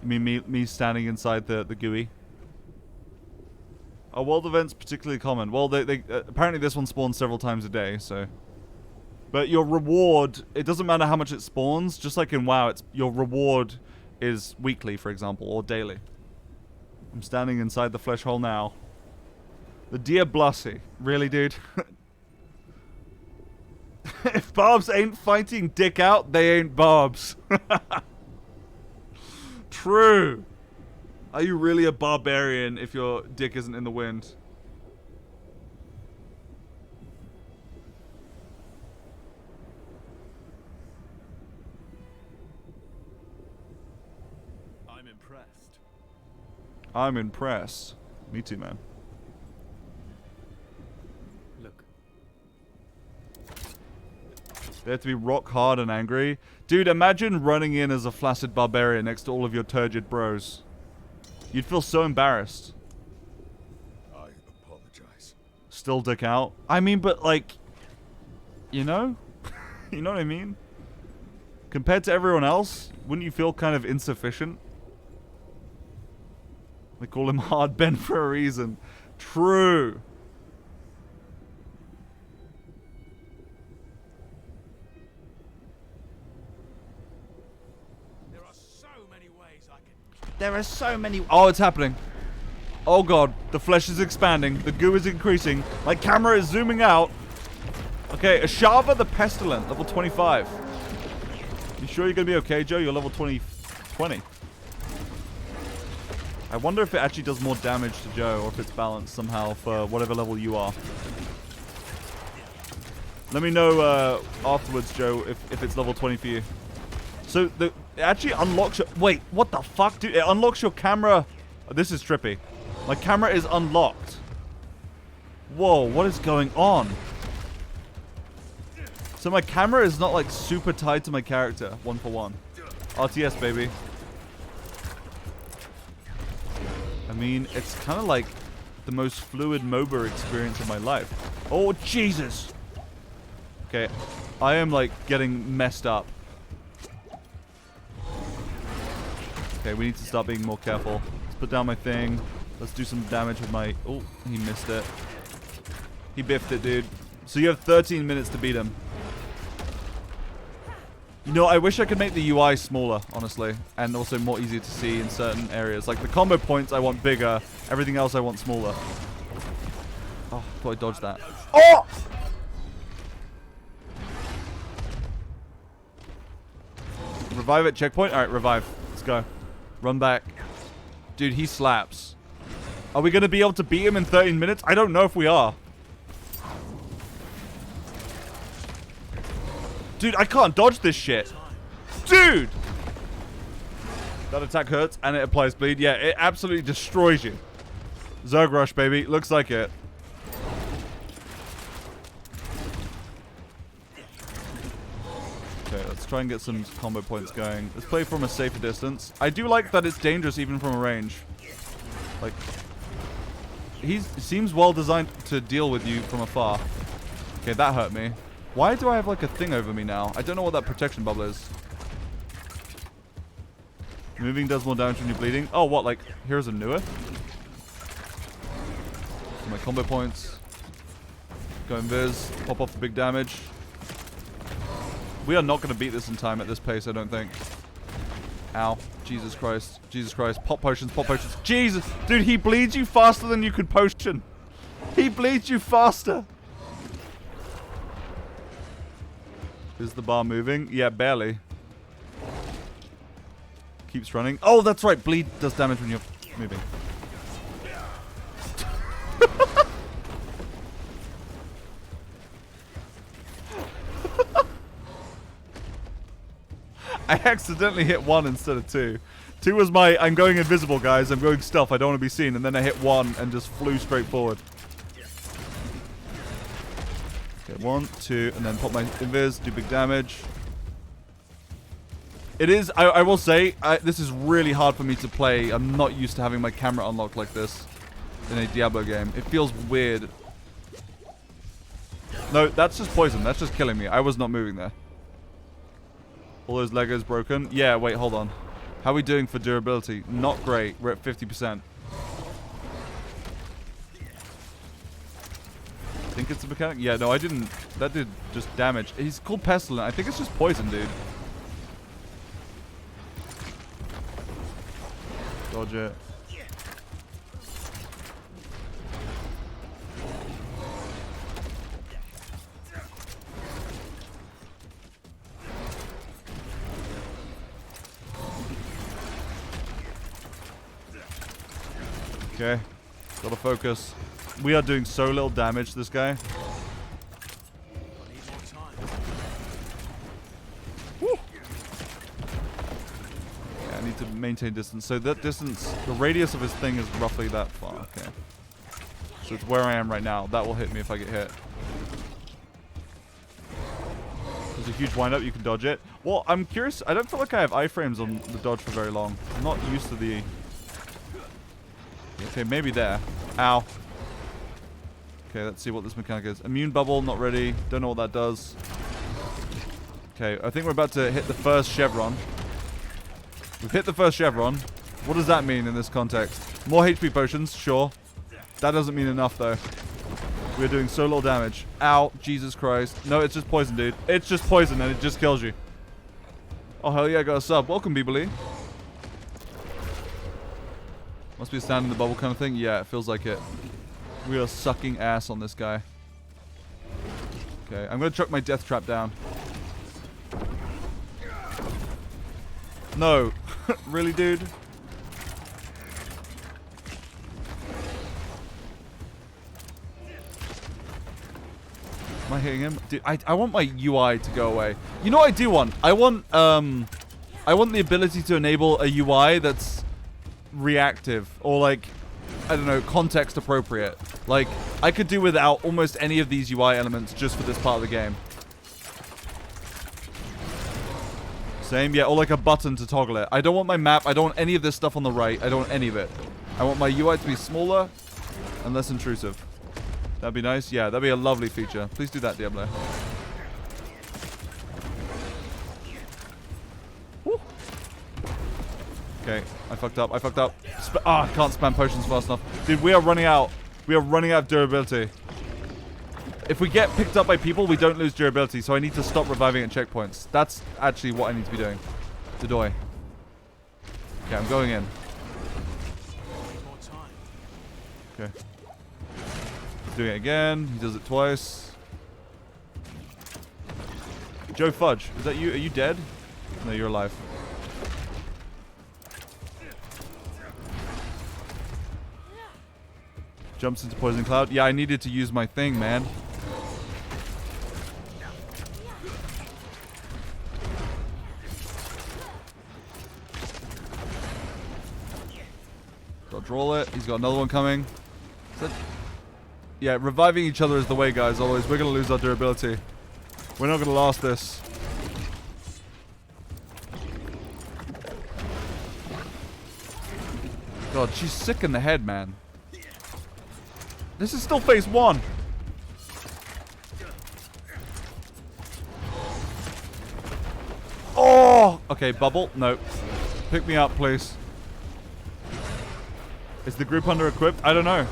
You mean me standing inside the GUI? Are world events particularly common? Well, they apparently this one spawns several times a day, so... But your reward, it doesn't matter how much it spawns. Just like in WoW, your reward is weekly, for example, or daily. I'm standing inside the flesh hole now. The Diablo. Really, dude? If barbs ain't fighting dick out, they ain't barbs. True. Are you really a barbarian if your dick isn't in the wind? I'm impressed. I'm impressed. Me too, man. Look. They have to be rock hard and angry. Dude, imagine running in as a flaccid barbarian next to all of your turgid bros. You'd feel so embarrassed. I apologize. Still dick out. I mean, but like, you know? You know what I mean? Compared to everyone else, wouldn't you feel kind of insufficient? They call him Hard Ben for a reason. True. There are so many ways I can... There are so many... Oh, it's happening. Oh god, the flesh is expanding. The goo is increasing. My camera is zooming out. Okay, Ashava the Pestilent, level 25. You sure you're gonna be okay, Joe? You're level 20. I wonder if it actually does more damage to Joe, or if it's balanced somehow for whatever level you are. Let me know afterwards, Joe, if it's level 20 for you. So, it actually unlocks your... Wait, what the fuck, dude? It unlocks your camera... Oh, this is trippy. My camera is unlocked. Whoa, what is going on? So my camera is not, like, super tied to my character, 1-for-1. RTS, baby. I mean, it's kind of like the most fluid MOBA experience of my life. Oh, Jesus! Okay, I am, like, getting messed up. Okay, we need to start being more careful. Let's put down my thing. Let's do some damage with my... Oh, he missed it. He biffed it, dude. So you have 13 minutes to beat him. You know, I wish I could make the UI smaller, honestly. And also more easier to see in certain areas. Like, the combo points I want bigger. Everything else I want smaller. Oh, thought I dodged that. Oh! Revive at checkpoint? Alright, revive. Let's go. Run back. Dude, he slaps. Are we going to be able to beat him in 13 minutes? I don't know if we are. Dude, I can't dodge this shit. Dude! That attack hurts and it applies bleed. Yeah, it absolutely destroys you. Zerg Rush, baby. Looks like it. Okay, let's try and get some combo points going. Let's play from a safer distance. I do like that it's dangerous even from a range. Like, he seems well designed to deal with you from afar. Okay, that hurt me. Why do I have, like, a thing over me now? I don't know what that protection bubble is. Moving does more damage when you're bleeding. Oh, what, like, here's a newer? my combo points. Go invis. Pop off the big damage. We are not going to beat this in time at this pace, I don't think. Ow. Jesus Christ. Jesus Christ. Pop potions, pop potions. Jesus! Dude, he bleeds you faster than you could potion. He bleeds you faster. Is the bar moving? Yeah, barely. Keeps running. Oh, that's right. Bleed does damage when you're moving. I accidentally hit 1 instead of 2. 2 was my, I'm going invisible, guys. I'm going stealth. I don't want to be seen. And then I hit 1 and just flew straight forward. Okay, 1, 2, and then pop my invis, do big damage. It is, I will say, this is really hard for me to play. I'm not used to having my camera unlocked like this in a Diablo game. It feels weird. No, that's just poison. That's just killing me. I was not moving there. All those Legos broken. Yeah, wait, hold on. How are we doing for durability? Not great. We're at 50%. I think it's a mechanic. Yeah, no, I didn't. That did just damage. He's called Pestilent. I think it's just poison, dude. Dodge it. Okay. Gotta focus. We are doing so little damage to this guy. Woo. Yeah, I need to maintain distance. So that distance, the radius of his thing is roughly that far. Okay. So it's where I am right now. That will hit me if I get hit. There's a huge wind up. You can dodge it. Well, I'm curious. I don't feel like I have iframes on the dodge for very long. I'm not used to the... Okay, maybe there. Ow. Okay, let's see what this mechanic is. Immune bubble, not ready. Don't know what that does. Okay, I think we're about to hit the first chevron. We've hit the first chevron. What does that mean in this context? More HP potions, sure. That doesn't mean enough, though. We're doing so little damage. Ow, Jesus Christ. No, it's just poison, dude. It's just poison, and it just kills you. Oh, hell yeah, I got a sub. Welcome, Beebley. Must be a stand in the bubble kind of thing. Yeah, it feels like it. We are sucking ass on this guy. Okay, I'm going to chuck my death trap down. No. Really, dude? Am I hitting him? Dude, I want my UI to go away. You know what I do want? I want the ability to enable a UI that's reactive or like, I don't know, context appropriate. Like, I could do without almost any of these UI elements just for this part of the game. Same, yeah, or like a button to toggle it. I don't want my map, I don't want any of this stuff on the right. I don't want any of it. I want my UI to be smaller and less intrusive. That'd be nice. Yeah, that'd be a lovely feature. Please do that, Diablo. Woo. Okay, I fucked up. I fucked up. I can't spam potions fast enough. Dude, we are running out. We are running out of durability. If we get picked up by people, we don't lose durability, so I need to stop reviving at checkpoints. That's actually what I need to be doing. Dedoy. Okay, I'm going in. Okay. He's doing it again. He does it twice. Joe Fudge, is that you? Are you dead? No, you're alive. Jumps into Poison Cloud. Yeah, I needed to use my thing, man. Dodge roll it. He's got another one coming. Yeah, reviving each other is the way, guys. Always. We're going to lose our durability. We're not going to last this. God, she's sick in the head, man. This is still phase 1. Oh! Okay, bubble. No. Pick me up, please. Is the group under equipped? I don't know.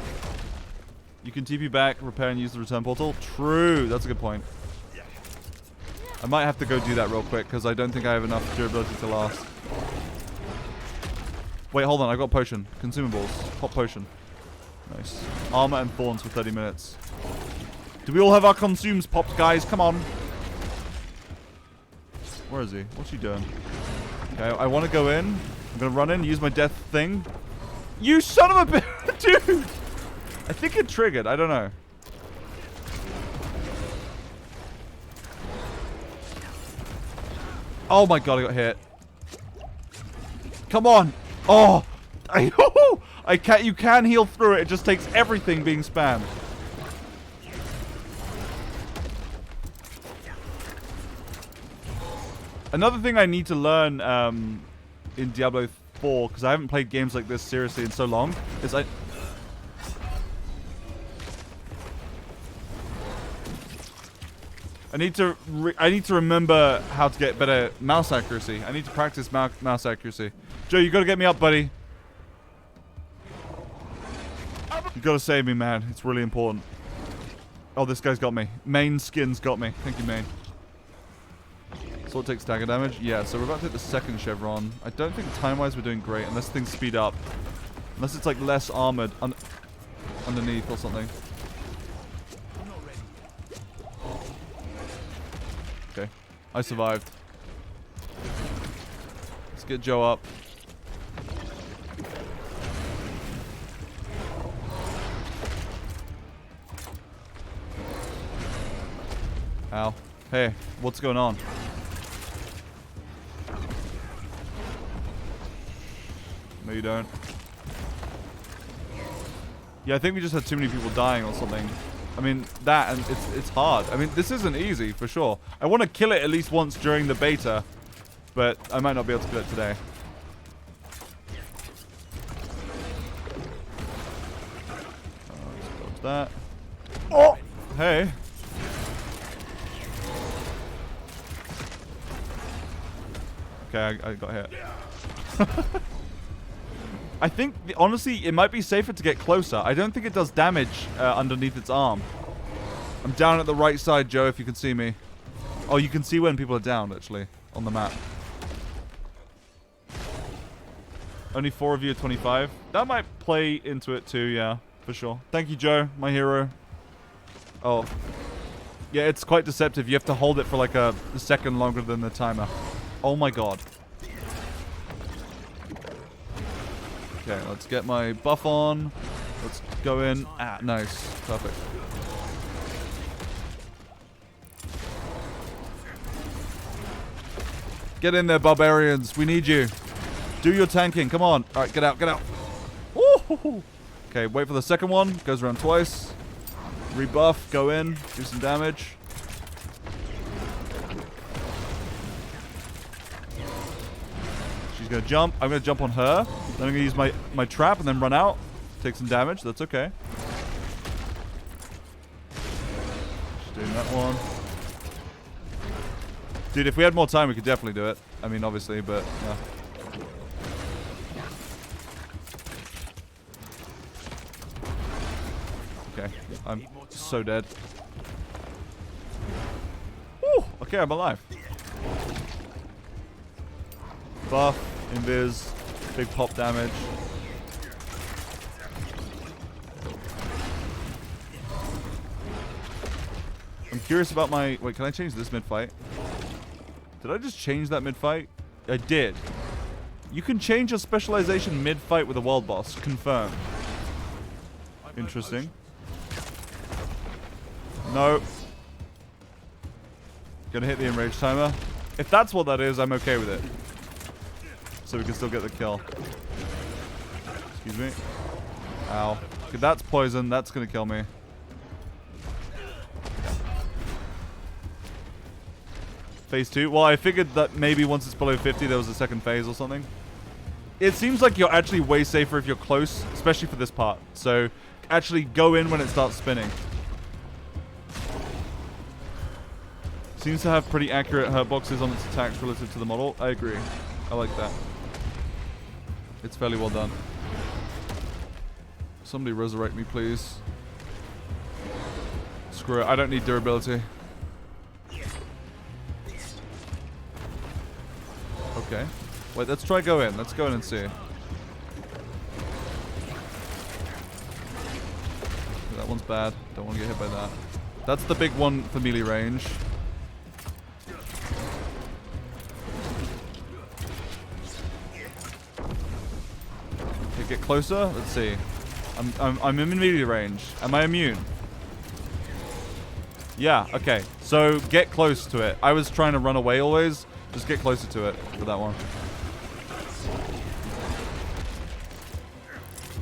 You can TP back, repair, and use the return portal. True. That's a good point. I might have to go do that real quick because I don't think I have enough durability to last. Wait, hold on. I got potion. Consumables. Pop potion. Nice. Armor and thorns for 30 minutes. Do we all have our consumes popped, guys? Come on. Where is he? What's he doing? Okay, I want to go in. I'm going to run in, use my death thing. You son of a bitch! Dude! I think it triggered. I don't know. Oh my god, I got hit. Come on. Oh! I can't. You can heal through it. It just takes everything being spammed. Another thing I need to learn in Diablo 4, because I haven't played games like this seriously in so long, is I need to remember how to get better mouse accuracy. I need to practice mouse accuracy. Joe, you gotta get me up, buddy. You gotta save me, man. It's really important. Oh, this guy's got me. Main skin's got me. Thank you, Main. Sword takes dagger damage. Yeah, so we're about to hit the second chevron. I don't think time-wise we're doing great unless things speed up. Unless it's like less armored underneath or something. Okay, I survived. Let's get Joe up. Ow. Hey, what's going on? No, you don't. Yeah, I think we just had too many people dying or something. I mean, that, and it's hard. I mean, this isn't easy, for sure. I want to kill it at least once during the beta, but I might not be able to kill it today. Let's dodge that. Oh! Hey. Okay, I got hit. I think, honestly, it might be safer to get closer. I don't think it does damage underneath its arm. I'm down at the right side, Joe, if you can see me. Oh, you can see when people are down, actually, on the map. Only 4 of you are 25. That might play into it too, yeah, for sure. Thank you, Joe, my hero. Oh. Yeah, it's quite deceptive. You have to hold it for like a second longer than the timer. Oh my god. Okay, let's get my buff on. Let's go in. Ah, nice. Perfect. Get in there, barbarians. We need you. Do your tanking. Come on. Alright, get out, get out. Woo! Okay, wait for the second one. Goes around twice. Rebuff. Go in. Do some damage. She's gonna jump. I'm gonna jump on her. Then I'm gonna use my trap and then run out. Take some damage. That's okay. Just doing that one. Dude, if we had more time, we could definitely do it. I mean, obviously, but yeah. Okay, I'm so dead. Woo! Okay, I'm alive. Buff, invis, big pop damage. I'm curious about my... Wait, can I change this mid-fight? Did I just change that mid-fight? I did. You can change your specialization mid-fight with a world boss. Confirmed. Interesting. No. Gonna hit the enrage timer. If that's what that is, I'm okay with it. So we can still get the kill. Excuse me. Ow. Okay, that's poison. That's gonna kill me. Phase 2. Well, I figured that maybe once it's below 50, there was a second phase or something. It seems like you're actually way safer if you're close, especially for this part. So, actually go in when it starts spinning. Seems to have pretty accurate hurt boxes on its attacks relative to the model. I agree. I like that. It's fairly well done. Somebody resurrect me, please. Screw it. I don't need durability. Okay. Wait, let's try go in. Let's go in and see. That one's bad. Don't want to get hit by that. That's the big one for melee range. Okay, get closer. Let's see. I'm in melee range. Am I immune? Yeah, okay. So get close to it. I was trying to run away always. Just get closer to it for that one.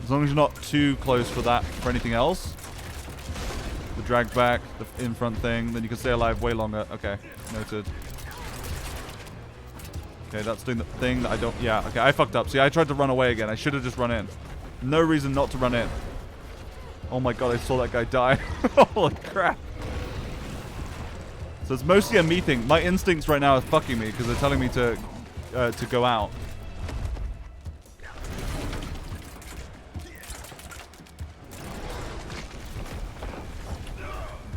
As long as you're not too close for that, for anything else. The drag back, the in front thing, then you can stay alive way longer. Okay, noted. Okay, that's doing the thing that I don't... Yeah, okay, I fucked up. See, I tried to run away again. I should have just run in. No reason not to run in. Oh my god, I saw that guy die. Holy crap. So it's mostly a me thing. My instincts right now are fucking me because they're telling me to go out.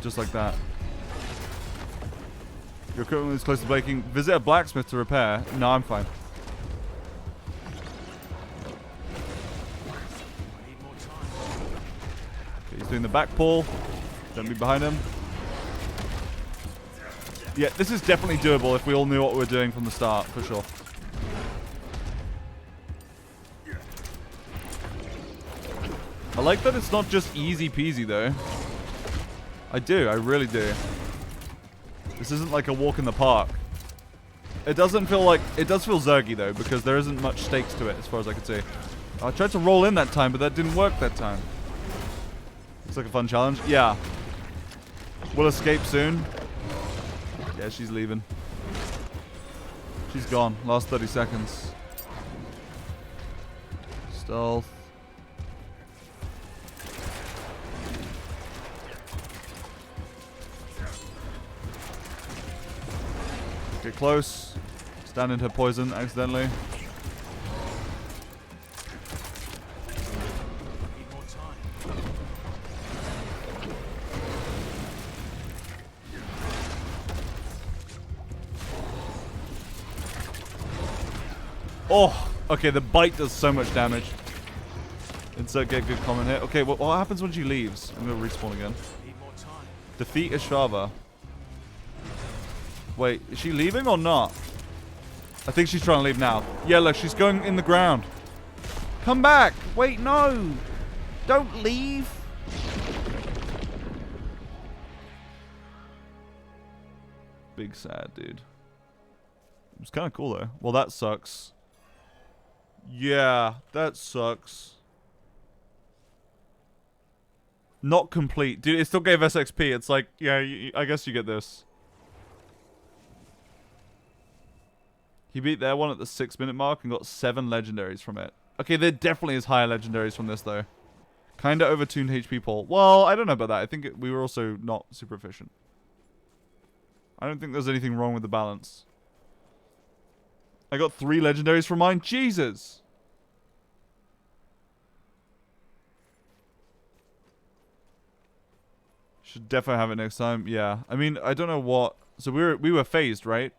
Just like that. Your equipment is close to breaking. Visit a blacksmith to repair. No, I'm fine. Okay, he's doing the back pull. Don't be behind him. Yeah, this is definitely doable if we all knew what we were doing from the start, for sure. I like that it's not just easy peasy, though. I do, I really do. This isn't like a walk in the park. It doesn't feel like... It does feel zergy, though, because there isn't much stakes to it, as far as I can see. I tried to roll in that time, but that didn't work that time. Looks like a fun challenge. Yeah. We'll escape soon. Yeah, she's leaving. She's gone. Last 30 seconds. Stealth. Get close. Stand into poison accidentally. Oh, okay, the bite does so much damage. Insert get good comment here. Okay, what happens when she leaves? I'm gonna respawn again. Defeat Ashava. Wait, is she leaving or not? I think she's trying to leave now. Yeah, look, she's going in the ground. Come back! Wait, no! Don't leave! Big sad, dude. It was kind of cool, though. Well, that sucks. Yeah, that sucks. Not complete. Dude, it still gave us XP. It's like, yeah, I guess you get this. He beat their one at the 6-minute mark and got 7 legendaries from it. Okay, there definitely is higher legendaries from this, though. Kinda overtuned HP pull. Well, I don't know about that. I think we were also not super efficient. I don't think there's anything wrong with the balance. I got 3 legendaries from mine. Jesus! Should definitely have it next time. Yeah. I mean, I don't know what... So we were phased, right?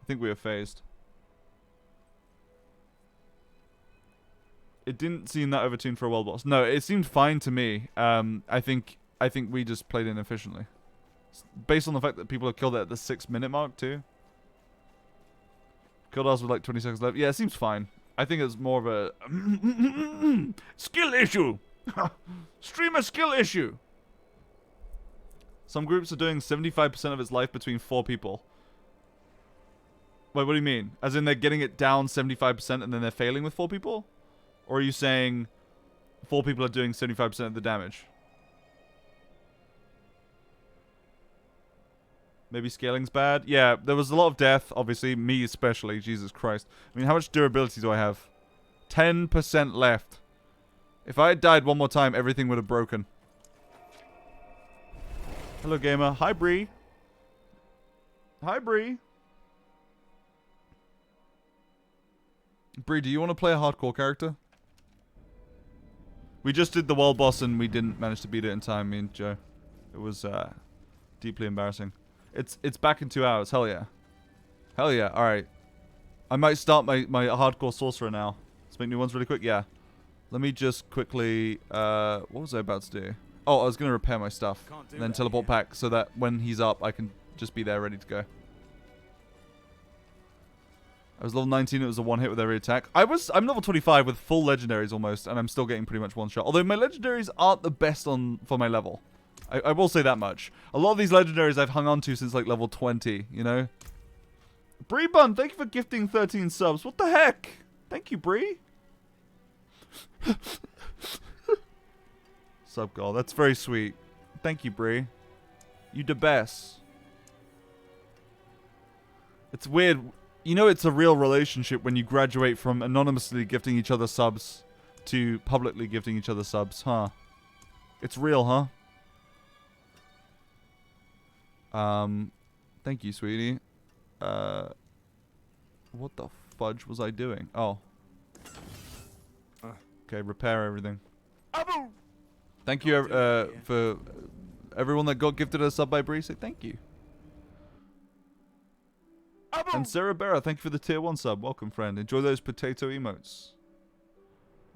I think we were phased. It didn't seem that overtuned for a world boss. No, it seemed fine to me. I think we just played inefficiently. Based on the fact that people have killed it at the 6-minute mark too. Killed us with like 20 seconds left. Yeah, it seems fine. I think it's more of a skill issue. Streamer skill issue. Some groups are doing 75% of its life between 4 people. Wait, what do you mean? As in they're getting it down 75% and then they're failing with 4 people? Or are you saying 4 people are doing 75% of the damage? Maybe scaling's bad? Yeah, there was a lot of death, obviously. Me especially. Jesus Christ. I mean, how much durability do I have? 10% left. If I had died one more time, everything would have broken. Hello, gamer. Hi, Bree. Hi, Bree. Bree, do you want to play a hardcore character? We just did the world boss and we didn't manage to beat it in time, me and Joe. It was deeply embarrassing. It's back in 2 hours. Hell yeah. Hell yeah. Alright. I might start my hardcore sorcerer now. Let's make new ones really quick. Yeah. Let me just quickly... what was I about to do? Oh, I was going to repair my stuff. And then teleport back so that when he's up, I can just be there ready to go. I was level 19, it was a one hit with every attack. I'm level 25 with full legendaries almost, and I'm still getting pretty much one shot. Although my legendaries aren't the best for my level. I will say that much. A lot of these legendaries I've hung on to since like level 20, you know? Bree Bun, thank you for gifting 13 subs. What the heck? Thank you, Bree. Sub goal. That's very sweet. Thank you, Bree. You the best. It's weird. You know it's a real relationship when you graduate from anonymously gifting each other subs to publicly gifting each other subs, huh? It's real, huh? Thank you, sweetie. What the fudge was I doing? Oh. Okay, repair everything. Thank you for everyone that got gifted a sub by Bree. Say thank you. And Sarah Berra, thank you for the tier 1 sub. Welcome, friend. Enjoy those potato emotes.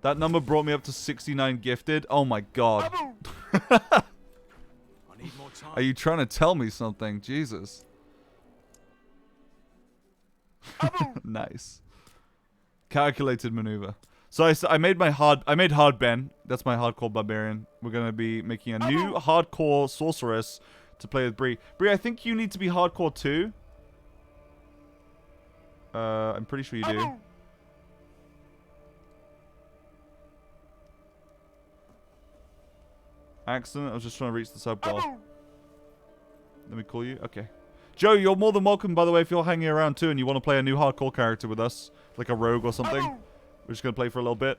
That number brought me up to 69 gifted. Oh my god. Are you trying to tell me something? Jesus. Nice. Calculated maneuver. So I made hard Ben. That's my hardcore barbarian. We're gonna be making a new hardcore sorceress to play with Bree. Bree, I think you need to be hardcore too. I'm pretty sure you do. Accident. I was just trying to reach the sub goal. Let me call you. Okay. Joe, you're more than welcome, by the way, if you're hanging around too and you want to play a new hardcore character with us, like a rogue or something. We're just gonna play for a little bit.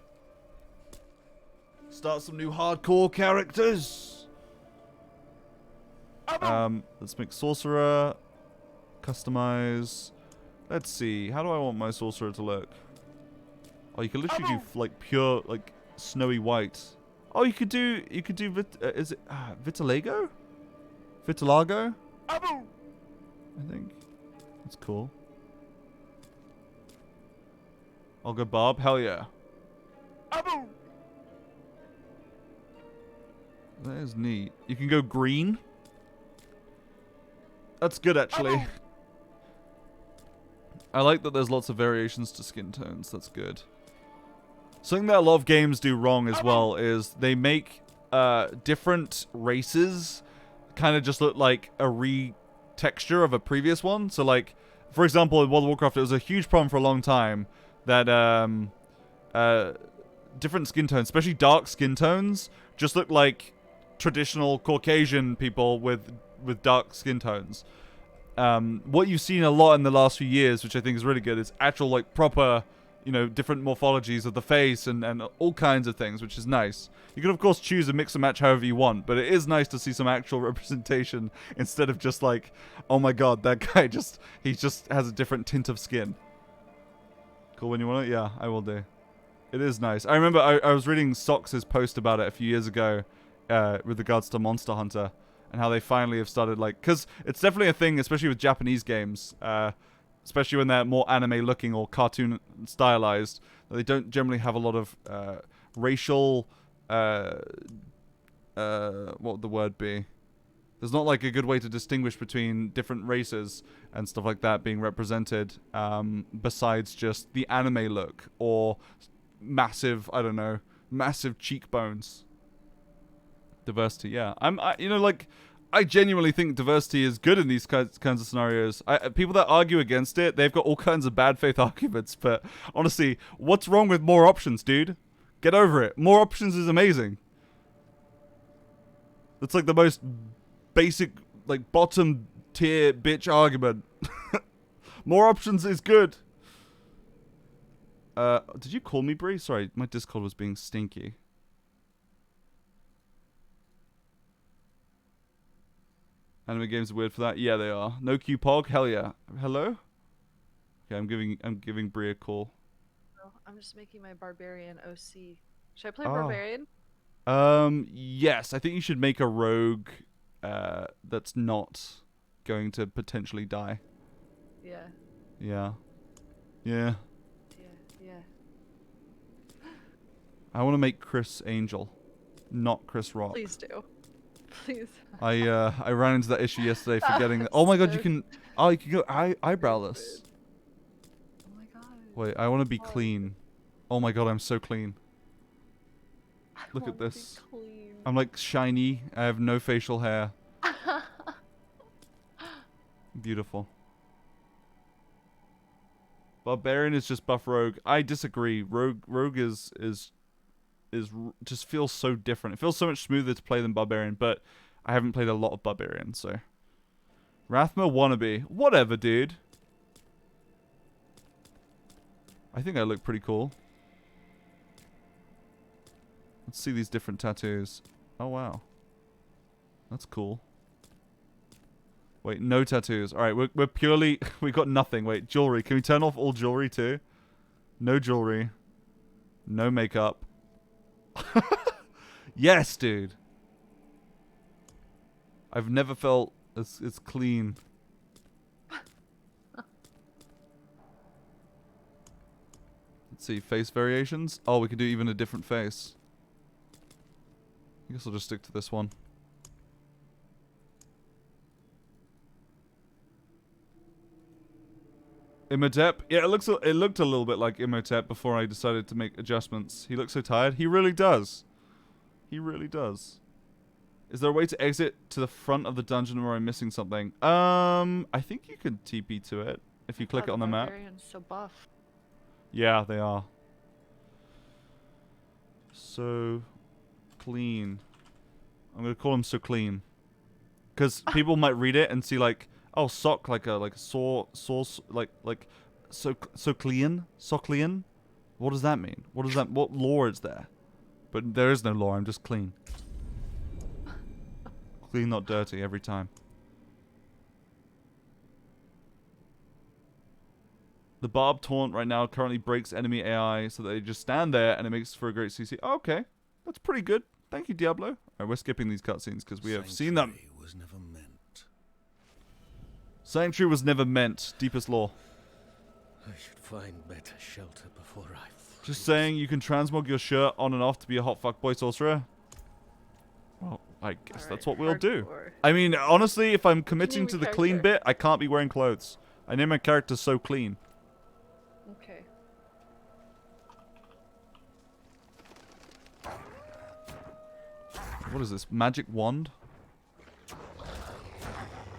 Start some new hardcore characters. Let's make sorcerer. Customize. Let's see. How do I want my sorcerer to look? Oh, you can literally do like pure, like snowy white. Oh, you could do is it Vitiligo? Vitiligo? I think that's cool. I'll go Bob. Hell yeah. That is neat. You can go green. That's good, actually. I like that there's lots of variations to skin tones. That's good. Something that a lot of games do wrong as well is they make different races kind of just look like a retexture of a previous one. So, like, for example, in World of Warcraft, it was a huge problem for a long time that different skin tones, especially dark skin tones, just look like traditional Caucasian people with dark skin tones. What you've seen a lot in the last few years, which I think is really good, is actual, like, proper, you know, different morphologies of the face and all kinds of things, which is nice. You can, of course, choose and mix and match however you want, but it is nice to see some actual representation instead of just like, oh my god, that guy he just has a different tint of skin. Cool, when you want it? Yeah, I will do. It is nice. I remember I was reading Sox's post about it a few years ago with regards to Monster Hunter and how they finally have started, like, because it's definitely a thing, especially with Japanese games, especially when they're more anime looking or cartoon stylized, that they don't generally have a lot of racial, what would the word be? There's not like a good way to distinguish between different races and stuff like that being represented, besides just the anime look or massive, I don't know, massive cheekbones. Diversity, yeah. You know, like, I genuinely think diversity is good in these kinds of scenarios. People that argue against it, they've got all kinds of bad faith arguments, but honestly, what's wrong with more options, dude? Get over it. More options is amazing. It's like the most basic, like, bottom tier bitch argument. More options is good. Did you call me, Bree? Sorry, my Discord was being stinky. Anime games are weird for that. Yeah, they are. No Q Pog. Hell yeah. Hello. Okay, I'm giving Bree a call. I'm just making my barbarian OC. Should I play barbarian? Yes, I think you should make a rogue that's not going to potentially die. Yeah. Yeah. Yeah. Yeah. I want to make Chris Angel, not Chris Rock. Please do. Please. I ran into that issue yesterday, forgetting that. That's Oh my god, so you can. Oh, you can go eyebrowless. Oh my god. Wait, I want to be clean. Oh my god, I'm so clean. Look at this. I'm like shiny. I have no facial hair. Beautiful. Barbarian is just buff rogue. I disagree. Rogue is just feels so different. It feels so much smoother to play than Barbarian, but I haven't played a lot of Barbarian, so. Rathma wannabe. Whatever, dude. I think I look pretty cool. Let's see these different tattoos. Oh, wow. That's cool. Wait, no tattoos. Alright, we're purely... we got nothing. Wait, jewelry. Can we turn off all jewelry too? No jewelry. No makeup. Yes, dude. I've never felt as clean. Let's see, face variations. Oh, we could do even a different face. I guess I'll just stick to this one. Imhotep? Yeah, it looked a little bit like Imhotep before I decided to make adjustments. He looks so tired. He really does. He really does. Is there a way to exit to the front of the dungeon or am I missing something? I think you can TP to it if you click it on the map. So buff. Yeah, they are. So clean. I'm gonna call him so clean, because people might read it and see like, oh, sock like a sauce like so clean, so clean. What does that mean? What lore is there? But there is no lore. I'm just clean. Clean, not dirty, every time. The Barb Taunt right now currently breaks enemy AI so that they just stand there and it makes for a great CC. Oh, okay. That's pretty good. Thank you, Diablo. Alright, we're skipping these cutscenes because we have seen them. Was never meant. Sanctuary was never meant. Deepest lore. I should find better shelter before I freeze. Just saying you can transmog your shirt on and off to be a hot fuckboy sorcerer. Well, I guess that's what we'll do. I mean, honestly, if I'm committing to the clean bit, I can't be wearing clothes. I name my character so clean. Okay. What is this? Magic wand?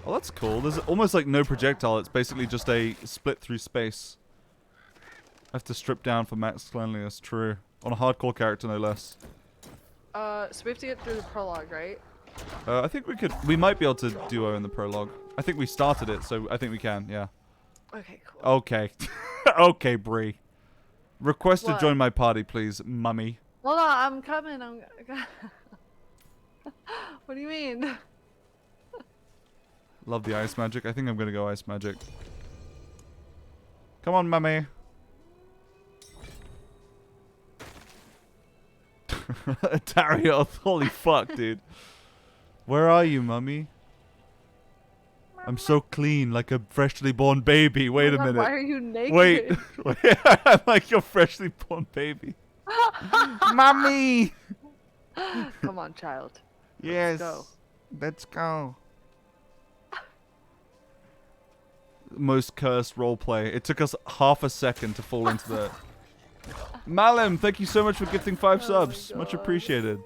Oh, that's cool. There's almost like no projectile. It's basically just a split through space. I have to strip down for max cleanliness. True. On a hardcore character, no less. So we have to get through the prologue, right? I think we might be able to duo in the prologue. I think we started it, so I think we can, yeah. Okay, cool. Okay. Okay, Bree. Request What? to join my party, please, mummy. Hold on, I'm coming. What do you mean? Love the ice magic. I think I'm gonna go ice magic. Come on, mummy. Darioth, holy fuck, dude. Where are you, mummy? I'm so clean, like a freshly born baby. Wait a minute. Why are you naked? Wait. I'm like your freshly born baby. Mummy! Come on, child. Yes. Let's go. Let's go. Most cursed roleplay. It took us half a second to fall into that. Malim, thank you so much for gifting 5 subs. Much appreciated.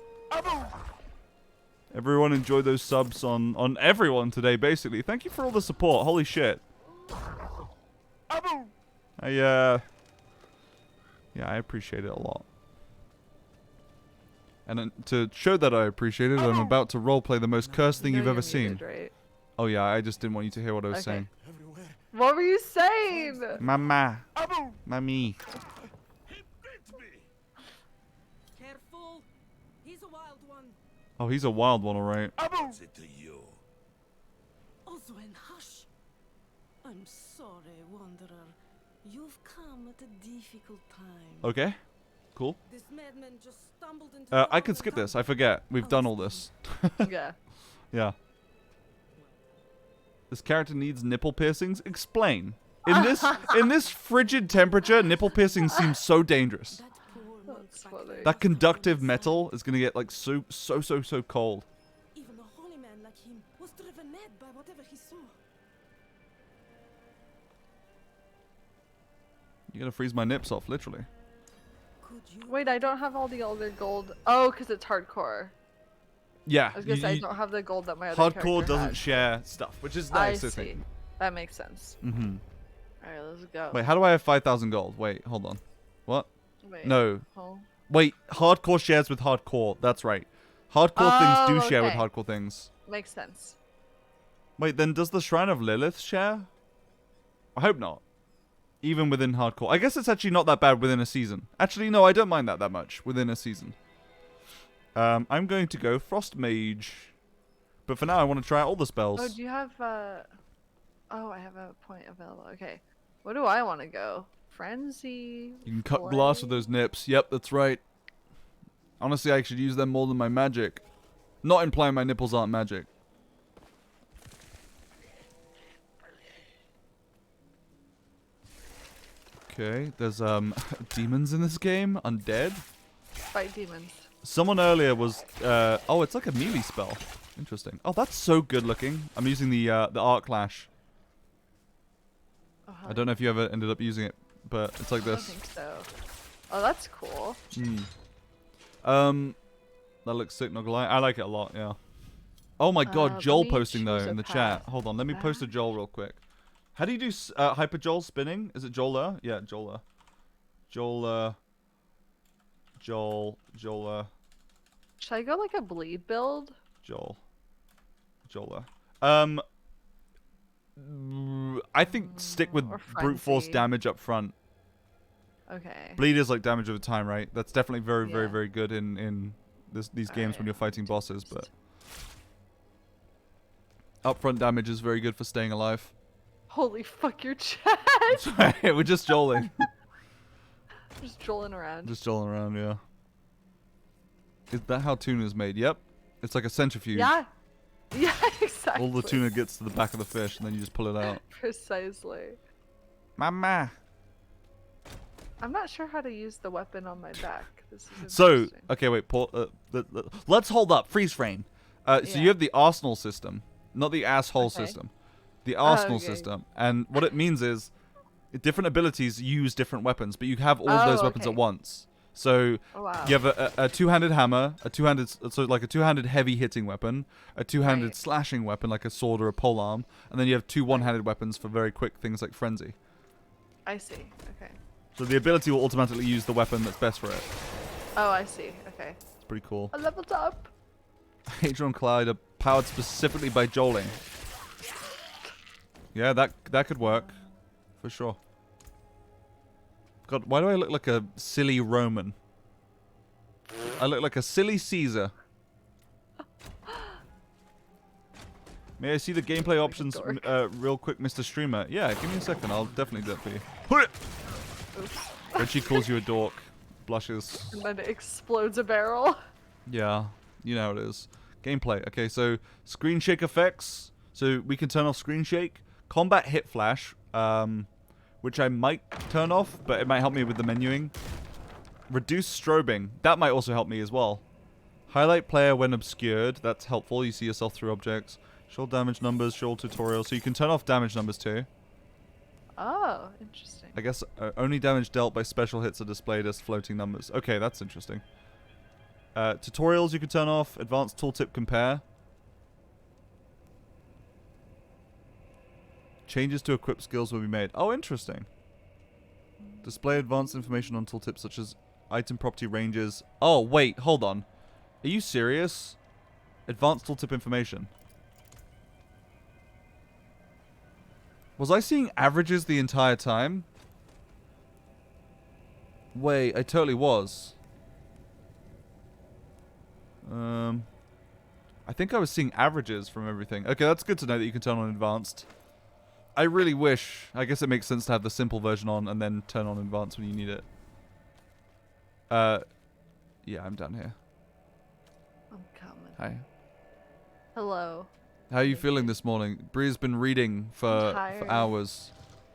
Everyone enjoy those subs on everyone today, basically. Thank you for all the support. Holy shit. Yeah, I appreciate it a lot. And to show that I appreciate it, I'm about to roleplay the most cursed thing you've ever seen. Right? Oh yeah, I just didn't want you to hear what I was saying. What were you saying? Mama. Mommy. Careful. He's a wild one. Oh, he's a wild one, alright. What's it to you? Oswen, hush. I'm sorry, Wanderer. You've come at a difficult time. Okay. Cool. This madman just stumbled into I can skip this. I forget. We've done all this. Yeah. Yeah. This character needs nipple piercings. Explain. In this frigid temperature, nipple piercings seem so dangerous. That's funny. That conductive metal is gonna get like so cold. Even a holy man like him was driven mad by whatever he saw. You're gonna freeze my nips off, literally. Wait, I don't have all the other gold. Oh, because it's hardcore. Yeah. I was gonna say I don't have the gold that my other Hardcore character doesn't has. share stuff, which is nice, I see. think. That makes sense. Mm-hmm. Alright, let's go. Wait, how do I have 5,000 gold? Wait, hold on. What? Wait. No. Oh. Wait, hardcore shares with hardcore. That's right. Hardcore things do share with okay. hardcore things. Makes sense. Wait, then does the Shrine of Lilith share? I hope not. Even within hardcore. I guess it's actually not that bad within a season. Actually, no, I don't mind that much within a season. I'm going to go Frost Mage. But for now, I want to try out all the spells. Oh, do you have, Oh, I have a point available. Okay. What do I want to go? Frenzy? You can cut glass with those nips. Yep, that's right. Honestly, I should use them more than my magic. Not implying my nipples aren't magic. Okay, there's demons in this game. Undead. Fight demons. Someone earlier was oh, it's like a melee spell. Interesting. Oh, that's so good looking. I'm using the Arc Clash. I don't know if you ever ended up using it, but it's like this. I don't think so. Oh, that's cool. That looks sick, not gonna lie. I like it a lot, yeah. Oh my god, Joel posting though in the chat. Hold on, let me post a Joel real quick. How do you do Hyper Joel spinning? Is it Joel? Yeah, Joel. Joel. Should I go like a bleed build? Joel. I think stick with brute force damage up front. Okay. Bleed is like damage over time, right? That's definitely very good in these games when you're fighting bosses, but upfront damage is very good for staying alive. Holy fuck your chat! Sorry, we're just joling. Just jolling around. Just joling around, yeah. Is that how tuna is made? Yep. It's like a centrifuge. Yeah. Yeah, exactly. All the tuna gets to the back of the fish, and then you just pull it out. Precisely. Mama. I'm not sure how to use the weapon on my back. This is so, okay, wait. Let's hold up. Freeze frame. So you have the arsenal system, not the asshole system. The arsenal system. And what it means is different abilities use different weapons, but you have all of those weapons at once. So you have a two-handed hammer, a two-handed heavy hitting weapon, a two-handed slashing weapon like a sword or a polearm, and then you have two one-handed weapons for very quick things like frenzy. I see. Okay. So the ability will automatically use the weapon that's best for it. Oh, I see. Okay. It's pretty cool. I leveled up. Hadron Collider powered specifically by joling. Yeah, that could work. For sure. God, why do I look like a silly Roman? I look like a silly Caesar. May I see the gameplay options real quick, Mr. Streamer? Yeah, give me a second. I'll definitely do that for you. Richie calls you a dork. Blushes. And then it explodes a barrel. Yeah, you know how it is. Gameplay. Okay, so screen shake effects. So we can turn off screen shake. Combat hit flash. Which I might turn off, but it might help me with the menuing. Reduce strobing. That might also help me as well. Highlight player when obscured. That's helpful. You see yourself through objects. Show damage numbers, show tutorial. So you can turn off damage numbers too. Oh, interesting. I guess only damage dealt by special hits are displayed as floating numbers. Okay, that's interesting. Tutorials you can turn off. Advanced tooltip compare. Changes to equip skills will be made. Oh, interesting. Display advanced information on tooltips such as item property ranges. Oh, wait, hold on. Are you serious? Advanced tooltip information. Was I seeing averages the entire time? Wait, I totally was. I think I was seeing averages from everything. Okay, that's good to know that you can turn on advanced. I really wish. I guess it makes sense to have the simple version on and then turn on advanced when you need it. Yeah, I'm down here. I'm coming. Hi. Hello. How are you feeling this morning? Bree's been reading for tired. hours.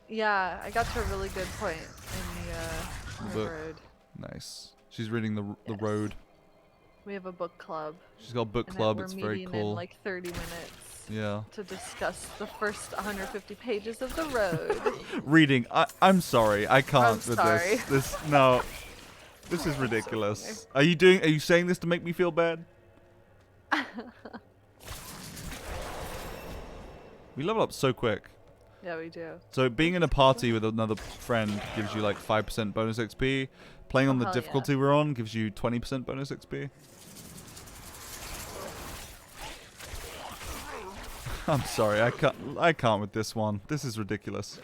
Yeah, I got to a really good point in the Book. road. Nice. She's reading the road. We have a book club. She's got a book and club. We're It's very meeting cool. in like 30 minutes. Yeah. To discuss the first 150 pages of the road. Reading. I'm sorry. I can't I'm with sorry. this. No. This is ridiculous. Are you saying this to make me feel bad? We level up so quick. Yeah, we do. So being in a party with another friend gives you like 5% bonus XP. Playing on the hell difficulty we're on gives you 20% bonus XP. I'm sorry, I can't with this one. This is ridiculous.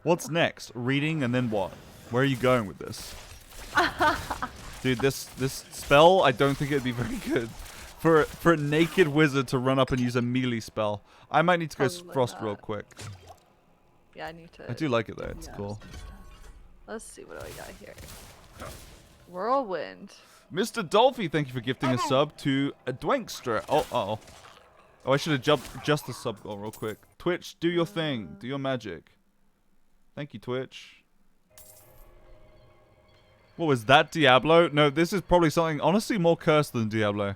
What's next? Reading and then what? Where are you going with this? Dude, this spell, I don't think it'd be very good. For a naked wizard to run up and use a melee spell. I might need to go frost real quick. Yeah, I need to. I do like it though, it's cool. Let's see, what do we got here? Whirlwind. Mr. Dolphy, thank you for gifting a sub to a Dwankster. Oh, I should have jumped just the sub goal real quick. Twitch, do your thing. Do your magic. Thank you, Twitch. What was that, Diablo? No, this is probably something, honestly, more cursed than Diablo.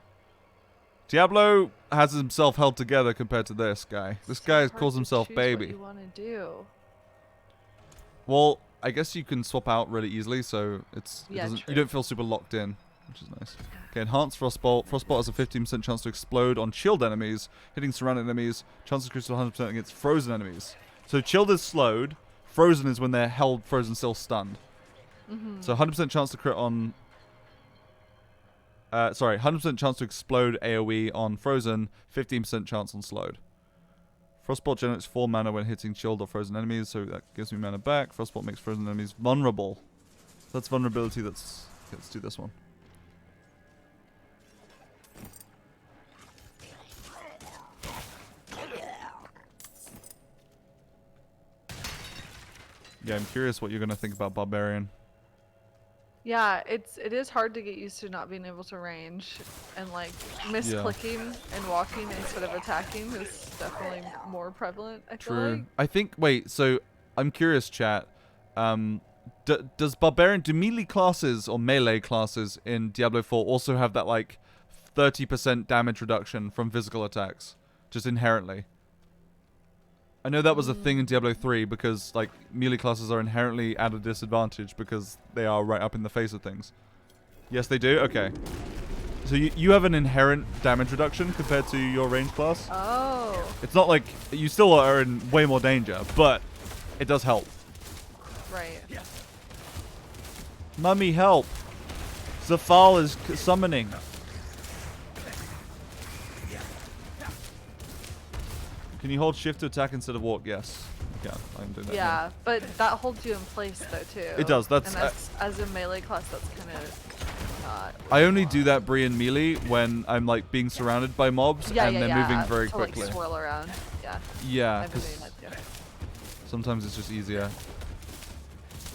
Diablo has himself held together compared to this guy. This guy calls himself baby. What you want to do? Well, I guess you can swap out really easily, so you don't feel super locked in, which is nice. Okay, enhanced Frostbolt. Frostbolt has a 15% chance to explode on chilled enemies, hitting surrounding enemies. Chance increases to 100% against frozen enemies. So chilled is slowed. Frozen is when they're held frozen, still stunned. So 100% chance to crit on. 100% chance to explode AoE on frozen, 15% chance on slowed. Frostbolt generates 4 mana when hitting chilled or frozen enemies, so that gives me mana back. Frostbolt makes frozen enemies vulnerable. That's vulnerability. Let's do this one. Yeah, I'm curious what you're gonna think about Barbarian. Yeah, it is hard to get used to not being able to range, and like misclicking and walking instead of attacking is definitely more prevalent. I feel like. I think. Wait. So I'm curious, chat. Does Barbarian, do melee classes or melee classes in Diablo 4 also have that like 30% damage reduction from physical attacks, just inherently? I know that was a thing in Diablo 3 because like melee classes are inherently at a disadvantage because they are right up in the face of things. Yes, they do? Okay. So you have an inherent damage reduction compared to your range class? Oh. It's not like you still are in way more danger, but it does help. Right. Mummy, help! Zafal is summoning. Can you hold shift to attack instead of walk? Yes. You can. I'm doing that. Yeah, but that holds you in place though too. It does. That's, and as a melee class, that's kind of not. I only do that Bree in melee when I'm like being surrounded by mobs and they're moving very quickly. Like swirl around. Yeah. Yeah. I've been doing that too. Sometimes it's just easier.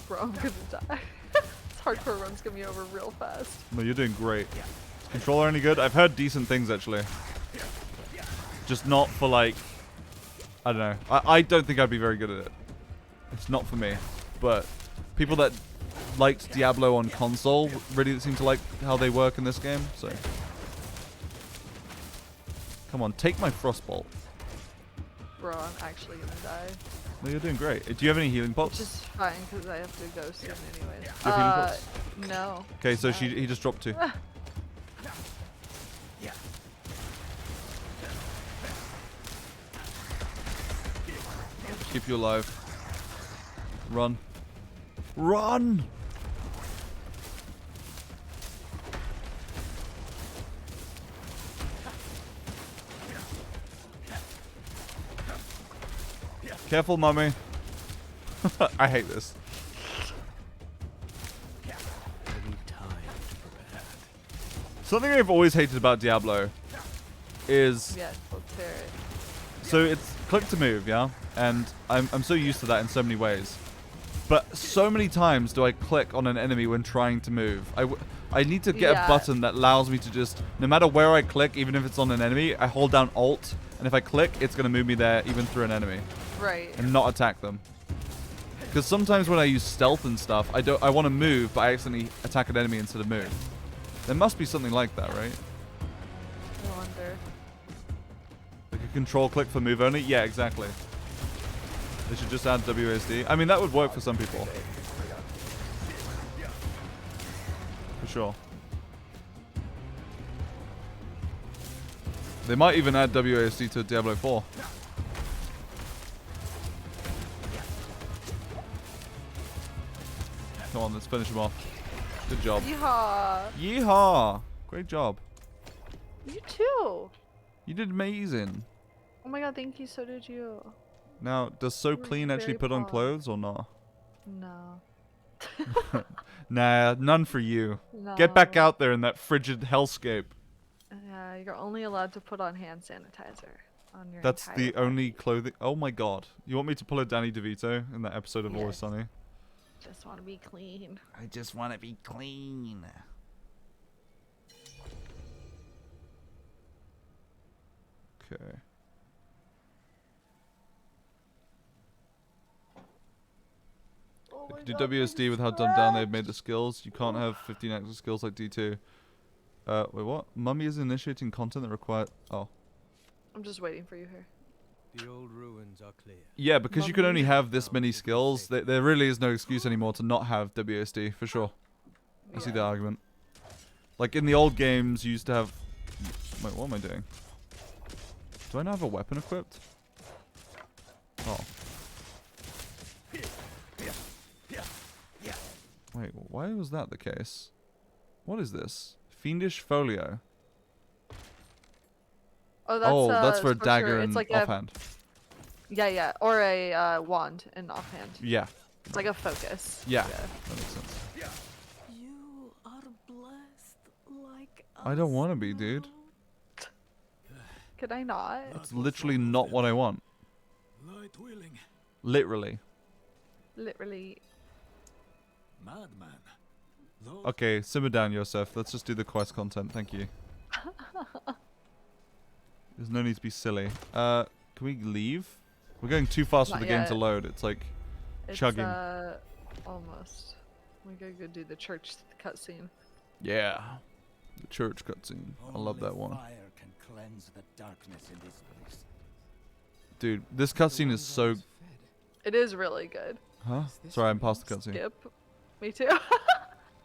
Bro, I'm gonna die. This hardcore run's gonna be over real fast. No, you're doing great. Is controller any good? I've heard decent things actually. Just not for like. I don't know. I don't think I'd be very good at it. It's not for me. But people that liked Diablo on console really seem to like how they work in this game. So come on, take my Frostbolt. Bro, I'm actually gonna die. No, you're doing great. Do you have any healing pots? Which is fine because I have to go soon anyways. Do you have healing pots? No. Okay, so he just dropped 2. Keep you alive. Run. Run! Careful, mummy. I hate this. Something I've always hated about Diablo is... Yeah, let's hear it. So it's click to move, yeah? And I'm so used to that in so many ways. But so many times do I click on an enemy when trying to move. I need to get a button that allows me to just, no matter where I click, even if it's on an enemy, I hold down Alt, and if I click, it's going to move me there even through an enemy. Right. And not attack them. Because sometimes when I use stealth and stuff, I want to move, but I accidentally attack an enemy instead of move. There must be something like that, right? I wonder. Like a control click for move only? Yeah, exactly. They should just add WASD. I mean, that would work for some people. For sure. They might even add WASD to Diablo 4. Come on, let's finish him off. Good job. Yeehaw! Yeehaw! Great job. You too. You did amazing. Oh my god, thank you. So did you. Now, does So Clean actually put on clothes or not? No. Nah, none for you. No. Get back out there in that frigid hellscape. Yeah, you're only allowed to put on hand sanitizer on your That's entire the body. only clothing. Oh my god. You want me to pull a Danny DeVito in that episode of Always Sunny? Just want to be clean. I just want to be clean. Okay. Do WSD with how dumbed down they've made the skills. You can't have 15 extra skills like D2. Wait, what? Mummy is initiating content that requires... Oh. I'm just waiting for you here. The old ruins are clear. Yeah, because you can only have this many skills, there really is no excuse anymore to not have WSD, for sure. I see the argument. Like, in the old games, you used to have... Wait, what am I doing? Do I not have a weapon equipped? Oh. Wait, why was that the case? What is this? Fiendish Folio. Oh, that's for a dagger it's and like offhand. Yeah, or a wand and offhand. Yeah. It's like a focus. Yeah, that makes sense. You are blessed like I don't want to be, dude. Could I not? That's literally not what I want. Light willing. Literally. Literally. Madman. Okay, simmer down, Yosef. Let's just do the quest content. Thank you. There's no need to be silly. Can we leave? We're going too fast for the game to load. It's like chugging. Almost. We gotta go do the church cutscene. Yeah. The church cutscene. I love that one. Fire can cleanse the darkness in this place. Dude, this cutscene is so... It is really good. Huh? Sorry, I'm past the cutscene. Skip. Me too.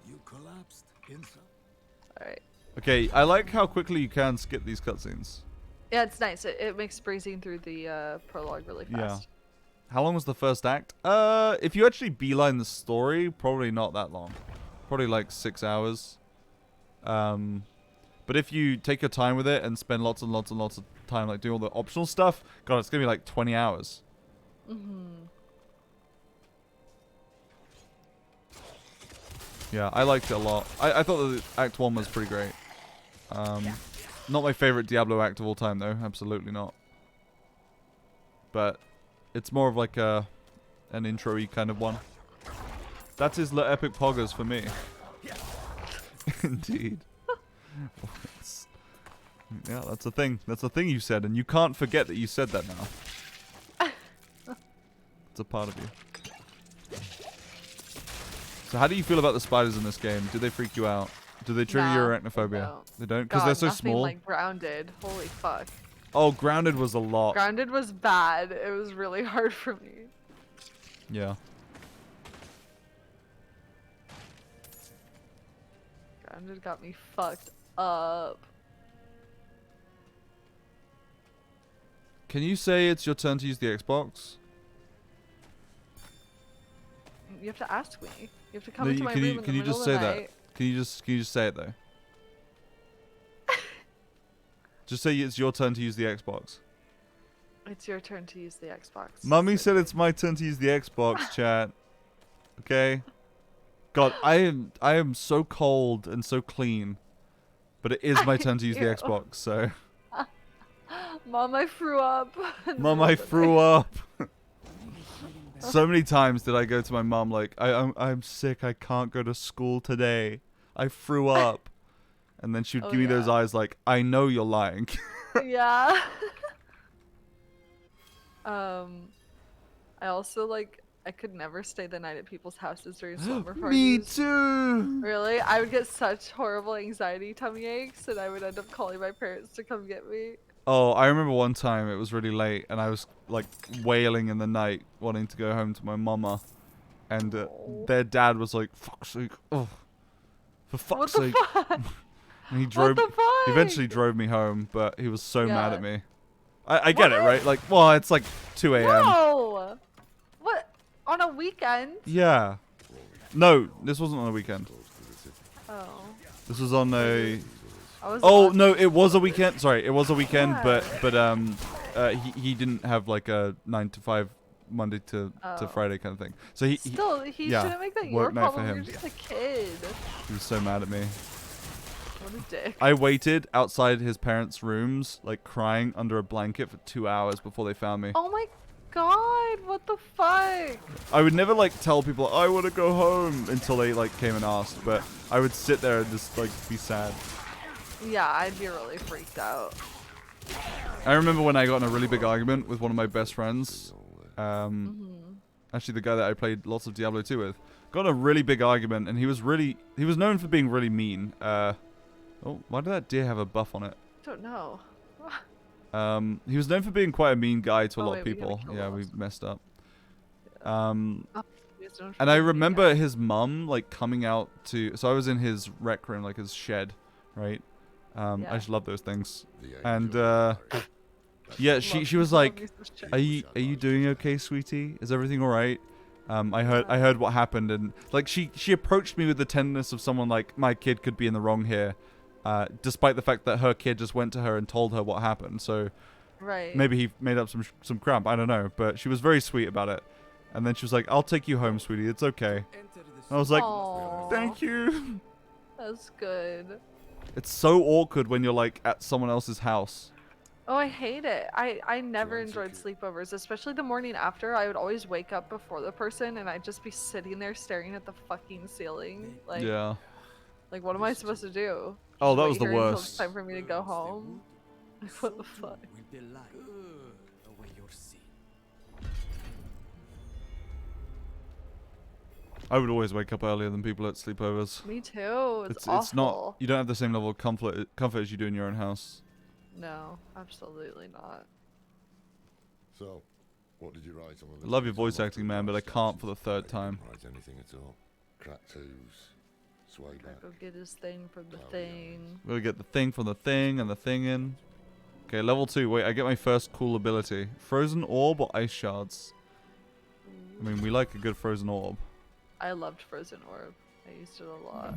You collapsed inside. Alright. Okay, I like how quickly you can skip these cutscenes. Yeah, it's nice. It makes breezing through the prologue really fast. Yeah. How long was the first act? If you actually beeline the story, probably not that long. Probably like 6 hours. But if you take your time with it and spend lots and lots and lots of time like doing all the optional stuff, God, it's gonna be like 20 hours. Yeah, I liked it a lot. I thought that Act 1 was pretty great. Not my favorite Diablo act of all time, though. Absolutely not. But it's more of like an intro-y kind of one. That is Le Epic Poggers for me. Indeed. Yeah, that's a thing. That's a thing you said, and you can't forget that you said that now. It's a part of you. So how do you feel about the spiders in this game? Do they freak you out? Do they trigger your arachnophobia? They don't? Because they're so small? Like Grounded. Holy fuck. Oh, Grounded was a lot. Grounded was bad. It was really hard for me. Yeah. Grounded got me fucked up. Can you say it's your turn to use the Xbox? You have to ask me. You have to come into my room in the Can you middle just of say the that? night. Can you just say it though? Just say it's your turn to use the Xbox. It's your turn to use the Xbox. Mummy said it's my turn to use the Xbox, chat. Okay? God, I am so cold and so clean. But it is my turn to use the Xbox, so... Mom, I threw up. Mom, I threw up. So many times did I go to my mom like, I'm sick, I can't go to school today. I threw up. And then she'd give me those eyes like, I know you're lying. Yeah. I also like I could never stay the night at people's houses during slumber parties. Me too. Really? I would get such horrible anxiety tummy aches and I would end up calling my parents to come get me. Oh, I remember one time it was really late and I was like wailing in the night wanting to go home to my mama. And their dad was like, fuck's sake, oh, for fuck's sake. Fuck? And he drove, he eventually drove me home, but he was so mad at me. I get it, right? Like, well, it's like 2 a.m. No! What? On a weekend? Yeah. No, this wasn't on a weekend. Oh. This was on a... Oh, no, it was a weekend. Sorry, it was a weekend, but he didn't have like a 9 to 5 Monday to Friday kind of thing. So he shouldn't make that your problem. You're just a kid. He was so mad at me. What a dick. I waited outside his parents' rooms, like crying under a blanket for 2 hours before they found me. Oh my god, what the fuck? I would never like tell people I want to go home until they like came and asked, but I would sit there and just like be sad. Yeah, I'd be really freaked out. I remember when I got in a really big argument with one of my best friends. Actually, the guy that I played lots of Diablo 2 with. Got in a really big argument, and he was known for being really mean. Oh, why did that deer have a buff on it? I don't know. He was known for being quite a mean guy to a lot of people. Yeah, we messed up. And I remember his mum like coming out to. So I was in his rec room, like his shed, right? I just love those things. And yeah, she was like, "Are you doing okay, sweetie? Is everything all right?" I heard what happened, and like she approached me with the tenderness of someone like, my kid could be in the wrong here. Despite the fact that her kid just went to her and told her what happened. So maybe he made up some crap, I don't know. But she was very sweet about it. And then she was like, I'll take you home, sweetie. It's okay. I was like, thank you. That's good. It's so awkward when you're like at someone else's house. Oh, I hate it. I never enjoyed sleepovers, especially the morning after. I would always wake up before the person and I'd just be sitting there staring at the fucking ceiling. Like, yeah. Like, what am I supposed to do? Oh, that was Wait the here until worst. it's time for me to go home? Like, what the fuck? I would always wake up earlier than people at sleepovers. Me too. It's It's not. You don't have the same level of comfort as you do in your own house. No, absolutely not. So, what did you write on the I love your voice acting, man, but I can't for the third time. Write anything at all. Crack twos. Sway back. Go get his thing from the thing. We'll get the thing from the thing and the thing in. Okay, level 2. Wait, I get my first cool ability. Frozen orb or ice shards? I mean, we like a good frozen orb. I loved Frozen Orb. I used it a lot.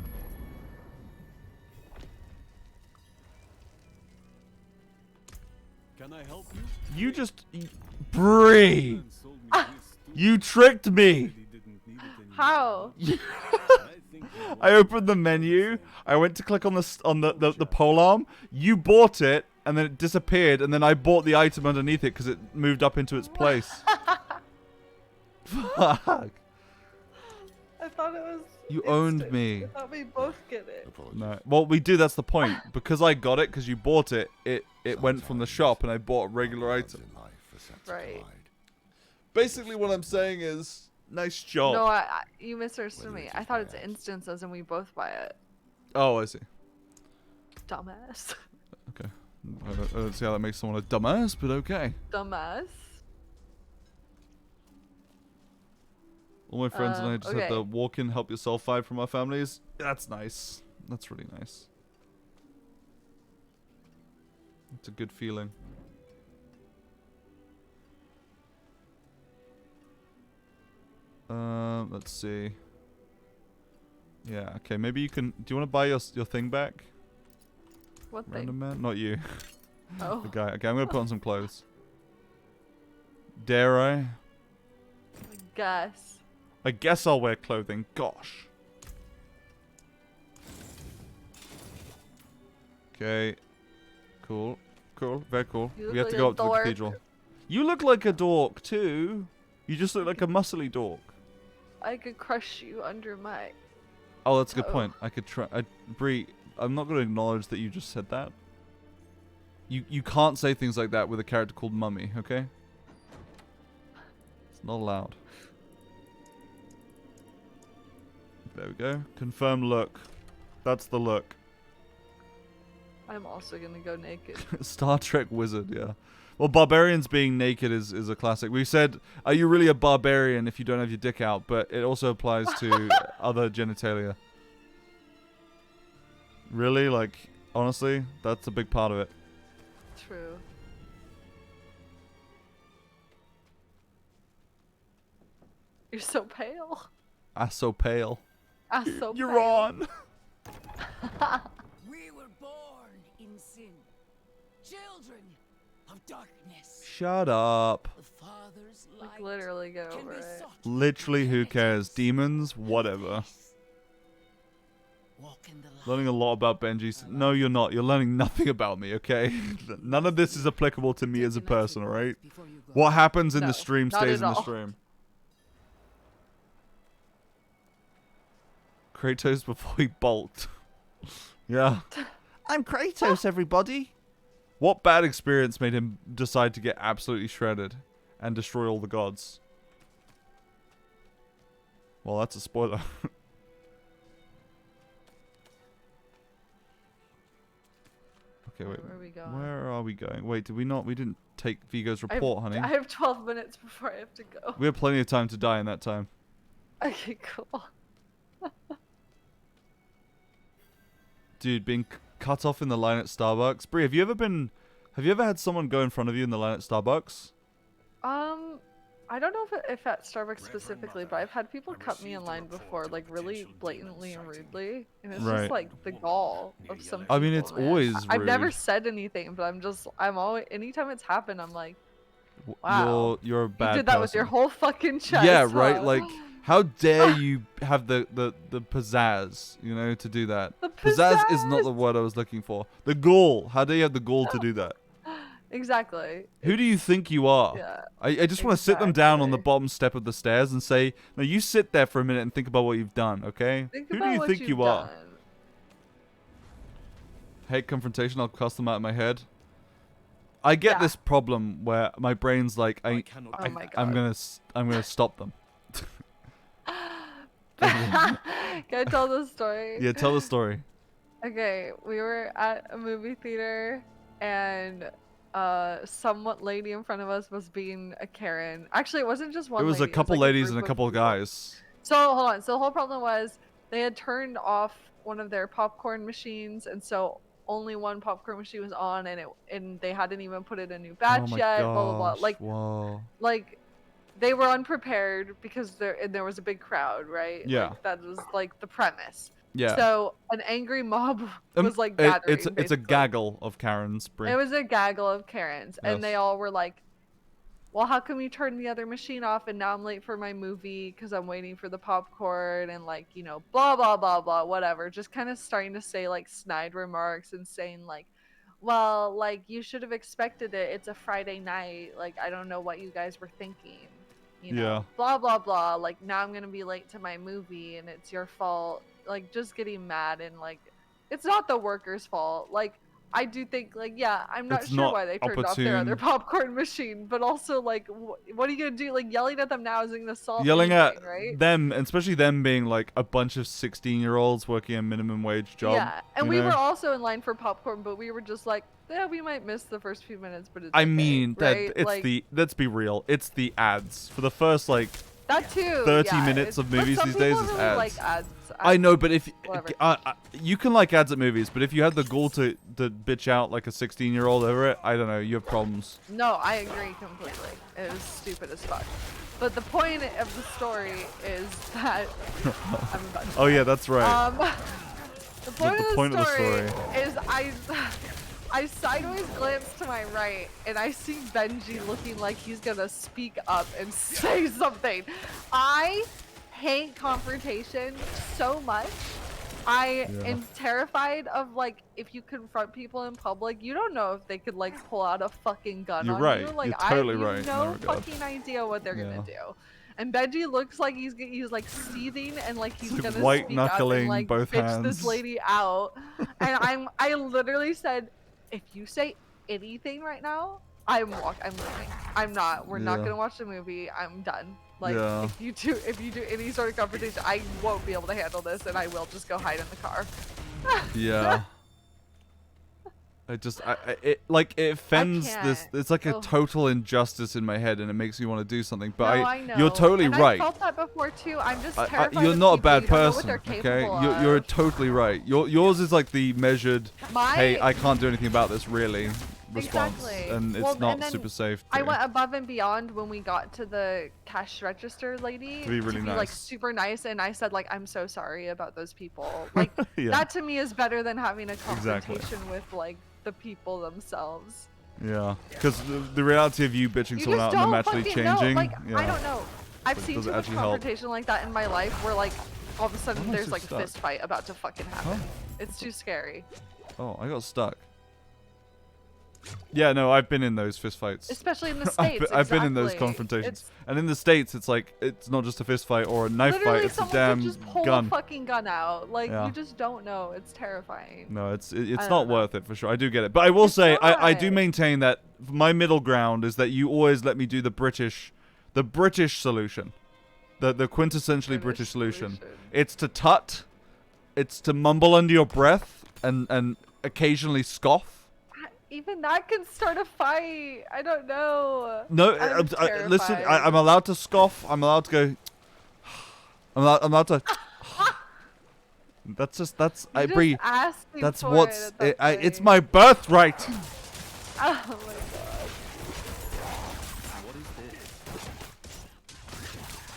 Can I help you? You just... Bree! You tricked me! How? I opened the menu. I went to click on the pole arm. You bought it, and then it disappeared, and then I bought the item underneath it because it moved up into its place. Fuck. I thought it was. You owned me. I thought we both get it. No. Well, we do. That's the point. Because I got it, because you bought it, it went from the shop, and I bought a regular item. Right. Basically, what I'm saying is, nice job. No, you misunderstood me. I thought it's instances, and we both buy it. Oh, I see. Dumbass. Okay. I don't see how that makes someone a dumbass, but okay. Dumbass. All my friends and I just had the walk in, help yourself vibe from our families. That's nice. That's really nice. It's a good feeling. Let's see. Yeah, okay, maybe you can... Do you want to buy your thing back? What thing? Random man? Not you. Oh. The guy. Okay, I'm going to put on some clothes. Dare I? I guess I'll wear clothing. Gosh. Okay. Cool. Cool. Very cool. We have to go up to the cathedral. You look like a dork too. You just look like a muscly dork. I could crush you under my... Oh, that's a good point. I could try... Bree, I'm not going to acknowledge that you just said that. You can't say things like that with a character called Mummy, okay? It's not allowed. There we go. Confirm look. That's the look. I'm also gonna go naked. Star Trek wizard, yeah. Well, barbarians being naked is a classic. We said, are you really a barbarian if you don't have your dick out? But it also applies to other genitalia. Really? Like, honestly? That's a big part of it. True. You're so pale. So pale. So You're pale. on. We were born in sin, children of darkness. Shut up. The Father's Like, light literally go can over be it. sought. Literally, who cares? Demons? Whatever. Walk in the light. Learning a lot about Benji. No, you're not. You're learning nothing about me, okay? None of this is applicable to me as a person, alright? What happens in the stream not stays at in the all. stream. Kratos before he bulked. Yeah. I'm Kratos, everybody. What bad experience made him decide to get absolutely shredded and destroy all the gods? Well, that's a spoiler. Okay, wait. Where are we going? Where are we going? Wait, did we not? We didn't take Vigo's report, honey. I have 12 minutes before I have to go. We have plenty of time to die in that time. Okay, cool. Dude, being cut off in the line at Starbucks. Brie, have you ever had someone go in front of you in the line at Starbucks? I don't know if at Starbucks specifically, but I've had people cut me in line before, like really blatantly and rudely, and it's Right. just like the gall of some people. I mean, it's man. always I've never rude. said anything, but I'm always, anytime it's happened, I'm like, wow. You're a bad You did that with person. your whole fucking chest. Yeah, right? huh? Like, how dare you have the pizzazz, you know, to do that? Pizzazz is not the word I was looking for. The gall. How dare you have the gall to do that? Exactly. Who do you think you are? Yeah, I just want to sit them down on the bottom step of the stairs and say, no, you sit there for a minute and think about what you've done, okay? Think Who about do you what think you've you are? done. Hate confrontation, I'll cuss them out in my head. I get Yeah. this problem where my brain's like, Oh my I'm God. gonna stop them. Can I tell the story? Yeah, tell the story. Okay, we were at a movie theater and some lady in front of us was being a Karen. Actually, it wasn't just one It was lady, a couple like ladies and group a couple of people. guys. So hold on. So the whole problem was they had turned off one of their popcorn machines, and so only one popcorn machine was on, and they hadn't even put in a new batch Oh my yet. Blah blah blah. gosh, Like whoa. like they were unprepared because there was a big crowd, right? Yeah. Like, that was like the premise. Yeah. So an angry mob was like gathering. It's a basically. gaggle of Karens, Brie. It was a gaggle of Karens, and they Yes. all were like, well, how come you turned the other machine off and now I'm late for my movie because I'm waiting for the popcorn and like, you know, blah, blah, blah, blah, whatever. Just kind of starting to say like snide remarks and saying like, well, like you should have expected it. It's a Friday night. Like, I don't know what you guys were thinking. You know, Yeah. blah, blah, blah. Like now I'm going to be late to my movie and it's your fault. Like just getting mad and like, it's not the workers' fault. Like, I do think, like, yeah, I'm not It's sure not why they turned off their other opportune. popcorn machine, but also, like, what are you gonna do? Like, yelling at them now isn't gonna solve Yelling anything, at right? them, and especially them being like a bunch of 16-year-olds working a minimum wage job. Yeah, and you we know? were also in line for popcorn, but we were just like, yeah, we might miss the first few minutes, but it's I okay, mean, right? it's like, let's be real, it's the ads. For the first, like, that too. 30 yeah, minutes of but movies some these days people is really ads. Like ads. I know, but if whatever. you can like ads at movies, but if you had the gall to bitch out like a 16-year-old over it, I don't know, you have problems. No, I agree completely. It was stupid as fuck. But the point of the story is that I'm about to Oh yeah, that's right. The point, The of, point the of the story story. is I sideways glance to my right and I see Benji looking like he's gonna speak up and say something. I hate confrontation so much I Yeah. am terrified of, like, if you confront people in public, you don't know if they could, like, pull out a fucking gun You're on right. you. Like, You're totally you right have in no that regard. fucking idea what they're Yeah. gonna do. And Benji looks like he's like seething and like he's Like gonna white speak up and knuckling like both bitch hands. this lady out. And I literally said, if you say anything right now, I'm leaving. I'm not. We're not Yeah. gonna watch the movie. I'm done. Like Yeah. if you do any sort of confrontation, I won't be able to handle this, and I will just go hide in the car. Yeah. It offends this. can't. It's like a Ugh. total injustice in my head, and it makes me want to do something. But No, I know. you're totally and right. I felt that before too. I'm just terrified. You're of not a people. bad You don't know what person, they're okay? capable You're of. totally right. Yours is like the measured, My- hey, I can't do anything about this really response, Exactly. and it's Well, not and then super safe. I to- went above and beyond when we got to the cash register lady To be really like nice. super nice, and I said like, I'm so sorry about those people. Like Yeah. that to me is better than having a Exactly. confrontation with like the people themselves. Yeah, because the reality of you bitching You someone just out and them don't actually fucking know. changing. Like yeah. I don't know. I've Like, seen does too it much actually help? confrontation like that in my life where like all of a sudden Why am I there's so like stuck? fist fight about to fucking happen. It's too scary. Oh, I got stuck. Yeah, no, I've been in those fist fights. Especially in the States. I've been in those exactly. confrontations. It's And in the States, it's like, it's not just a fist fight or a knife literally fight, it's a someone damn could just pull gun. a fucking gun out. Like Yeah. you just don't know. It's terrifying. No, it's I not don't know. worth it for sure. I do get it. But I will say, I do not. maintain that my middle ground is that you always let me do the British solution. The quintessentially British solution. It's to tut, it's to mumble under your breath and occasionally scoff. Even that can start a fight. I don't know. No, I'm listen, terrified. I'm allowed to scoff. I'm allowed to go. I'm allowed to. That's I You're breathe. just asking That's for what's it at that it's point. my birthright. Oh my god.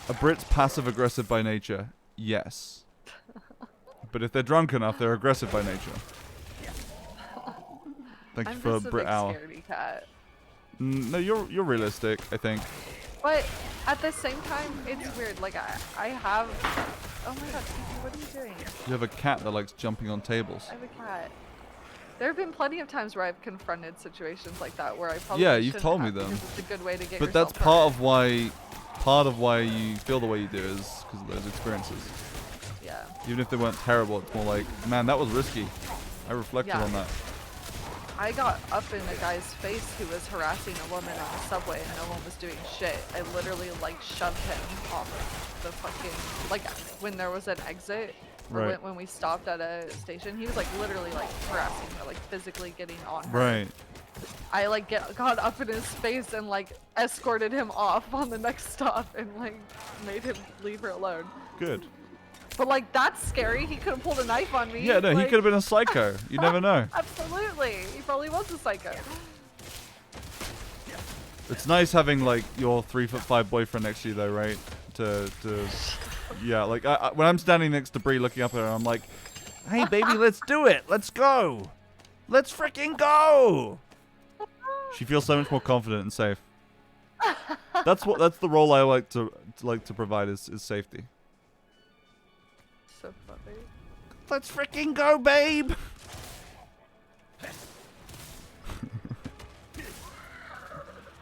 A Brit's passive aggressive by nature. Yes. But if they're drunk enough, they're aggressive by nature. Thank you I'm for just a Brit big Hour. scaredy cat. No, you're realistic, I think. But at the same time, it's weird. Like I have. Oh my god, Kiki, what are you doing? You have a cat that likes jumping on tables. I have a cat. There have been plenty of times where I've confronted situations like that where I probably Yeah, you've shouldn't told me have, them. because it's a good way to get But that's yourself part of why you feel the way you do is because of those experiences. Yeah. Even if they weren't terrible, it's more like, man, that was risky. I reflected Yeah. on that. I got up in a guy's face who was harassing a woman on the subway and no one was doing shit. I literally like shoved him off the fucking, like when there was an exit, or Right. when we stopped at a station, he was like literally like harassing her, like physically getting on her. Right. I like got up in his face and like escorted him off on the next stop and like made him leave her alone. Good. But like that's scary. He could have pulled a knife on me. Yeah, no, he like- could have been a psycho. You never know. Absolutely. He probably was a psycho. It's nice having like your 3'5" boyfriend next to you though, right? To yeah, like when I'm standing next to Bree looking up at her, I'm like, hey baby, let's do it. Let's go. Let's freaking go. She feels so much more confident and safe. That's the role I like to provide is safety. So funny. Let's freaking go, babe.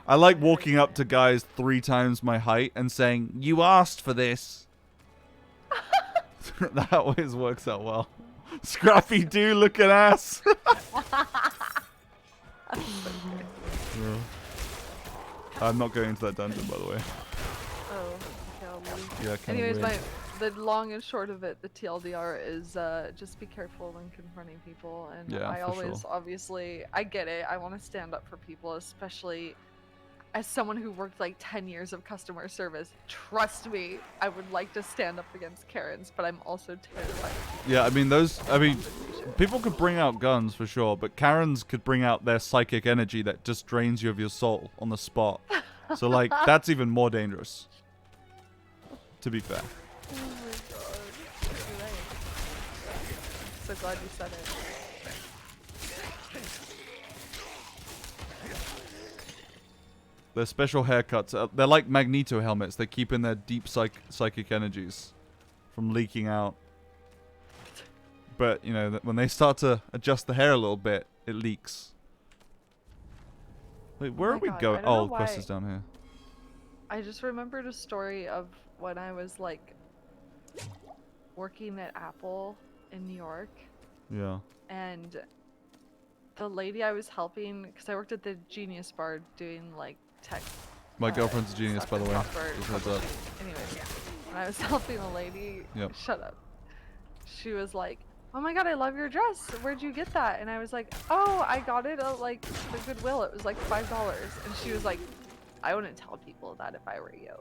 I like walking up to guys 3 times my height and saying, "You asked for this." That always works out well. Scrappy Doo looking ass. Yeah. I'm not going into that dungeon, by the way. Oh, okay, I'll leave. Yeah, kinda Anyways, weird. the long and short of it, the TLDR is just be careful when confronting people. And Yeah, I for always, sure. obviously, I get it. I want to stand up for people, especially as someone who worked like 10 years of customer service. Trust me, I would like to stand up against Karens, but I'm also terrified. Yeah, I mean people could bring out guns for sure, but Karens could bring out their psychic energy that just drains you of your soul on the spot. So like that's even more dangerous. To be fair. Oh my god. You're right. So glad you said it. They're special haircuts. They're like Magneto helmets. They keep in their deep psychic energies from leaking out. but you know when they start to adjust the hair a little bit, it leaks. Wait, where my are we God, going? I don't know Oh, the quest why. is down here. I just remembered a story of when I was like working at Apple in New York, Yeah. and the lady I was helping, because I worked at the Genius Bar doing like tech. My girlfriend's a genius, stuff by the and way. software Just heads up. troubleshooting. Anyways, when I was helping a lady, Yep. shut up. She was like, "Oh my God, I love your dress. Where'd you get that?" And I was like, "Oh, I got it at like the Goodwill. It was like $5." And she was like, "I wouldn't tell people that if I were you."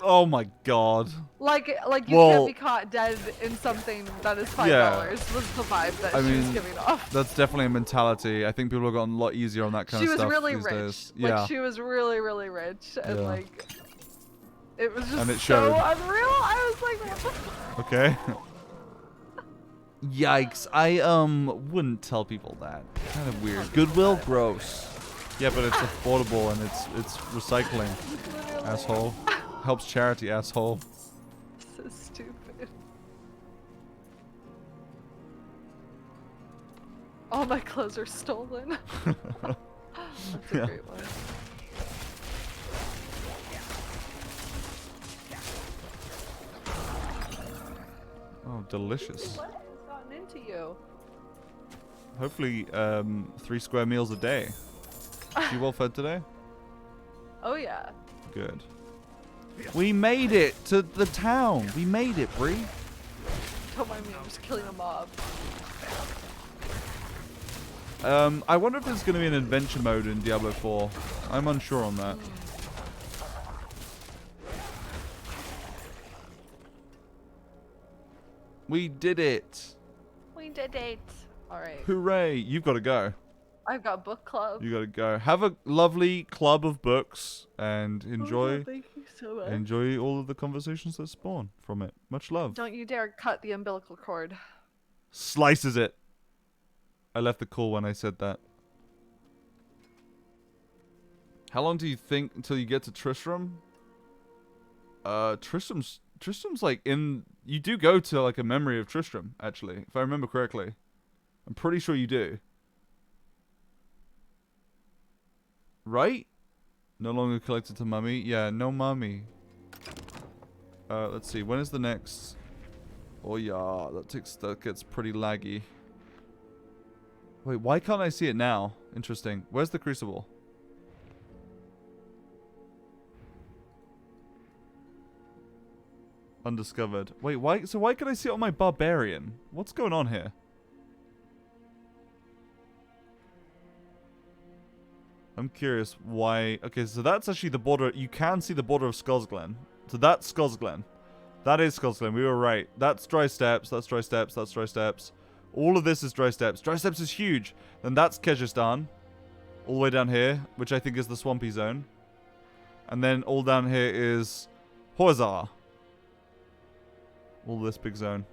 Oh my God. Like you Well, can't be caught dead in something that is $5. Yeah. Was the vibe that I she was mean, giving off. that's definitely a mentality. I think people have gotten a lot easier on that kind She of was stuff really these rich. days. Like Yeah. she was really, really rich, and Yeah. like it was just And it so showed. unreal. I was like, what the fuck? Okay. Yikes. I wouldn't tell people that. Kind of weird. Goodwill, gross. Yeah, but it's affordable and it's recycling. Asshole. Helps charity, asshole. So stupid. All my clothes are stolen. That's a Yeah. great one. Oh, delicious. What has gotten into you? Hopefully, 3 square meals a day. You well fed today? Oh yeah. Good. We made it to the town. We made it, Bree. Don't mind me, I'm just killing a mob. I wonder if there's going to be an adventure mode in Diablo 4. I'm unsure on that. We did it. We did it. Alright. Hooray. You've got to go. I've got book club. You got to go. Have a lovely club of books and enjoy Thank you so much. enjoy all of the conversations that spawn from it. Much love. Don't you dare cut the umbilical cord. Slices it. I left the call when I said that. How long do you think until you get to Tristram? Tristram's like in... You do go to like a memory of Tristram, actually, if I remember correctly. I'm pretty sure you do. Right? No longer collected to mummy. Yeah, no mummy. Let's see. When is the next... Oh yeah, that gets pretty laggy. Wait, why can't I see it now? Interesting. Where's the crucible? Undiscovered. Wait, why? So why can I see it on my barbarian? What's going on here? I'm curious why. Okay, so that's actually the border. You can see the border of Skullsglen. So that's Skullsglen. That is Skullsglen. We were right. That's Dry Steppes. That's Dry Steppes. That's Dry Steppes. All of this is Dry Steppes. Dry Steppes is huge. Then that's Kyrgyzstan. All the way down here, which I think is the swampy zone. And then all down here is Horzar. All this big zone.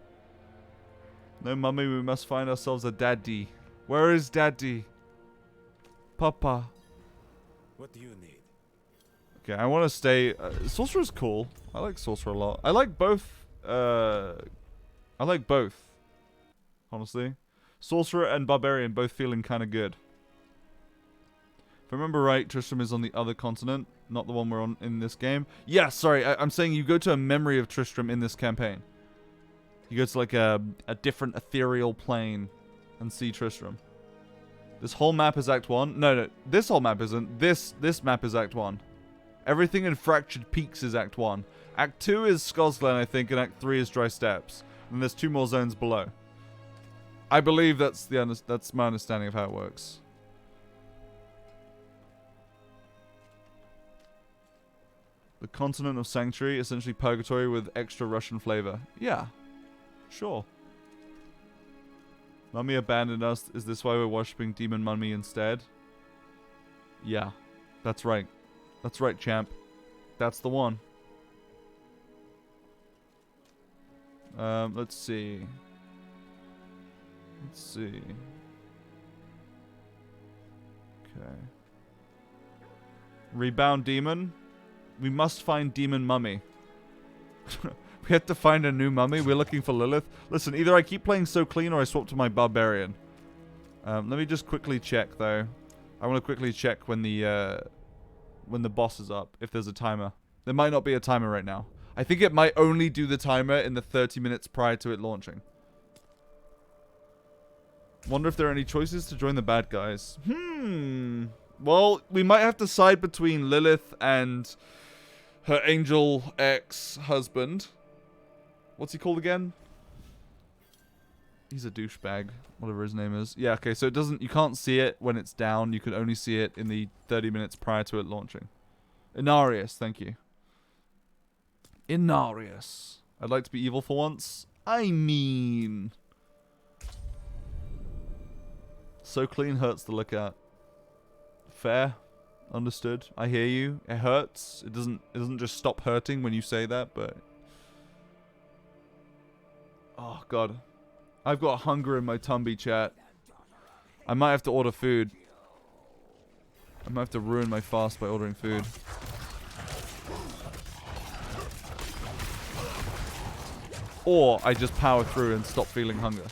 No, mummy, we must find ourselves a daddy. Where is daddy? Papa. What do you need? Okay, I want to stay... Sorcerer's cool. I like Sorcerer a lot. I like both... honestly. Sorcerer and Barbarian both feeling kind of good. If I remember right, Tristram is on the other continent, not the one we're on in this game. Yeah, sorry, I'm saying you go to a memory of Tristram in this campaign. You go to like a different ethereal plane and see Tristram. This whole map is Act 1. No, this whole map isn't. This map is Act 1. Everything in Fractured Peaks is Act 1. Act 2 is Skullsglen, I think, and Act 3 is Dry Steppes. And there's 2 more zones below. I believe that's my understanding of how it works. The continent of Sanctuary, essentially Purgatory with extra Russian flavor. Yeah, sure. Mummy abandoned us. Is this why we're worshipping Demon Mummy instead? Yeah, that's right. That's right, champ. That's the one. Let's see. Let's see. Okay. Rebound Demon. We must find Demon Mummy. We have to find a new mummy. We're looking for Lilith. Listen, either I keep playing So Clean or I swap to my Barbarian. Let me just quickly check, though. I want to quickly check when the boss is up, if there's a timer. There might not be a timer right now. I think it might only do the timer in the 30 minutes prior to it launching. Wonder if there are any choices to join the bad guys. Well, we might have to side between Lilith and her angel ex-husband. What's he called again? He's a douchebag, whatever his name is. Yeah, okay, so it doesn't, you can't see it when it's down. You can only see it in the 30 minutes prior to it launching. Inarius, thank you. Inarius. I'd like to be evil for once. I mean... So Clean hurts to look at. Fair. Understood. I hear you. It hurts. It doesn't just stop hurting when you say that, but... Oh, God. I've got hunger in my tummy, chat. I might have to order food. I might have to ruin my fast by ordering food. Or I just power through and stop feeling hunger.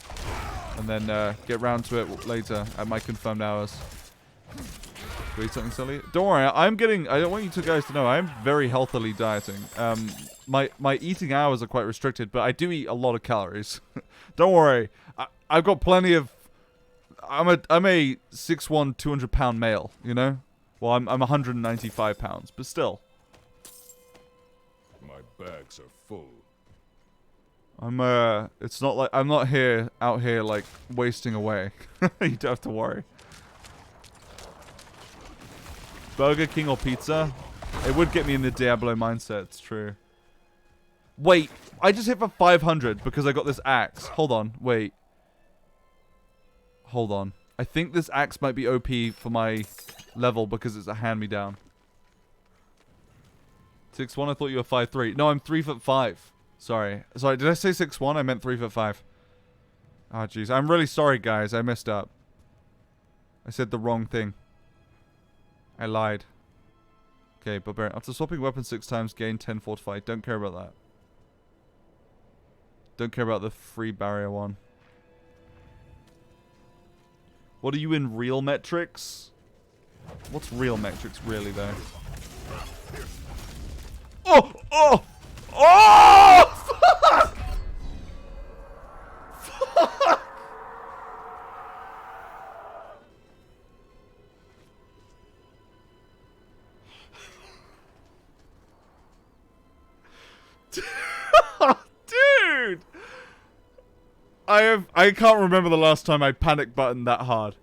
And then get round to it later at my confirmed hours. Do I eat something silly? Don't worry, I don't want you guys to know, I'm very healthily dieting. My eating hours are quite restricted, but I do eat a lot of calories. Don't worry, I've got plenty of... I'm a 6'1", 200-pound male, you know? Well, I'm 195 pounds, but still. My bags are full. It's not like, I'm not out here, like, wasting away. You don't have to worry. Burger King or pizza? It would get me in the Diablo mindset, it's true. Wait, I just hit for 500 because I got this axe. Hold on, wait. Hold on. I think this axe might be OP for my level because it's a hand-me-down. 6'1", I thought you were 5'3". No, I'm 3'5". Sorry, did I say 6'1"? I meant 3'5". Ah, jeez. I'm really sorry, guys. I messed up. I said the wrong thing. I lied. Okay, Barbarian. After swapping weapons 6 times, gain 10 fortified. Don't care about that. Don't care about the free barrier one. What are you in real metrics? What's real metrics really, though? Oh! Oh! Oh! Fuck! Fuck! Dude! I can't remember the last time I panic buttoned that hard.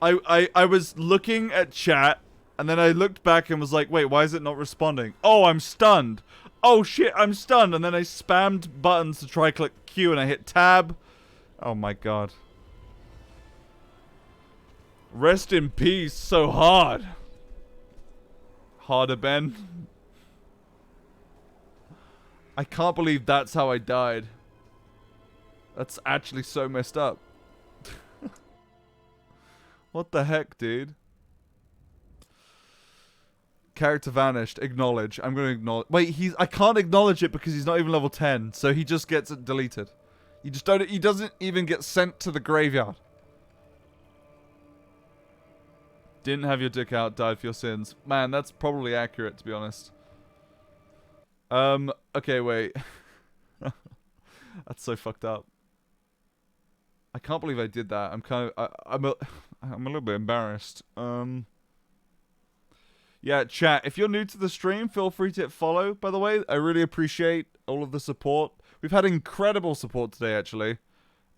I was looking at chat, and then I looked back and was like, wait, why is it not responding? Oh, I'm stunned. Oh shit, I'm stunned. And then I spammed buttons to try click Q and I hit tab. Oh my god. Rest in peace, so hard. Harder, Ben. I can't believe that's how I died. That's actually so messed up. What the heck, dude? Character vanished. Acknowledge. I'm going to acknowledge. Wait, I can't acknowledge it because he's not even level 10. So he just gets it deleted. You just don't... He doesn't even get sent to the graveyard. Didn't have your dick out, died for your sins. Man, that's probably accurate, to be honest. Okay, wait. That's so fucked up. I can't believe I did that. I'm kind of... I'm a little bit embarrassed. Yeah, chat, if you're new to the stream, feel free to hit follow, by the way. I really appreciate all of the support. We've had incredible support today, actually,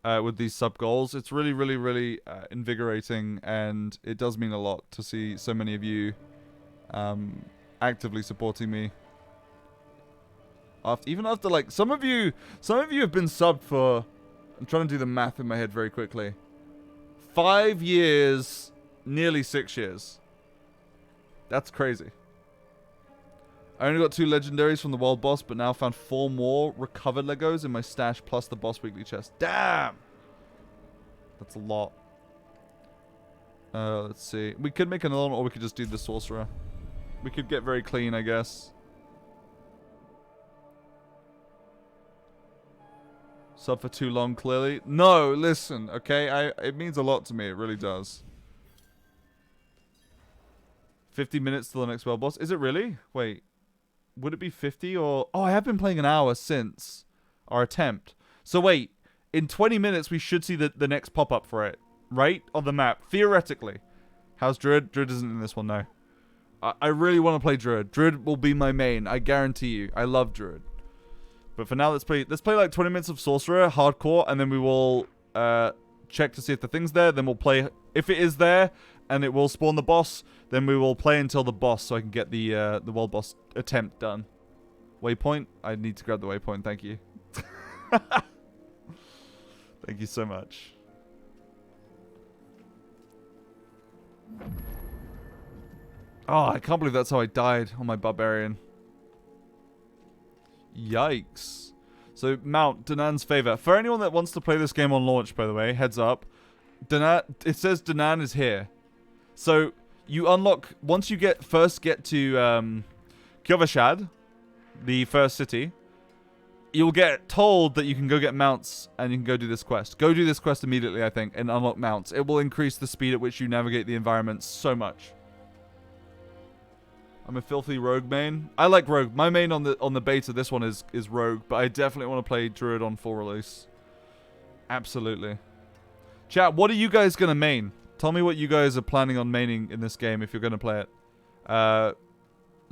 with these sub goals. It's really, really, really invigorating, and it does mean a lot to see so many of you actively supporting me. Even after, like, some of you have been subbed for... I'm trying to do the math in my head very quickly. 5 years, nearly 6 years. That's crazy. I only got 2 legendaries from the world boss, but now found 4 more recovered Legos in my stash, plus the boss weekly chest. Damn! That's a lot. Let's see. We could make another one, or we could just do the sorcerer. We could get very clean, I guess. Sub for too long, clearly. No, listen, okay? It means a lot to me. It really does. 50 minutes till the next world boss. Is it really? Wait. Would it be 50 or... Oh, I have been playing an hour since our attempt. So wait. In 20 minutes, we should see the next pop-up for it. Right? On the map. Theoretically. How's Druid? Druid isn't in this one, no. I really want to play Druid. Druid will be my main. I guarantee you. I love Druid. But for now, let's play like 20 minutes of Sorcerer, Hardcore, and then we will check to see if the thing's there. Then we'll play... If it is there, and it will spawn the boss, then we will play until the boss so I can get the world boss attempt done. Waypoint? I need to grab the waypoint, thank you. Thank you so much. Oh, I can't believe that's how I died on my Barbarian. Yikes. So, Mount, Danan's favor. For anyone that wants to play this game on launch, by the way, heads up. Danan, it says Danan is here. So, you unlock... Once you first get to Kyovashad, the first city, you'll get told that you can go get mounts and you can go do this quest. Go do this quest immediately, I think, and unlock mounts. It will increase the speed at which you navigate the environment so much. I'm a filthy rogue main. I like rogue. My main on the beta, this one is rogue, but I definitely want to play druid on full release. Absolutely. Chat, what are you guys gonna main? Tell me what you guys are planning on maining in this game if you're gonna play it.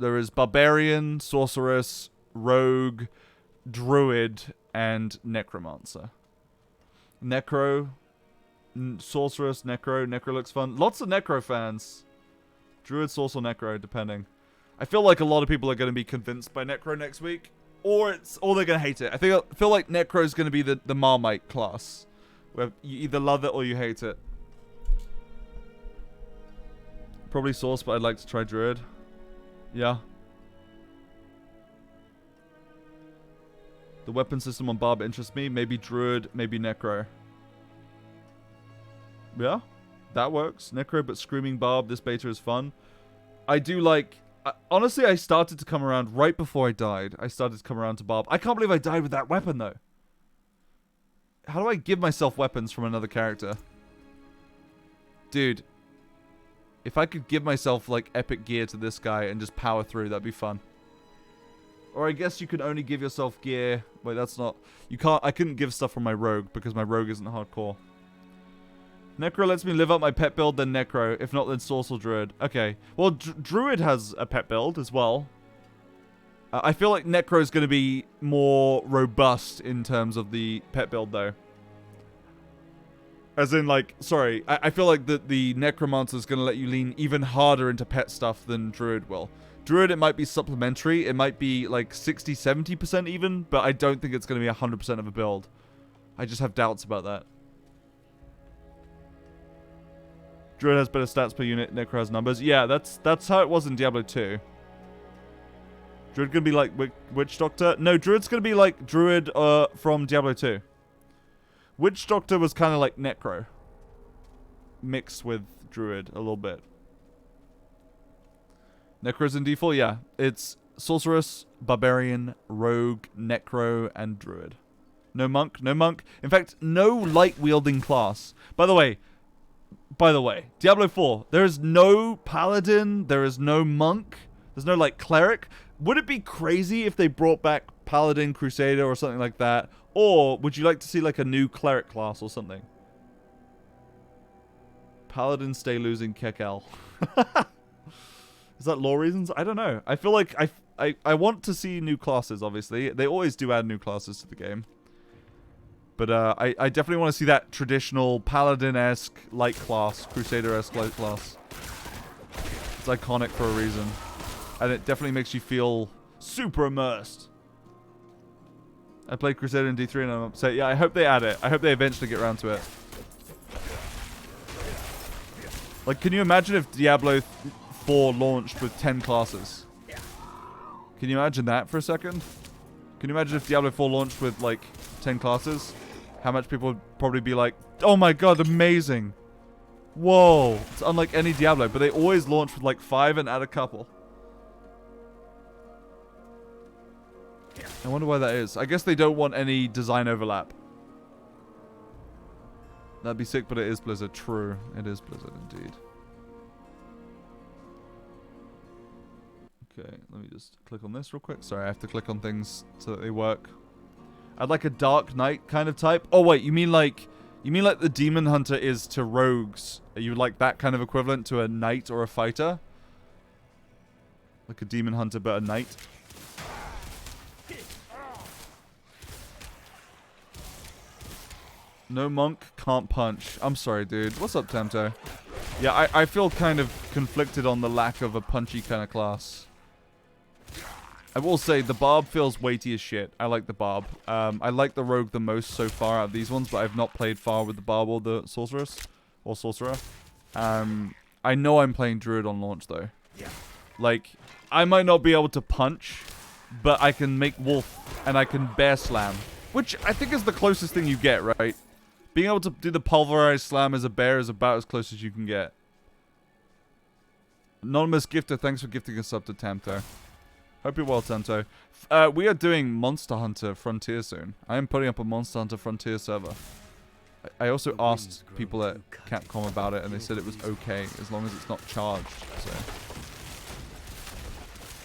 There is barbarian, sorceress, rogue, druid, and necromancer. Necro, sorceress, necro. Necro looks fun. Lots of necro fans. Druid, sorcerer, necro, depending. I feel like a lot of people are going to be convinced by necro next week, or they're going to hate it. I feel like necro is going to be the Marmite class, where you either love it or you hate it. Probably source, but I'd like to try druid. Yeah. The weapon system on Barb interests me. Maybe druid, maybe necro. Yeah, that works. Necro, but screaming Barb. This beta is fun. I do like... honestly, I started to come around right before I died. I started to come around to Barb. I can't believe I died with that weapon, though. How do I give myself weapons from another character? Dude. If I could give myself, like, epic gear to this guy and just power through, that'd be fun. Or I guess you can only give yourself gear... Wait, that's not... You can't... I couldn't give stuff from my rogue, because my rogue isn't hardcore. Necro lets me live up my pet build, then Necro. If not, then Sorcerer Druid. Okay. Well, Druid has a pet build as well. I feel like Necro is going to be more robust in terms of the pet build, though. As in, like, sorry. I feel like the Necromancer is going to let you lean even harder into pet stuff than Druid will. Druid, it might be supplementary. It might be, like, 60-70% even. But I don't think it's going to be 100% of a build. I just have doubts about that. Druid has better stats per unit, Necro has numbers. Yeah, that's how it was in Diablo 2. Druid gonna be like Witch Doctor? No, Druid's gonna be like Druid from Diablo 2. Witch Doctor was kind of like Necro. Mixed with Druid a little bit. Necro's in default? Yeah. It's Sorceress, Barbarian, Rogue, Necro, and Druid. No Monk? No Monk. In fact, no light-wielding class. By the way, Diablo 4, there is no Paladin, there is no Monk, there's no, like, Cleric. Would it be crazy if they brought back Paladin, Crusader, or something like that? Or would you like to see, like, a new Cleric class or something? Paladin stay losing Kekel. Is that lore reasons? I don't know. I feel like I want to see new classes, obviously. They always do add new classes to the game. But I definitely want to see that traditional Paladin-esque light class, Crusader-esque light class. It's iconic for a reason. And it definitely makes you feel super immersed. I played Crusader in D3 and I'm upset. Yeah, I hope they add it. I hope they eventually get around to it. Like, can you imagine if Diablo 4 launched with 10 classes? Can you imagine that for a second? Can you imagine if Diablo 4 launched with, like, 10 classes? How much people would probably be like, oh my god, amazing. Whoa. It's unlike any Diablo, but they always launch with like 5 and add a couple. I wonder why that is. I guess they don't want any design overlap. That'd be sick, but it is Blizzard. True. It is Blizzard indeed. Okay, let me just click on this real quick. Sorry, I have to click on things so that they work. I'd like a Dark Knight kind of type. Oh wait, you mean like the Demon Hunter is to rogues? Are you like that kind of equivalent to a knight or a fighter? Like a Demon Hunter but a knight? No monk, can't punch. I'm sorry, dude. What's up, Temto? Yeah, I feel kind of conflicted on the lack of a punchy kind of class. I will say, the Barb feels weighty as shit. I like the Barb. I like the Rogue the most so far out of these ones, but I've not played far with the Barb or the Sorceress. Or Sorcerer. I know I'm playing Druid on launch, though. Like, I might not be able to punch, but I can make Wolf, and I can Bear Slam. Which I think is the closest thing you get, right? Being able to do the Pulverized Slam as a bear is about as close as you can get. Anonymous Gifter, thanks for gifting a sub to Tamto. Hope you're well, Tamto. We are doing Monster Hunter Frontier soon. I am putting up a Monster Hunter Frontier server. I also asked people at Capcom about it, and they said it was okay, as long as it's not charged, so...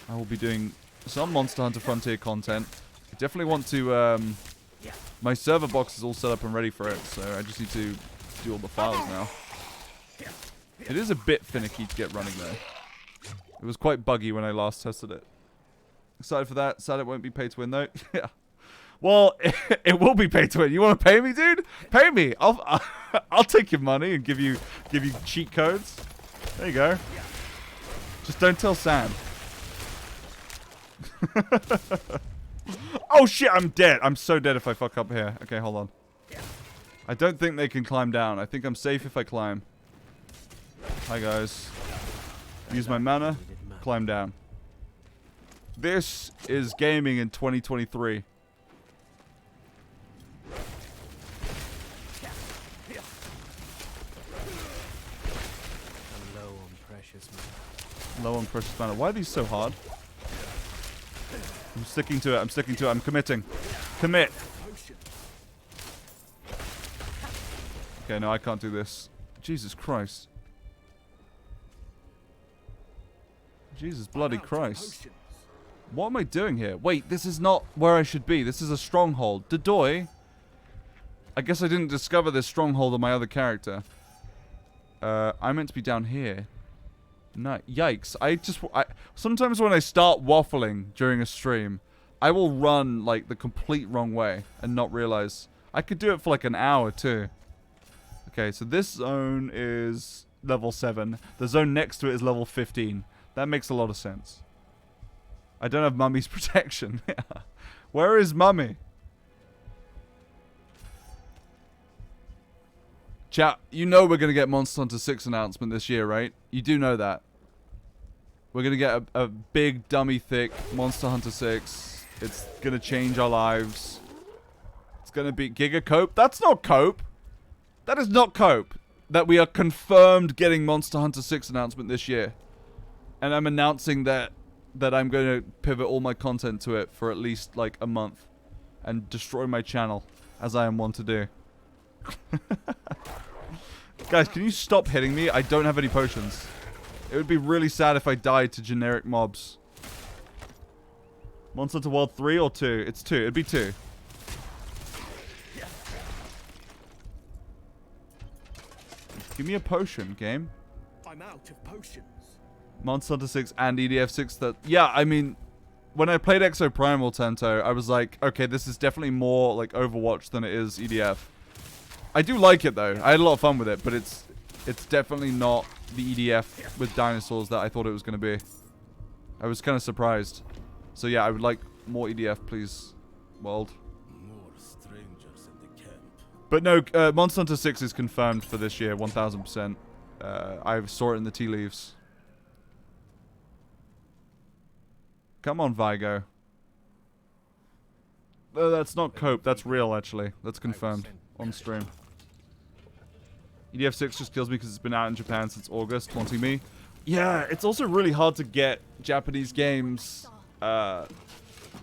I will be doing some Monster Hunter Frontier content. I definitely want to, my server box is all set up and ready for it, so I just need to do all the files now. It is a bit finicky to get running, though. It was quite buggy when I last tested it. Excited for that. Sad it won't be pay to win, though. Yeah. Well, it will be pay to win. You want to pay me, dude? Pay me. I'll take your money and give you cheat codes. There you go. Just don't tell Sam. Oh shit, I'm dead. I'm so dead if I fuck up here. Okay, hold on. I don't think they can climb down. I think I'm safe if I climb. Hi guys. Use my mana. Climb down. This is gaming in 2023. I'm low on precious mana. Low on precious mana. Why are these so hard? I'm sticking to it. I'm sticking to it. I'm committing. Commit. Okay, no, I can't do this. Jesus Christ. Jesus bloody Christ. What am I doing here? Wait, this is not where I should be. This is a stronghold. Dodoy. I guess I didn't discover this stronghold on my other character. I'm meant to be down here. No, yikes. Sometimes when I start waffling during a stream, I will run like the complete wrong way and not realize. I could do it for like an hour too. Okay, so this zone is level 7. The zone next to it is level 15. That makes a lot of sense. I don't have Mummy's protection. Where is Mummy? Chat, you know we're going to get Monster Hunter 6 announcement this year, right? You do know that. We're going to get a big, dummy, thick Monster Hunter 6. It's going to change our lives. It's going to be Giga Cope. That's not Cope. That is not Cope. That we are confirmed getting Monster Hunter 6 announcement this year. And I'm announcing that I'm going to pivot all my content to it for at least like a month. And destroy my channel, as I am one to do. Guys, can you stop hitting me? I don't have any potions. It would be really sad if I died to generic mobs. Monster Hunter World 3 or 2? It's 2. It'd be 2. Give me a potion, game. I'm out of potions. Monster Hunter 6 and EDF 6. Yeah, I mean, when I played Exo Primal Tento, I was like, okay, this is definitely more like Overwatch than it is EDF. I do like it though. I had a lot of fun with it, but it's definitely not the EDF with dinosaurs that I thought it was going to be. I was kind of surprised. So yeah, I would like more EDF, please, world. More strangers in the camp. But no, Monster Hunter 6 is confirmed for this year, 1000%. I saw it in the tea leaves. Come on, Vigo. That's not Cope. That's real, actually. That's confirmed on stream. EDF 6 just kills me because it's been out in Japan since August, taunting me. Yeah, it's also really hard to get Japanese games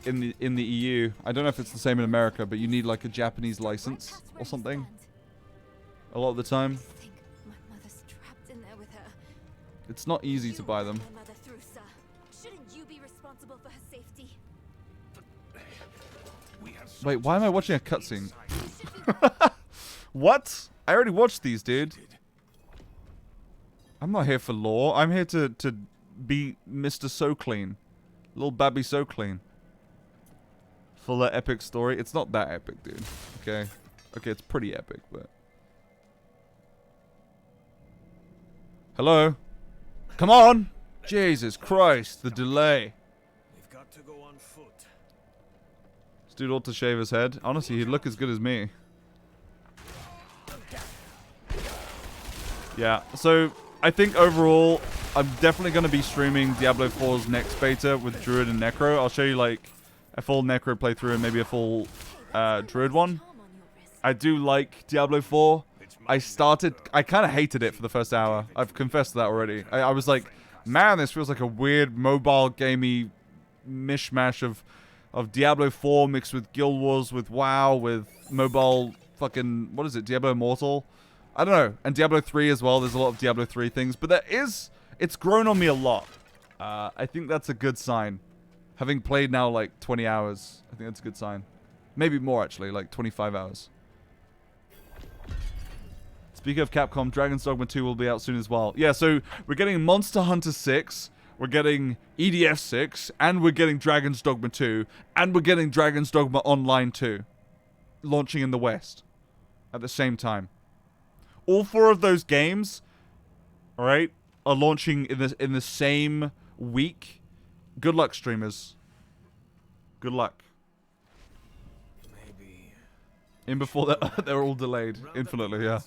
in the EU. I don't know if it's the same in America, but you need like a Japanese license or something. A lot of the time. My mother's trapped in there with her. It's not easy to buy them. My mother through, sir. Shouldn't you be responsible for her safety? Wait, why am I watching a cutscene? What? I already watched these, dude. I'm not here for lore. I'm here to be Mr. So Clean. Little Babby So Clean. Full of epic story. It's not that epic, dude. Okay. Okay, it's pretty epic, but... Hello? Come on! Jesus Christ, the delay. We've got to go on foot. This dude ought to shave his head. Honestly, he'd look as good as me. Yeah, so I think overall, I'm definitely going to be streaming Diablo 4's next beta with Druid and Necro. I'll show you like a full Necro playthrough and maybe a full Druid one. I do like Diablo 4. I kind of hated it for the first hour. I've confessed that already. I was like, man, this feels like a weird mobile gamey mishmash of Diablo 4 mixed with Guild Wars, with WoW, with mobile fucking, what is it, Diablo Immortal? I don't know. And Diablo 3 as well. There's a lot of Diablo 3 things. But it's grown on me a lot. I think that's a good sign. Having played now like 20 hours, I think that's a good sign. Maybe more actually, like 25 hours. Speaking of Capcom, Dragon's Dogma 2 will be out soon as well. Yeah, so we're getting Monster Hunter 6, we're getting EDF 6, and we're getting Dragon's Dogma 2, and we're getting Dragon's Dogma Online 2. Launching in the West. At the same time. All 4 of those games, alright, are launching in the same week. Good luck, streamers. Good luck. Maybe. In before they're all delayed infinitely, yeah.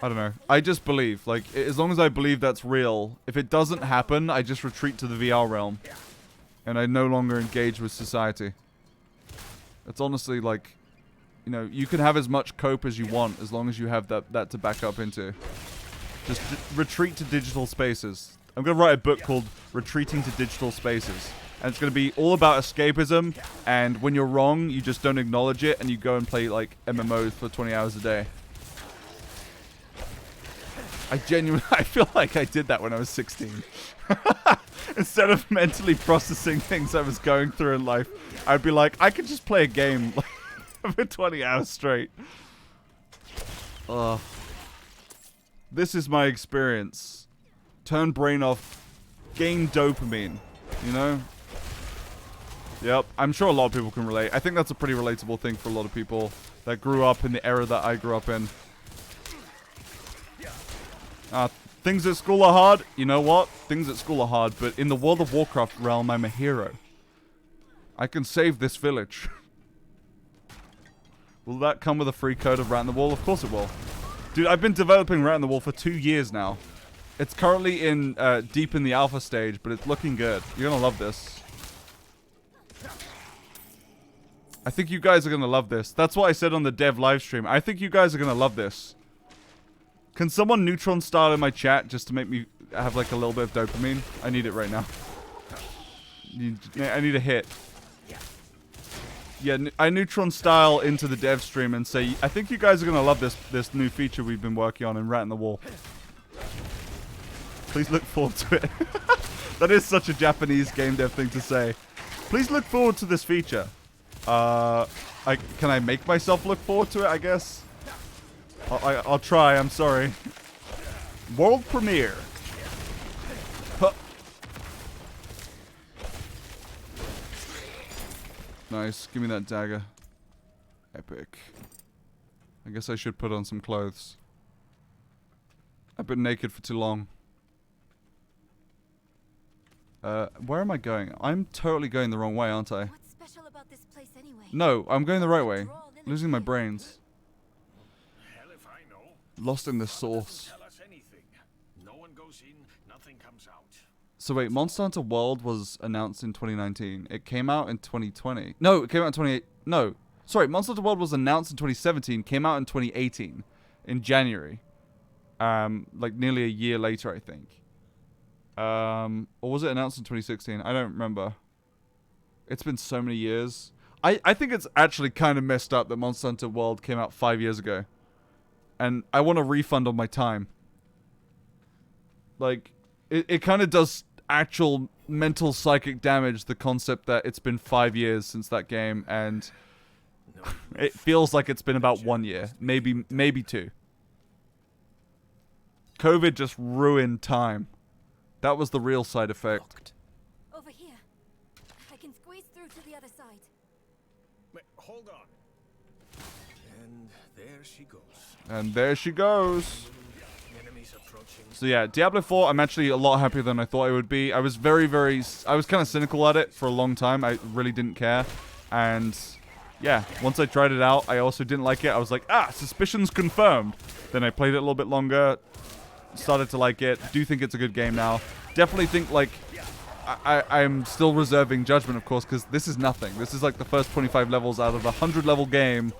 I don't know. I just believe. Like, as long as I believe that's real, if it doesn't happen, I just retreat to the VR realm. And I no longer engage with society. It's honestly like, you know, you can have as much cope as you want as long as you have that to back up into. Just retreat to digital spaces. I'm going to write a book called Retreating to Digital Spaces. And it's going to be all about escapism. And when you're wrong, you just don't acknowledge it. And you go and play, like, MMOs for 20 hours a day. I feel like I did that when I was 16. Instead of mentally processing things I was going through in life, I'd be like, I could just play a game for 20 hours straight. This is my experience. Turn brain off. Gain dopamine. You know? Yep. I'm sure a lot of people can relate. I think that's a pretty relatable thing for a lot of people that grew up in the era that I grew up in. Things at school are hard. You know what? Things at school are hard, but in the World of Warcraft realm, I'm a hero. I can save this village. Will that come with a free code of Rat in the Wall? Of course it will. Dude, I've been developing Rat in the Wall for 2 years now. It's currently in deep in the alpha stage, but it's looking good. You're gonna love this. I think you guys are gonna love this. That's what I said on the dev live stream. I think you guys are gonna love this. Can someone neutron style in my chat just to make me have like a little bit of dopamine? I need it right now. I need a hit. Yeah, I neutron style into the dev stream and say, I think you guys are going to love this new feature we've been working on in Rat in the Wall. Please look forward to it. That is such a Japanese game dev thing to say. Please look forward to this feature. Can I make myself look forward to it, I guess? I'll try, I'm sorry. World premiere. Huh. Nice, give me that dagger. Epic. I guess I should put on some clothes. I've been naked for too long. Where am I going? I'm totally going the wrong way, aren't I? What's special about this place anyway? No, I'm going the right way. Losing my brains. Lost in the source. No one goes in, nothing comes out. So wait, Monster Hunter World was announced in 2019. It came out in 2020. No, it came out in 28. No, sorry, Monster Hunter World was announced in 2017. Came out in 2018, in January. Like nearly a year later, I think. Or was it announced in 2016? I don't remember. It's been so many years. I think it's actually kind of messed up that Monster Hunter World came out 5 years ago. And I want a refund on my time. Like, it kind of does actual mental psychic damage, the concept that it's been 5 years since that game, and it feels like it's been about 1 year, maybe 2. COVID just ruined time. That was the real side effect. Over here. I can squeeze through to the other side. Wait, hold on. And there she goes. And there she goes. Enemies approaching. So yeah, Diablo 4, I'm actually a lot happier than I thought I would be. I was I was kind of cynical at it for a long time. I really didn't care. And yeah, once I tried it out, I also didn't like it. I was like, suspicions confirmed. Then I played it a little bit longer, started to like it. Do think it's a good game now. Definitely think, like, I'm still reserving judgment, of course, because this is nothing. This is like the first 25 levels out of a 100-level game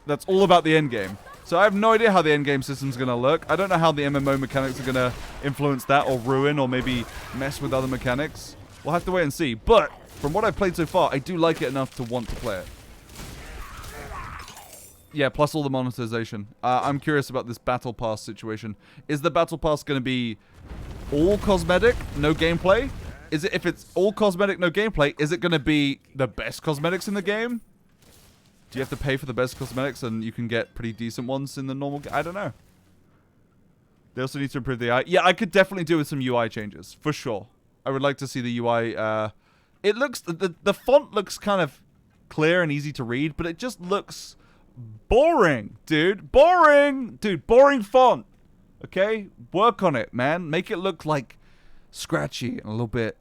that's all about the end game. So I have no idea how the end game system's going to look. I don't know how the MMO mechanics are going to influence that or ruin or maybe mess with other mechanics. We'll have to wait and see. But from what I've played so far, I do like it enough to want to play it. Yeah, plus all the monetization. I'm curious about this Battle Pass situation. Is the Battle Pass going to be all cosmetic, no gameplay? If it's all cosmetic, no gameplay, is it going to be the best cosmetics in the game? Do you have to pay for the best cosmetics and you can get pretty decent ones in the normal game? I don't know. They also need to improve the UI. Yeah, I could definitely do with some UI changes, for sure. I would like to see the UI. It looks, the font looks kind of clear and easy to read, but it just looks boring, dude. Boring! Dude, boring font. Okay? Work on it, man. Make it look like scratchy and a little bit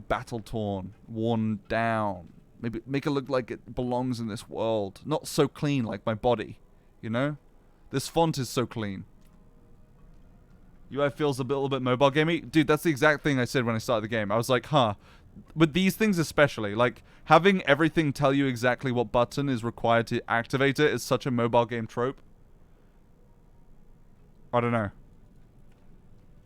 battle torn, worn down. Maybe make it look like it belongs in this world. Not so clean like my body, you know? This font is so clean. UI feels a little bit mobile gamey. Dude, that's the exact thing I said when I started the game. I was like, with these things especially, like, having everything tell you exactly what button is required to activate it is such a mobile game trope. I don't know.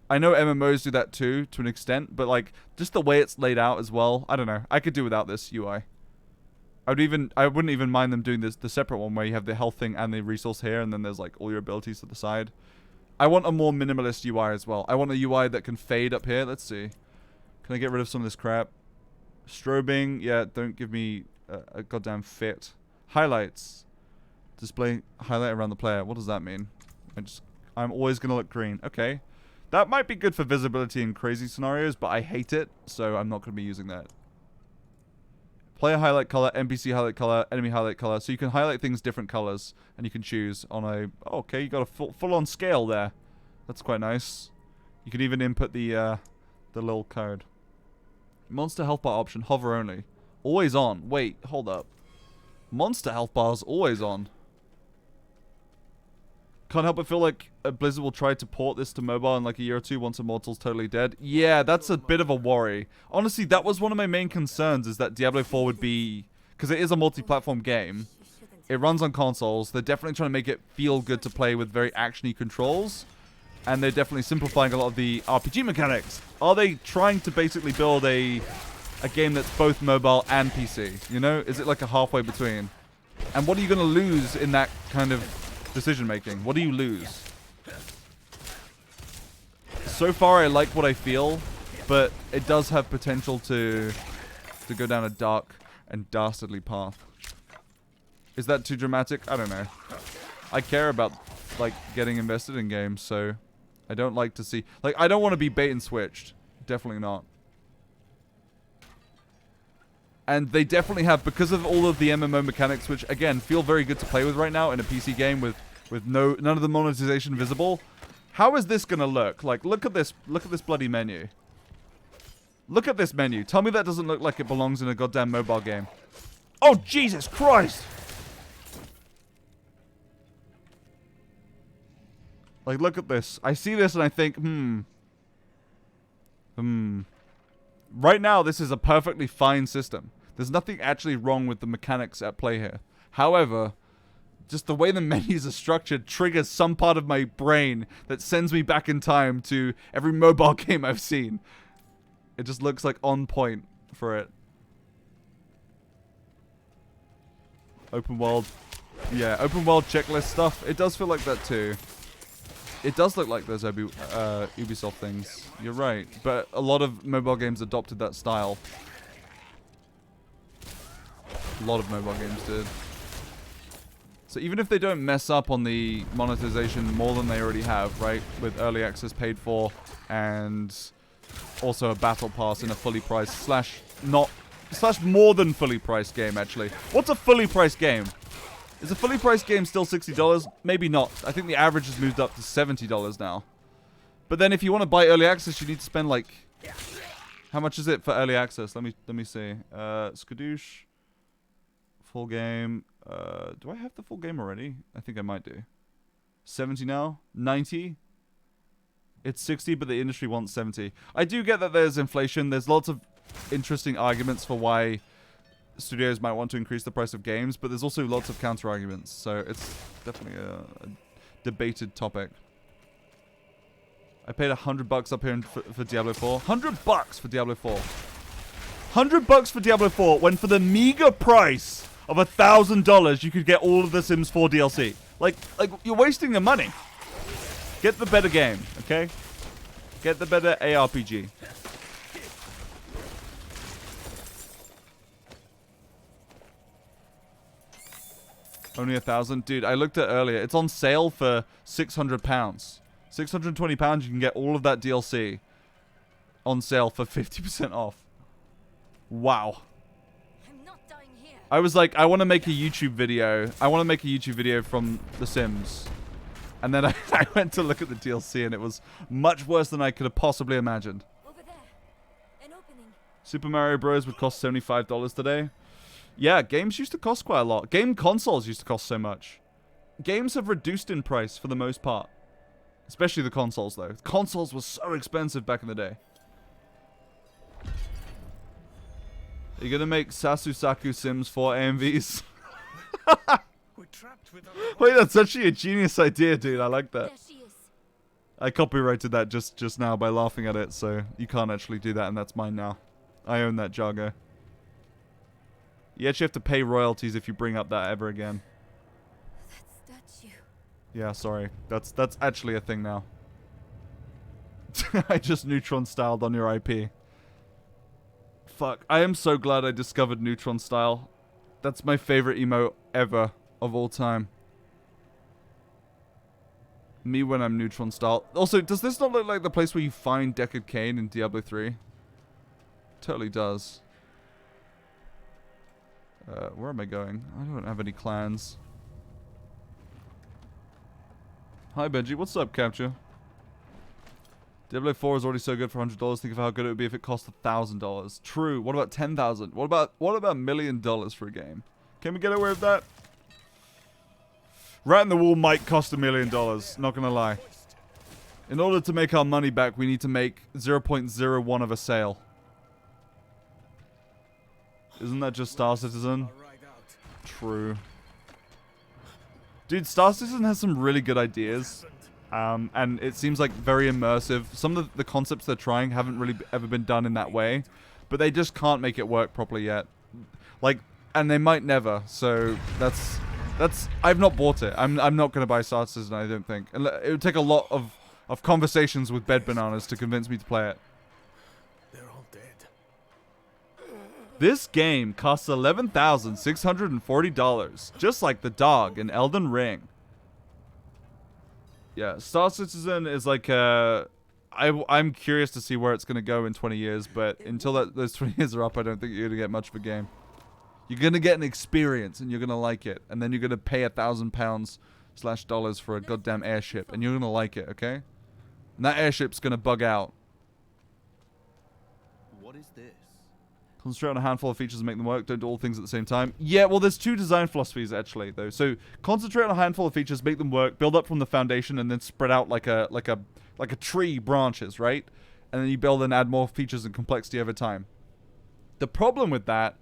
I know MMOs do that too, to an extent, but, like, just the way it's laid out as well, I don't know. I could do without this UI. I wouldn't even mind them doing the separate one where you have the health thing and the resource here, and then there's, like, all your abilities to the side. I want a more minimalist UI as well. I want a UI that can fade up here. Let's see. Can I get rid of some of this crap? Strobing. Yeah, don't give me a goddamn fit. Highlights. Display highlight around the player. What does that mean? I'm always going to look green. Okay. That might be good for visibility in crazy scenarios, but I hate it, so I'm not going to be using that. Player highlight color, NPC highlight color, enemy highlight color. So you can highlight things different colors, and you can choose on a... Oh, okay, you got a full-on scale there. That's quite nice. You can even input the little code. Monster health bar option, hover only. Always on. Wait, hold up. Monster health bar is always on. Can't help but feel like Blizzard will try to port this to mobile in like a year or two once Immortal's totally dead. Yeah, that's a bit of a worry. Honestly, that was one of my main concerns, is that Diablo 4 would be... Because it is a multi-platform game. It runs on consoles. They're definitely trying to make it feel good to play with very actiony controls. And they're definitely simplifying a lot of the RPG mechanics. Are they trying to basically build a game that's both mobile and PC? You know? Is it like a halfway between? And what are you going to lose in that kind of decision making? What do you lose? So far I like what I feel, but it does have potential to go down a dark and dastardly path. Is that too dramatic? I don't know. I care about, like, getting invested in games, so I don't like to see... Like, I don't want to be bait and switched. Definitely not. And they definitely have, because of all of the MMO mechanics, which, again, feel very good to play with right now in a PC game with none of the monetization visible. How is this going to look? Like, look at this bloody menu. Look at this menu. Tell me that doesn't look like it belongs in a goddamn mobile game. Oh, Jesus Christ! Like, look at this. I see this and I think, Right now, this is a perfectly fine system. There's nothing actually wrong with the mechanics at play here. However, just the way the menus are structured triggers some part of my brain that sends me back in time to every mobile game I've seen. It just looks like on point for it. Open world. Yeah, open world checklist stuff. It does feel like that too. It does look like those Ubisoft things. You're right. But a lot of mobile games adopted that style. A lot of mobile games did. So even if they don't mess up on the monetization more than they already have, right? With early access paid for and also a battle pass in a fully priced slash more than fully priced game, actually. What's a fully priced game? Is a fully priced game still $60? Maybe not. I think the average has moved up to $70 now. But then if you want to buy early access, you need to spend like... How much is it for early access? Let me see. Skadoosh. Full game. Do I have the full game already? I think I might do. 70 now? 90? It's 60, but the industry wants 70. I do get that there's inflation. There's lots of interesting arguments for why studios might want to increase the price of games, but there's also lots of counter arguments. So it's definitely a debated topic. I paid $100 up here for Diablo 4. $100 for Diablo 4. $100 for Diablo 4 when for the meager price of $1,000 you could get all of the Sims 4 DLC. Like you're wasting your money. Get the better game, okay? Get the better ARPG. Only 1,000? Dude, I looked at it earlier. It's on sale for £600. £620, you can get all of that DLC on sale for 50% off. Wow. I was like, I want to make a YouTube video. I want to make a YouTube video from The Sims. And then I went to look at the DLC and it was much worse than I could have possibly imagined. Over there. An opening. Super Mario Bros. Would cost $75 today. Yeah, games used to cost quite a lot. Game consoles used to cost so much. Games have reduced in price for the most part. Especially the consoles, though. Consoles were so expensive back in the day. Are you gonna make Sasusaku Sims 4 AMVs? Wait, that's actually a genius idea, dude. I like that. I copyrighted that just now by laughing at it, so you can't actually do that, and that's mine now. I own that Jargo. You actually have to pay royalties if you bring up that ever again. That's you. Yeah, sorry. That's actually a thing now. I just Neutron styled on your IP. Fuck. I am so glad I discovered Neutron style. That's my favorite emote ever of all time. Me when I'm Neutron style. Also, does this not look like the place where you find Deckard Cain in Diablo 3? Totally does. Where am I going? I don't have any clans. Hi Benji, what's up, Capture? Diablo 4 is already so good for $100. Think of how good it would be if it cost $1,000. True. What about $10,000? What about $1 million for a game? Can we get away with that? Rat in the Wall might cost $1 million. Not gonna lie. In order to make our money back, we need to make 0.01 of a sale. Isn't that just Star Citizen? True. Dude, Star Citizen has some really good ideas. And it seems like very immersive. Some of the concepts they're trying haven't really ever been done in that way. But they just can't make it work properly yet. Like, and they might never. So that's I've not bought it. I'm not going to buy Star Citizen, I don't think. And it would take a lot of conversations with Bed Bananas to convince me to play it. They're all dead. This game costs $11,640, just like the dog in Elden Ring. Yeah, Star Citizen is like I'm curious to see where it's going to go in 20 years, but until those 20 years are up, I don't think you're going to get much of a game. You're going to get an experience, and you're going to like it, and then you're going to pay £1,000/dollars for a goddamn airship, and you're going to like it, okay? And that airship's going to bug out. What is this? Concentrate on a handful of features and make them work. Don't do all things at the same time. Yeah, well, there's two design philosophies, actually, though. So, concentrate on a handful of features, make them work, build up from the foundation, and then spread out like a tree branches, right? And then you build and add more features and complexity over time. The problem with that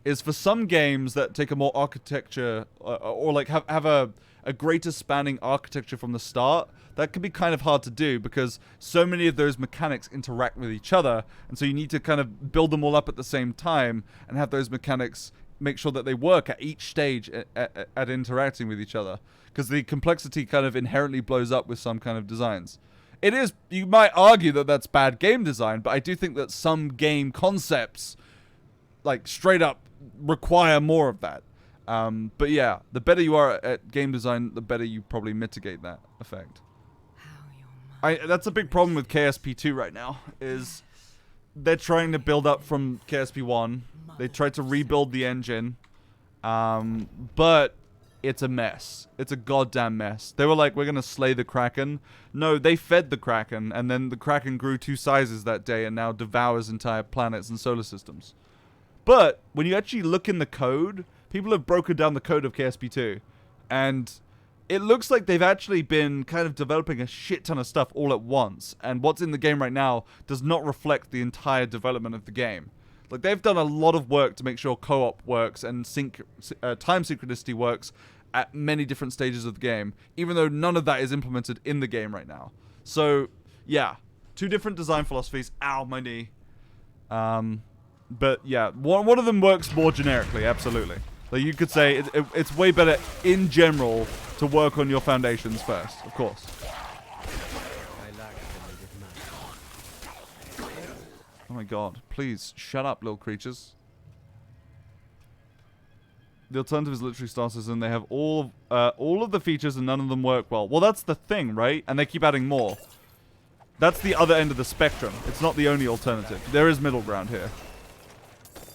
is for some games that take a more architecture or like have a greater spanning architecture from the start, that can be kind of hard to do because so many of those mechanics interact with each other, and so you need to kind of build them all up at the same time and have those mechanics make sure that they work at each stage at interacting with each other, because the complexity kind of inherently blows up with some kind of designs. It is, you might argue that that's bad game design, but I do think that some game concepts, like straight up, require more of that. But yeah, the better you are at game design, the better you probably mitigate that effect. That's a big problem with KSP2 right now, is they're trying to build up from KSP1. They tried to rebuild the engine, but it's a mess. It's a goddamn mess. They were like, we're going to slay the Kraken. No, they fed the Kraken, and then the Kraken grew 2 sizes that day and now devours entire planets and solar systems. But when you actually look in the code, people have broken down the code of KSP2, and it looks like they've actually been kind of developing a shit ton of stuff all at once, and what's in the game right now does not reflect the entire development of the game. Like, they've done a lot of work to make sure co-op works and time synchronicity works at many different stages of the game, even though none of that is implemented in the game right now. So, yeah, 2 different design philosophies. Ow, my knee. But yeah, one of them works more generically, absolutely. Like, you could say it's way better in general to work on your foundations first, of course. Oh my god, please, shut up, little creatures. The alternative is literally Star Citizen. They have all of the features and none of them work well. Well, that's the thing, right? And they keep adding more. That's the other end of the spectrum. It's not the only alternative. There is middle ground here,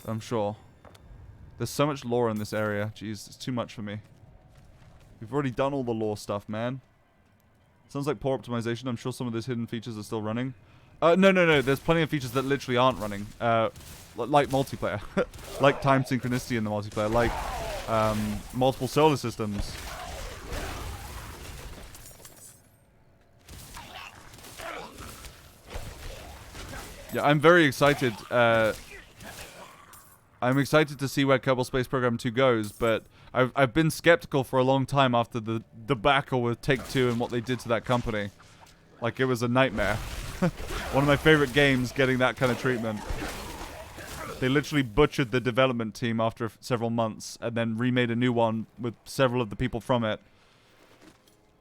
I'm sure. There's so much lore in this area. Jeez, it's too much for me. We've already done all the lore stuff, man. Sounds like poor optimization. I'm sure some of those hidden features are still running. No. There's plenty of features that literally aren't running. Like multiplayer. Like time synchronicity in the multiplayer. Like multiple solar systems. Yeah, I'm very excited. I'm excited to see where Kerbal Space Program 2 goes, but I've been skeptical for a long time after the debacle with Take-Two and what they did to that company. Like, it was a nightmare. One of my favorite games getting that kind of treatment. They literally butchered the development team after several months and then remade a new one with several of the people from it.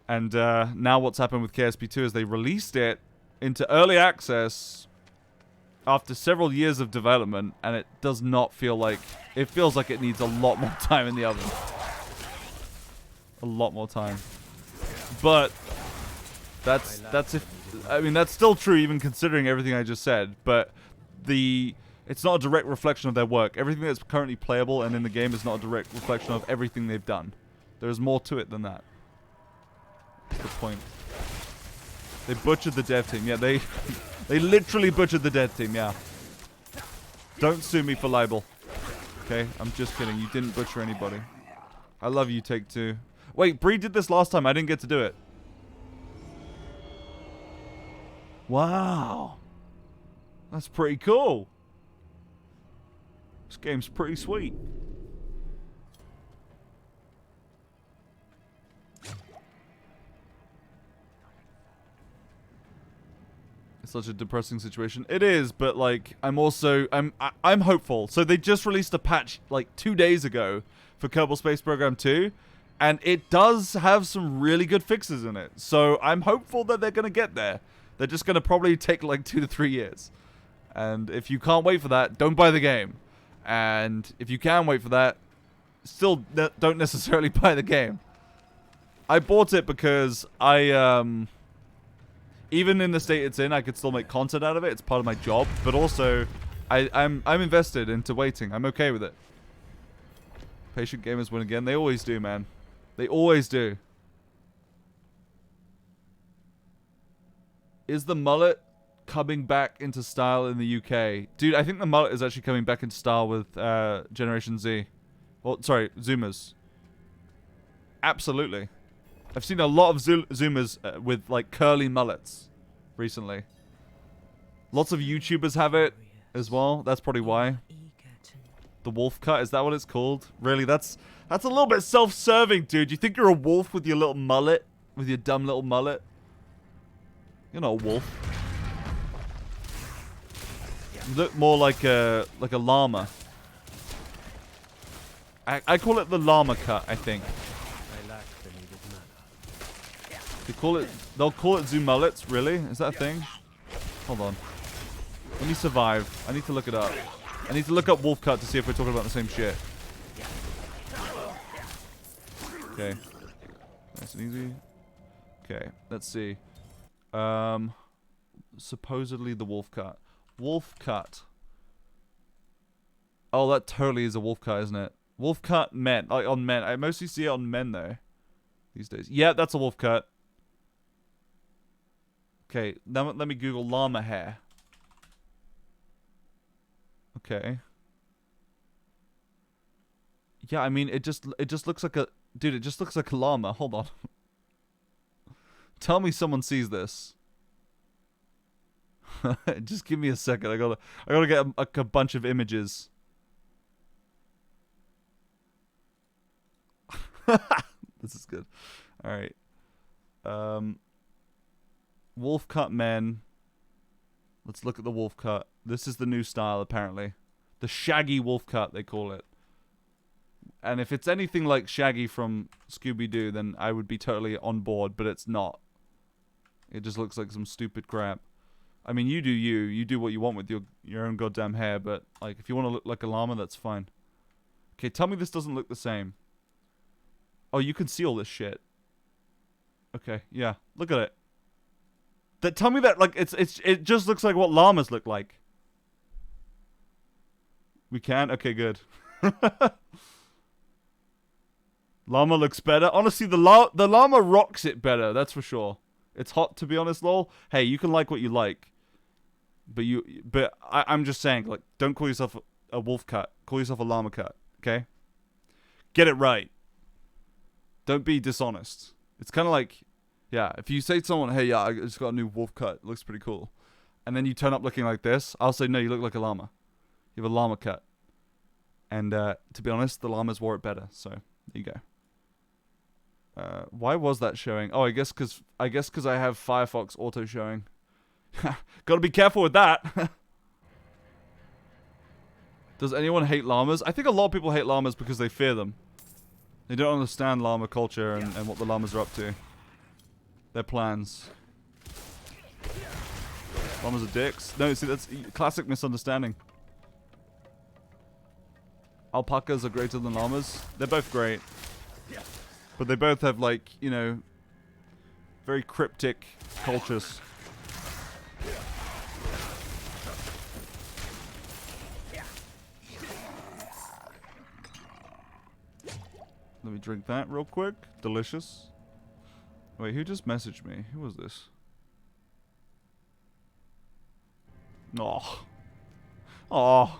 And now what's happened with KSP2 is they released it into early access after several years of development, and it does not feel like... It feels like it needs a lot more time in the oven. A lot more time. But that's if... I mean, that's still true even considering everything I just said, but it's not a direct reflection of their work. Everything that's currently playable and in the game is not a direct reflection of everything they've done. There's more to it than that. That's the point. They butchered the dev team. Yeah, they literally butchered the dev team, yeah. Don't sue me for libel. Okay, I'm just kidding. You didn't butcher anybody. I love you, Take-Two. Wait, Bree did this last time. I didn't get to do it. Wow. That's pretty cool. This game's pretty sweet. It's such a depressing situation. It is, but like I'm hopeful. So they just released a patch like 2 days ago for Kerbal Space Program 2, and it does have some really good fixes in it. So I'm hopeful that they're going to get there. They're just going to probably take like 2 to 3 years. And if you can't wait for that, don't buy the game. And if you can wait for that, still don't necessarily buy the game. I bought it because even in the state it's in, I could still make content out of it. It's part of my job. But also, I'm invested into waiting. I'm okay with it. Patient gamers win again. They always do, man. They always do. Is the mullet coming back into style in the UK? Dude, I think the mullet is actually coming back into style with Generation Z. Well, sorry, Zoomers. Absolutely. I've seen a lot of Zoomers with, like, curly mullets recently. Lots of YouTubers have it as well. That's probably why. The wolf cut, is that what it's called? Really, that's a little bit self-serving, dude. You think you're a wolf with your little mullet? With your dumb little mullet? You're not a wolf. You look more like a llama. I call it the llama cut, I think. They'll call it zoo mullets, really? Is that a thing? Hold on. Let me survive. I need to look it up. I need to look up wolf cut to see if we're talking about the same shit. Okay. Nice and easy. Okay, let's see. Supposedly the wolf cut. Wolf cut. Oh, that totally is a wolf cut, isn't it? Wolf cut men. Like on men. I mostly see it on men though. These days. Yeah, that's a wolf cut. Okay, now let me Google llama hair. Okay. Yeah, I mean it just looks like a dude, it just looks like a llama. Hold on. Tell me someone sees this. Just give me a second. I gotta get a bunch of images. This is good. All right. Wolf cut men. Let's look at the wolf cut. This is the new style, apparently. The shaggy wolf cut, they call it. And if it's anything like Shaggy from Scooby-Doo, then I would be totally on board, but it's not. It just looks like some stupid crap. I mean, you do you. You do what you want with your own goddamn hair, but like if you want to look like a llama, that's fine. Okay, tell me this doesn't look the same. Oh, you can see all this shit. Okay, yeah. Look at it. Tell me that like it just looks like what llamas look like. We can? Okay, good. Llama looks better. Honestly, the llama rocks it better, that's for sure. It's hot, to be honest, lol. Hey, you can like what you like. But I'm just saying, like, don't call yourself a wolf cut. Call yourself a llama cut, okay? Get it right. Don't be dishonest. It's kind of like, yeah, if you say to someone, hey, yeah, I just got a new wolf cut. It looks pretty cool. And then you turn up looking like this, I'll say, no, you look like a llama. You have a llama cut. And to be honest, the llamas wore it better. So, there you go. Why was that showing? Oh, I guess because I have Firefox auto showing. Gotta be careful with that. Does anyone hate llamas? I think a lot of people hate llamas because they fear them. They don't understand llama culture and what the llamas are up to. Their plans. Llamas are dicks. No, see, that's classic misunderstanding. Alpacas are greater than llamas. They're both great. But they both have, like, you know, very cryptic cultures. Let me drink that real quick. Delicious. Wait, who just messaged me? Who was this? Oh. Oh.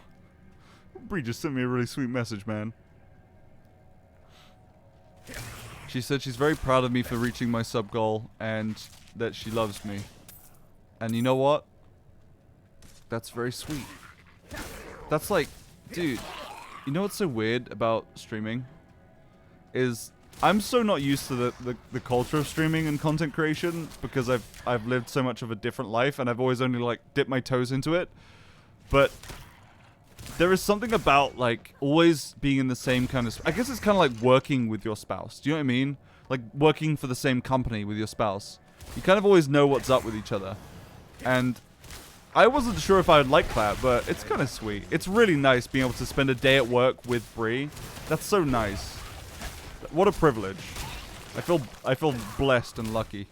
Bree just sent me a really sweet message, man. She said she's very proud of me for reaching my sub goal and that she loves me. And you know what? That's very sweet. That's like, dude, you know what's so weird about streaming? Is I'm so not used to the culture of streaming and content creation because I've lived so much of a different life and I've always only like dipped my toes into it. But there is something about like always being in the same kind of, I guess it's kind of like working with your spouse. Do you know what I mean? Like working for the same company with your spouse. You kind of always know what's up with each other. And I wasn't sure if I would like that, but it's kind of sweet. It's really nice being able to spend a day at work with Bree. That's so nice. What a privilege. I feel blessed and lucky.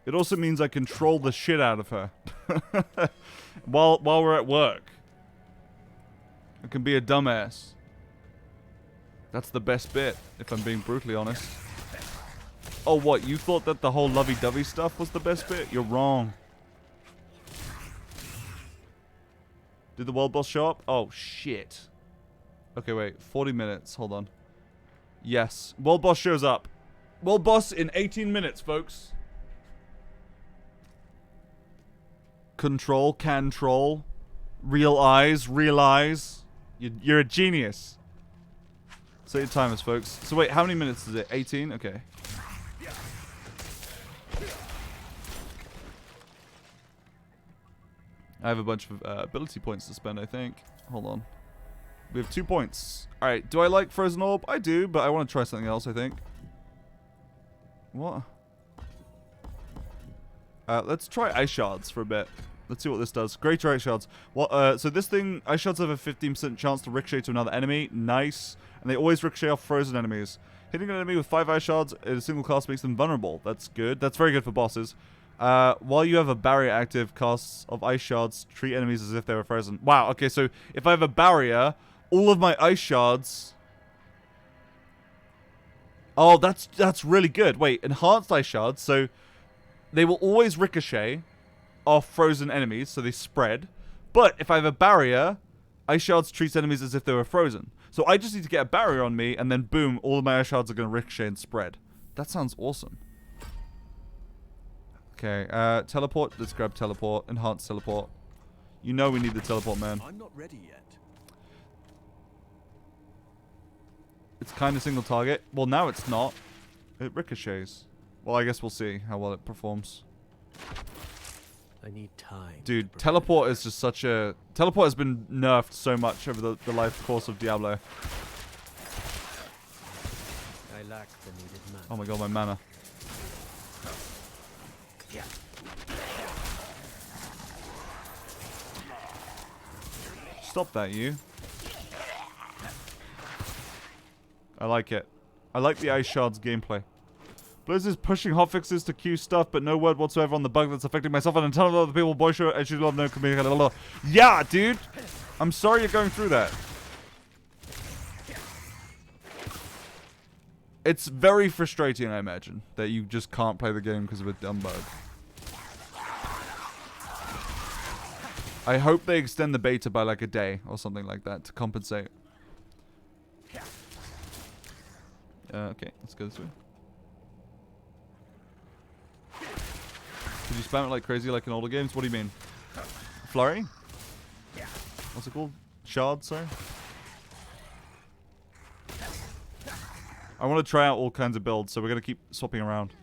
It also means I can troll the shit out of her. while we're at work. I can be a dumbass. That's the best bit, if I'm being brutally honest. Oh, what? You thought that the whole lovey-dovey stuff was the best bit? You're wrong. Did the world boss show up? Oh, shit. Okay, wait. 40 minutes. Hold on. Yes. World boss shows up. World boss in 18 minutes, folks. Control, can troll. Real eyes, realize. You're a genius. Set your timers, folks. So wait, how many minutes is it? 18? Okay. I have a bunch of ability points to spend, I think. Hold on. We have 2 points. Alright, do I like Frozen Orb? I do, but I want to try something else, I think. What? Let's try Ice Shards for a bit. Let's see what this does. Greater Ice Shards. Well, so this thing, Ice Shards have a 15% chance to ricochet to another enemy. Nice. And they always ricochet off frozen enemies. Hitting an enemy with 5 Ice Shards in a single cast makes them vulnerable. That's good. That's very good for bosses. While you have a barrier active, casts of Ice Shards treat enemies as if they were frozen. Wow, okay, so if I have a barrier, all of my Ice Shards... Oh, that's really good. Wait, enhanced Ice Shards, so they will always ricochet off frozen enemies, so they spread. But if I have a barrier, Ice Shards treats enemies as if they were frozen. So I just need to get a barrier on me, and then boom, all of my Ice Shards are going to ricochet and spread. That sounds awesome. Okay, teleport. Let's grab teleport. Enhanced teleport. You know we need the teleport, man. I'm not ready yet. It's kind of single target. Well, now it's not. It ricochets. Well, I guess we'll see how well it performs. I need time. Dude, teleport is just such a... Teleport has been nerfed so much over the life course of Diablo. I lack the needed mana. Oh my god, my mana. Stop that, you. I like it. I like the Ice Shards gameplay. Blizzard's pushing hotfixes to queue stuff, but no word whatsoever on the bug that's affecting myself and a ton of other people. Boy, sure, I should love no community. Yeah, dude! I'm sorry you're going through that. It's very frustrating, I imagine, that you just can't play the game because of a dumb bug. I hope they extend the beta by like a day or something like that to compensate. Okay, let's go this way. Did you spam it like crazy like in older games? What do you mean? Flurry? What's it called? Shard, sorry? I want to try out all kinds of builds, so we're going to keep swapping around.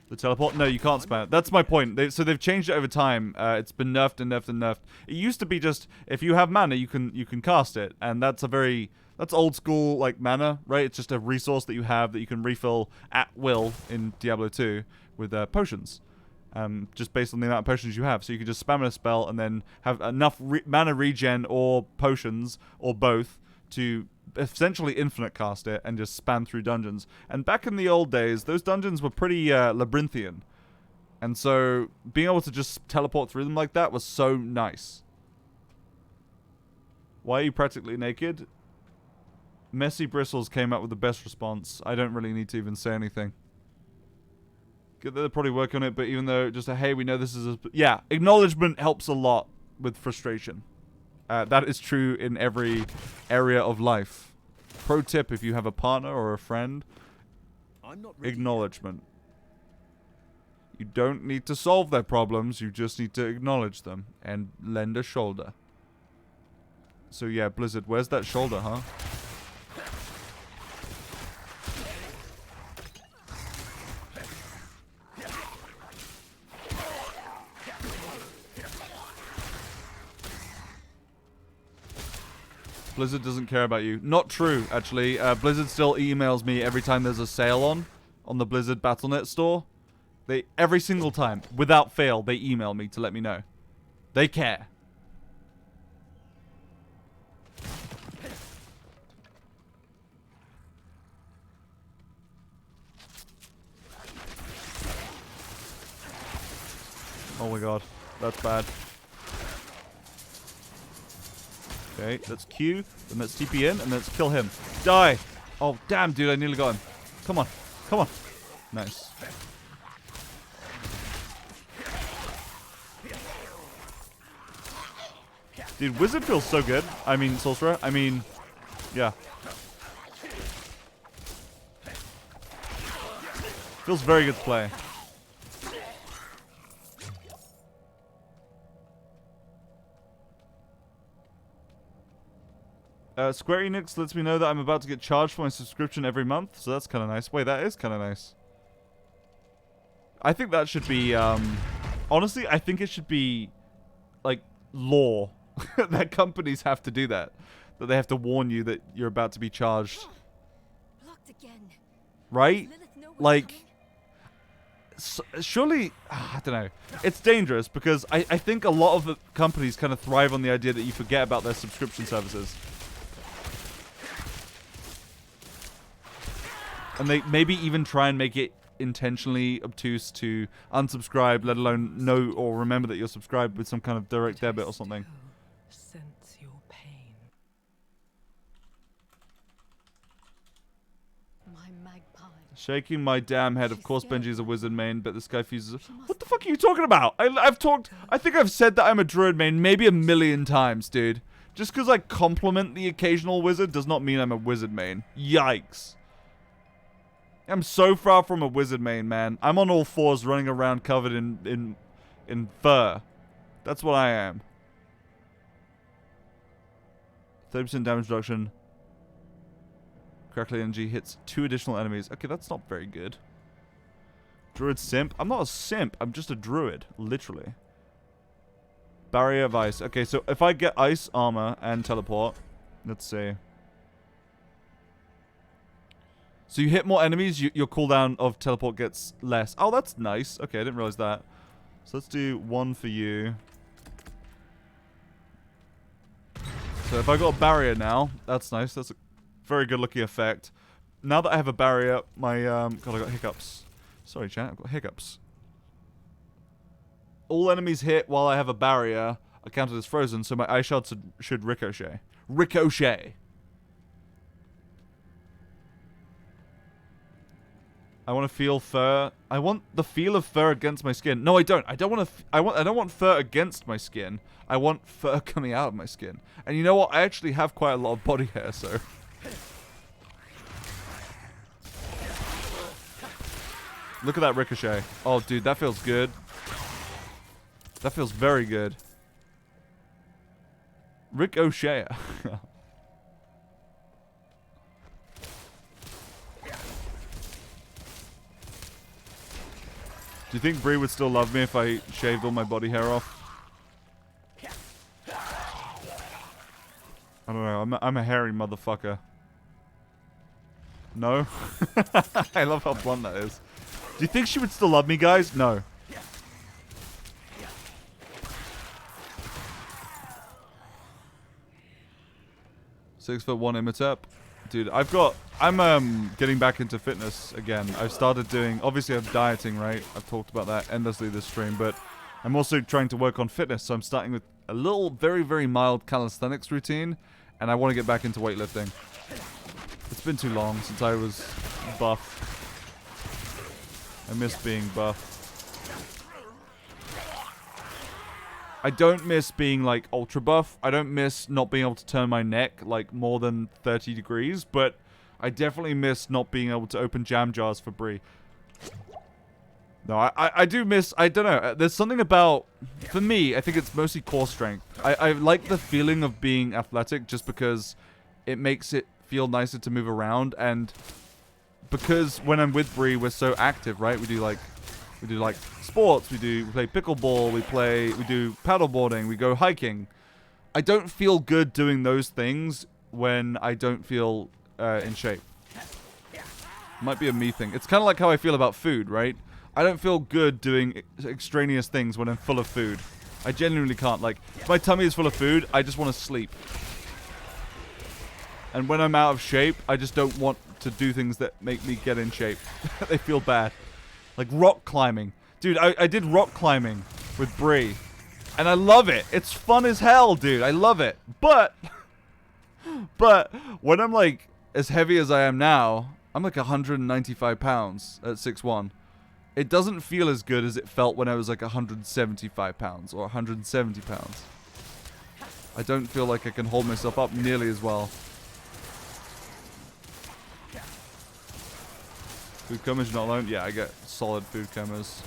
The teleport? No, you can't spam it. That's my point. So they've changed it over time. It's been nerfed and nerfed and nerfed. It used to be just, if you have mana, you can cast it. And that's a very... That's old school, like, mana, right? It's just a resource that you have that you can refill at will in Diablo 2 with potions. Just based on the amount of potions you have. So you can just spam a spell and then have enough mana regen or potions, or both, to essentially infinite cast it and just spam through dungeons. And back in the old days, those dungeons were pretty labyrinthian. And so being able to just teleport through them like that was so nice. Why are you practically naked? Messy Bristles came up with the best response. I don't really need to even say anything. They'll probably work on it, but even though just a hey, we know this is a... Yeah, acknowledgement helps a lot with frustration. That is true in every area of life. Pro tip, if you have a partner or a friend, acknowledgement. You don't need to solve their problems, you just need to acknowledge them and lend a shoulder. So yeah, Blizzard, where's that shoulder, huh? Blizzard doesn't care about you. Not true, actually. Blizzard still emails me every time there's a sale on the Blizzard Battle.net store. Every single time, without fail, they email me to let me know. They care. Oh my god, that's bad. Okay, let's Q, then let's TP in, and let's kill him. Die! Oh, damn, dude, I nearly got him. Come on, come on. Nice. Dude, Wizard feels so good. I mean, Sorcerer. I mean, yeah. Feels very good to play. Square Enix lets me know that I'm about to get charged for my subscription every month, so that's kind of nice. Wait, that is kind of nice. I think that should be, honestly, I think it should be, like, law that companies have to do that. That they have to warn you that you're about to be charged. Blocked again. Right? Like, surely, I don't know. It's dangerous because I think a lot of the companies kind of thrive on the idea that you forget about their subscription services. And they maybe even try and make it intentionally obtuse to unsubscribe, let alone know or remember that you're subscribed with some kind of direct debit or something. Sense your pain. My magpie. Shaking my damn head. Of course Benji's a wizard main, but this guy fuses... What the fuck are you talking about? I've talked... I think I've said that I'm a druid main maybe 1,000,000 times, dude. Just because I compliment the occasional wizard does not mean I'm a wizard main. Yikes. I'm so far from a wizard main, man. I'm on all fours running around covered in fur. That's what I am. 30% damage reduction. Crackly energy hits 2 additional enemies. Okay, that's not very good. Druid simp? I'm not a simp. I'm just a druid, literally. Barrier of ice. Okay, so if I get ice armor and teleport, let's see. So you hit more enemies, your cooldown of teleport gets less. Oh, that's nice. Okay, I didn't realize that. So let's do 1 for you. So if I got a barrier now, that's nice. That's a very good looking effect. Now that I have a barrier, my God, I got hiccups. Sorry, chat, I've got hiccups. All enemies hit while I have a barrier are counted as frozen, so my ice shards should ricochet. Ricochet. I want to feel fur. I want the feel of fur against my skin. No, I don't. I don't want to. I don't want fur against my skin. I want fur coming out of my skin. And you know what? I actually have quite a lot of body hair, so. Look at that ricochet. Oh, dude, that feels good. That feels very good. Ricochet. Do you think Bree would still love me if I shaved all my body hair off? I don't know. I'm a hairy motherfucker. No? I love how blunt that is. Do you think she would still love me, guys? No. "6'1" Imitep. Dude, I'm getting back into fitness again. I've started doing, obviously I'm dieting, right? I've talked about that endlessly this stream, but I'm also trying to work on fitness. So I'm starting with a little, very, very mild calisthenics routine, and I want to get back into weightlifting. It's been too long since I was buff. I miss being buff. I don't miss being, like, ultra buff. I don't miss not being able to turn my neck, like, more than 30 degrees. But I definitely miss not being able to open jam jars for Bree. No, I do miss... I don't know. There's something about... For me, I think it's mostly core strength. I like the feeling of being athletic just because it makes it feel nicer to move around. And because when I'm with Bree, we're so active, right? We do, like, sports, we play pickleball, we do paddleboarding, we go hiking. I don't feel good doing those things when I don't feel in shape. Might be a me thing. It's kind of like how I feel about food, right? I don't feel good doing extraneous things when I'm full of food. I genuinely can't. Like, if my tummy is full of food, I just want to sleep. And when I'm out of shape, I just don't want to do things that make me get in shape. They feel bad. Like rock climbing. Dude, I did rock climbing with Bree. And I love it. It's fun as hell, dude. I love it. But when I'm like as heavy as I am now, I'm like 195 pounds at 6'1". It doesn't feel as good as it felt when I was like 175 pounds or 170 pounds. I don't feel like I can hold myself up nearly as well. Food comas, you're not alone? Yeah, I get solid food comas.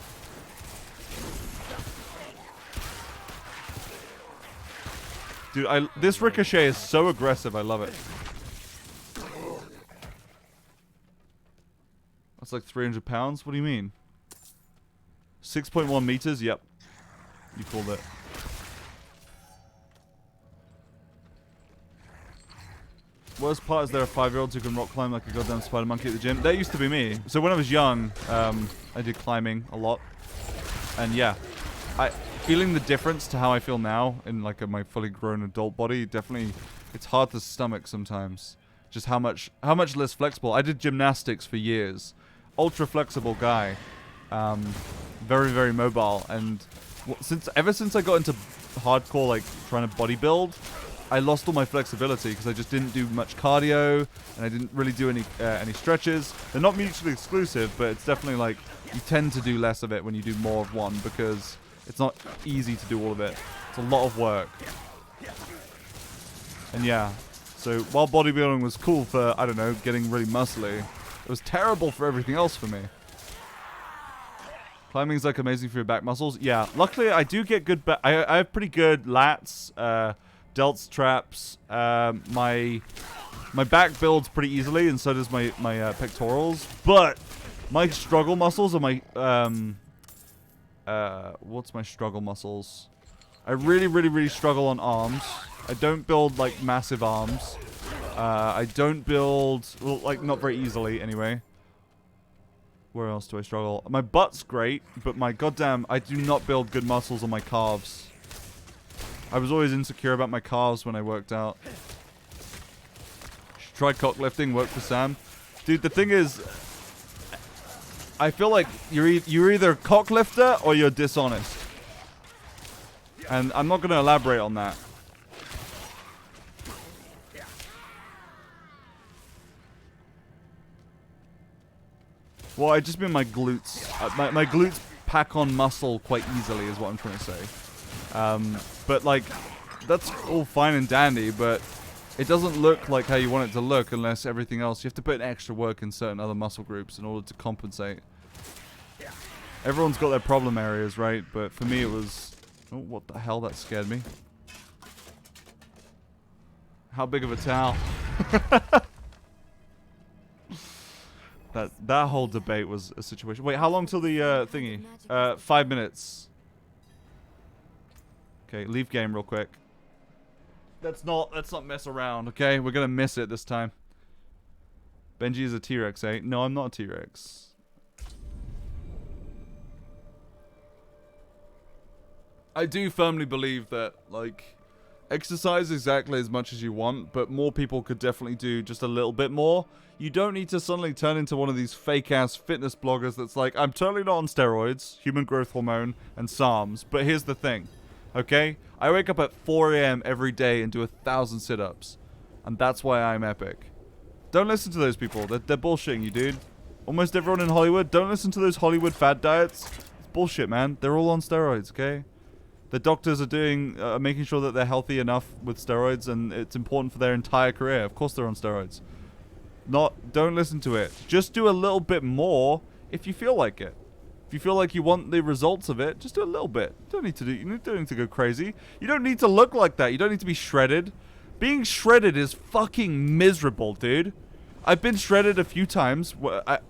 Dude, this ricochet is so aggressive. I love it. That's like 300 pounds? What do you mean? 6.1 meters? Yep. You called it. Worst part is there are 5-year-olds who can rock climb like a goddamn spider monkey at the gym. That used to be me. So when I was young, I did climbing a lot. And yeah, feeling the difference to how I feel now in like my fully grown adult body, definitely, it's hard to stomach sometimes. Just how much less flexible. I did gymnastics for years. Ultra flexible guy. Very, very mobile. And ever since I got into hardcore, like trying to bodybuild, I lost all my flexibility because I just didn't do much cardio and I didn't really do any stretches. They're not mutually exclusive, but it's definitely like you tend to do less of it when you do more of one because it's not easy to do all of it. It's a lot of work. And yeah, so while bodybuilding was cool for, I don't know, getting really muscly, it was terrible for everything else for me. Climbing's like amazing for your back muscles. Yeah, luckily I do get good I have pretty good lats, delts, traps. My back builds pretty easily, and so does my pectorals. But my struggle muscles are my what's my struggle muscles? I really struggle on arms. I don't build like massive arms. I don't build, well, like not very easily anyway. Where else do I struggle? My butt's great, but my goddamn, I do not build good muscles on my calves. I was always insecure about my calves when I worked out. Should try cock lifting, work for Sam. Dude, the thing is, I feel like you're either a cock lifter or you're dishonest. And I'm not going to elaborate on that. Well, I just mean my glutes. My glutes pack on muscle quite easily is what I'm trying to say. But like, that's all fine and dandy, but it doesn't look like how you want it to look unless everything else. You have to put in extra work in certain other muscle groups in order to compensate. Everyone's got their problem areas, right? But for me it was... Oh, what the hell? That scared me. How big of a towel? That whole debate was a situation. Wait, how long till the thingy? 5 minutes. Okay, leave game real quick. Let's not mess around, okay? We're gonna miss it this time. Benji is a T-Rex, eh? No, I'm not a T-Rex. I do firmly believe that, like, exercise exactly as much as you want, but more people could definitely do just a little bit more. You don't need to suddenly turn into one of these fake-ass fitness bloggers that's like, I'm totally not on steroids, human growth hormone, and SARMs. But here's the thing, okay? I wake up at 4 a.m. every day and do 1,000 sit-ups. And that's why I'm epic. Don't listen to those people. They're bullshitting you, dude. Almost everyone in Hollywood, don't listen to those Hollywood fad diets. It's bullshit, man. They're all on steroids, okay? The doctors are doing, making sure that they're healthy enough with steroids, and it's important for their entire career. Of course they're on steroids. Don't listen to it. Just do a little bit more if you feel like it. If you feel like you want the results of it, just do a little bit. You don't need to go crazy. You don't need to look like that. You don't need to be shredded. Being shredded is fucking miserable, dude. I've been shredded a few times.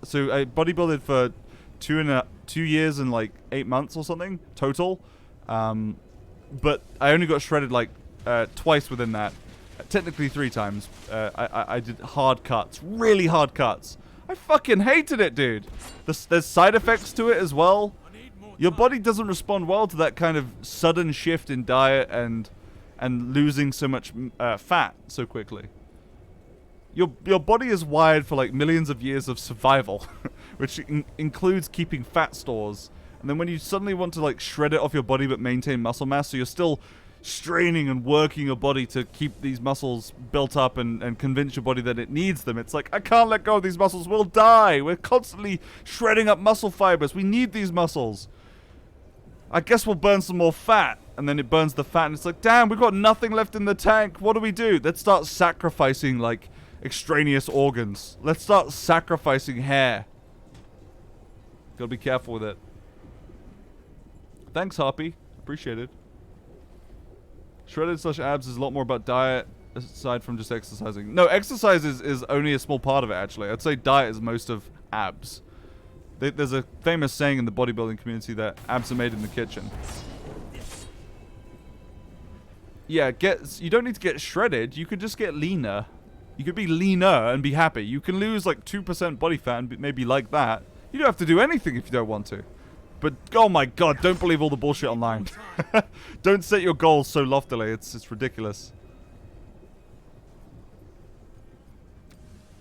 So I bodybuilded for 2 years and like 8 months or something total. But I only got shredded like twice within that. Technically 3 times. I did hard cuts. Really hard cuts. I fucking hated it, dude. There's side effects to it as well. Your body doesn't respond well to that kind of sudden shift in diet and losing so much fat so quickly. Your body is wired for like millions of years of survival, which includes keeping fat stores. And then when you suddenly want to like shred it off your body but maintain muscle mass, so you're still straining and working your body to keep these muscles built up and convince your body that it needs them. It's like, I can't let go of these muscles, we'll die. We're constantly shredding up muscle fibers. We need these muscles. I guess we'll burn some more fat. And then it burns the fat and it's like, damn, we've got nothing left in the tank. What do we do? Let's start sacrificing like extraneous organs. Let's start sacrificing hair. Gotta be careful with it. Thanks, Harpy. Appreciate it. Shredded / abs is a lot more about diet aside from just exercising. No, exercise is only a small part of it, actually. I'd say diet is most of abs. There's a famous saying in the bodybuilding community that abs are made in the kitchen. Yeah, you don't need to get shredded. You could just get leaner. You could be leaner and be happy. You can lose like 2% body fat and maybe like that. You don't have to do anything if you don't want to. But, oh my god, don't believe all the bullshit online. Don't set your goals so loftily. It's ridiculous.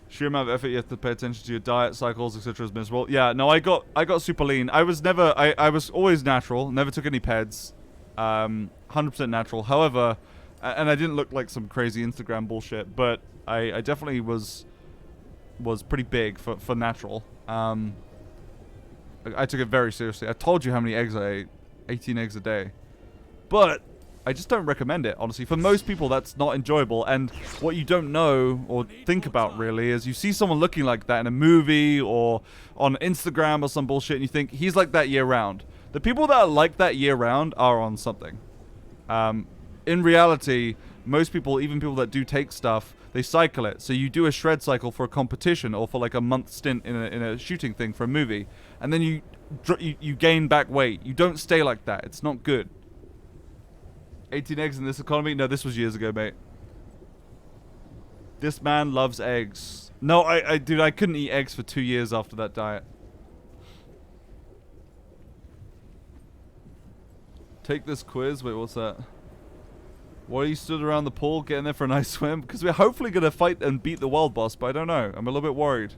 Sheer amount of effort you have to pay attention to your diet, cycles, etc. is miserable. Yeah, no, I got super lean. I was always natural. Never took any peds. 100% natural. However, and I didn't look like some crazy Instagram bullshit, but I definitely was pretty big for natural. I took it very seriously. I told you how many eggs I ate. 18 eggs a day. But I just don't recommend it, honestly. For most people, that's not enjoyable. And what you don't know or think about, really, is you see someone looking like that in a movie or on Instagram or some bullshit, and you think, he's like that year-round. The people that are like that year-round are on something. In reality, most people, even people that do take stuff, they cycle it. So you do a shred cycle for a competition or for like a month stint in a shooting thing for a movie. And then you gain back weight. You don't stay like that. It's not good. 18 eggs in this economy? No, this was years ago, mate. This man loves eggs. No, dude, I couldn't eat eggs for 2 years after that diet. Take this quiz. Wait, what's that? Why are you stood around the pool getting there for a nice swim? Because we're hopefully going to fight and beat the world boss, but I don't know. I'm a little bit worried.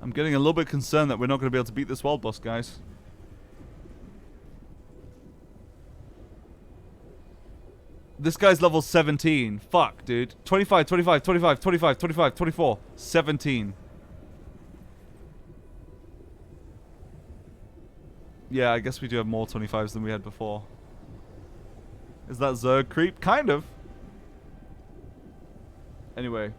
I'm getting a little bit concerned that we're not going to be able to beat this world boss, guys. This guy's level 17. Fuck, dude. 25, 25, 25, 25, 25, 24. 17. Yeah, I guess we do have more 25s than we had before. Is that Zerg creep? Kind of. Anyway.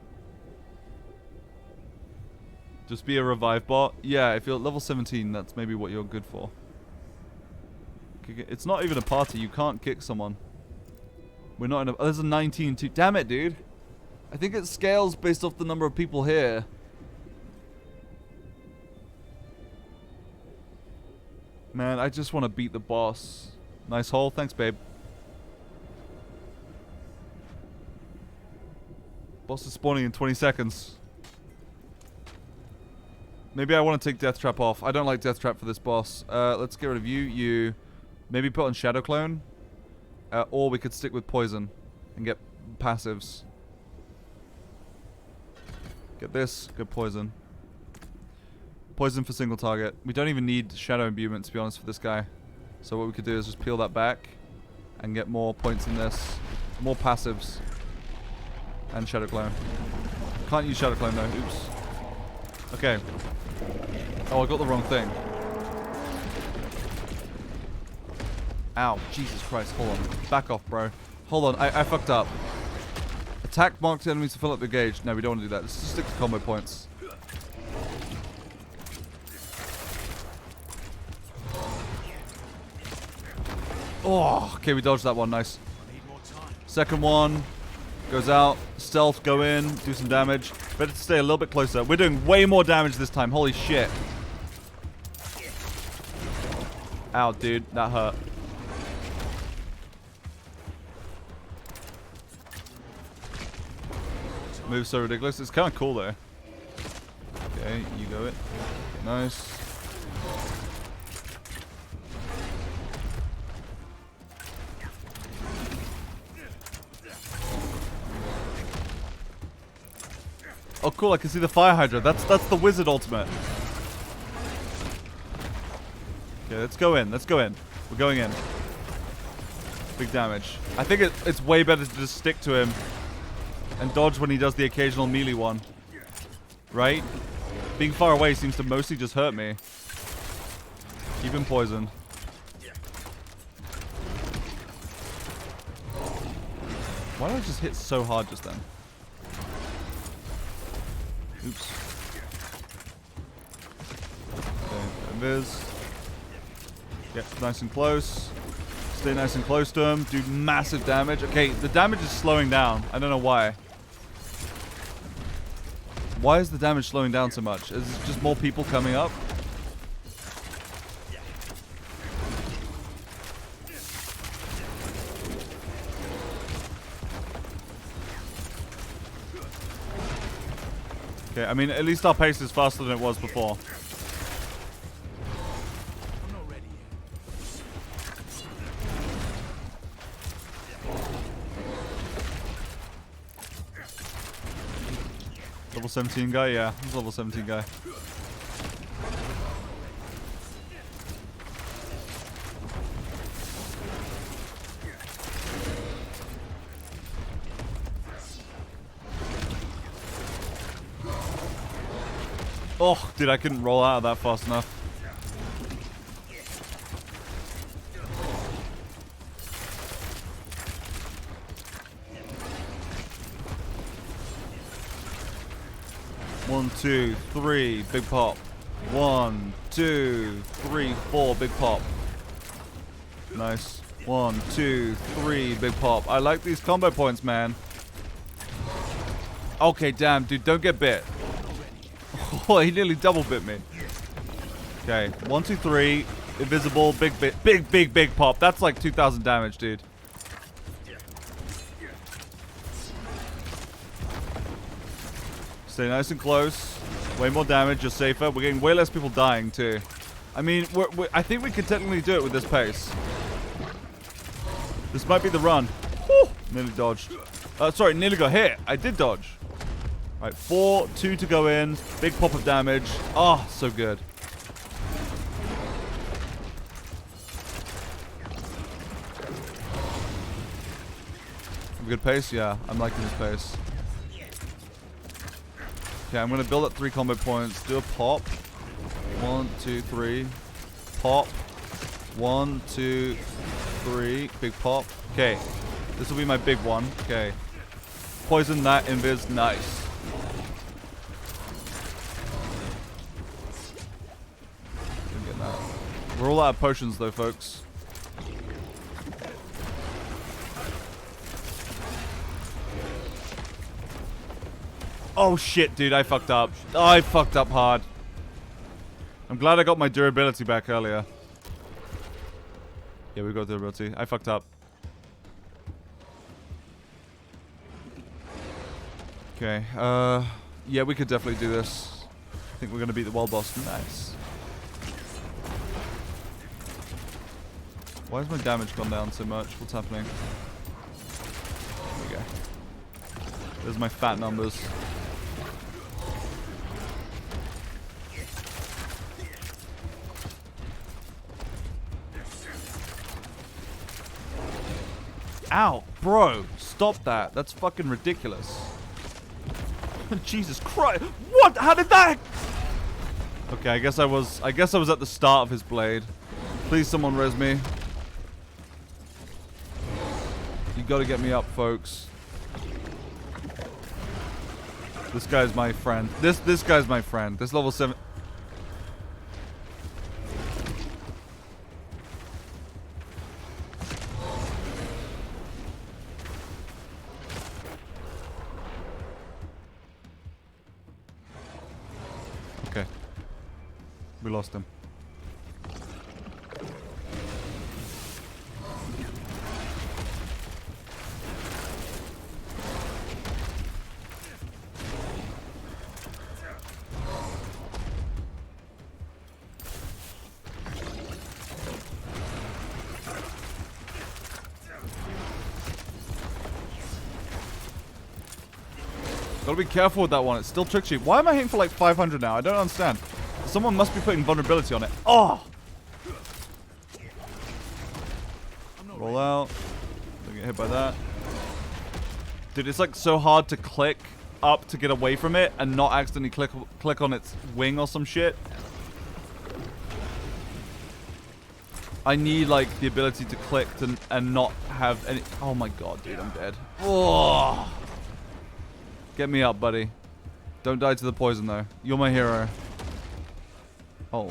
Just be a revive bot. Yeah, if you're at level 17, that's maybe what you're good for. It's not even a party. You can't kick someone. We're not in a... Oh, there's a 19 too. Damn it, dude. I think it scales based off the number of people here. Man, I just want to beat the boss. Nice hole. Thanks, babe. Boss is spawning in 20 seconds. Maybe I want to take Death Trap off. I don't like Death Trap for this boss. Let's get rid of you. You maybe put on Shadow Clone. Or we could stick with Poison and get passives. Get this. Good Poison. Poison for single target. We don't even need Shadow Imbuement, to be honest, for this guy. So what we could do is just peel that back and get more points in this. More passives. And Shadow Clone. Can't use Shadow Clone though. Oops. Okay. Oh, I got the wrong thing. Ow. Jesus Christ. Hold on. Back off, bro. Hold on. I fucked up. Attack marked enemies to fill up the gauge. No, we don't want to do that. Let's just stick to combo points. Oh, okay, we dodged that one. Nice. Second one. Goes out. Stealth, go in. Do some damage. Better to stay a little bit closer. We're doing way more damage this time. Holy shit. Ow, dude. That hurt. Move's so ridiculous. It's kind of cool, though. Okay, you go it. Nice. Oh, cool. I can see the Fire Hydra. That's the wizard ultimate. Okay, let's go in. Let's go in. We're going in. Big damage. I think it's way better to just stick to him and dodge when he does the occasional melee one. Right? Being far away seems to mostly just hurt me. Keep him poisoned. Why did I just hit so hard just then? Oops. Okay, invis. Yep, nice and close. Stay nice and close to him. Do massive damage. Okay, the damage is slowing down. I don't know why. Why is the damage slowing down so much? Is it just more people coming up? Okay, I mean, at least our pace is faster than it was before. Level 17 guy? Yeah, he's level 17 guy. Oh, dude, I couldn't roll out of that fast enough. One, two, three, big pop. 1, 2, 3, 4, big pop. Nice. 1, 2, 3, big pop. I like these combo points, man. Okay, damn, dude, don't get bit. Oh, he nearly double bit me. Okay, 1, 2, 3, invisible, big bit, big pop. That's like 2,000 damage, dude. Stay nice and close. Way more damage, you're safer. We're getting way less people dying, too. I mean, I think we could technically do it with this pace. This might be the run. Whew, nearly dodged. Sorry, nearly got hit. I did dodge. Alright, 4, 2 to go in. Big pop of damage. Oh, so good. Good pace? Yeah, I'm liking this pace. Okay, I'm gonna build up 3 combo points. Do a pop. 1, 2, 3. Pop. 1, 2, 3. Big pop. Okay. This will be my big one. Okay. Poison that invis. Nice. Didn't get that. We're all out of potions though, folks. Oh shit, dude, I fucked up. I fucked up hard. I'm glad I got my durability back earlier. Yeah, we got durability. I fucked up. Okay, yeah, we could definitely do this. I think we're gonna beat the world boss. Nice. Why has my damage gone down so much? What's happening? There we go. There's my fat numbers. Ow, bro, stop that. That's fucking ridiculous. Jesus Christ. What? How did that? Okay, I guess I was at the start of his blade. Please someone res me. You gotta get me up, folks. This guy's my friend. This guy's my friend. This level 7. Okay. We lost him. Gotta be careful with that one. It still tricks you. Why am I hitting for like 500 now? I don't understand. Someone must be putting vulnerability on it. Oh! Roll out. Don't get hit by that. Dude, it's like so hard to click up to get away from it and not accidentally click on its wing or some shit. I need like the ability to click and not have any... Oh my god, dude, I'm dead. Oh! Get me up, buddy. Don't die to the poison, though. You're my hero. Oh.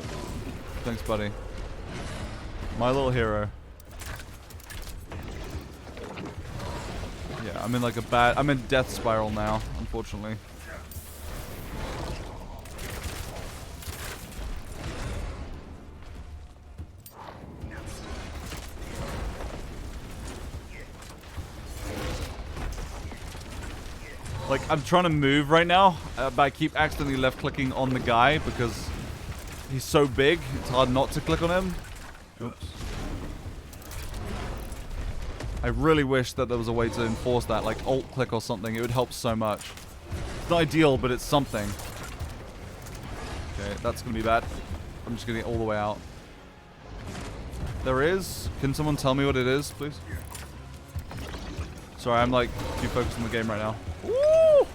Thanks, buddy. My little hero. I'm in like I'm in death spiral now, unfortunately. Like, I'm trying to move right now, but I keep accidentally left-clicking on the guy because he's so big, it's hard not to click on him. Oops. I really wish that there was a way to enforce that, like alt-click or something. It would help so much. It's not ideal, but it's something. Okay, that's going to be bad. I'm just going to get all the way out. There is. Can someone tell me what it is, please? Sorry, I'm like too focused on the game right now. Woo!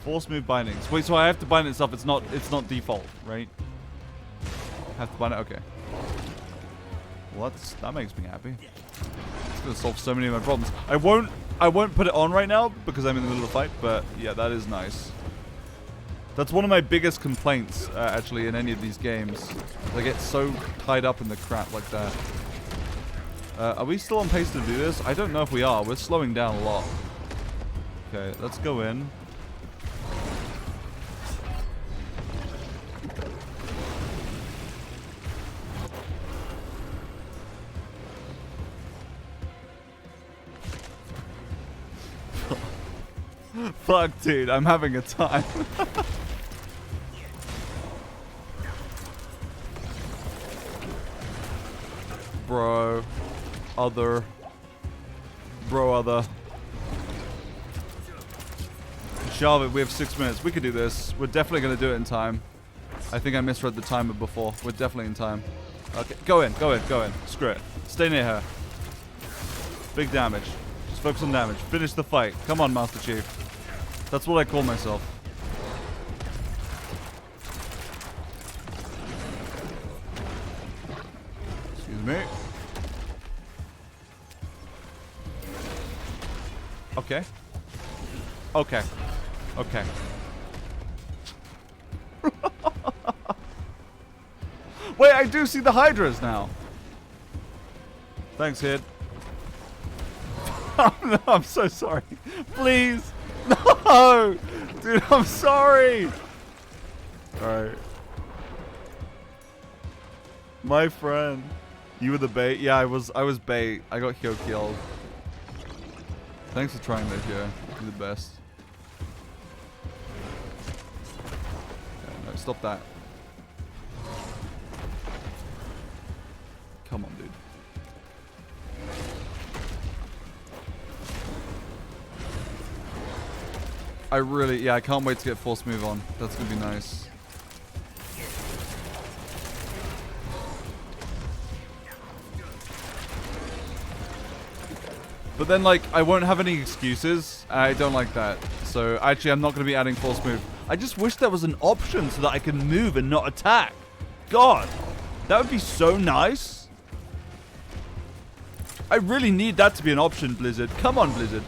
Force move bindings. Wait, so I have to bind it stuff. It's not default, right? I have to bind it. Okay. Well, that makes me happy. It's gonna solve so many of my problems. I won't put it on right now because I'm in the middle of a fight. But yeah, that is nice. That's one of my biggest complaints, actually, in any of these games. I get so tied up in the crap like that. Are we still on pace to do this? I don't know if we are. We're slowing down a lot. Okay, let's go in. Fuck, dude, I'm having a time. Bro. Other. Charlotte, we have 6 minutes. We could do this. We're definitely going to do it in time. I think I misread the timer before. We're definitely in time. Okay, go in. Screw it. Stay near her. Big damage. Just focus on damage. Finish the fight. Come on, Master Chief. That's what I call myself. Excuse me. Okay. Wait, I do see the Hydras now. Thanks, Hid. Oh, no, I'm so sorry. Please. No! Dude, I'm sorry. Alright. My friend. You were the bait? Yeah, I was bait. I got Hyo killed. Thanks for trying that, Hyo. You're the best. Okay, no, stop that. Come on, dude. I can't wait to get force move on. That's gonna be nice. But then, like, I won't have any excuses. I don't like that. So, actually, I'm not going to be adding force move. I just wish there was an option so that I can move and not attack. God, that would be so nice. I really need that to be an option, Blizzard. Come on, Blizzard.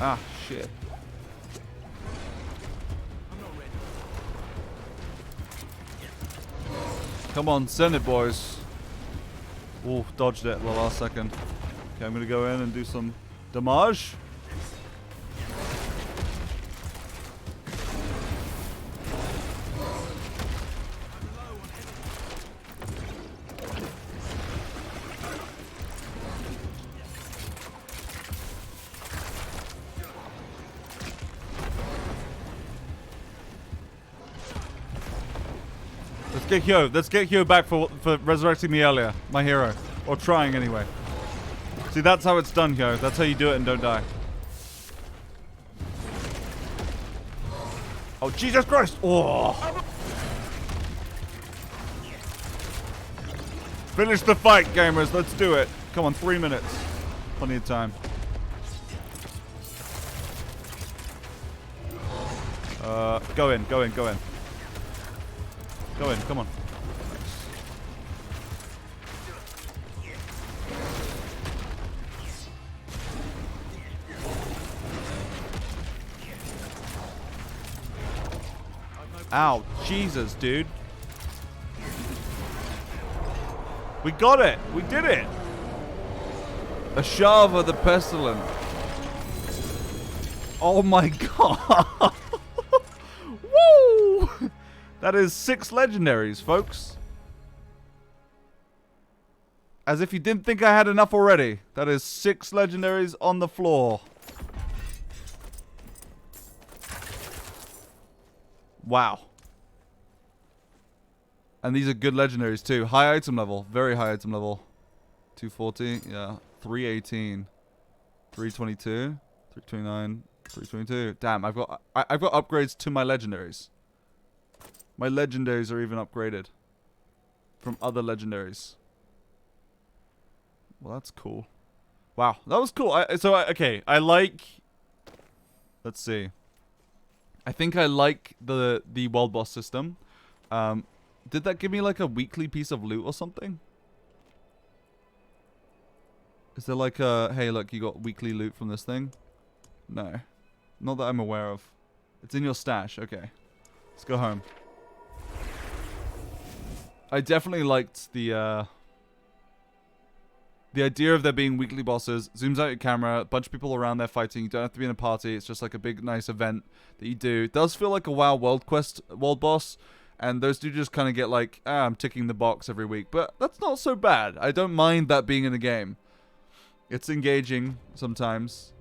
Ah, shit. Come on, send it, boys. Ooh, dodged it at the last second. Okay, I'm gonna go in and do some damage. Let's get Hyo back for resurrecting me earlier. My hero. Or trying anyway. See, that's how it's done, Hyo. That's how you do it and don't die. Oh, Jesus Christ! Oh! Finish the fight, gamers. Let's do it. Come on, 3 minutes. Plenty of time. Go in, go in, go in. Go in, come on. Ow, Jesus, dude. We got it. We did it. Ashava the Pestilent. Oh my god. Woo! That is 6 legendaries, folks. As if you didn't think I had enough already. That is 6 legendaries on the floor. Wow. And these are good legendaries too. High item level. Very high item level. 240. Yeah. 318. 322. 329. 322. Damn, I've got upgrades to my legendaries. My legendaries are even upgraded. From other legendaries. Well, that's cool. Wow, that was cool. Okay, I like... Let's see. I think I like the world boss system. Did that give me like a weekly piece of loot or something? Is there like a, hey look, you got weekly loot from this thing? No. Not that I'm aware of. It's in your stash. Okay. Let's go home. I definitely liked the idea of there being weekly bosses. Zooms out your camera, a bunch of people around there fighting. You don't have to be in a party. It's just like a big, nice event that you do. It does feel like a WoW world quest, world boss. And those do just kind of get like, I'm ticking the box every week. But that's not so bad. I don't mind that being in the game. It's engaging sometimes.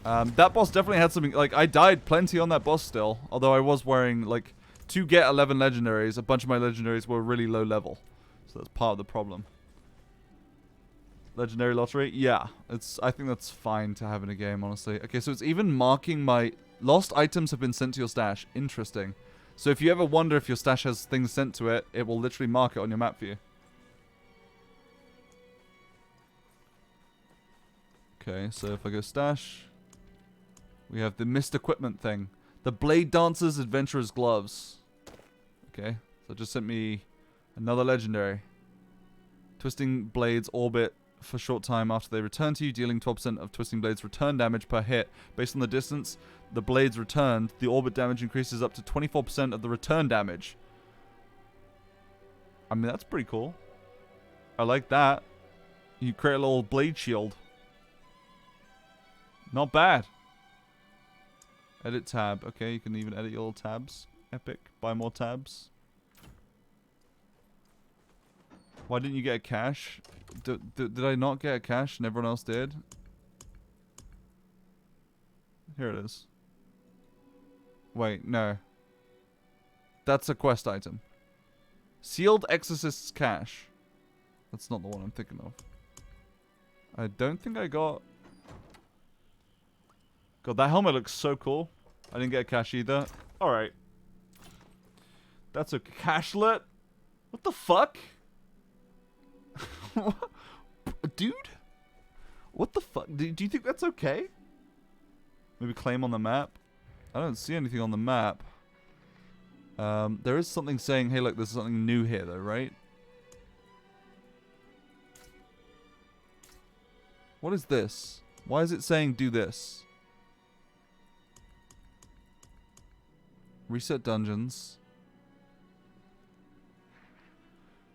That boss definitely had something, like, I died plenty on that boss still. Although I was wearing, like, to get 11 legendaries, a bunch of my legendaries were really low level. So that's part of the problem. Legendary lottery? Yeah. I think that's fine to have in a game, honestly. Okay, so it's even marking my... Lost items have been sent to your stash. Interesting. So if you ever wonder if your stash has things sent to it, it will literally mark it on your map for you. Okay, so if I go stash... We have the missed equipment thing. The Blade Dancer's Adventurer's Gloves. Okay, so it just sent me another legendary. Twisting Blades orbit for a short time after they return to you, dealing 12% of Twisting Blades return damage per hit. Based on the distance the blades returned, the orbit damage increases up to 24% of the return damage. I mean, that's pretty cool. I like that. You create a little blade shield. Not bad. Edit tab. Okay, you can even edit your little tabs. Epic. Buy more tabs. Why didn't you get a cache? Did I not get a cache and everyone else did? Here it is. Wait, no. That's a quest item. Sealed Exorcist's Cache. That's not the one I'm thinking of. I don't think I got... God, that helmet looks so cool. I didn't get a cache either. Alright. That's a cachelet? What the fuck? Dude? What the fuck? Do you think that's okay? Maybe claim on the map? I don't see anything on the map. There is something saying, hey look, there's something new here though, right? What is this? Why is it saying do this? Reset dungeons.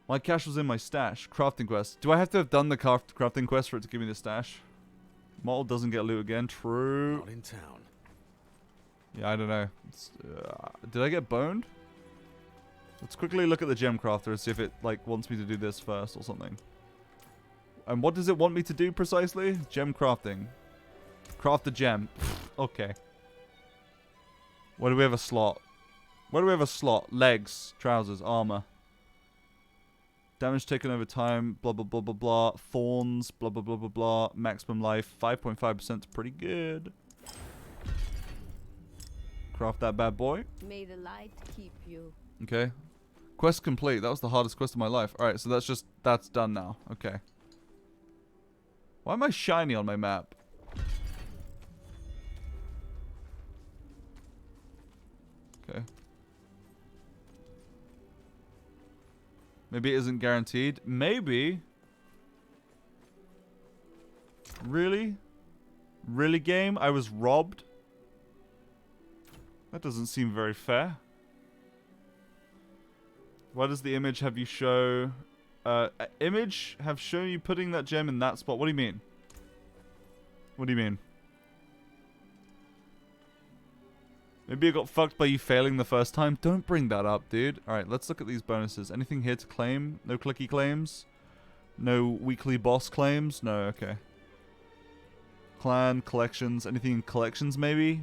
My cache was in my stash. Crafting quest. Do I have to have done the crafting quest for it to give me the stash? Model doesn't get loot again. True. Not in town. Yeah, I don't know. Did I get boned? Let's quickly look at the gem crafter and see if it like wants me to do this first or something. And what does it want me to do precisely? Gem crafting. Craft the gem. Okay. Where do we have a slot? Where do we have a slot? Legs, trousers, armor. Damage taken over time, blah, blah, blah, blah, blah. Thorns, blah, blah, blah, blah, blah. Maximum life, 5.5% is pretty good. Craft that bad boy. May the light keep you. Okay. Quest complete. That was the hardest quest of my life. Alright, so that's done now. Okay. Why am I shiny on my map? Okay. Maybe it isn't guaranteed. Maybe. Really? Really, game? I was robbed? That doesn't seem very fair. Why does the image have you show... image have shown you putting that gem in that spot? What do you mean? What do you mean? Maybe I got fucked by you failing the first time? Don't bring that up, dude. Alright, let's look at these bonuses. Anything here to claim? No clicky claims? No weekly boss claims? No, okay. Clan, collections. Anything in collections, maybe?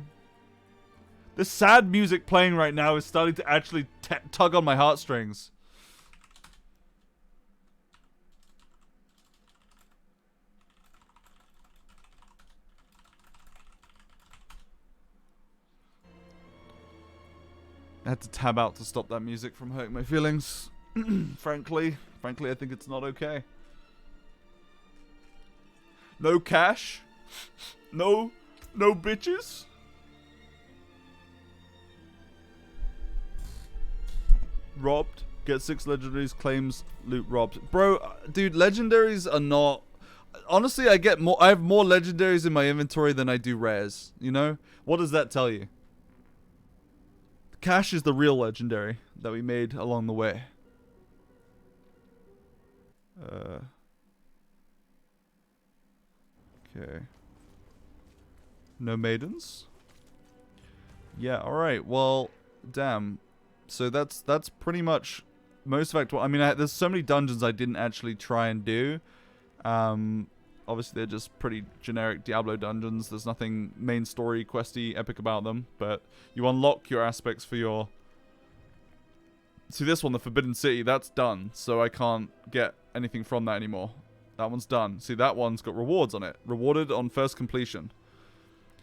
This sad music playing right now is starting to actually tug on my heartstrings. I had to tab out to stop that music from hurting my feelings. Frankly, I think it's not okay. No cash? No bitches? Robbed. Get 6 legendaries, claims, loot robbed. Bro, dude, legendaries are not... Honestly, I have more legendaries in my inventory than I do rares, you know? What does that tell you? Cash is the real legendary that we made along the way. Okay. No maidens? Yeah, alright. Well, damn. So that's pretty much most of Act 1. I mean, there's so many dungeons I didn't actually try and do. Obviously, they're just pretty generic Diablo dungeons. There's nothing main story, questy, epic about them. But you unlock your aspects for your... See, this one, the Forbidden City, that's done. So I can't get anything from that anymore. That one's done. See, that one's got rewards on it. Rewarded on first completion.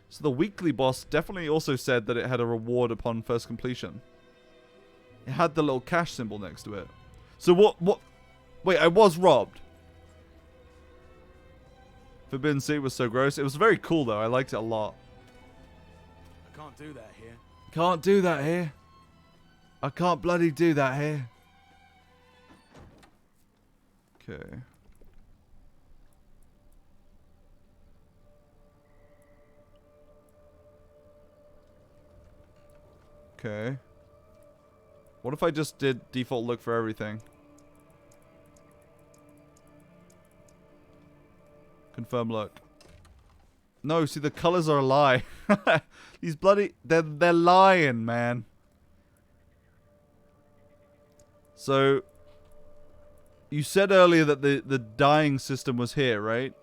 So the weekly boss definitely also said that it had a reward upon first completion. It had the little cash symbol next to it. So what... Wait, I was robbed. Forbidden City was so gross. It was very cool, though. I liked it a lot. I can't do that here. Can't do that here. I can't bloody do that here. Okay. Okay. What if I just did default look for everything? Confirm look. No, see, the colors are a lie. These bloody... They're lying, man. So... You said earlier that the dying system was here, right?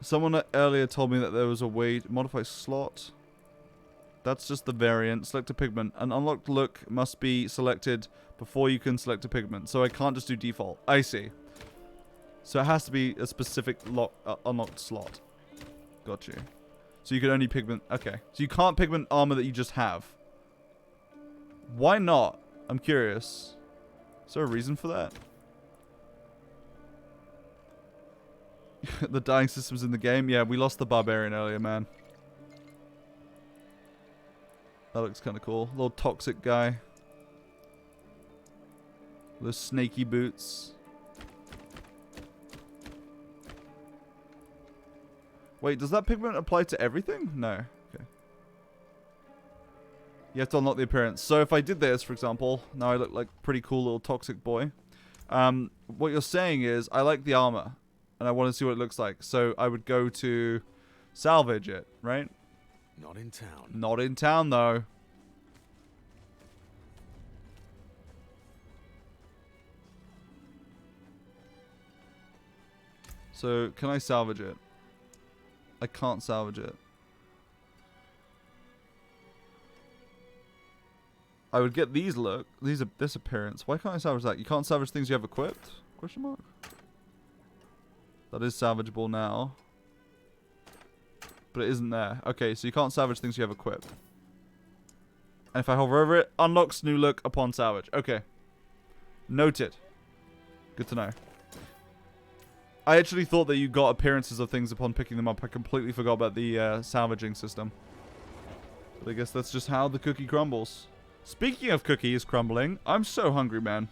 Someone earlier told me that there was a way to modify slot. That's just the variant. Select a pigment. An unlocked look must be selected before you can select a pigment. So I can't just do default. I see. So it has to be a specific unlocked slot. Got you. So you can only pigment... Okay. So you can't pigment armor that you just have. Why not? I'm curious. Is there a reason for that? The dying system's in the game? Yeah, we lost the Barbarian earlier, man. That looks kind of cool. Little toxic guy. Those snaky boots. Wait, does that pigment apply to everything? No. Okay. You have to unlock the appearance. So if I did this, for example, now I look like pretty cool little toxic boy. What you're saying is, I like the armor, and I want to see what it looks like. So I would go to salvage it, right? Not in town. Not in town, though. So, can I salvage it? I can't salvage it. I would get these look. These are this appearance. Why can't I salvage that? You can't salvage things you have equipped? Question mark. That is salvageable now. But it isn't there. Okay, so you can't salvage things you have equipped. And if I hover over it, unlocks new look upon salvage. Okay. Noted. Good to know. I actually thought that you got appearances of things upon picking them up. I completely forgot about the salvaging system. But I guess that's just how the cookie crumbles. Speaking of cookies crumbling, I'm so hungry, man.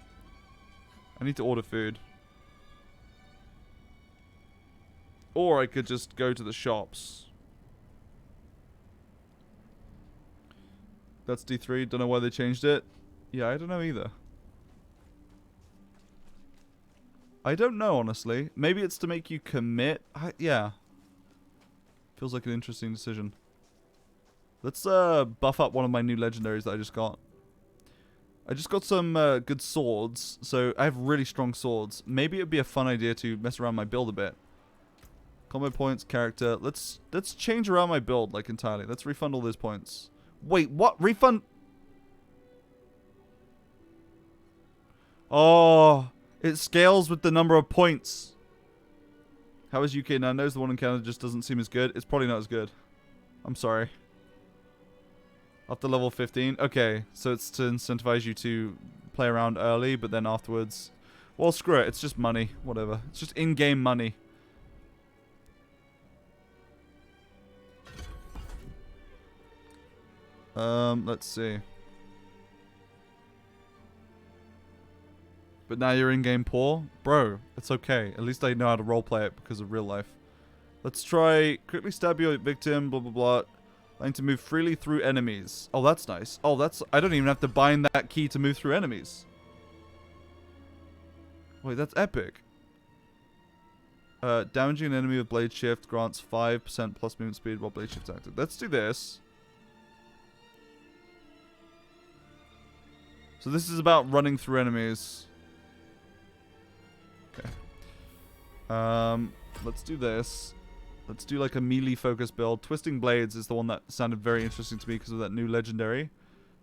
I need to order food. Or I could just go to the shops. That's D3. Don't know why they changed it. Yeah, I don't know either. I don't know, honestly. Maybe it's to make you commit. Yeah. Feels like an interesting decision. Let's buff up one of my new legendaries that I just got. I just got some good swords. So I have really strong swords. Maybe it would be a fun idea to mess around my build a bit. Combo points, character. Let's change around my build like entirely. Let's refund all those points. Wait, what? Refund? Oh, it scales with the number of points. How is UK Nando's? The one in Canada just doesn't seem as good. It's probably not as good. I'm sorry. Up to level 15. Okay, so it's to incentivize you to play around early, but then afterwards... Well, screw it. It's just money. Whatever. It's just in-game money. Let's see. But now you're in-game poor? Bro, it's okay. At least I know how to roleplay it because of real life. Let's try quickly stab your victim, blah, blah, blah. Allowing to move freely through enemies. Oh, that's nice. Oh, that's... I don't even have to bind that key to move through enemies. Wait, that's epic. Damaging an enemy with blade shift grants 5% plus movement speed while blade shift's active. Let's do this. So this is about running through enemies. Okay. Let's do this. Let's do like a melee focused build. Twisting Blades is the one that sounded very interesting to me because of that new legendary.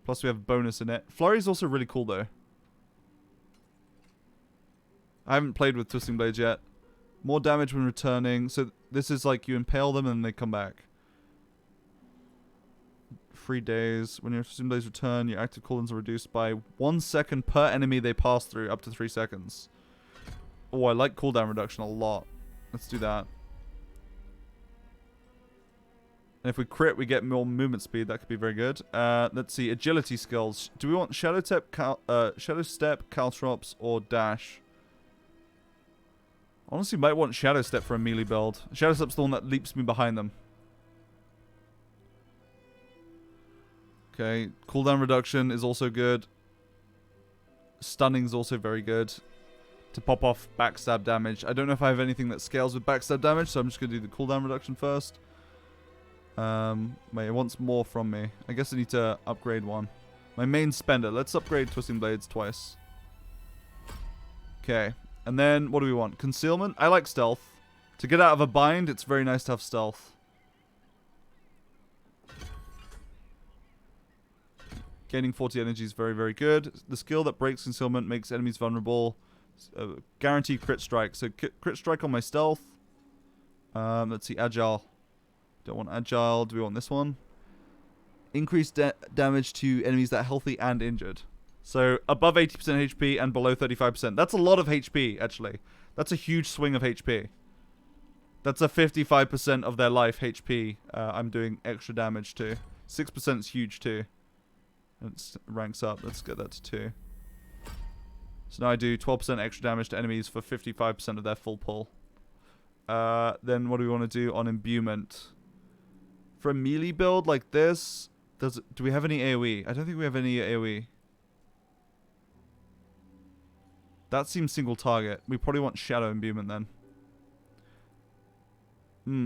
Plus we have bonus in it. Flurry is also really cool though. I haven't played with Twisting Blades yet. More damage when returning. So this is like you impale them and they come back. 3 days. When your Twisting Blades return, your active cooldowns are reduced by 1 second per enemy they pass through, up to 3 seconds. Oh, I like cooldown reduction a lot. Let's do that. And if we crit, we get more movement speed. That could be very good. Let's see. Agility skills. Do we want Shadow Step, Caltrops, or Dash? Honestly, might want Shadow Step for a melee build. Shadow Step's the one that leaps me behind them. Okay. Cooldown reduction is also good. Stunning is also very good. To pop off backstab damage. I don't know if I have anything that scales with backstab damage, so I'm just going to do the cooldown reduction first. Wait, it wants more from me. I guess I need to upgrade one. My main spender. Let's upgrade Twisting Blades twice. Okay. And then, what do we want? Concealment? I like stealth. To get out of a bind, it's very nice to have stealth. Gaining 40 energy is very, very good. The skill that breaks concealment makes enemies vulnerable. Guaranteed crit strike. So crit strike on my stealth. Let's see, agile. Don't want agile. Do we want this one? Increased damage to enemies that are healthy and injured. So above 80% HP and below 35%. That's a lot of HP, actually. That's a huge swing of HP. That's a 55% of their life HP I'm doing extra damage to. 6% is huge too. And it ranks up. Let's get that to 2. So now I do 12% extra damage to enemies for 55% of their full pull. Then what do we want to do on imbuement? For a melee build like this, do we have any AoE? I don't think we have any AoE. That seems single target. We probably want shadow imbuement then.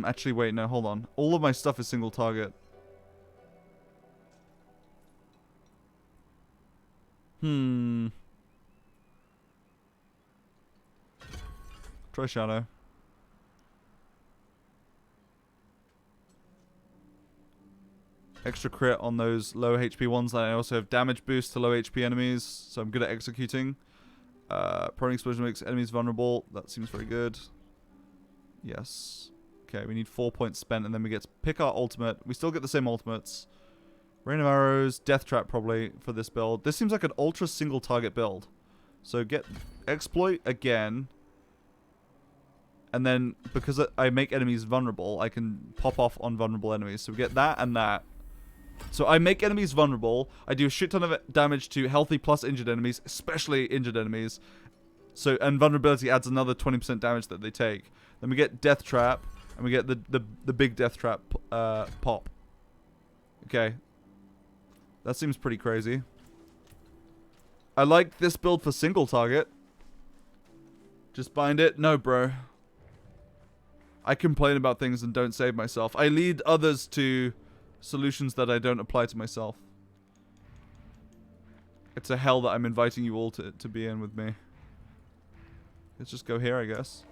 Actually, wait, no, hold on. All of my stuff is single target. Try shadow. Extra crit on those low HP ones. I also have damage boost to low HP enemies, so I'm good at executing. Prone explosion makes enemies vulnerable. That seems very good. Yes. Okay, we need 4 points spent, and then we get to pick our ultimate. We still get the same ultimates. Rain of Arrows, Death Trap probably for this build. This seems like an ultra single target build. So get Exploit again. And then, because I make enemies vulnerable, I can pop off on vulnerable enemies. So we get that and that. So I make enemies vulnerable. I do a shit ton of damage to healthy plus injured enemies, especially injured enemies. So, and vulnerability adds another 20% damage that they take. Then we get Death Trap, and we get the big Death Trap pop. Okay. That seems pretty crazy. I like this build for single target. Just bind it? No, bro. I complain about things and don't save myself. I lead others to solutions that I don't apply to myself. It's a hell that I'm inviting you all to be in with me. Let's just go here, I guess.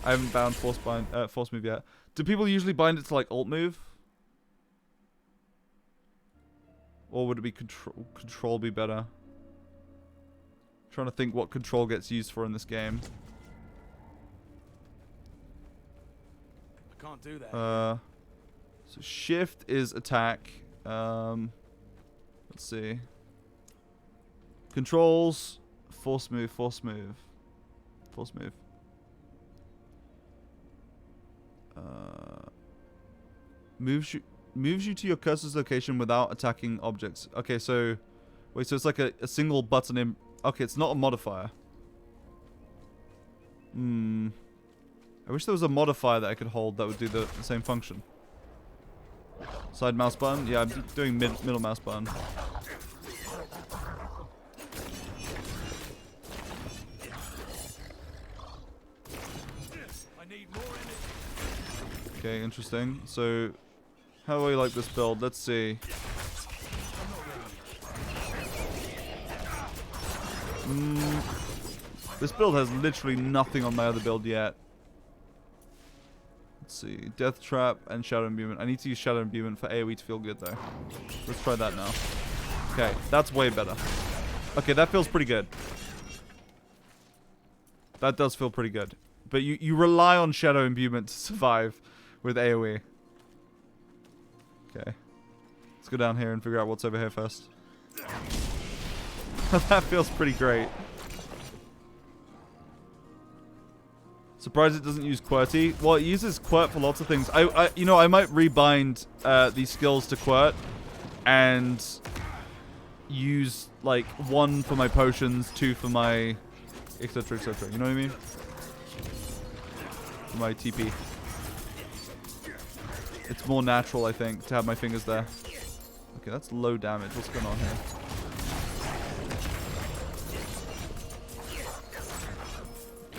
I haven't bound force move yet. Do people usually bind it to like alt move? Or would it be control be better? Trying to think what control gets used for in this game. I can't do that. So shift is attack. Let's see. Controls, force move, force move. Force move. Moves you to your cursor's location without attacking objects. Okay, so wait, so it's like a single button in. Okay, it's not a modifier. I wish there was a modifier that I could hold that would do the same function. Side mouse button? Yeah, I'm doing middle mouse button. Okay, interesting. So, how do I like this build? Let's see. This build has literally nothing on my other build yet. Let's see. Death Trap and Shadow Imbuement. I need to use Shadow Imbuement for AoE to feel good, though. Let's try that now. Okay, that's way better. Okay, that feels pretty good. That does feel pretty good. But you rely on Shadow Imbuement to survive with AoE. Okay. Let's go down here and figure out what's over here first. That feels pretty great. Surprised it doesn't use QWERTY. Well, it uses QWERT for lots of things. You know, I might rebind these skills to QWERT and use like 1 for my potions, 2 for my etc, etc. You know what I mean? For my TP. It's more natural, I think, to have my fingers there. Okay, that's low damage. What's going on here?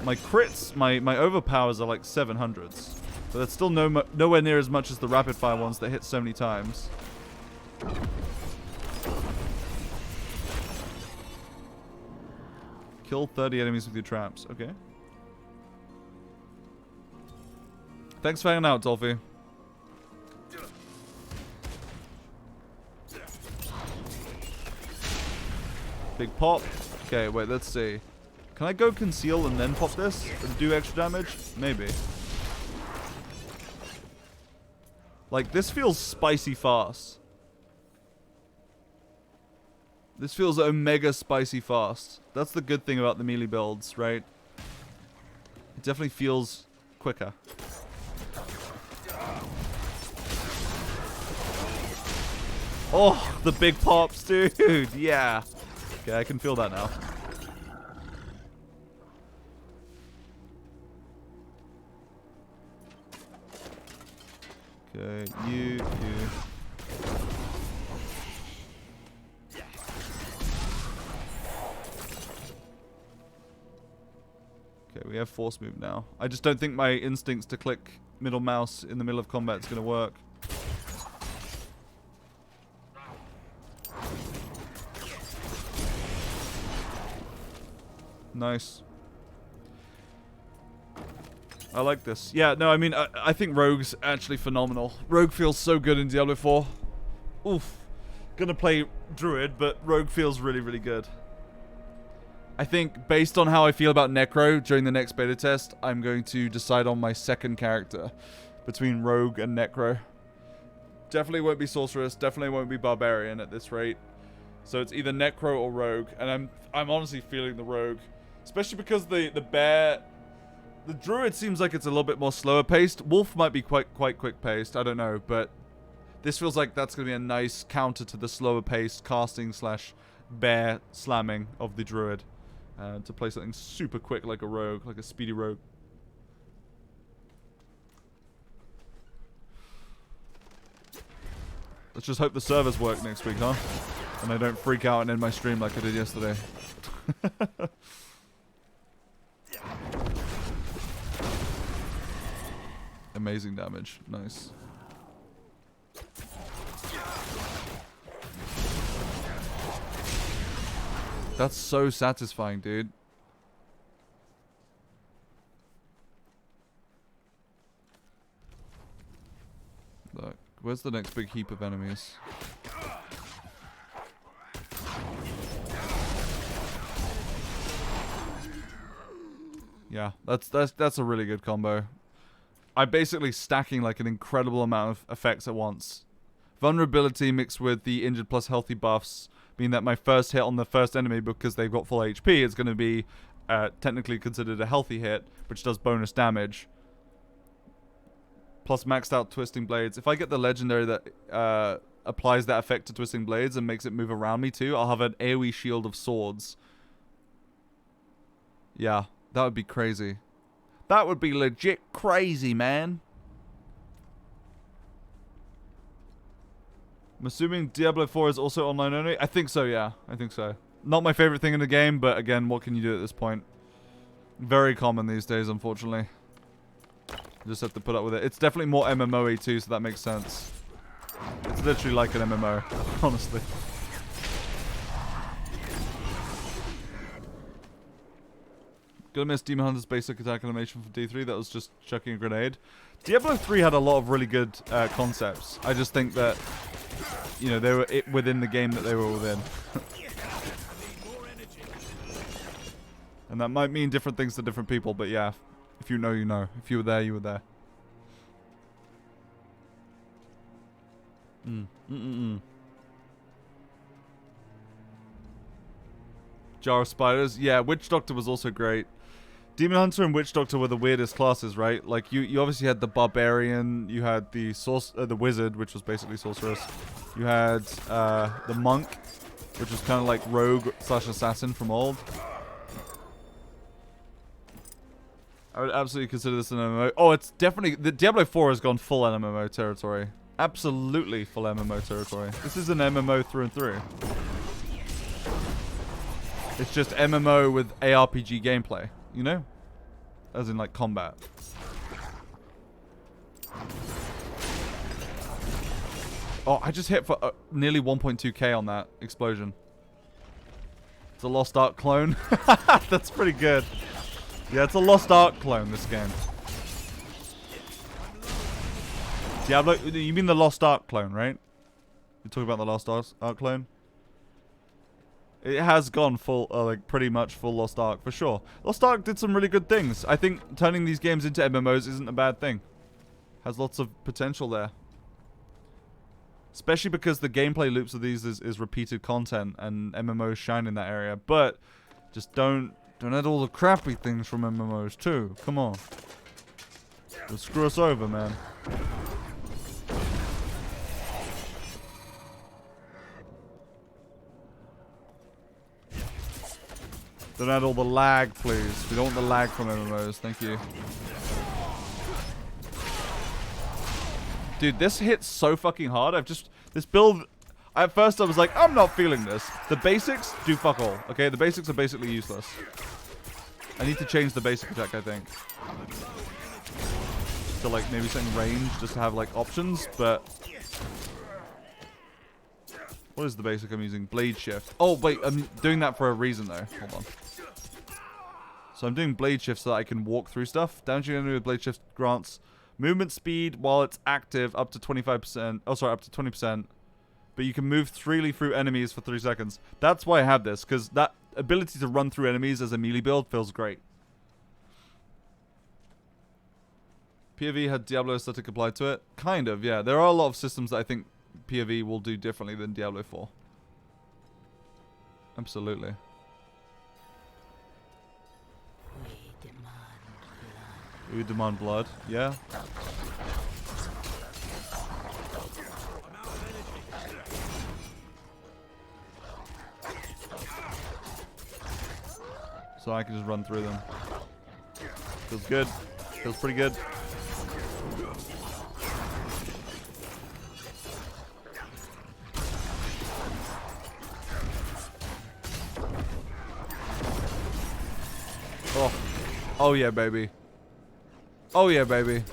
My crits, my overpowers are like 700s. But that's still nowhere near as much as the rapid fire ones that hit so many times. Kill 30 enemies with your traps. Okay. Thanks for hanging out, Dolphy. Big pop. Okay, wait, let's see. Can I go conceal and then pop this? And do extra damage? Maybe. Like, this feels spicy fast. This feels omega spicy fast. That's the good thing about the melee builds, right? It definitely feels quicker. Oh, the big pops, dude. Yeah. Okay, I can feel that now. Okay, you. Okay, we have force move now. I just don't think my instincts to click middle mouse in the middle of combat is going to work. Nice. I like this. Yeah, no, I mean, I think Rogue's actually phenomenal. Rogue feels so good in Diablo 4. Oof. Gonna play Druid, but Rogue feels really, really good. I think, based on how I feel about Necro during the next beta test, I'm going to decide on my second character between Rogue and Necro. Definitely won't be Sorceress, definitely won't be Barbarian at this rate. So it's either Necro or Rogue, and I'm honestly feeling the Rogue. Especially because the Druid seems like it's a little bit more slower paced. Wolf might be quite quick paced, I don't know, but This feels like that's going to be a nice counter to the slower paced casting / bear slamming of the druid. To play something super quick like a rogue, like a speedy rogue. Let's just hope the servers work next week, huh? And I don't freak out and end my stream like I did yesterday. Amazing damage. Nice. That's so satisfying, dude. Look, where's the next big heap of enemies? Yeah, that's a really good combo. I'm basically stacking like an incredible amount of effects at once. Vulnerability mixed with the injured plus healthy buffs mean that my first hit on the first enemy, because they've got full HP, is going to be technically considered a healthy hit, which does bonus damage. Plus maxed out Twisting Blades. If I get the legendary that applies that effect to Twisting Blades and makes it move around me too, I'll have an AoE shield of swords. Yeah, that would be crazy. That would be legit crazy, man. I'm assuming Diablo 4 is also online only? I think so, yeah. I think so. Not my favorite thing in the game, but again, what can you do at this point? Very common these days, unfortunately. You just have to put up with it. It's definitely more MMO-y too, so that makes sense. It's literally like an MMO, honestly. Gonna miss Demon Hunter's basic attack animation from D3. That was just chucking a grenade. Diablo 3 had a lot of really good concepts. I just think that, you know, they were within the game that they were within. And that might mean different things to different people, but yeah. If you know, you know. If you were there, you were there. Jar of Spiders. Yeah, Witch Doctor was also great. Demon Hunter and Witch Doctor were the weirdest classes, right? Like, you obviously had the Barbarian, you had the the Wizard, which was basically Sorceress. You had the Monk, which was kind of like Rogue / Assassin from old. I would absolutely consider this an MMO. Oh, it's definitely... The Diablo 4 has gone full MMO territory. Absolutely full MMO territory. This is an MMO through and through. It's just MMO with ARPG gameplay, you know? As in, like, combat. Oh, I just hit for nearly 1.2k on that explosion. It's a Lost Ark clone. That's pretty good. Yeah, it's a Lost Ark clone, this game. Diablo, you mean the Lost Ark clone, right? You're talking about the Lost Ark clone? It has gone full, like, pretty much full Lost Ark, for sure. Lost Ark did some really good things. I think turning these games into MMOs isn't a bad thing. Has lots of potential there. Especially because the gameplay loops of these is repeated content, and MMOs shine in that area. But, just don't add all the crappy things from MMOs too. Come on. It'll screw us over, man. Don't add all the lag, please. We don't want the lag from MMOs. Thank you. Dude, this hits so fucking hard. This build... At first I was like, I'm not feeling this. The basics do fuck all. Okay, the basics are basically useless. I need to change the basic attack, I think. To like maybe something range, just to have like options, but... What is the basic I'm using? Blade Shift. Oh, wait, I'm doing that for a reason though. Hold on. So I'm doing Blade Shift so that I can walk through stuff. Damaging enemy with Blade Shift grants movement speed while it's active up to 25%. Oh, sorry, up to 20%. But you can move freely through enemies for 3 seconds. That's why I have this, because that ability to run through enemies as a melee build feels great. PoE had Diablo aesthetic applied to it? Kind of, yeah. There are a lot of systems that I think PoE will do differently than Diablo 4. Absolutely. We demand blood, yeah. so I can just run through them. Feels good. Feels pretty good. Oh. Oh yeah, baby. Oh yeah, baby.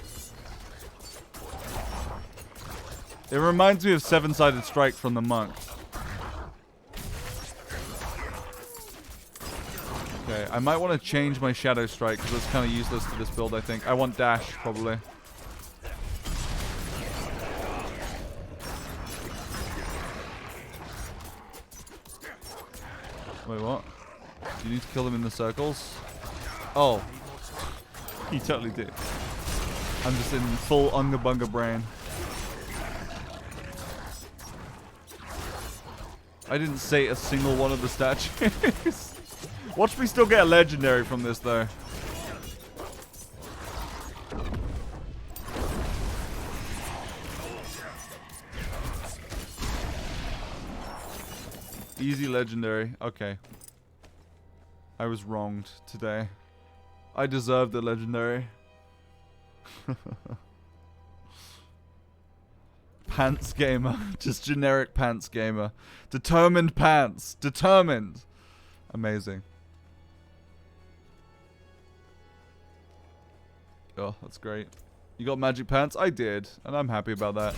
It reminds me of Seven-Sided Strike from the Monk. Okay, I might want to change my Shadow Strike because it's kind of useless to this build, I think. I want dash, probably. Wait, what? Do you need to kill them in the circles? Oh. You totally do. I'm just in full Unga Bunga brain. I didn't say a single one of the statues. Watch me still get a legendary from this, though. Easy legendary. Okay. I was wronged today. I deserve the legendary. Pants gamer. Just generic pants gamer. Determined pants. Determined. Amazing. Oh, that's great. You got magic pants? I did. And I'm happy about that.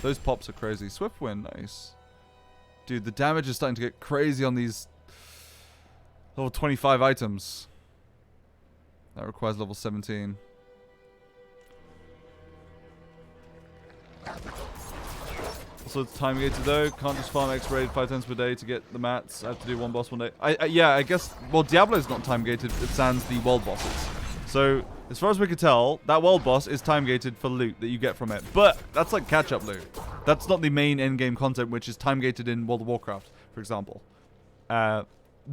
Those pops are crazy. Swift wind, nice. Dude, the damage is starting to get crazy on these level 25 items. That requires level 17. Also, it's time gated though. Can't just farm X-rated 5 times per day to get the mats. I have to do one boss one day. Yeah, I guess. Well, Diablo's not time gated. It sans the world bosses. So, as far as we can tell, that world boss is time gated for loot that you get from it. But that's like catch-up loot. That's not the main endgame content, which is time gated in World of Warcraft, for example. The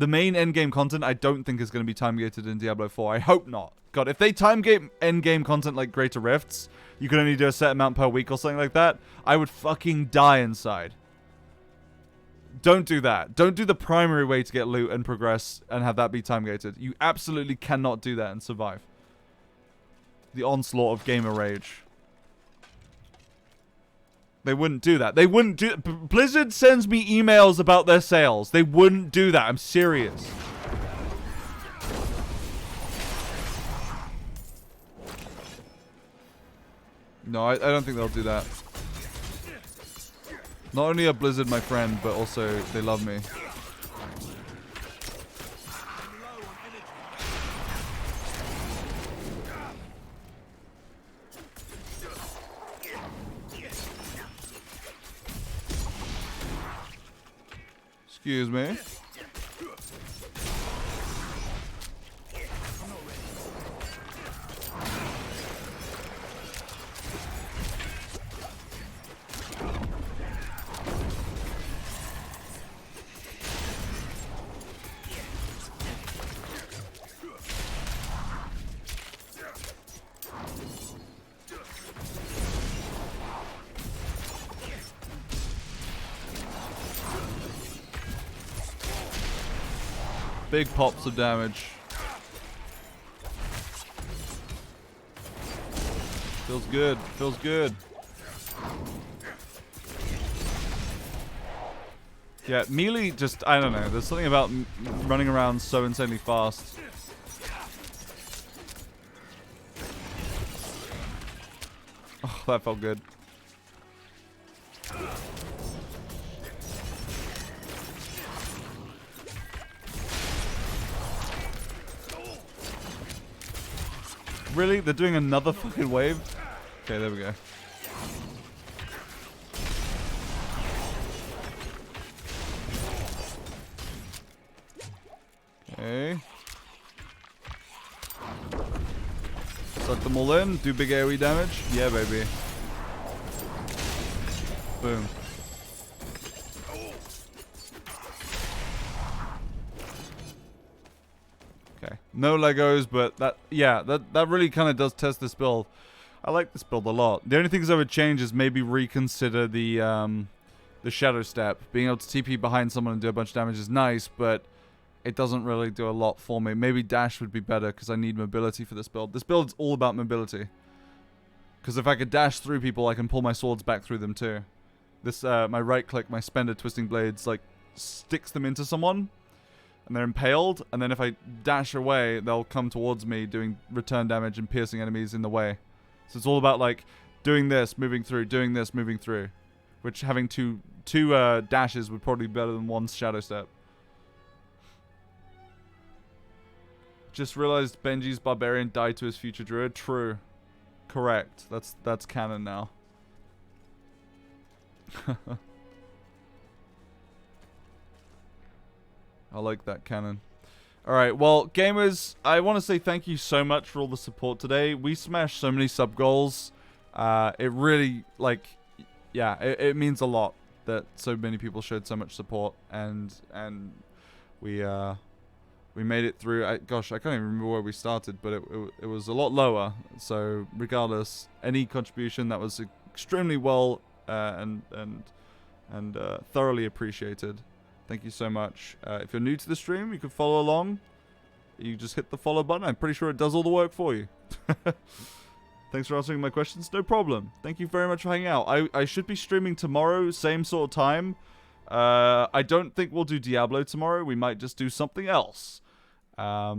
main endgame content, I don't think is going to be time gated in Diablo 4. I hope not. God, if they time gate endgame content like Greater Rifts, you can only do a set amount per week or something like that, I would fucking die inside. Don't do that. Don't do the primary way to get loot and progress and have that be time gated. You absolutely cannot do that and survive the onslaught of gamer rage. They wouldn't do that. They wouldn't do... Blizzard sends me emails about their sales. They wouldn't do that. I'm serious. No, I don't think they'll do that. Not only are Blizzard my friend, but also they love me. Excuse me. Big pops of damage. Feels good. Feels good. Yeah, melee just, I don't know. There's something about running around so insanely fast. Oh, that felt good. Really? They're doing another fucking wave? Okay, there we go. Okay. Suck them all in. Do big AoE damage. Yeah, baby. Boom. Okay. No Legos, but that really kind of does test this build. I like this build a lot. The only things I would change is maybe reconsider the the Shadow Step. Being able to TP behind someone and do a bunch of damage is nice, but it doesn't really do a lot for me. Maybe dash would be better because I need mobility for this build. This build's all about mobility. Because if I could dash through people, I can pull my swords back through them too. This, my right click, my Spender Twisting Blades, like, sticks them into someone. And they're impaled. And then if I dash away, they'll come towards me doing return damage and piercing enemies in the way. So it's all about, like, doing this, moving through, doing this, moving through. Which having two dashes would probably be better than one Shadow Step. Just realized Benji's Barbarian died to his future druid. True. Correct. That's canon now. I like that canon. Alright, well, gamers, I want to say thank you so much for all the support today. We smashed so many sub goals. It really, like, yeah, it means a lot that so many people showed so much support, and we made it through. Gosh, I can't even remember where we started, but it was a lot lower. So regardless, any contribution that was extremely well and thoroughly appreciated. Thank you so much. If you're new to the stream, you can follow along. You just hit the follow button. I'm pretty sure it does all the work for you. Thanks for answering my questions. No problem. Thank you very much for hanging out. I should be streaming tomorrow, same sort of time. I don't think we'll do Diablo tomorrow. We might just do something else. I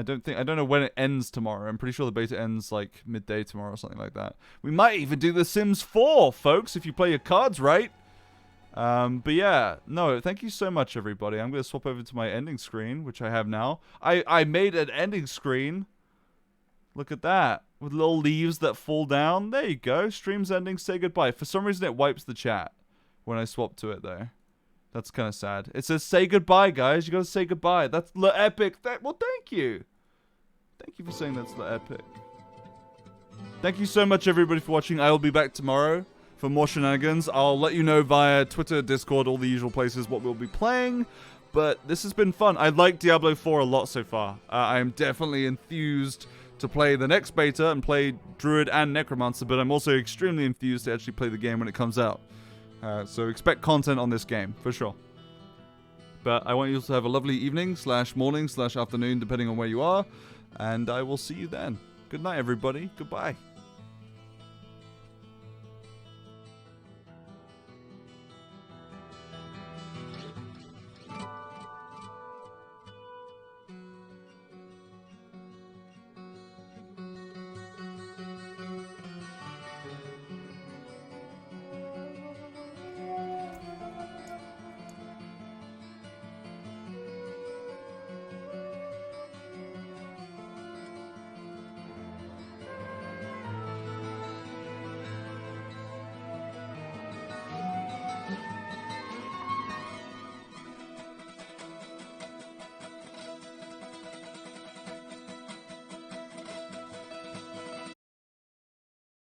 don't know when it ends tomorrow. I'm pretty sure the beta ends like midday tomorrow or something like that. We might even do The Sims 4, folks, if you play your cards right. But yeah, no, thank you so much, everybody. I'm going to swap over to my ending screen, which I have now. I made an ending screen. Look at that. With little leaves that fall down. There you go. Stream's ending. Say goodbye. For some reason, it wipes the chat when I swap to it, though. That's kind of sad. It says, say goodbye, guys. You got to say goodbye. That's the epic. Well, thank you. Thank you for saying that's the epic. Thank you so much, everybody, for watching. I will be back tomorrow for more shenanigans. I'll let you know via Twitter, Discord, all the usual places what we'll be playing. But this has been fun. I like Diablo 4 a lot so far. I am definitely enthused to play the next beta and play Druid and Necromancer, but I'm also extremely enthused to actually play the game when it comes out. So expect content on this game, for sure. But I want you to have a lovely evening, / morning, / afternoon, depending on where you are. And I will see you then. Good night, everybody. Goodbye.